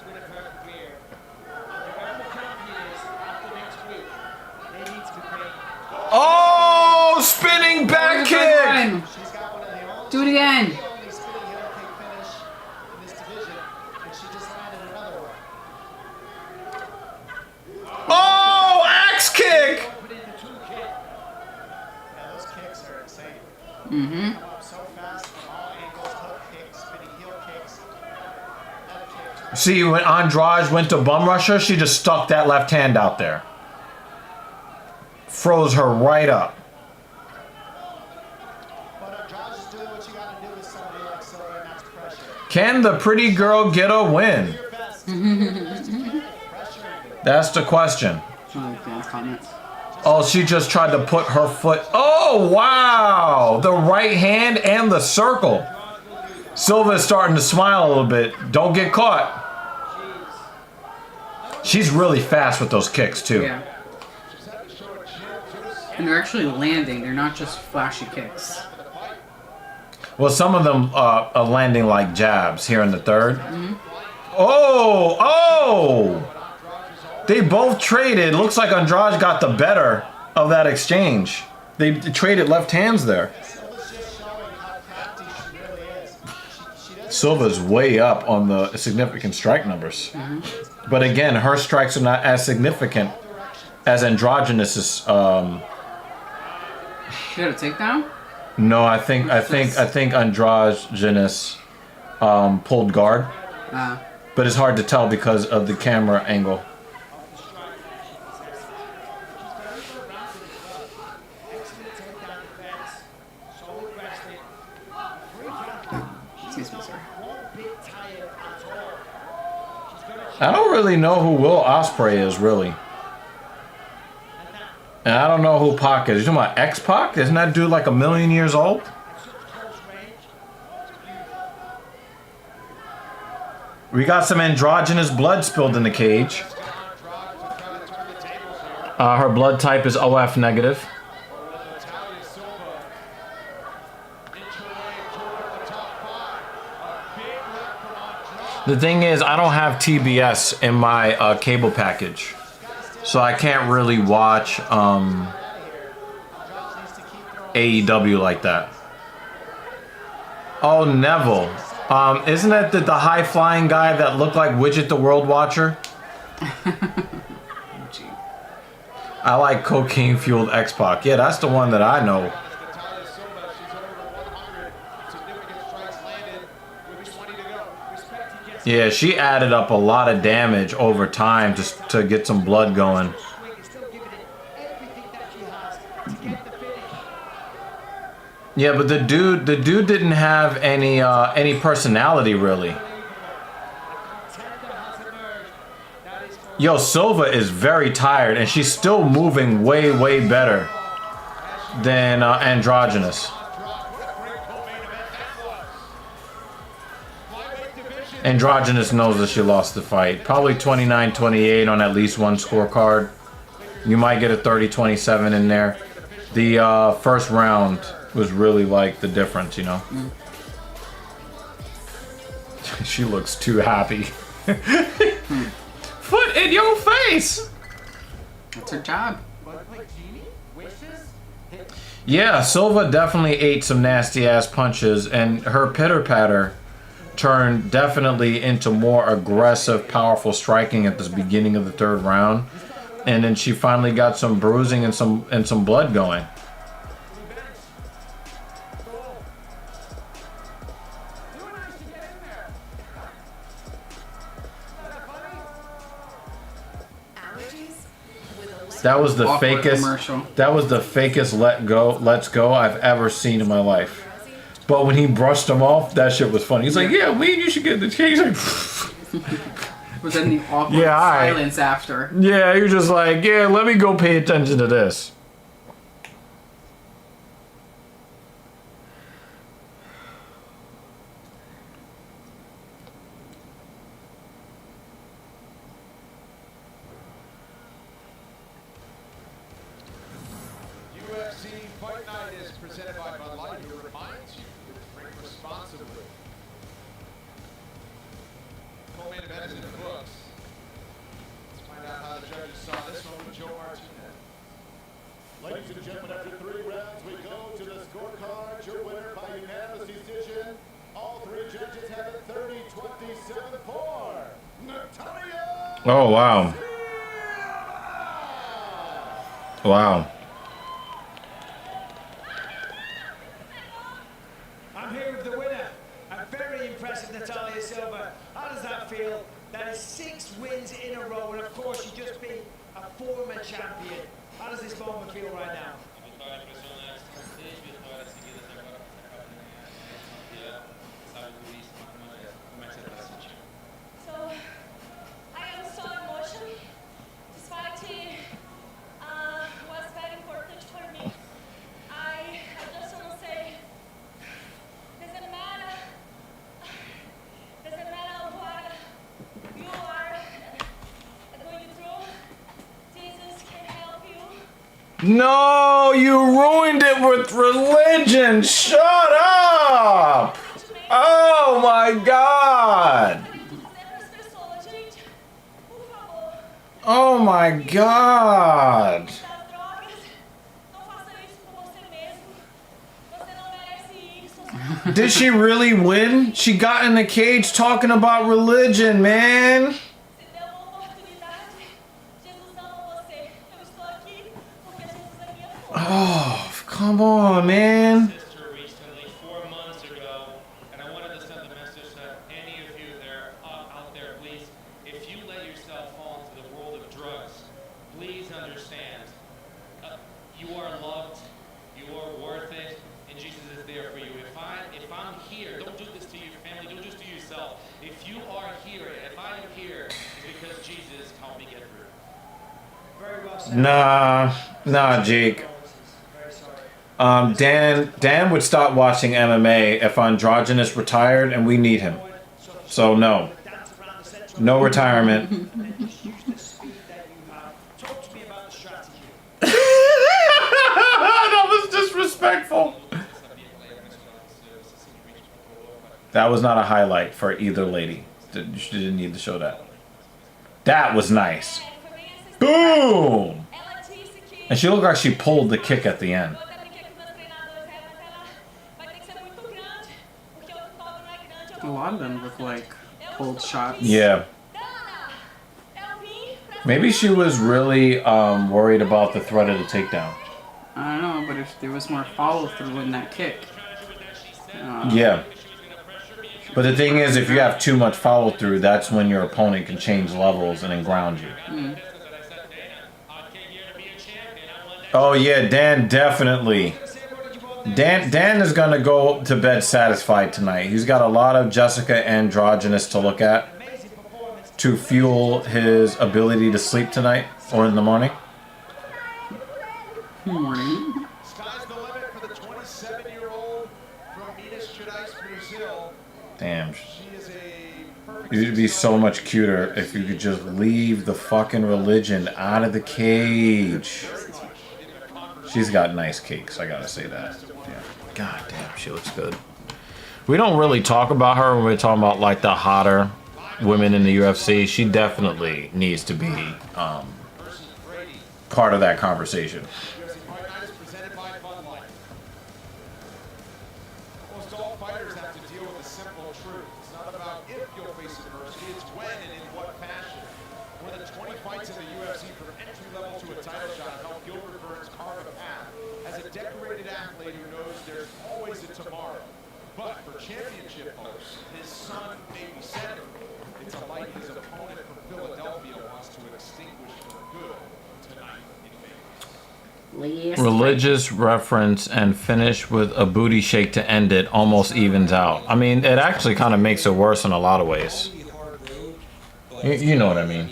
Oh, spinning back kick. Do it again. Oh, axe kick. See, when Andrade went to bum rush her, she just stuck that left hand out there. Froze her right up. Can the pretty girl get a win? That's the question. Oh, she just tried to put her foot. Oh, wow. The right hand and the circle. Silva's starting to smile a little bit. Don't get caught. She's really fast with those kicks, too. Yeah. And they're actually landing. They're not just flashy kicks. Well, some of them are landing like jabs here in the third. Oh, oh! They both traded. Looks like Andrade got the better of that exchange. They traded left hands there. Silva's way up on the significant strike numbers. But again, her strikes are not as significant as Androgenous's. She got a takedown? No, I think Androgynous pulled guard. But it's hard to tell because of the camera angle. Excuse me, sir. I don't really know who Will Ospreay is, really. And I don't know who Pac is. You talking about X-Pac? Isn't that dude like 1,000,000 years old? We got some androgynous blood spilled in the cage. Her blood type is OF negative. The thing is, I don't have TBS in my cable package. So I can't really watch AEW like that. Oh, Neville. Isn't that the high-flying guy that looked like Widget the World Watcher? I like cocaine-fueled X-Pac. Yeah, that's the one that I know. Yeah, she added up a lot of damage over time just to get some blood going. Yeah, but the dude didn't have any personality really. Yo, Silva is very tired, and she's still moving way better than Androgynous. Androgynous knows that she lost the fight. Probably 29-28 on at least one scorecard. You might get a 30-27 in there. The first round was really like the difference, you know? She looks too happy. Foot in your face! That's her job. Yeah, Silva definitely ate some nasty ass punches, and her pitter patter turned definitely into more aggressive, powerful striking at the beginning of the third round, and then she finally got some bruising and some blood going. That was the fakest commercial. That was the fakest let's go I've ever seen in my life. But when he brushed him off, that shit was funny. He's like, yeah, you should get the cake. He's like, But then the awkward silence after. Yeah, you're just like, yeah, let me go pay attention to this. UFC Fight Night is presented by Bud Light, who reminds you to drink responsibly. Co-main event is in the books. Let's find out how the judges saw this one with Joe Martinez. Ladies and gentlemen, after 3 rounds, we go to the scorecard. Your winner by unanimous decision. All 3 judges have it 30-27 for Natalia. Oh, wow. Wow. I'm here with the winner, a very impressive Natalia Silva. How does that feel? That former champion. How does this moment feel right now? So, I am so emotional. This fight was very important for me. I just want to say, doesn't matter what you are going through, Jesus can help you. No, you ruined it with religion. Shut up. Oh my God. Oh my God. Did she really win? She got in the cage talking about religion, man. Oh, come on, man. Recently, 4 months ago, and I wanted to send a message to any of you that are out there, please. If you let yourself fall into the world of drugs, please understand, you are loved, you are worth it, and Jesus is there for you. If I'm here, don't do this to your family, don't do this to yourself. If you are here, if I am here, it's because Jesus helped me get through. Very well said. Nah, Jake. Dan would stop watching MMA if Androgynous retired, and we need him. So no retirement. That was disrespectful. That was not a highlight for either lady. She didn't need to show that. That was nice. Boom! And she looked like she pulled the kick at the end. A lot of them look like pulled shots. Yeah. Maybe she was really worried about the threat of the takedown. I don't know, but if there was more follow through in that kick. Yeah. But the thing is, if you have too much follow through, that's when your opponent can change levels and then ground you. Mm. Oh yeah, Dan definitely. Dan is gonna go to bed satisfied tonight. He's got a lot of Jessica Androgynous to look at to fuel his ability to sleep tonight or in the morning. Morning. Sky's the limit for the 27-year-old from Minas Gerais, Brazil. Damn. She is a perfect. You'd be so much cuter if you could just leave the fucking religion out of the cage. She's got nice cakes, I gotta say that. Yeah. God damn, she looks good. We don't really talk about her when we're talking about like the hotter women in the UFC. She definitely needs to be part of that conversation. Almost all fighters have to deal with a simple truth. It's not about if you'll face adversity, it's when and in what fashion. More than 20 fights in the UFC from entry level to a title shot helped Gilbert Burns carve a path as a decorated athlete who knows there's always a tomorrow. But for championship hopes, his son may be center. It's a light his opponent from Philadelphia wants to extinguish for good tonight in Vegas. Religious reference and finish with a booty shake to end it almost evens out. I mean, it actually kind of makes it worse in a lot of ways. You know what I mean.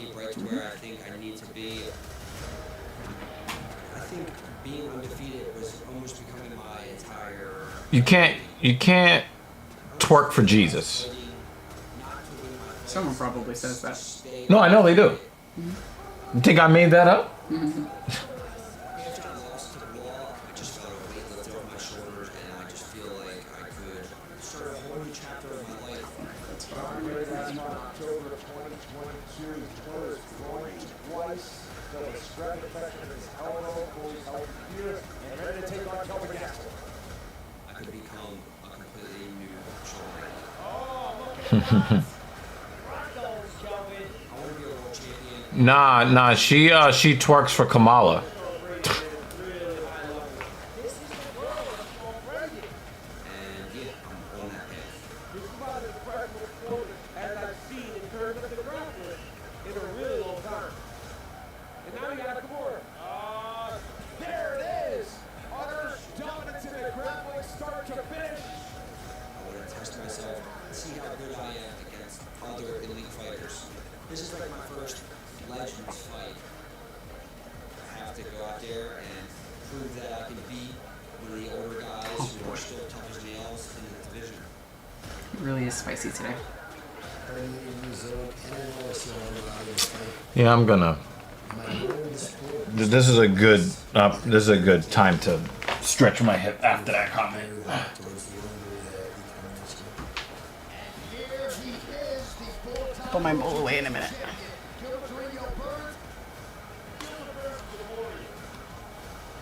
You can't twerk for Jesus. Someone probably says that. No, I know they do. You think I made that up? Nah, she twerks for Kamala. As I've seen in terms of the grappling in a really long time. And now you have first Legends fight, I have to go out there and prove that I can beat one of the older guys who are still tough as nails in the division. It really is spicy today. Yeah, I'm gonna. This is a good time to stretch my hip after that comment. Put my bowl away in a minute.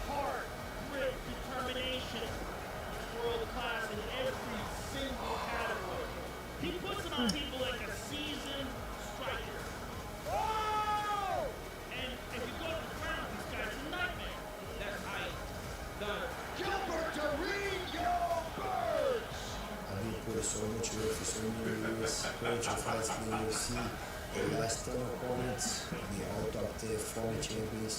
Heart, grit, determination, world class in every single category. He puts it on people like a seasoned striker. Oh! And if you go to the ground, this guy's a nightmare. That's height. Done. Gilbert Torino Birds! I've been put so much work for so many years, coach of fights in the UFC, the last 10 opponents, the all top 10 former champions.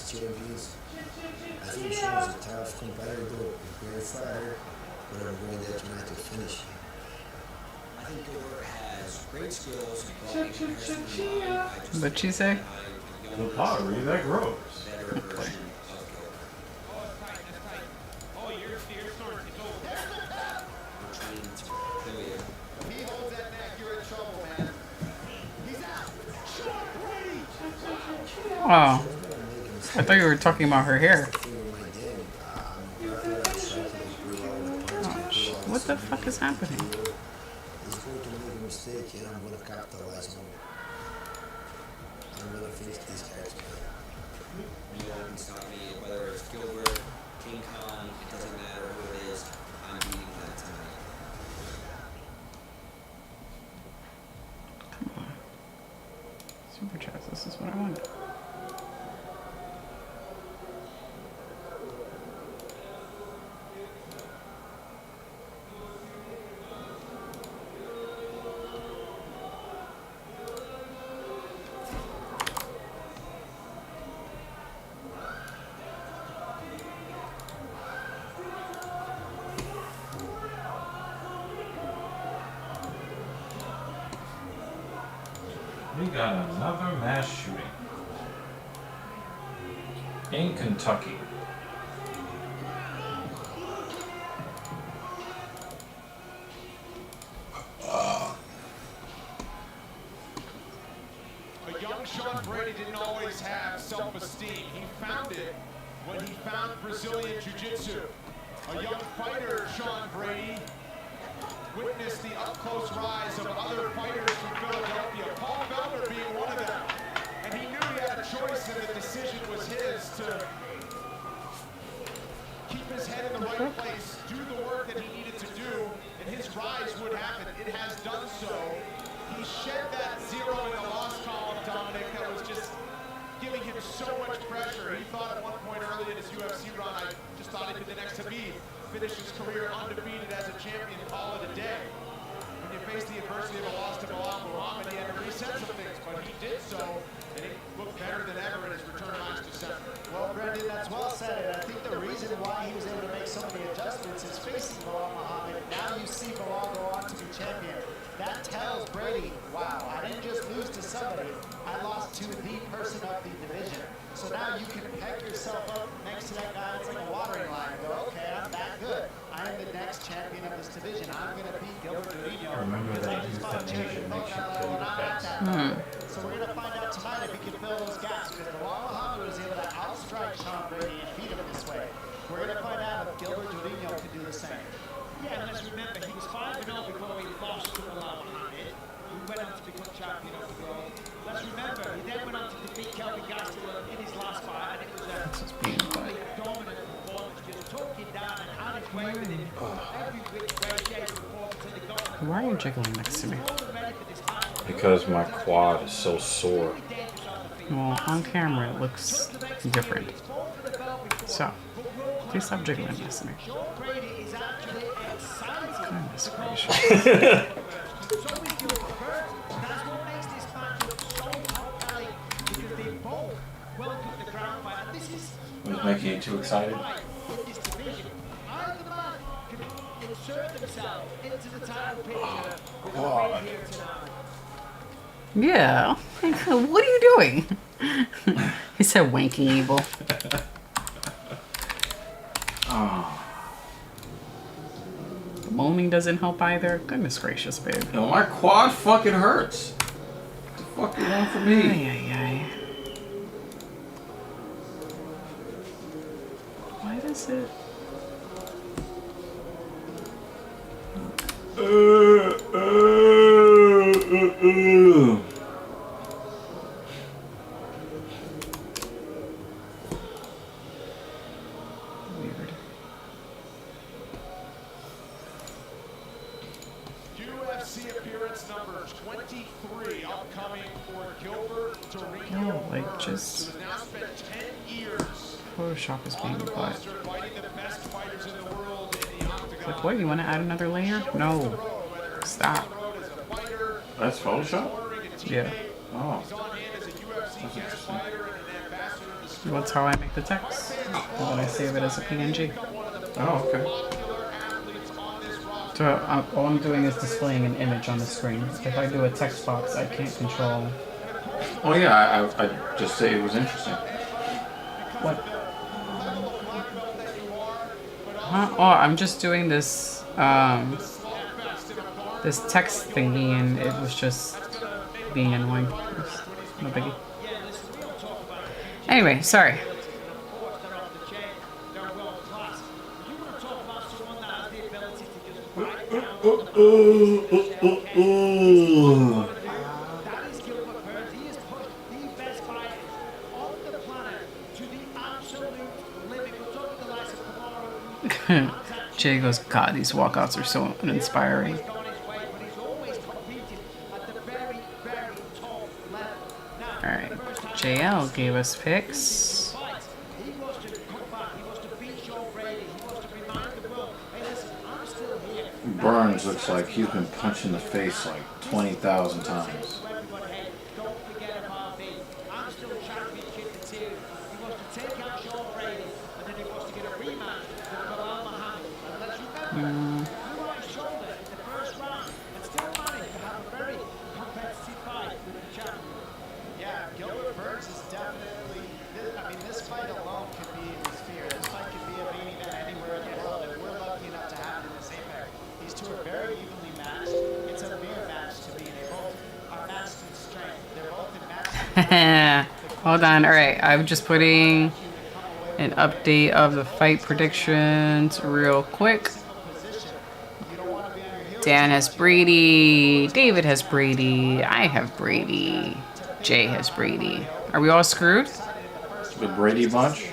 I think she was a tough competitor, a great fighter, but I'm going there tonight to finish. I think Gilbert has great skills and quality comparison to mine. I just What'd she say? The pottery, that grows. better version of Gilbert. Oh, it's tight. That's tight. Oh, you're snorting. It's over. I'm trained to kill you. If he holds that neck, you're in trouble, man. He's out! Sean Brady! Oh, I thought you were talking about her hair. Oh, what the fuck is happening? He's going to make a mistake and I'm going to capitalize on it. I'm going to fix this guy today. No one can stop me, whether it's Gilbert, King Kong, it doesn't matter who it is, I'm beating that tonight. Come on. Super chats, this is what I wanted. We got another mass shooting in Kentucky. A young Sean Brady didn't always have self-esteem. He found it when he found Brazilian Jiu-Jitsu. A young fighter, Sean Brady, witnessed the up-close rise of other fighters from Philadelphia, Paul Felder being one of them. And he knew he had a choice and the decision was his to keep his head in the right place, do the work that he needed to do, and his rise would happen. It has done so. He shed that zero in the loss column, Dominic, that was just giving him so much pressure. He thought at one point early in his UFC run, I just thought he'd be the next Khabib, finish his career undefeated as a champion, call it a day. When you face the adversity of a loss to Bilal Muhammad, he had to reset some things, but he did so, and he looked better than ever in his return last December. Well, Brendan, that's well said. And I think the reason why he was able to make so many adjustments is facing Bilal Muhammad. Now you see Bilal go on to be champion. That tells Brady, wow, I didn't just lose to somebody. I lost to the person of the division. So now you can peg yourself up next to that guy. It's like a watering line. Go, okay, I'm that good. I am the next champion of this division. I'm going to beat Gilbert Torino. Remember that he used that nation makes you kill your pets. So we're going to find out tonight if he can fill those gaps, because Bilal Muhammad was able to outstrike Sean Brady and beat him this way. We're going to find out if Gilbert Torino can do the same. Yeah, and let's remember, he was 5-0 before he lost to Bilal Muhammad, who went on to become champion of the world. Let's remember, he then went on to defeat Kelvin Gastelum in his last fight, and it was a really dominant performance, just took him down and had his way with him every which way, shape, and form until he got him. Why are you jiggling next to me? Because my quad is so sore. Well, on camera it looks different. So, please stop jiggling next to me. Goodness gracious. Was making you too excited? Yeah. What are you doing? He said wanking evil. Oh. The moaning doesn't help either. Goodness gracious, babe. No, my quad fucking hurts. What the fuck you want from me? Ay, ay, ay. Why does it... Weird. UFC appearance number 23 upcoming for Gilbert Torino. No, like, just... Who has now spent 10 years Photoshop is being on the butt. roster fighting the best fighters in the world in the octagon. Like, what? You want to add another layer? No. Stop. That's Photoshop? Yeah. Oh. That's how I make the text. And then I save it as a PNG. Oh, okay. So all I'm doing is displaying an image on the screen. If I do a text box, I can't control. Oh yeah, I just say it was interesting. What? Huh? Oh, I'm just doing this this text thingy, and it was just being annoying. No biggie. Anyway, sorry. Jay goes, God, these walkouts are so uninspiring. Alright, JL gave us picks. Burns looks like he's been punched in the face like 20,000 times. Yeah, Gilbert Burns is definitely. I mean, this fight alone could be in the sphere. This fight could be a main event anywhere in the world, and we're lucky enough to have it in the same pair. These two are very evenly matched. It's a mere match to me. They both are matched in strength. They're both in match. Hold on. Alright, I'm just putting an update of the fight predictions real quick. Dan has Brady. David has Brady. I have Brady. Jay has Brady. Are we all screwed? The Brady bunch?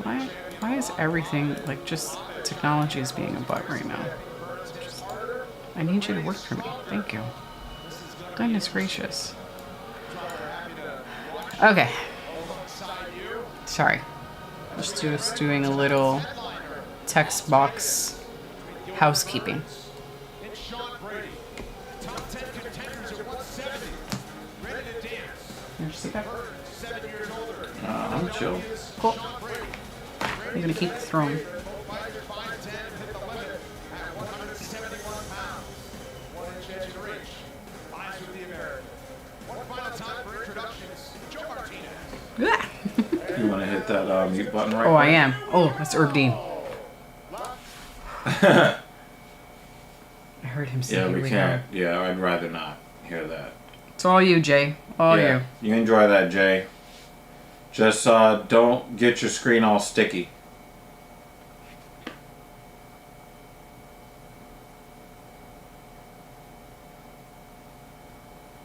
Why is everything, like, just technology is being a butt right now? I need you to work for me. Thank you. Goodness gracious. Okay. Sorry. Just doing a little text box housekeeping. I'm chill. Cool. I'm gonna keep the throne. Yeah. You want to hit that mute button right Oh, I quick? am. Oh, that's Herb Dean. I heard him say, Yeah, "Here we we can't. go." Yeah, I'd rather not hear that. It's all you, Jay. All yeah, you enjoy that, Jay. Just don't get your screen all sticky.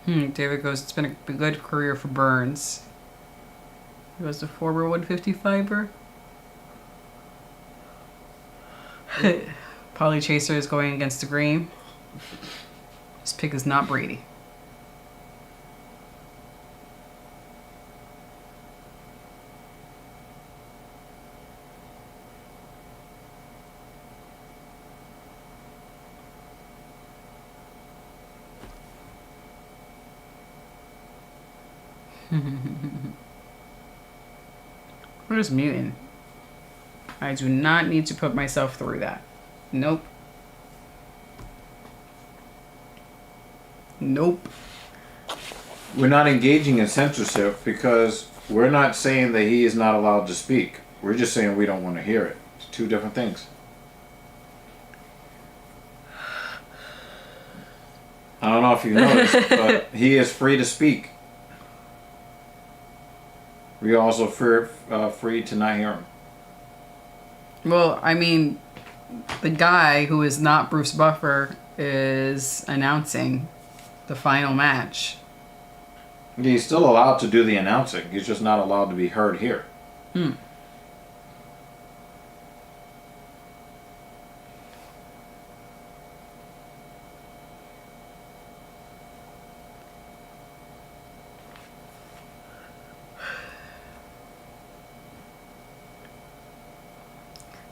David goes, it's been a good career for Burns. He was the former 155er. Polly Chaser is going against the Green. His pick is not Brady. What is mutant? I do not need to put myself through that. Nope. Nope. We're not engaging in censorship because we're not saying that he is not allowed to speak. We're just saying we don't want to hear it. It's two different things. I don't know if you noticed, but he is free to speak. We are also free to not hear him. Well, I mean, the guy who is not Bruce Buffer is announcing the final match. He's still allowed to do the announcing. He's just not allowed to be heard here.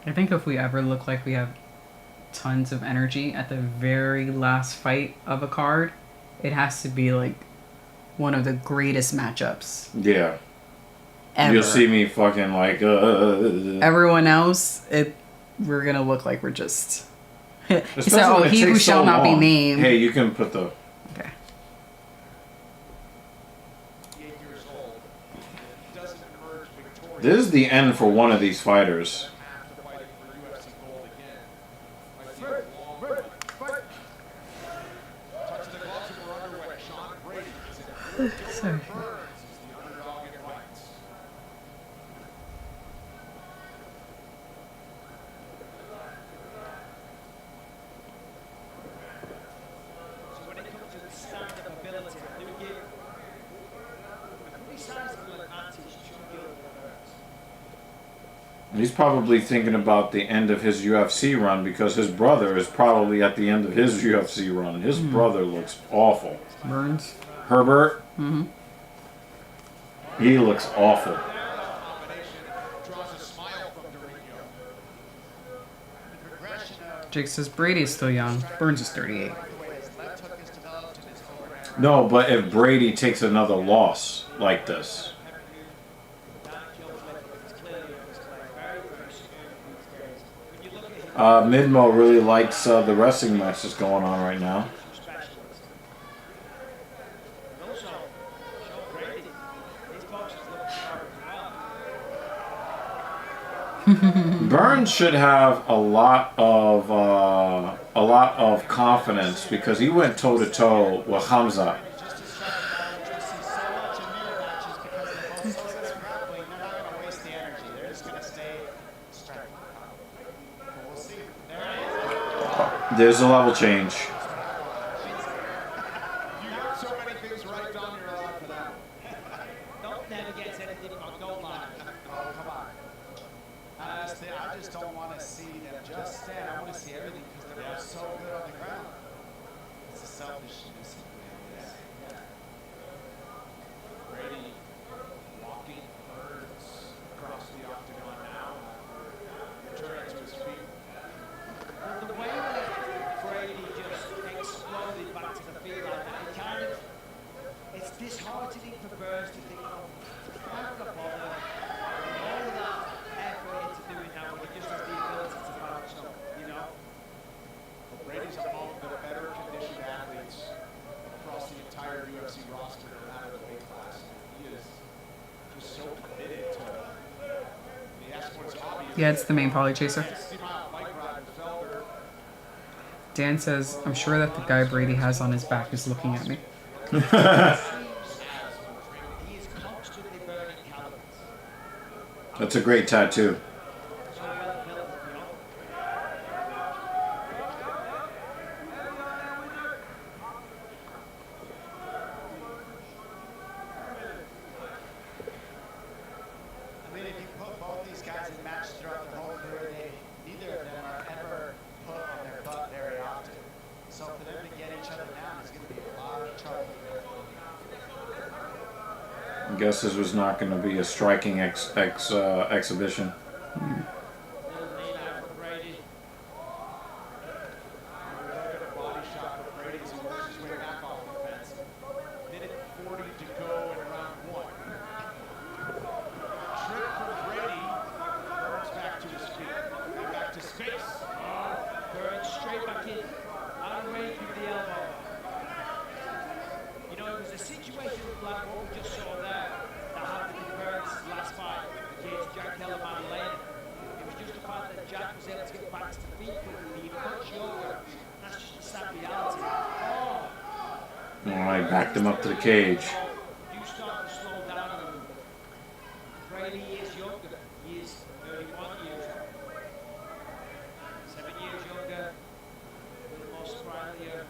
I think if we ever look like we have tons of energy at the very last fight of a card, it has to be like one of the greatest matchups. Yeah. Ever. You'll see me fucking like... Everyone else, we're gonna look like we're just... He said, Especially when it he who takes shall so not be long. named. Hey, you can put the... Okay. This is the end for one of these fighters. Sorry. So when it comes to the stand-up ability, I do give a pretty sizable advantage to Gilbert Burns. He's probably thinking about the end of his UFC run because his brother is probably at the end of his UFC run. His brother looks awful. Burns? Herbert? Mm-hmm. He looks awful. Jake says Brady's still young. Burns is 38. No, but if Brady takes another loss like this... Midmo really likes the wrestling match that's going on right now. Burns should have a lot of confidence because he went toe to toe with Hamza. There's a level change. You got so many things right down your line for that. Don't never get anything on goal line. Oh, come on. Honestly, I just don't want to see them just stand. I want to see everything because they're so good on the ground. It's a selfishness. Brady walking Burns across the octagon now. Returning to his feet. The way that Brady just exploded back to the field like that, it's disheartening for Burns to think, oh, why would I bother? All of that effort into doing that when he just has the ability to bounce up, you know? But Brady's among the better conditioned athletes across the entire UFC roster, no matter the weight class. He is just so committed to the sports hobby. Yeah, it's the main poly chaser. Dan says, I'm sure that the guy Brady has on his back is looking at me. That's a great tattoo. I mean, if you put both these guys in matches throughout the whole career, neither of them are ever put on their butt very often. So for them to get each other down is going to be a lot of trouble. I guess this was not going to be a striking exhibition. the situation like what we just saw there that happened in Burns' last fight against Jack Keller Madeleine. It was just the fact that Jack was able to get back to the feet quickly, being much younger. That's just a sad reality. Oh. Alright, backed him up to the cage. You start to slow down a little. Brady is younger. He is 31 years old. 7 years younger. With the most sprightlier.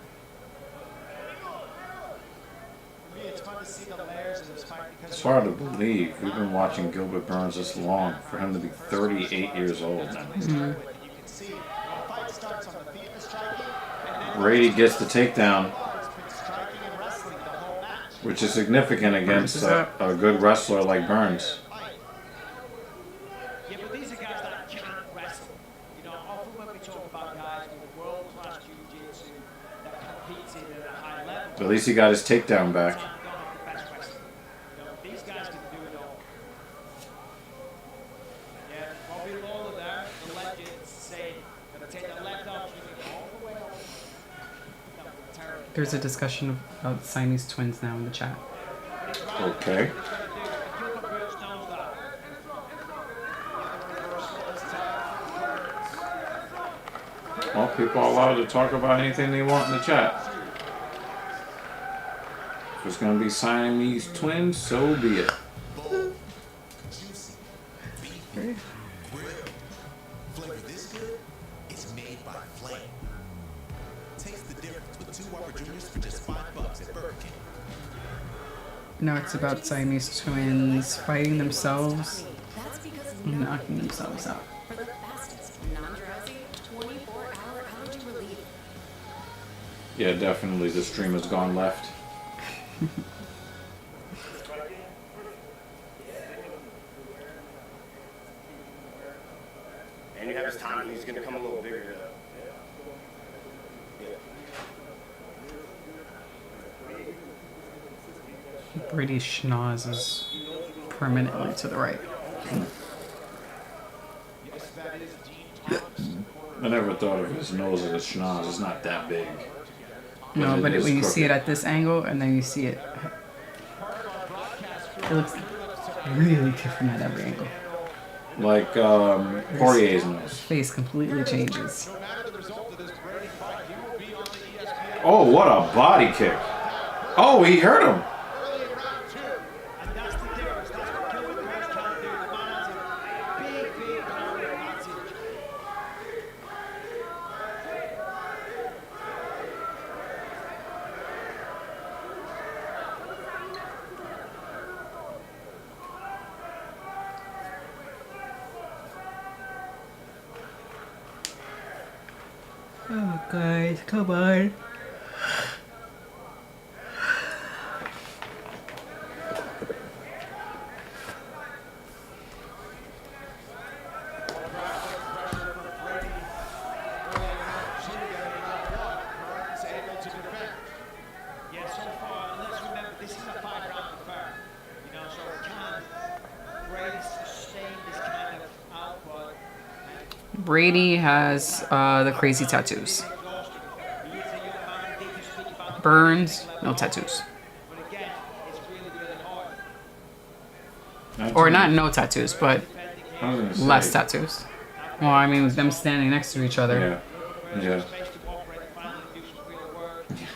For me, it's fun to see the layers of this fight because It's hard to believe we've been watching Gilbert Burns this long for him to be 38 years old now. you can see when a fight starts on the feet and striking, and then Brady gets the takedown, it's been striking and wrestling the whole match. which is significant against a good wrestler like Burns. Yeah, but these are guys that can't wrestle. You know, often when we talk about guys with world-class jiu-jitsu that competes at a high level, But at least he got his takedown back. don't have the best wrestling. You know, these guys can do it all. Yeah, Bobby Lawler there, the legend, saying, gonna take the left arm, sweeping all the way up. That was terrible. There's a discussion about Siamese twins now in the chat. Okay. Gilbert Burns knows that. Well, people are allowed to talk about anything they want in the chat. If it's going to be Siamese twins, so be it. Juicy, beefy, grilled. Flavor this good? It's made by Flame. Taste the difference with 2 Whopper Juniors for just $5 at Burger King. Now it's about Siamese twins fighting themselves and knocking themselves out. For the fastest, non-drowsy, 24-hour allergy relief. Yeah, definitely the stream has gone left. And you have his time, he's going to come a little bigger. Brady's schnoz is permanently to the right. I never thought of his nose as a schnoz. It's not that big. No, but it is when you see it crooked. at this angle and then you see it, it looks really different at every angle. Like Poirier's nose. His face completely changes. Oh, what a body kick. Oh, he hurt him. Oh, guys, come on. Yeah, so far, let's remember, this is a 5-round affair. You know, so can Brady sustain this kind of output? Brady has the crazy tattoos. Burns, no tattoos. Or not no tattoos, but less tattoos. Well, I mean, with them standing next to each other. Yeah. Yeah.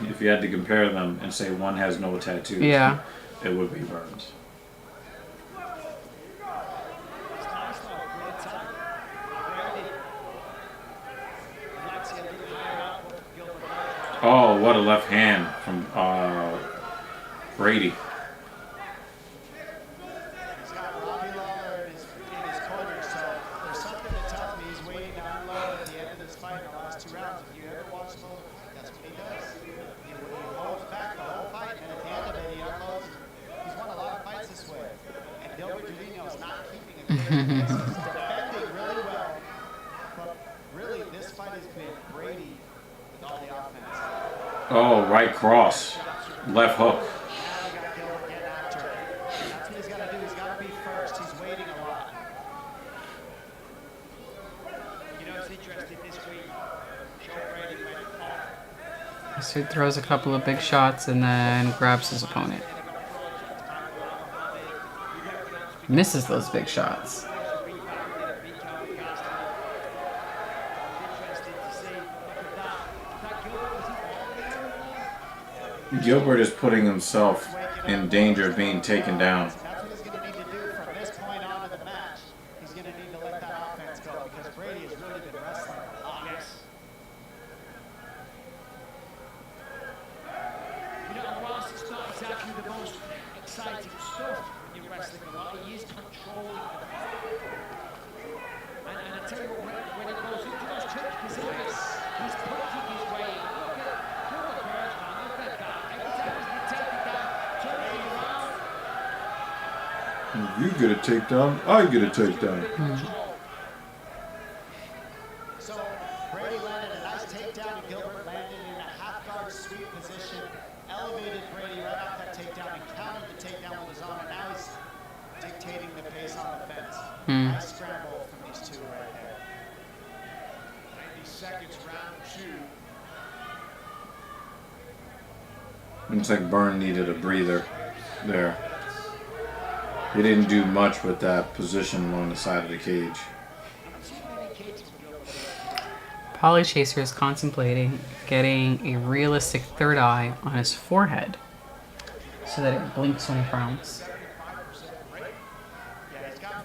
If you had to compare them and say one has no tattoos, Yeah. it would be Burns. Oh, what a left hand from Brady. He's got Robbie Lawler in his corner, so there's something that tells me he's waiting to unload at the end of this fight in the last 2 rounds. If you ever watch him, that's what he does. He holds back the whole fight, and at the end of it, he unloads. He's won a lot of fights this way, and Gilbert Trevino is not keeping a clear distance. He's defending really well, but really, this fight has been Brady with all the offense. Oh, right cross. Left hook. That's what he's got to do. He's got to be first. He's waiting a lot. You know, it's interesting this week. Sean Brady went off. So he throws a couple of big shots and then grabs his opponent. Misses those big shots. Gilbert is putting himself in danger of being taken down. That's what he's going to need to do from this point on in the match. He's going to need to let that offense go because Brady has really been wrestling a lot. Yes. You know, whilst it's not exactly the most exciting stuff when you're wrestling a lot, he is controlling the fight. And I tell you what, when it goes into those tricky positions, he's punching his way in. Look at Gilbert Burns, man, look at that. Every time he's been taken down, turning him around. You get a takedown, I get a takedown. So Brady landed a nice takedown and Gilbert landed in a half guard sweep position, elevated Brady right off that takedown and countered the takedown with his arm, and now he's dictating the pace on the fence. Nice scramble from these two right there. 90 seconds, round 2. Looks like Byrne needed a breather there. He didn't do much with that position along the side of the cage. Polly Chaser is contemplating getting a realistic third eye on his forehead so that it blinks when he frowns.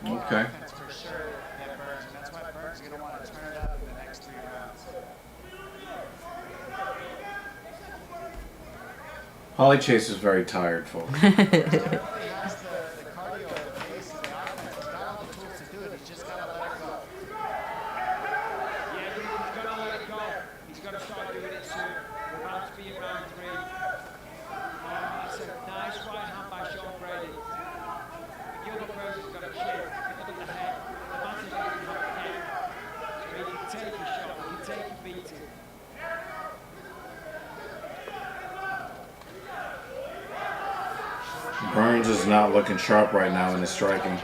Okay. For sure, yeah, Burns, and that's why Burns is going to want to turn it up in the next 3 rounds. Holly Chase is very tired, folks. He has the cardio, the pace, and the offense. He's got all the tools to do it. He's just got to let it go. Yeah, he's got to let it go. He's got to start doing it soon. We're about to be in round 3. That's a nice right hand by Sean Brady. Gilbert Burns has got a chin. Look at the head. The massive head is on the neck. So he can take a shot. He can take a beating. Burns is not looking sharp right now in his striking.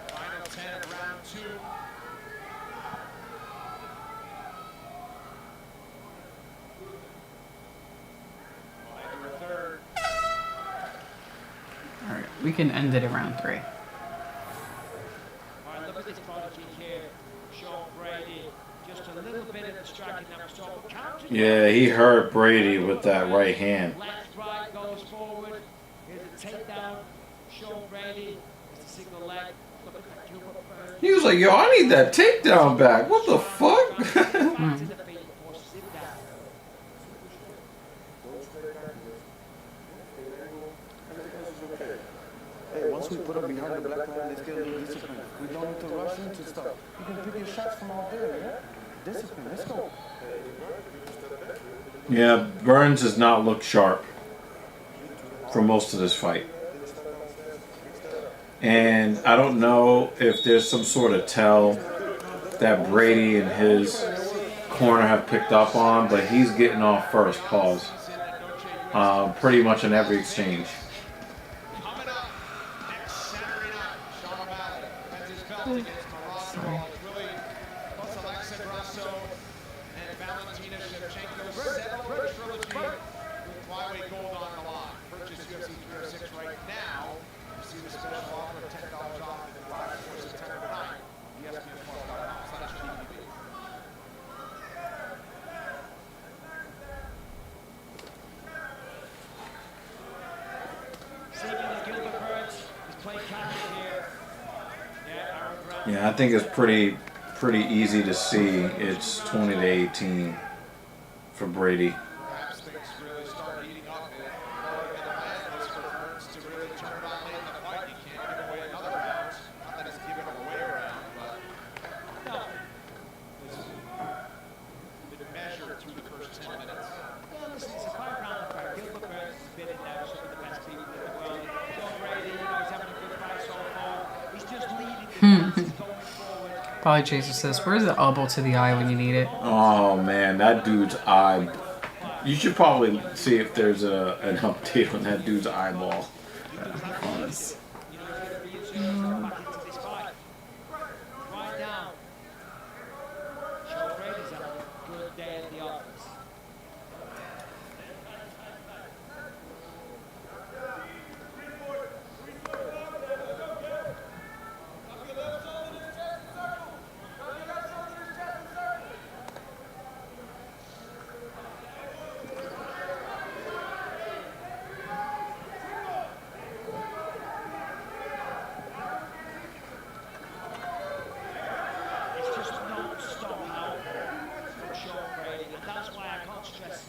Final 10, round 2. We'll enter a third. Alright, we can end it at round 3. Alright, look at this prodigy here. Sean Brady. Just a little bit of the striking that was told. Yeah, he hurt Brady with that right hand. Left, right, goes forward. Here's a takedown. Sean Brady. It's a single leg. Look at that Gilbert Burns. He was like, yo, I need that takedown back. What the fuck? Back to the feet, forces him down. Hey, once we put him behind the black line, let's get a little discipline. We don't need to rush into stuff. You can pick your shots from out there, yeah? Discipline, let's go. Yeah, Burns does not look sharp for most of this fight. And I don't know if there's some sort of tell that Brady and his corner have picked up on, but he's getting off first, pause. Pretty much in every exchange. Coming up next Saturday night, Sean O'Malley defends his belt against Morocco. Really, plus Alexa Grasso and Valentina Shevchenko. Settle for a trilogy with flyweight gold on the line. Purchase UFC 306 right now. Receive a special offer of $10 off and live for September 9th. ESPN+.com/DVB. Seemingly Gilbert Burns is playing captain here. Yeah, Aaron Brown. Yeah, I think it's pretty easy to see. It's 20-18 for Brady. Perhaps things really start heating up and the plan was for Burns to really turn it on late in the fight. You can't give away another round. Not that he's giving him away a round, but No. been measured through the first 10 minutes. Yeah, listen, it's a 5-round fight. Gilbert Burns has been in there with some of the best people in the world. Sean Brady, you know, he's having a good fight so far. He's just leading the fight. He's going forward. Polly Chaser says, where's the elbow to the eye when you need it? Oh man, that dude's eye. You should probably see if there's an update on that dude's eyeball. was. You know, he's going to reinsert himself back into this fight. Right now, Sean Brady's having a good day at the office.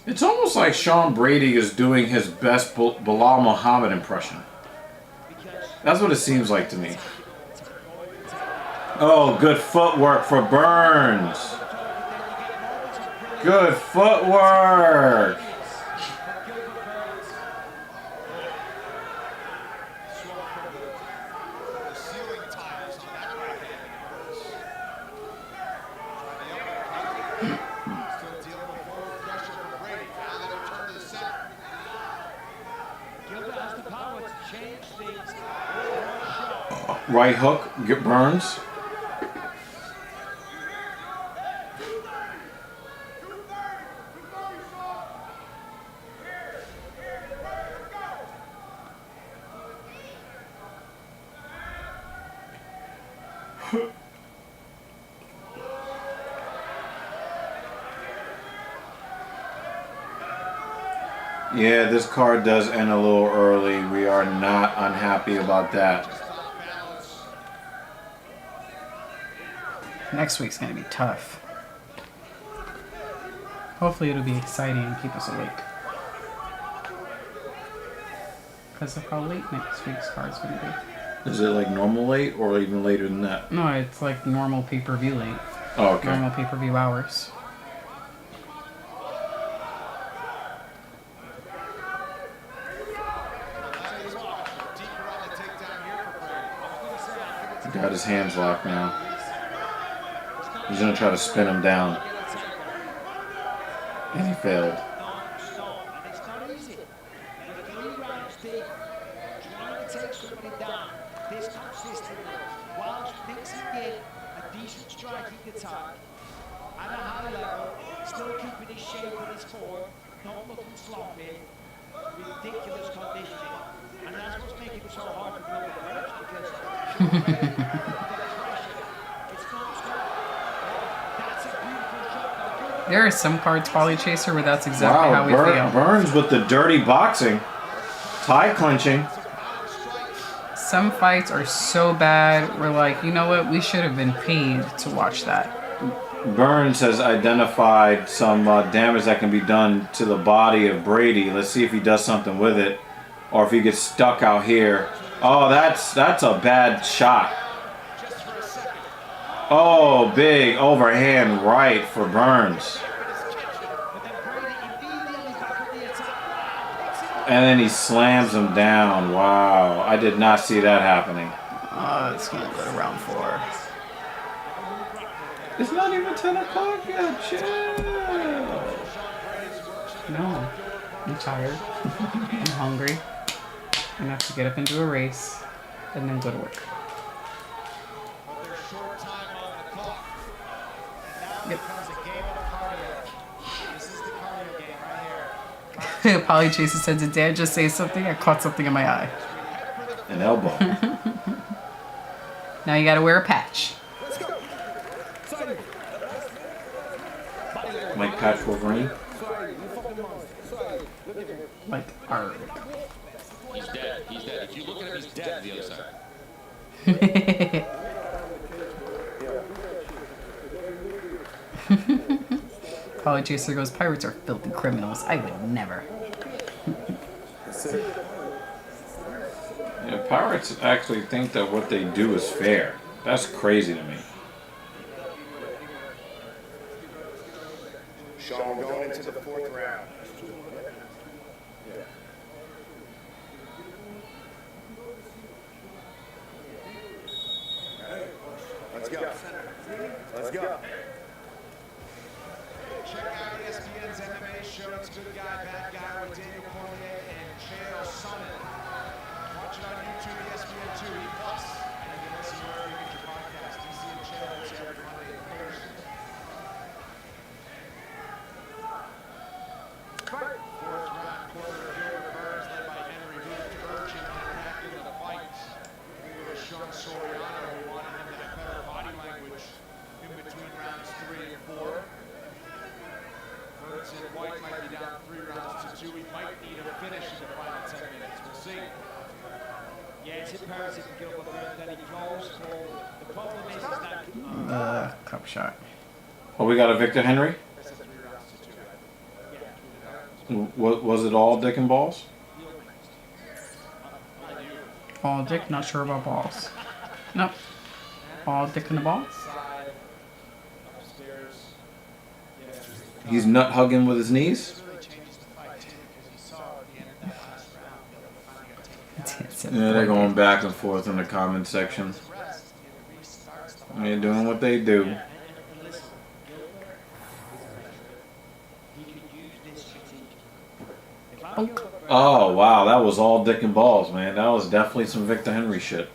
It's almost like Sean Brady is doing his best Bilal Muhammad impression. That's what it seems like to me. Oh, good footwork for Burns. Good footwork. Right hook, get Burns. Yeah, this card does end a little early. We are not unhappy about that. Next week's gonna be tough. Hopefully it'll be exciting and keep us awake. Because of how late next week's card's gonna be. Is it like normal late or even later than that? No, it's like normal pay-per-view late. Oh, okay. Normal pay-per-view hours. He got his hands locked now. He's gonna try to spin him down. And he failed. Ridiculous conditioning, and that's what's making it so hard to build a match because there are some cards, Poly Chaser, where that's exactly how we feel. Burns with the dirty boxing, tie clinching. Some fights are so bad, we're like, you know what, we should have been paid to watch that. Burns has identified some damage that can be done to the body of Brady. Let's see if he does something with it, or if he gets stuck out here. Oh, that's a bad shot. Oh, big overhand right for Burns. And then he slams him down. Wow, I did not see that happening. Oh, it's gonna go to round 4. It's not even 10 o'clock yet, chill. No, I'm tired. I'm hungry. I'm gonna have to get up and do a race and then go to work. Yep. Polly Chaser said, did Dan just say something? I caught something in my eye. An elbow. Now you gotta wear a patch. Like Patch Wolverine? Like art. He's dead. He's dead. If you look at him, he's dead to the other side. Polly Chaser goes, pirates are filthy criminals. I would never. Yeah, pirates actually think that what they do is fair. That's crazy to me. Sean going into the 4th round. Let's go. Let's go. Check out ESPN's MMA show. It's Good Guy, Bad Guy with Daniel Cormier and Chael Sonnen. watch it on YouTube, ESPN2, E+, and you can listen wherever you get your podcast. DC and Channel, it's every Monday and Thursday. Fourth round, quarter of Gilbert Burns, led by Henry Booth, urging and attacking the fight. It was Sean Soriano who wanted him to have better body language in between rounds 3 and 4. Burns and White might be down 3 rounds to 2. He might need a finish in the final 10 minutes. We'll see. Yeah, it's imperative for Gilbert Burns that he goes for. The problem is that. Cup shot. Oh, we got a Victor Henry? Was it all dick and balls? All dick, not sure about balls. Nope. All dick in the balls. He's nut hugging with his knees? Yeah, they're going back and forth in the comment section. They're doing what they do. Oh, wow, that was all dick and balls, man. That was definitely some Victor Henry shit.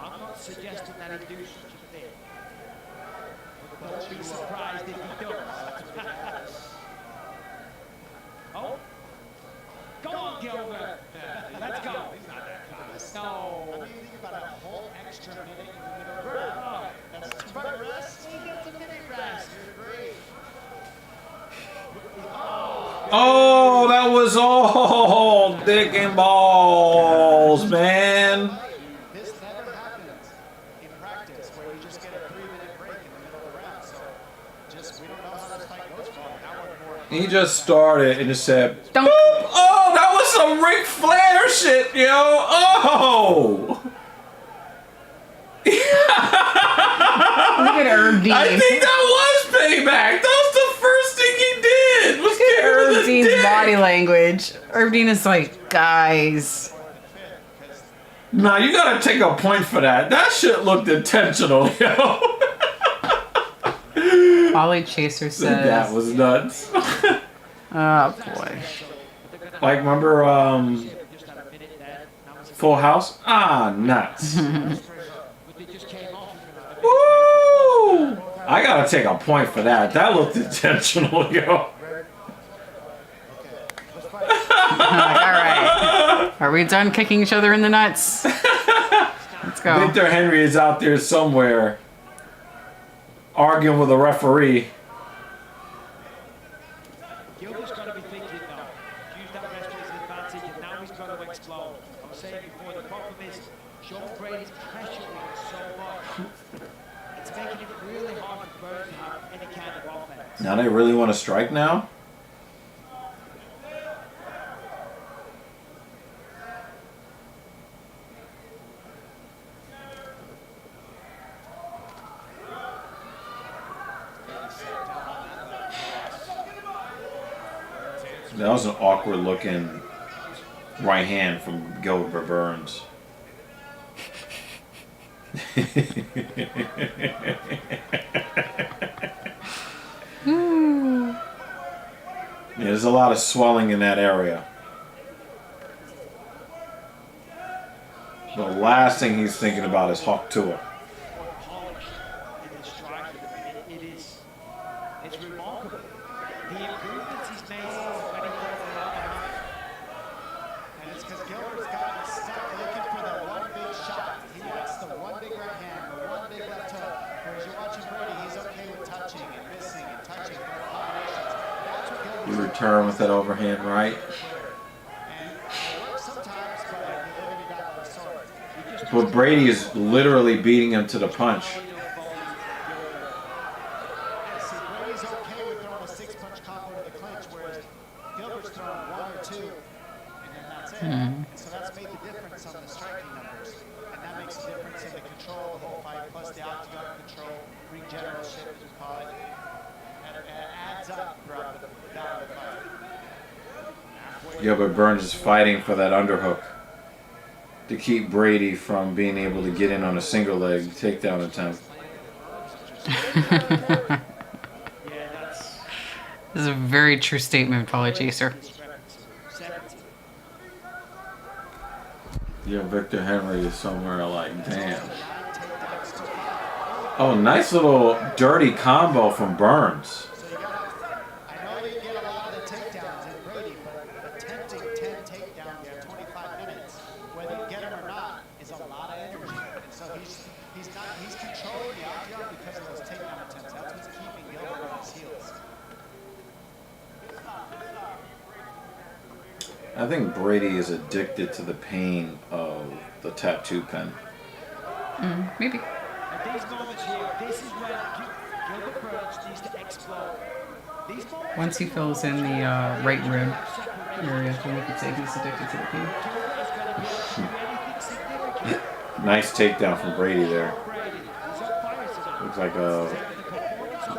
I'm not suggesting that he do such a thing. But don't be surprised if he does. Oh. Go on, Gilbert. Let's go. He's not that fast. No. I mean, you think about a whole extra minute in the middle of the round. That's 2 minute rest. He gets a minute rest. You're great. Oh, that was all dick and balls, man. This never happens in practice where you just get a 3-minute break in the middle of the round. So just, we don't know how this fight goes for him. Now we're more. He just started and just said, boop. Oh, that was some Ric Flair shit, yo. Oh. Look at Herb Dean. I think that was payback. That was the first thing he did. Was get rid of Herb the Dean's dick. body language. Herb Dean is like, guys. Nah, you gotta take a point for that. That shit looked intentional, yo. Ollie Chaser says. That was nuts. Oh boy. Like, remember Full House? Ah, nuts. Woo! I gotta take a point for that. That looked intentional, yo. Alright. Are we done kicking each other in the nuts? Let's go. Victor Henry is out there somewhere arguing with a referee. Gilbert's got to be thinking though. Use that rest as an advantage, and now he's got to explode. I was saying before, the problem is Sean Brady's pressuring him so much. It's making it really hard for Burns to have any kind of offense. Now they really want to strike now? That was an awkward looking right hand from Gilbert Burns. Yeah, there's a lot of swelling in that area. The last thing he's thinking about is Hawk Tua. It's remarkable. The improvements he's made when he goes around. And it's because Gilbert's gotten stuck looking for the one big shot. He wants the one big right hand, the one big left hook. Whereas you're watching Brady, he's okay with touching and missing and touching different combinations. That's what Gilbert's You return with that overhand right. sometimes, but you live and you die by the sword. But Brady is literally beating him to the punch. See, Brady's okay with throwing a 6-punch combo to the clinch, whereas Gilbert's throwing 1 or 2, and then that's it. And so that's made the difference on the striking numbers. And that makes a difference in the control of the whole fight, plus the octagon control, ring generalship, as we call it. And it adds up throughout the fight. Gilbert Burns is fighting for that underhook to keep Brady from being able to get in on a single leg takedown attempt. This is a very true statement, Polly Chaser. Yeah, Victor Henry is somewhere like, damn. Oh, nice little dirty combo from Burns. I know they get a lot of the takedowns in Brady, but attempting 10 takedowns in 25 minutes, whether you get them or not, is a lot of energy. And so he's controlling the octagon because of those takedown attempts. That's what's keeping Gilbert on his heels. I think Brady is addicted to the pain of the tattoo pen. Maybe. At these moments here, this is when Gilbert Burns needs to explode. Once he fills in the right rib area, then we could say he's addicted to the pain. Nice takedown from Brady there. Looks like a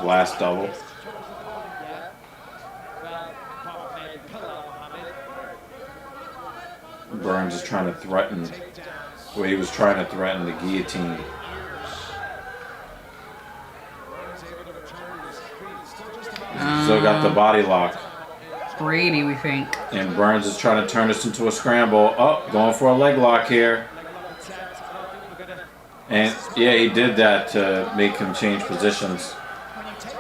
blast double. Burns is trying to threaten, well, he was trying to threaten the guillotine. Still got the body lock. Brady, we think. And Burns is trying to turn this into a scramble. Oh, going for a leg lock here. And yeah, he did that to make him change positions.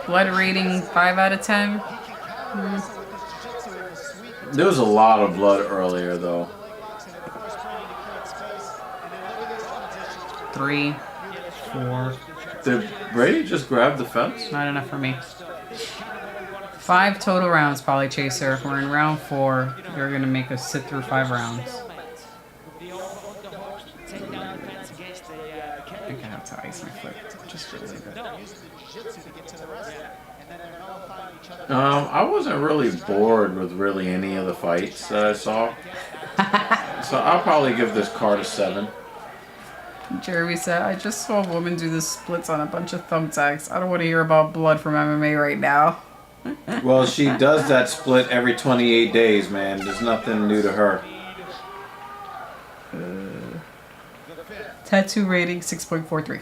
Blood rating 5 out of 10. There was a lot of blood earlier, though. 3, 4. Did Brady just grab the fence? Not enough for me. 5 total rounds, Polly Chaser. If we're in round 4, you're going to make us sit through 5 rounds. I think I have to ice my foot. Just really good. I wasn't really bored with really any of the fights that I saw. So I'll probably give this card a 7. Jeremy said, I just saw a woman do the splits on a bunch of thumbtacks. I don't want to hear about blood from MMA right now. Well, she does that split every 28 days, man. There's nothing new to her. Tattoo rating 6.43.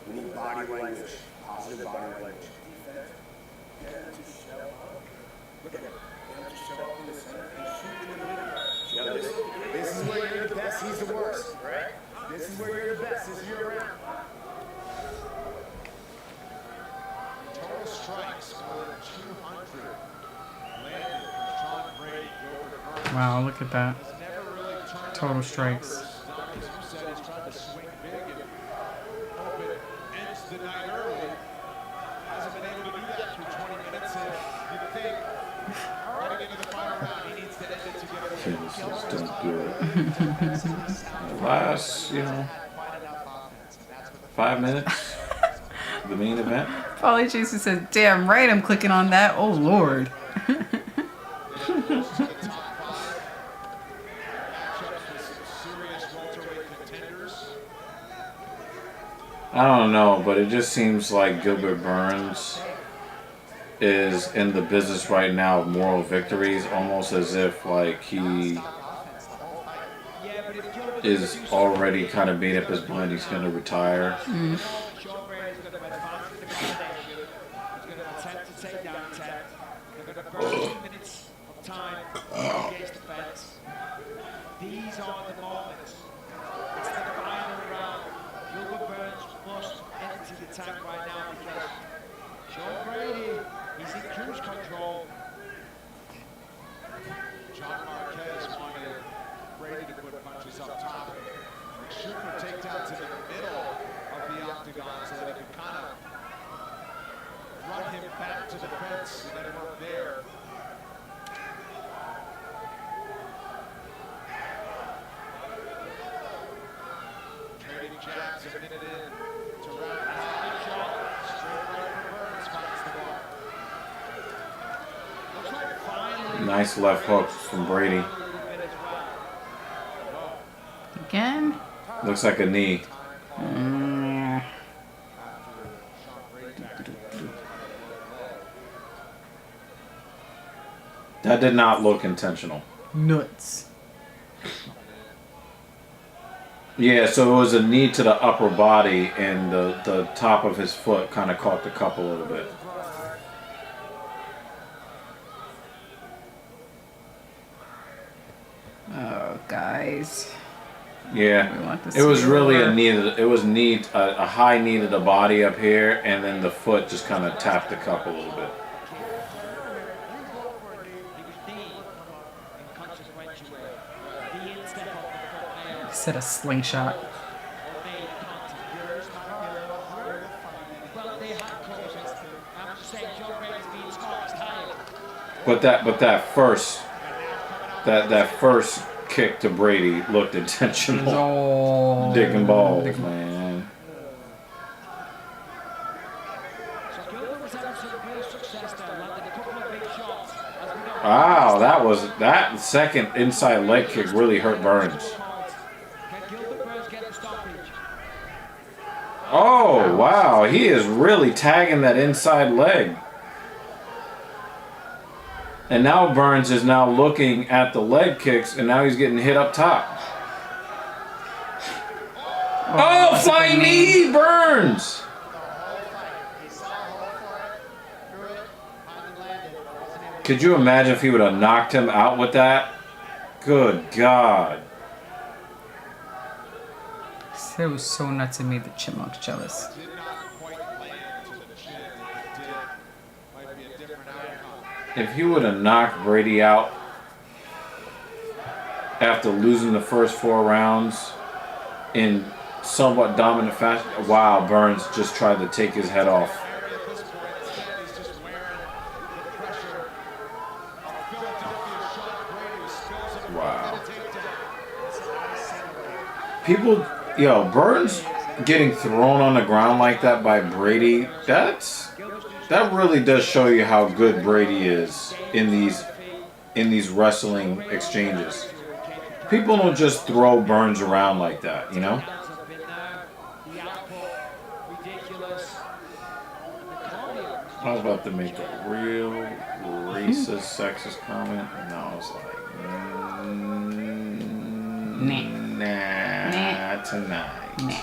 We need body language, positive body language. Look at him. This is where you're the best, he's the worst. This is where you're the best, this is your round. Total strikes more than 200 landed from Sean Brady. Gilbert Burns Wow, look at that. has never really turned Total strikes. As you said, he's trying to swing big and hope it ends the night early. Hasn't been able to do that through 20 minutes, and you'd think getting into the final round, he needs to end it to get a win. Just don't do it. Last, 5 minutes. The main event. Polly Chaser said, damn right I'm clicking on that. Oh, Lord. I don't know, but it just seems like Gilbert Burns is in the business right now of moral victories, almost as if like he is already kind of made up his mind he's going to retire. These are the moments. It's the final round. Gilbert Burns must enter the tank right now because Sean Brady, he's in cruise control. John Marquez wanted Brady to put punches up top. Shoot for takedowns in the middle of the octagon. Nice left hook from Brady. Again? Looks like a knee. That did not look intentional. Nuts. Yeah, so it was a knee to the upper body, and the top of his foot kind of caught the cup a little bit. Oh, guys. Yeah, it was really a knee. It was a high knee to the body up here, and then the foot just kind of tapped the cup a little bit. He said a slingshot. But that first kick to Brady looked intentional. Oh. Dick and balls, man. Wow, that second inside leg kick really hurt Burns. Oh, wow, he is really tagging that inside leg. And now Burns is now looking at the leg kicks, and now he's getting hit up top. Oh, flying knee, Burns! Could you imagine if he would have knocked him out with that? Good God. It was so nuts it made the chipmunks jealous. If he would have knocked Brady out after losing the first 4 rounds in somewhat dominant fashion, wow, Burns just tried to take his head off. Wow. People, Burns getting thrown on the ground like that by Brady, that really does show you how good Brady is in these wrestling exchanges. People don't just throw Burns around like that, you know? I was about to make a real racist, sexist comment, and I was like, nah, tonight. Nah.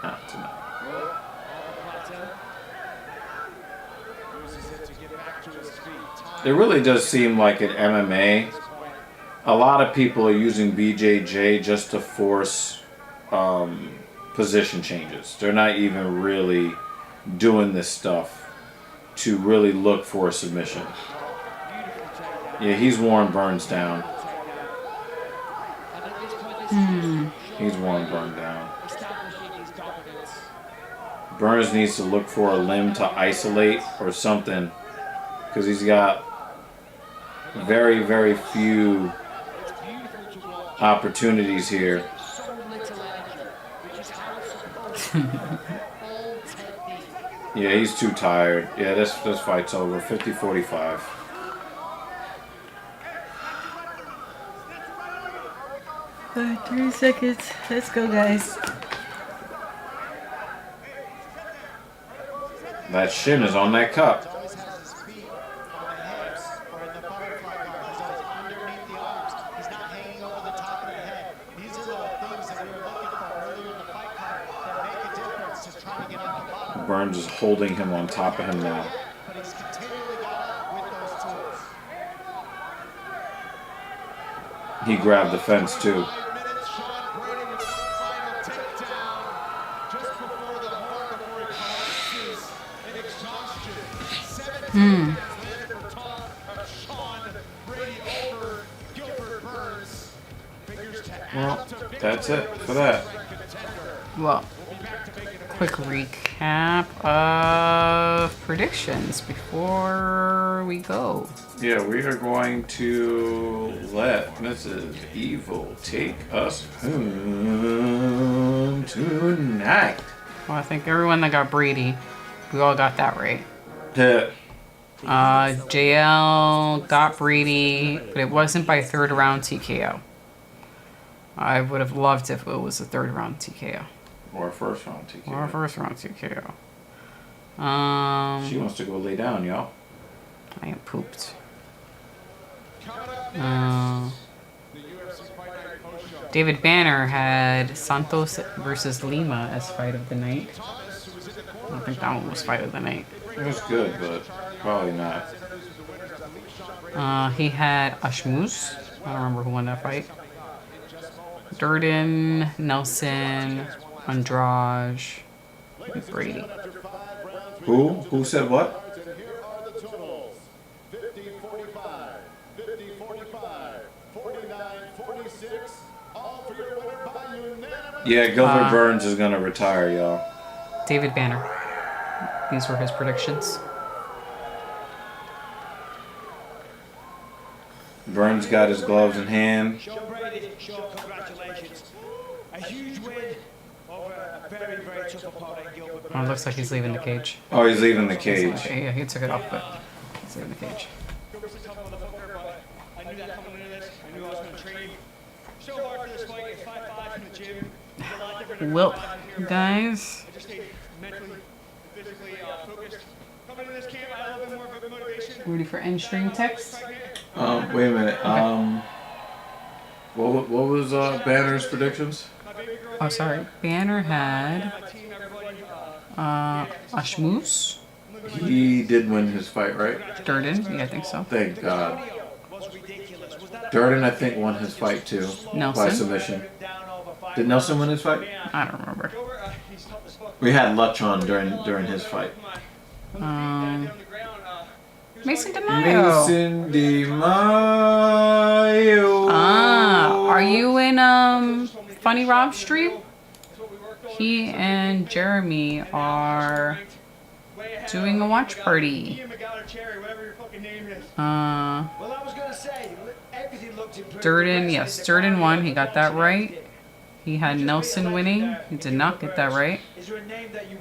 Not tonight. It really does seem like in MMA, a lot of people are using BJJ just to force position changes. They're not even really doing this stuff to really look for a submission. Yeah, he's worn Burns down. He's worn Burns down. Burns needs to look for a limb to isolate or something, because he's got very, very few opportunities here. Yeah, he's too tired. Yeah, this fight's over. 50-45. All right, 30 seconds. Let's go, guys. That shin is on that cup. Burns is holding him on top of him now. He grabbed the fence too. Well, that's it for that. Well, quick recap of predictions before we go. Yeah, we are going to let Mrs. Evil take us home tonight. Well, I think everyone that got Brady, we all got that right. Yeah. JL got Brady, but it wasn't by third round TKO. I would have loved if it was a third round TKO. Or a first round TKO. Or a first round TKO. She wants to go lay down, y'all. I am pooped. David Banner had Santos versus Lima as fight of the night. I don't think that one was fight of the night. It was good, but probably not. He had Ashmus. I don't remember who won that fight. Durden, Nelson, Andrade, and Brady. Who? Who said what? Yeah, Gilbert Burns is gonna retire, y'all. David Banner. These were his predictions. Burns got his gloves in hand. Congratulations. A huge win over a very, very tough opponent, Gilbert. Oh, it looks like he's leaving the cage. Oh, he's leaving the cage. Okay, yeah, he took it off, but he's leaving the cage. I knew that coming into this. I knew I was going to train so hard for this fight. It's 5-5 in the gym. It's a lot different than Well, 5-5 here. guys. I just stayed mentally and physically focused. Coming into this camp, I had a little bit more of a motivation. Ready for end stream text? Wait a minute. What was Banner's predictions? Oh, sorry. Banner had Ashmus. He did win his fight, right? Durden, yeah, I think so. Thank God. Durden, I think, won his fight too. Nelson? By submission. Did Nelson win his fight? I don't remember. We had Lutch on during his fight. Mason DeMaio. Mason DeMaio. Are you in Funny Rob stream? He and Jeremy are doing a watch party. Well, I was going to say, everything looked improved. Durden, yes, Durden won. He got that right. He had Nelson winning. He did not get that right.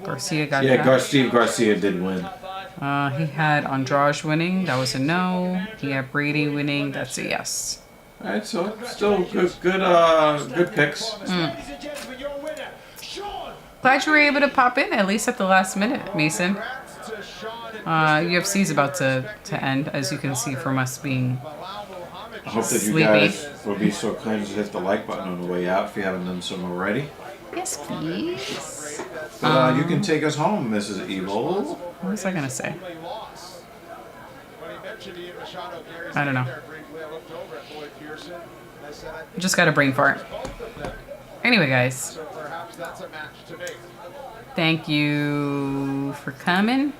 Garcia got that. Yeah, Steve Garcia did win. He had Andrade winning. That was a no. He had Brady winning. That's a yes. All right, so still good picks. Glad you were able to pop in at least at the last minute, Mason. UFC's about to end, as you can see from us being I hope that you sleepy. guys will be so kind as to hit the like button on the way out if you haven't done so already. Yes, please. But you can take us home, Mrs. Evil. What was I gonna say? I don't know. I just got a brain fart. Anyway, guys. Thank you for coming.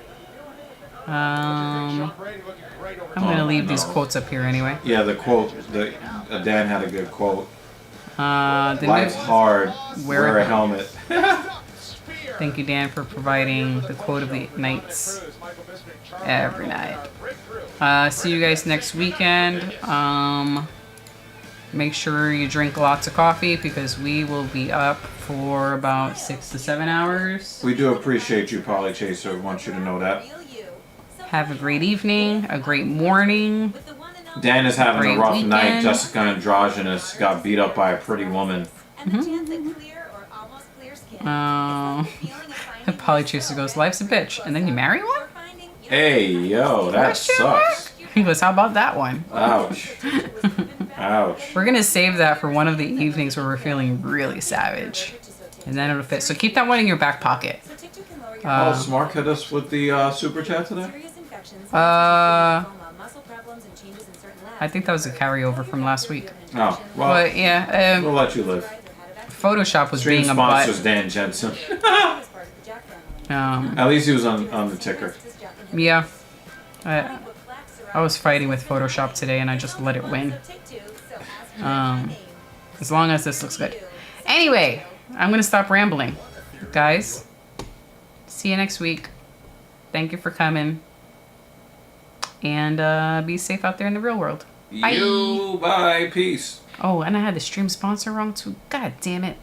I'm gonna leave these quotes up here anyway. Yeah, the quote. Dan had a good quote. Life's hard. Wear a helmet. Thank you, Dan, for providing the quote of the nights every night. See you guys next weekend. Make sure you drink lots of coffee because we will be up for about 6 to 7 hours. We do appreciate you, Polly Chaser. We want you to know that. Have a great evening, a great morning. Dan is having a rough weekend. night. Jessica Androgynous got beat up by a pretty woman. Polychaser goes, life's a bitch. And then you marry one? Hey, yo, that sucks. He goes, how about that one? Ouch. Ouch. We're going to save that for one of the evenings where we're feeling really savage. And then it'll fit. So keep that one in your back pocket. Smart hit us with the super chat today? I think that was a carryover from last week. Oh, well, but yeah, we'll let you live. Photoshop was Stream being a butt. sponsors Dan Jensen. At At least he was on the ticker. Yeah. I was fighting with Photoshop today and I just let it win. As long as this looks good. Anyway, I'm going to stop rambling. Guys, see you next week. Thank you for coming. And be safe out there in the real world. Bye. Bye. Peace. Oh, and I had the stream sponsor wrong too. God damn it.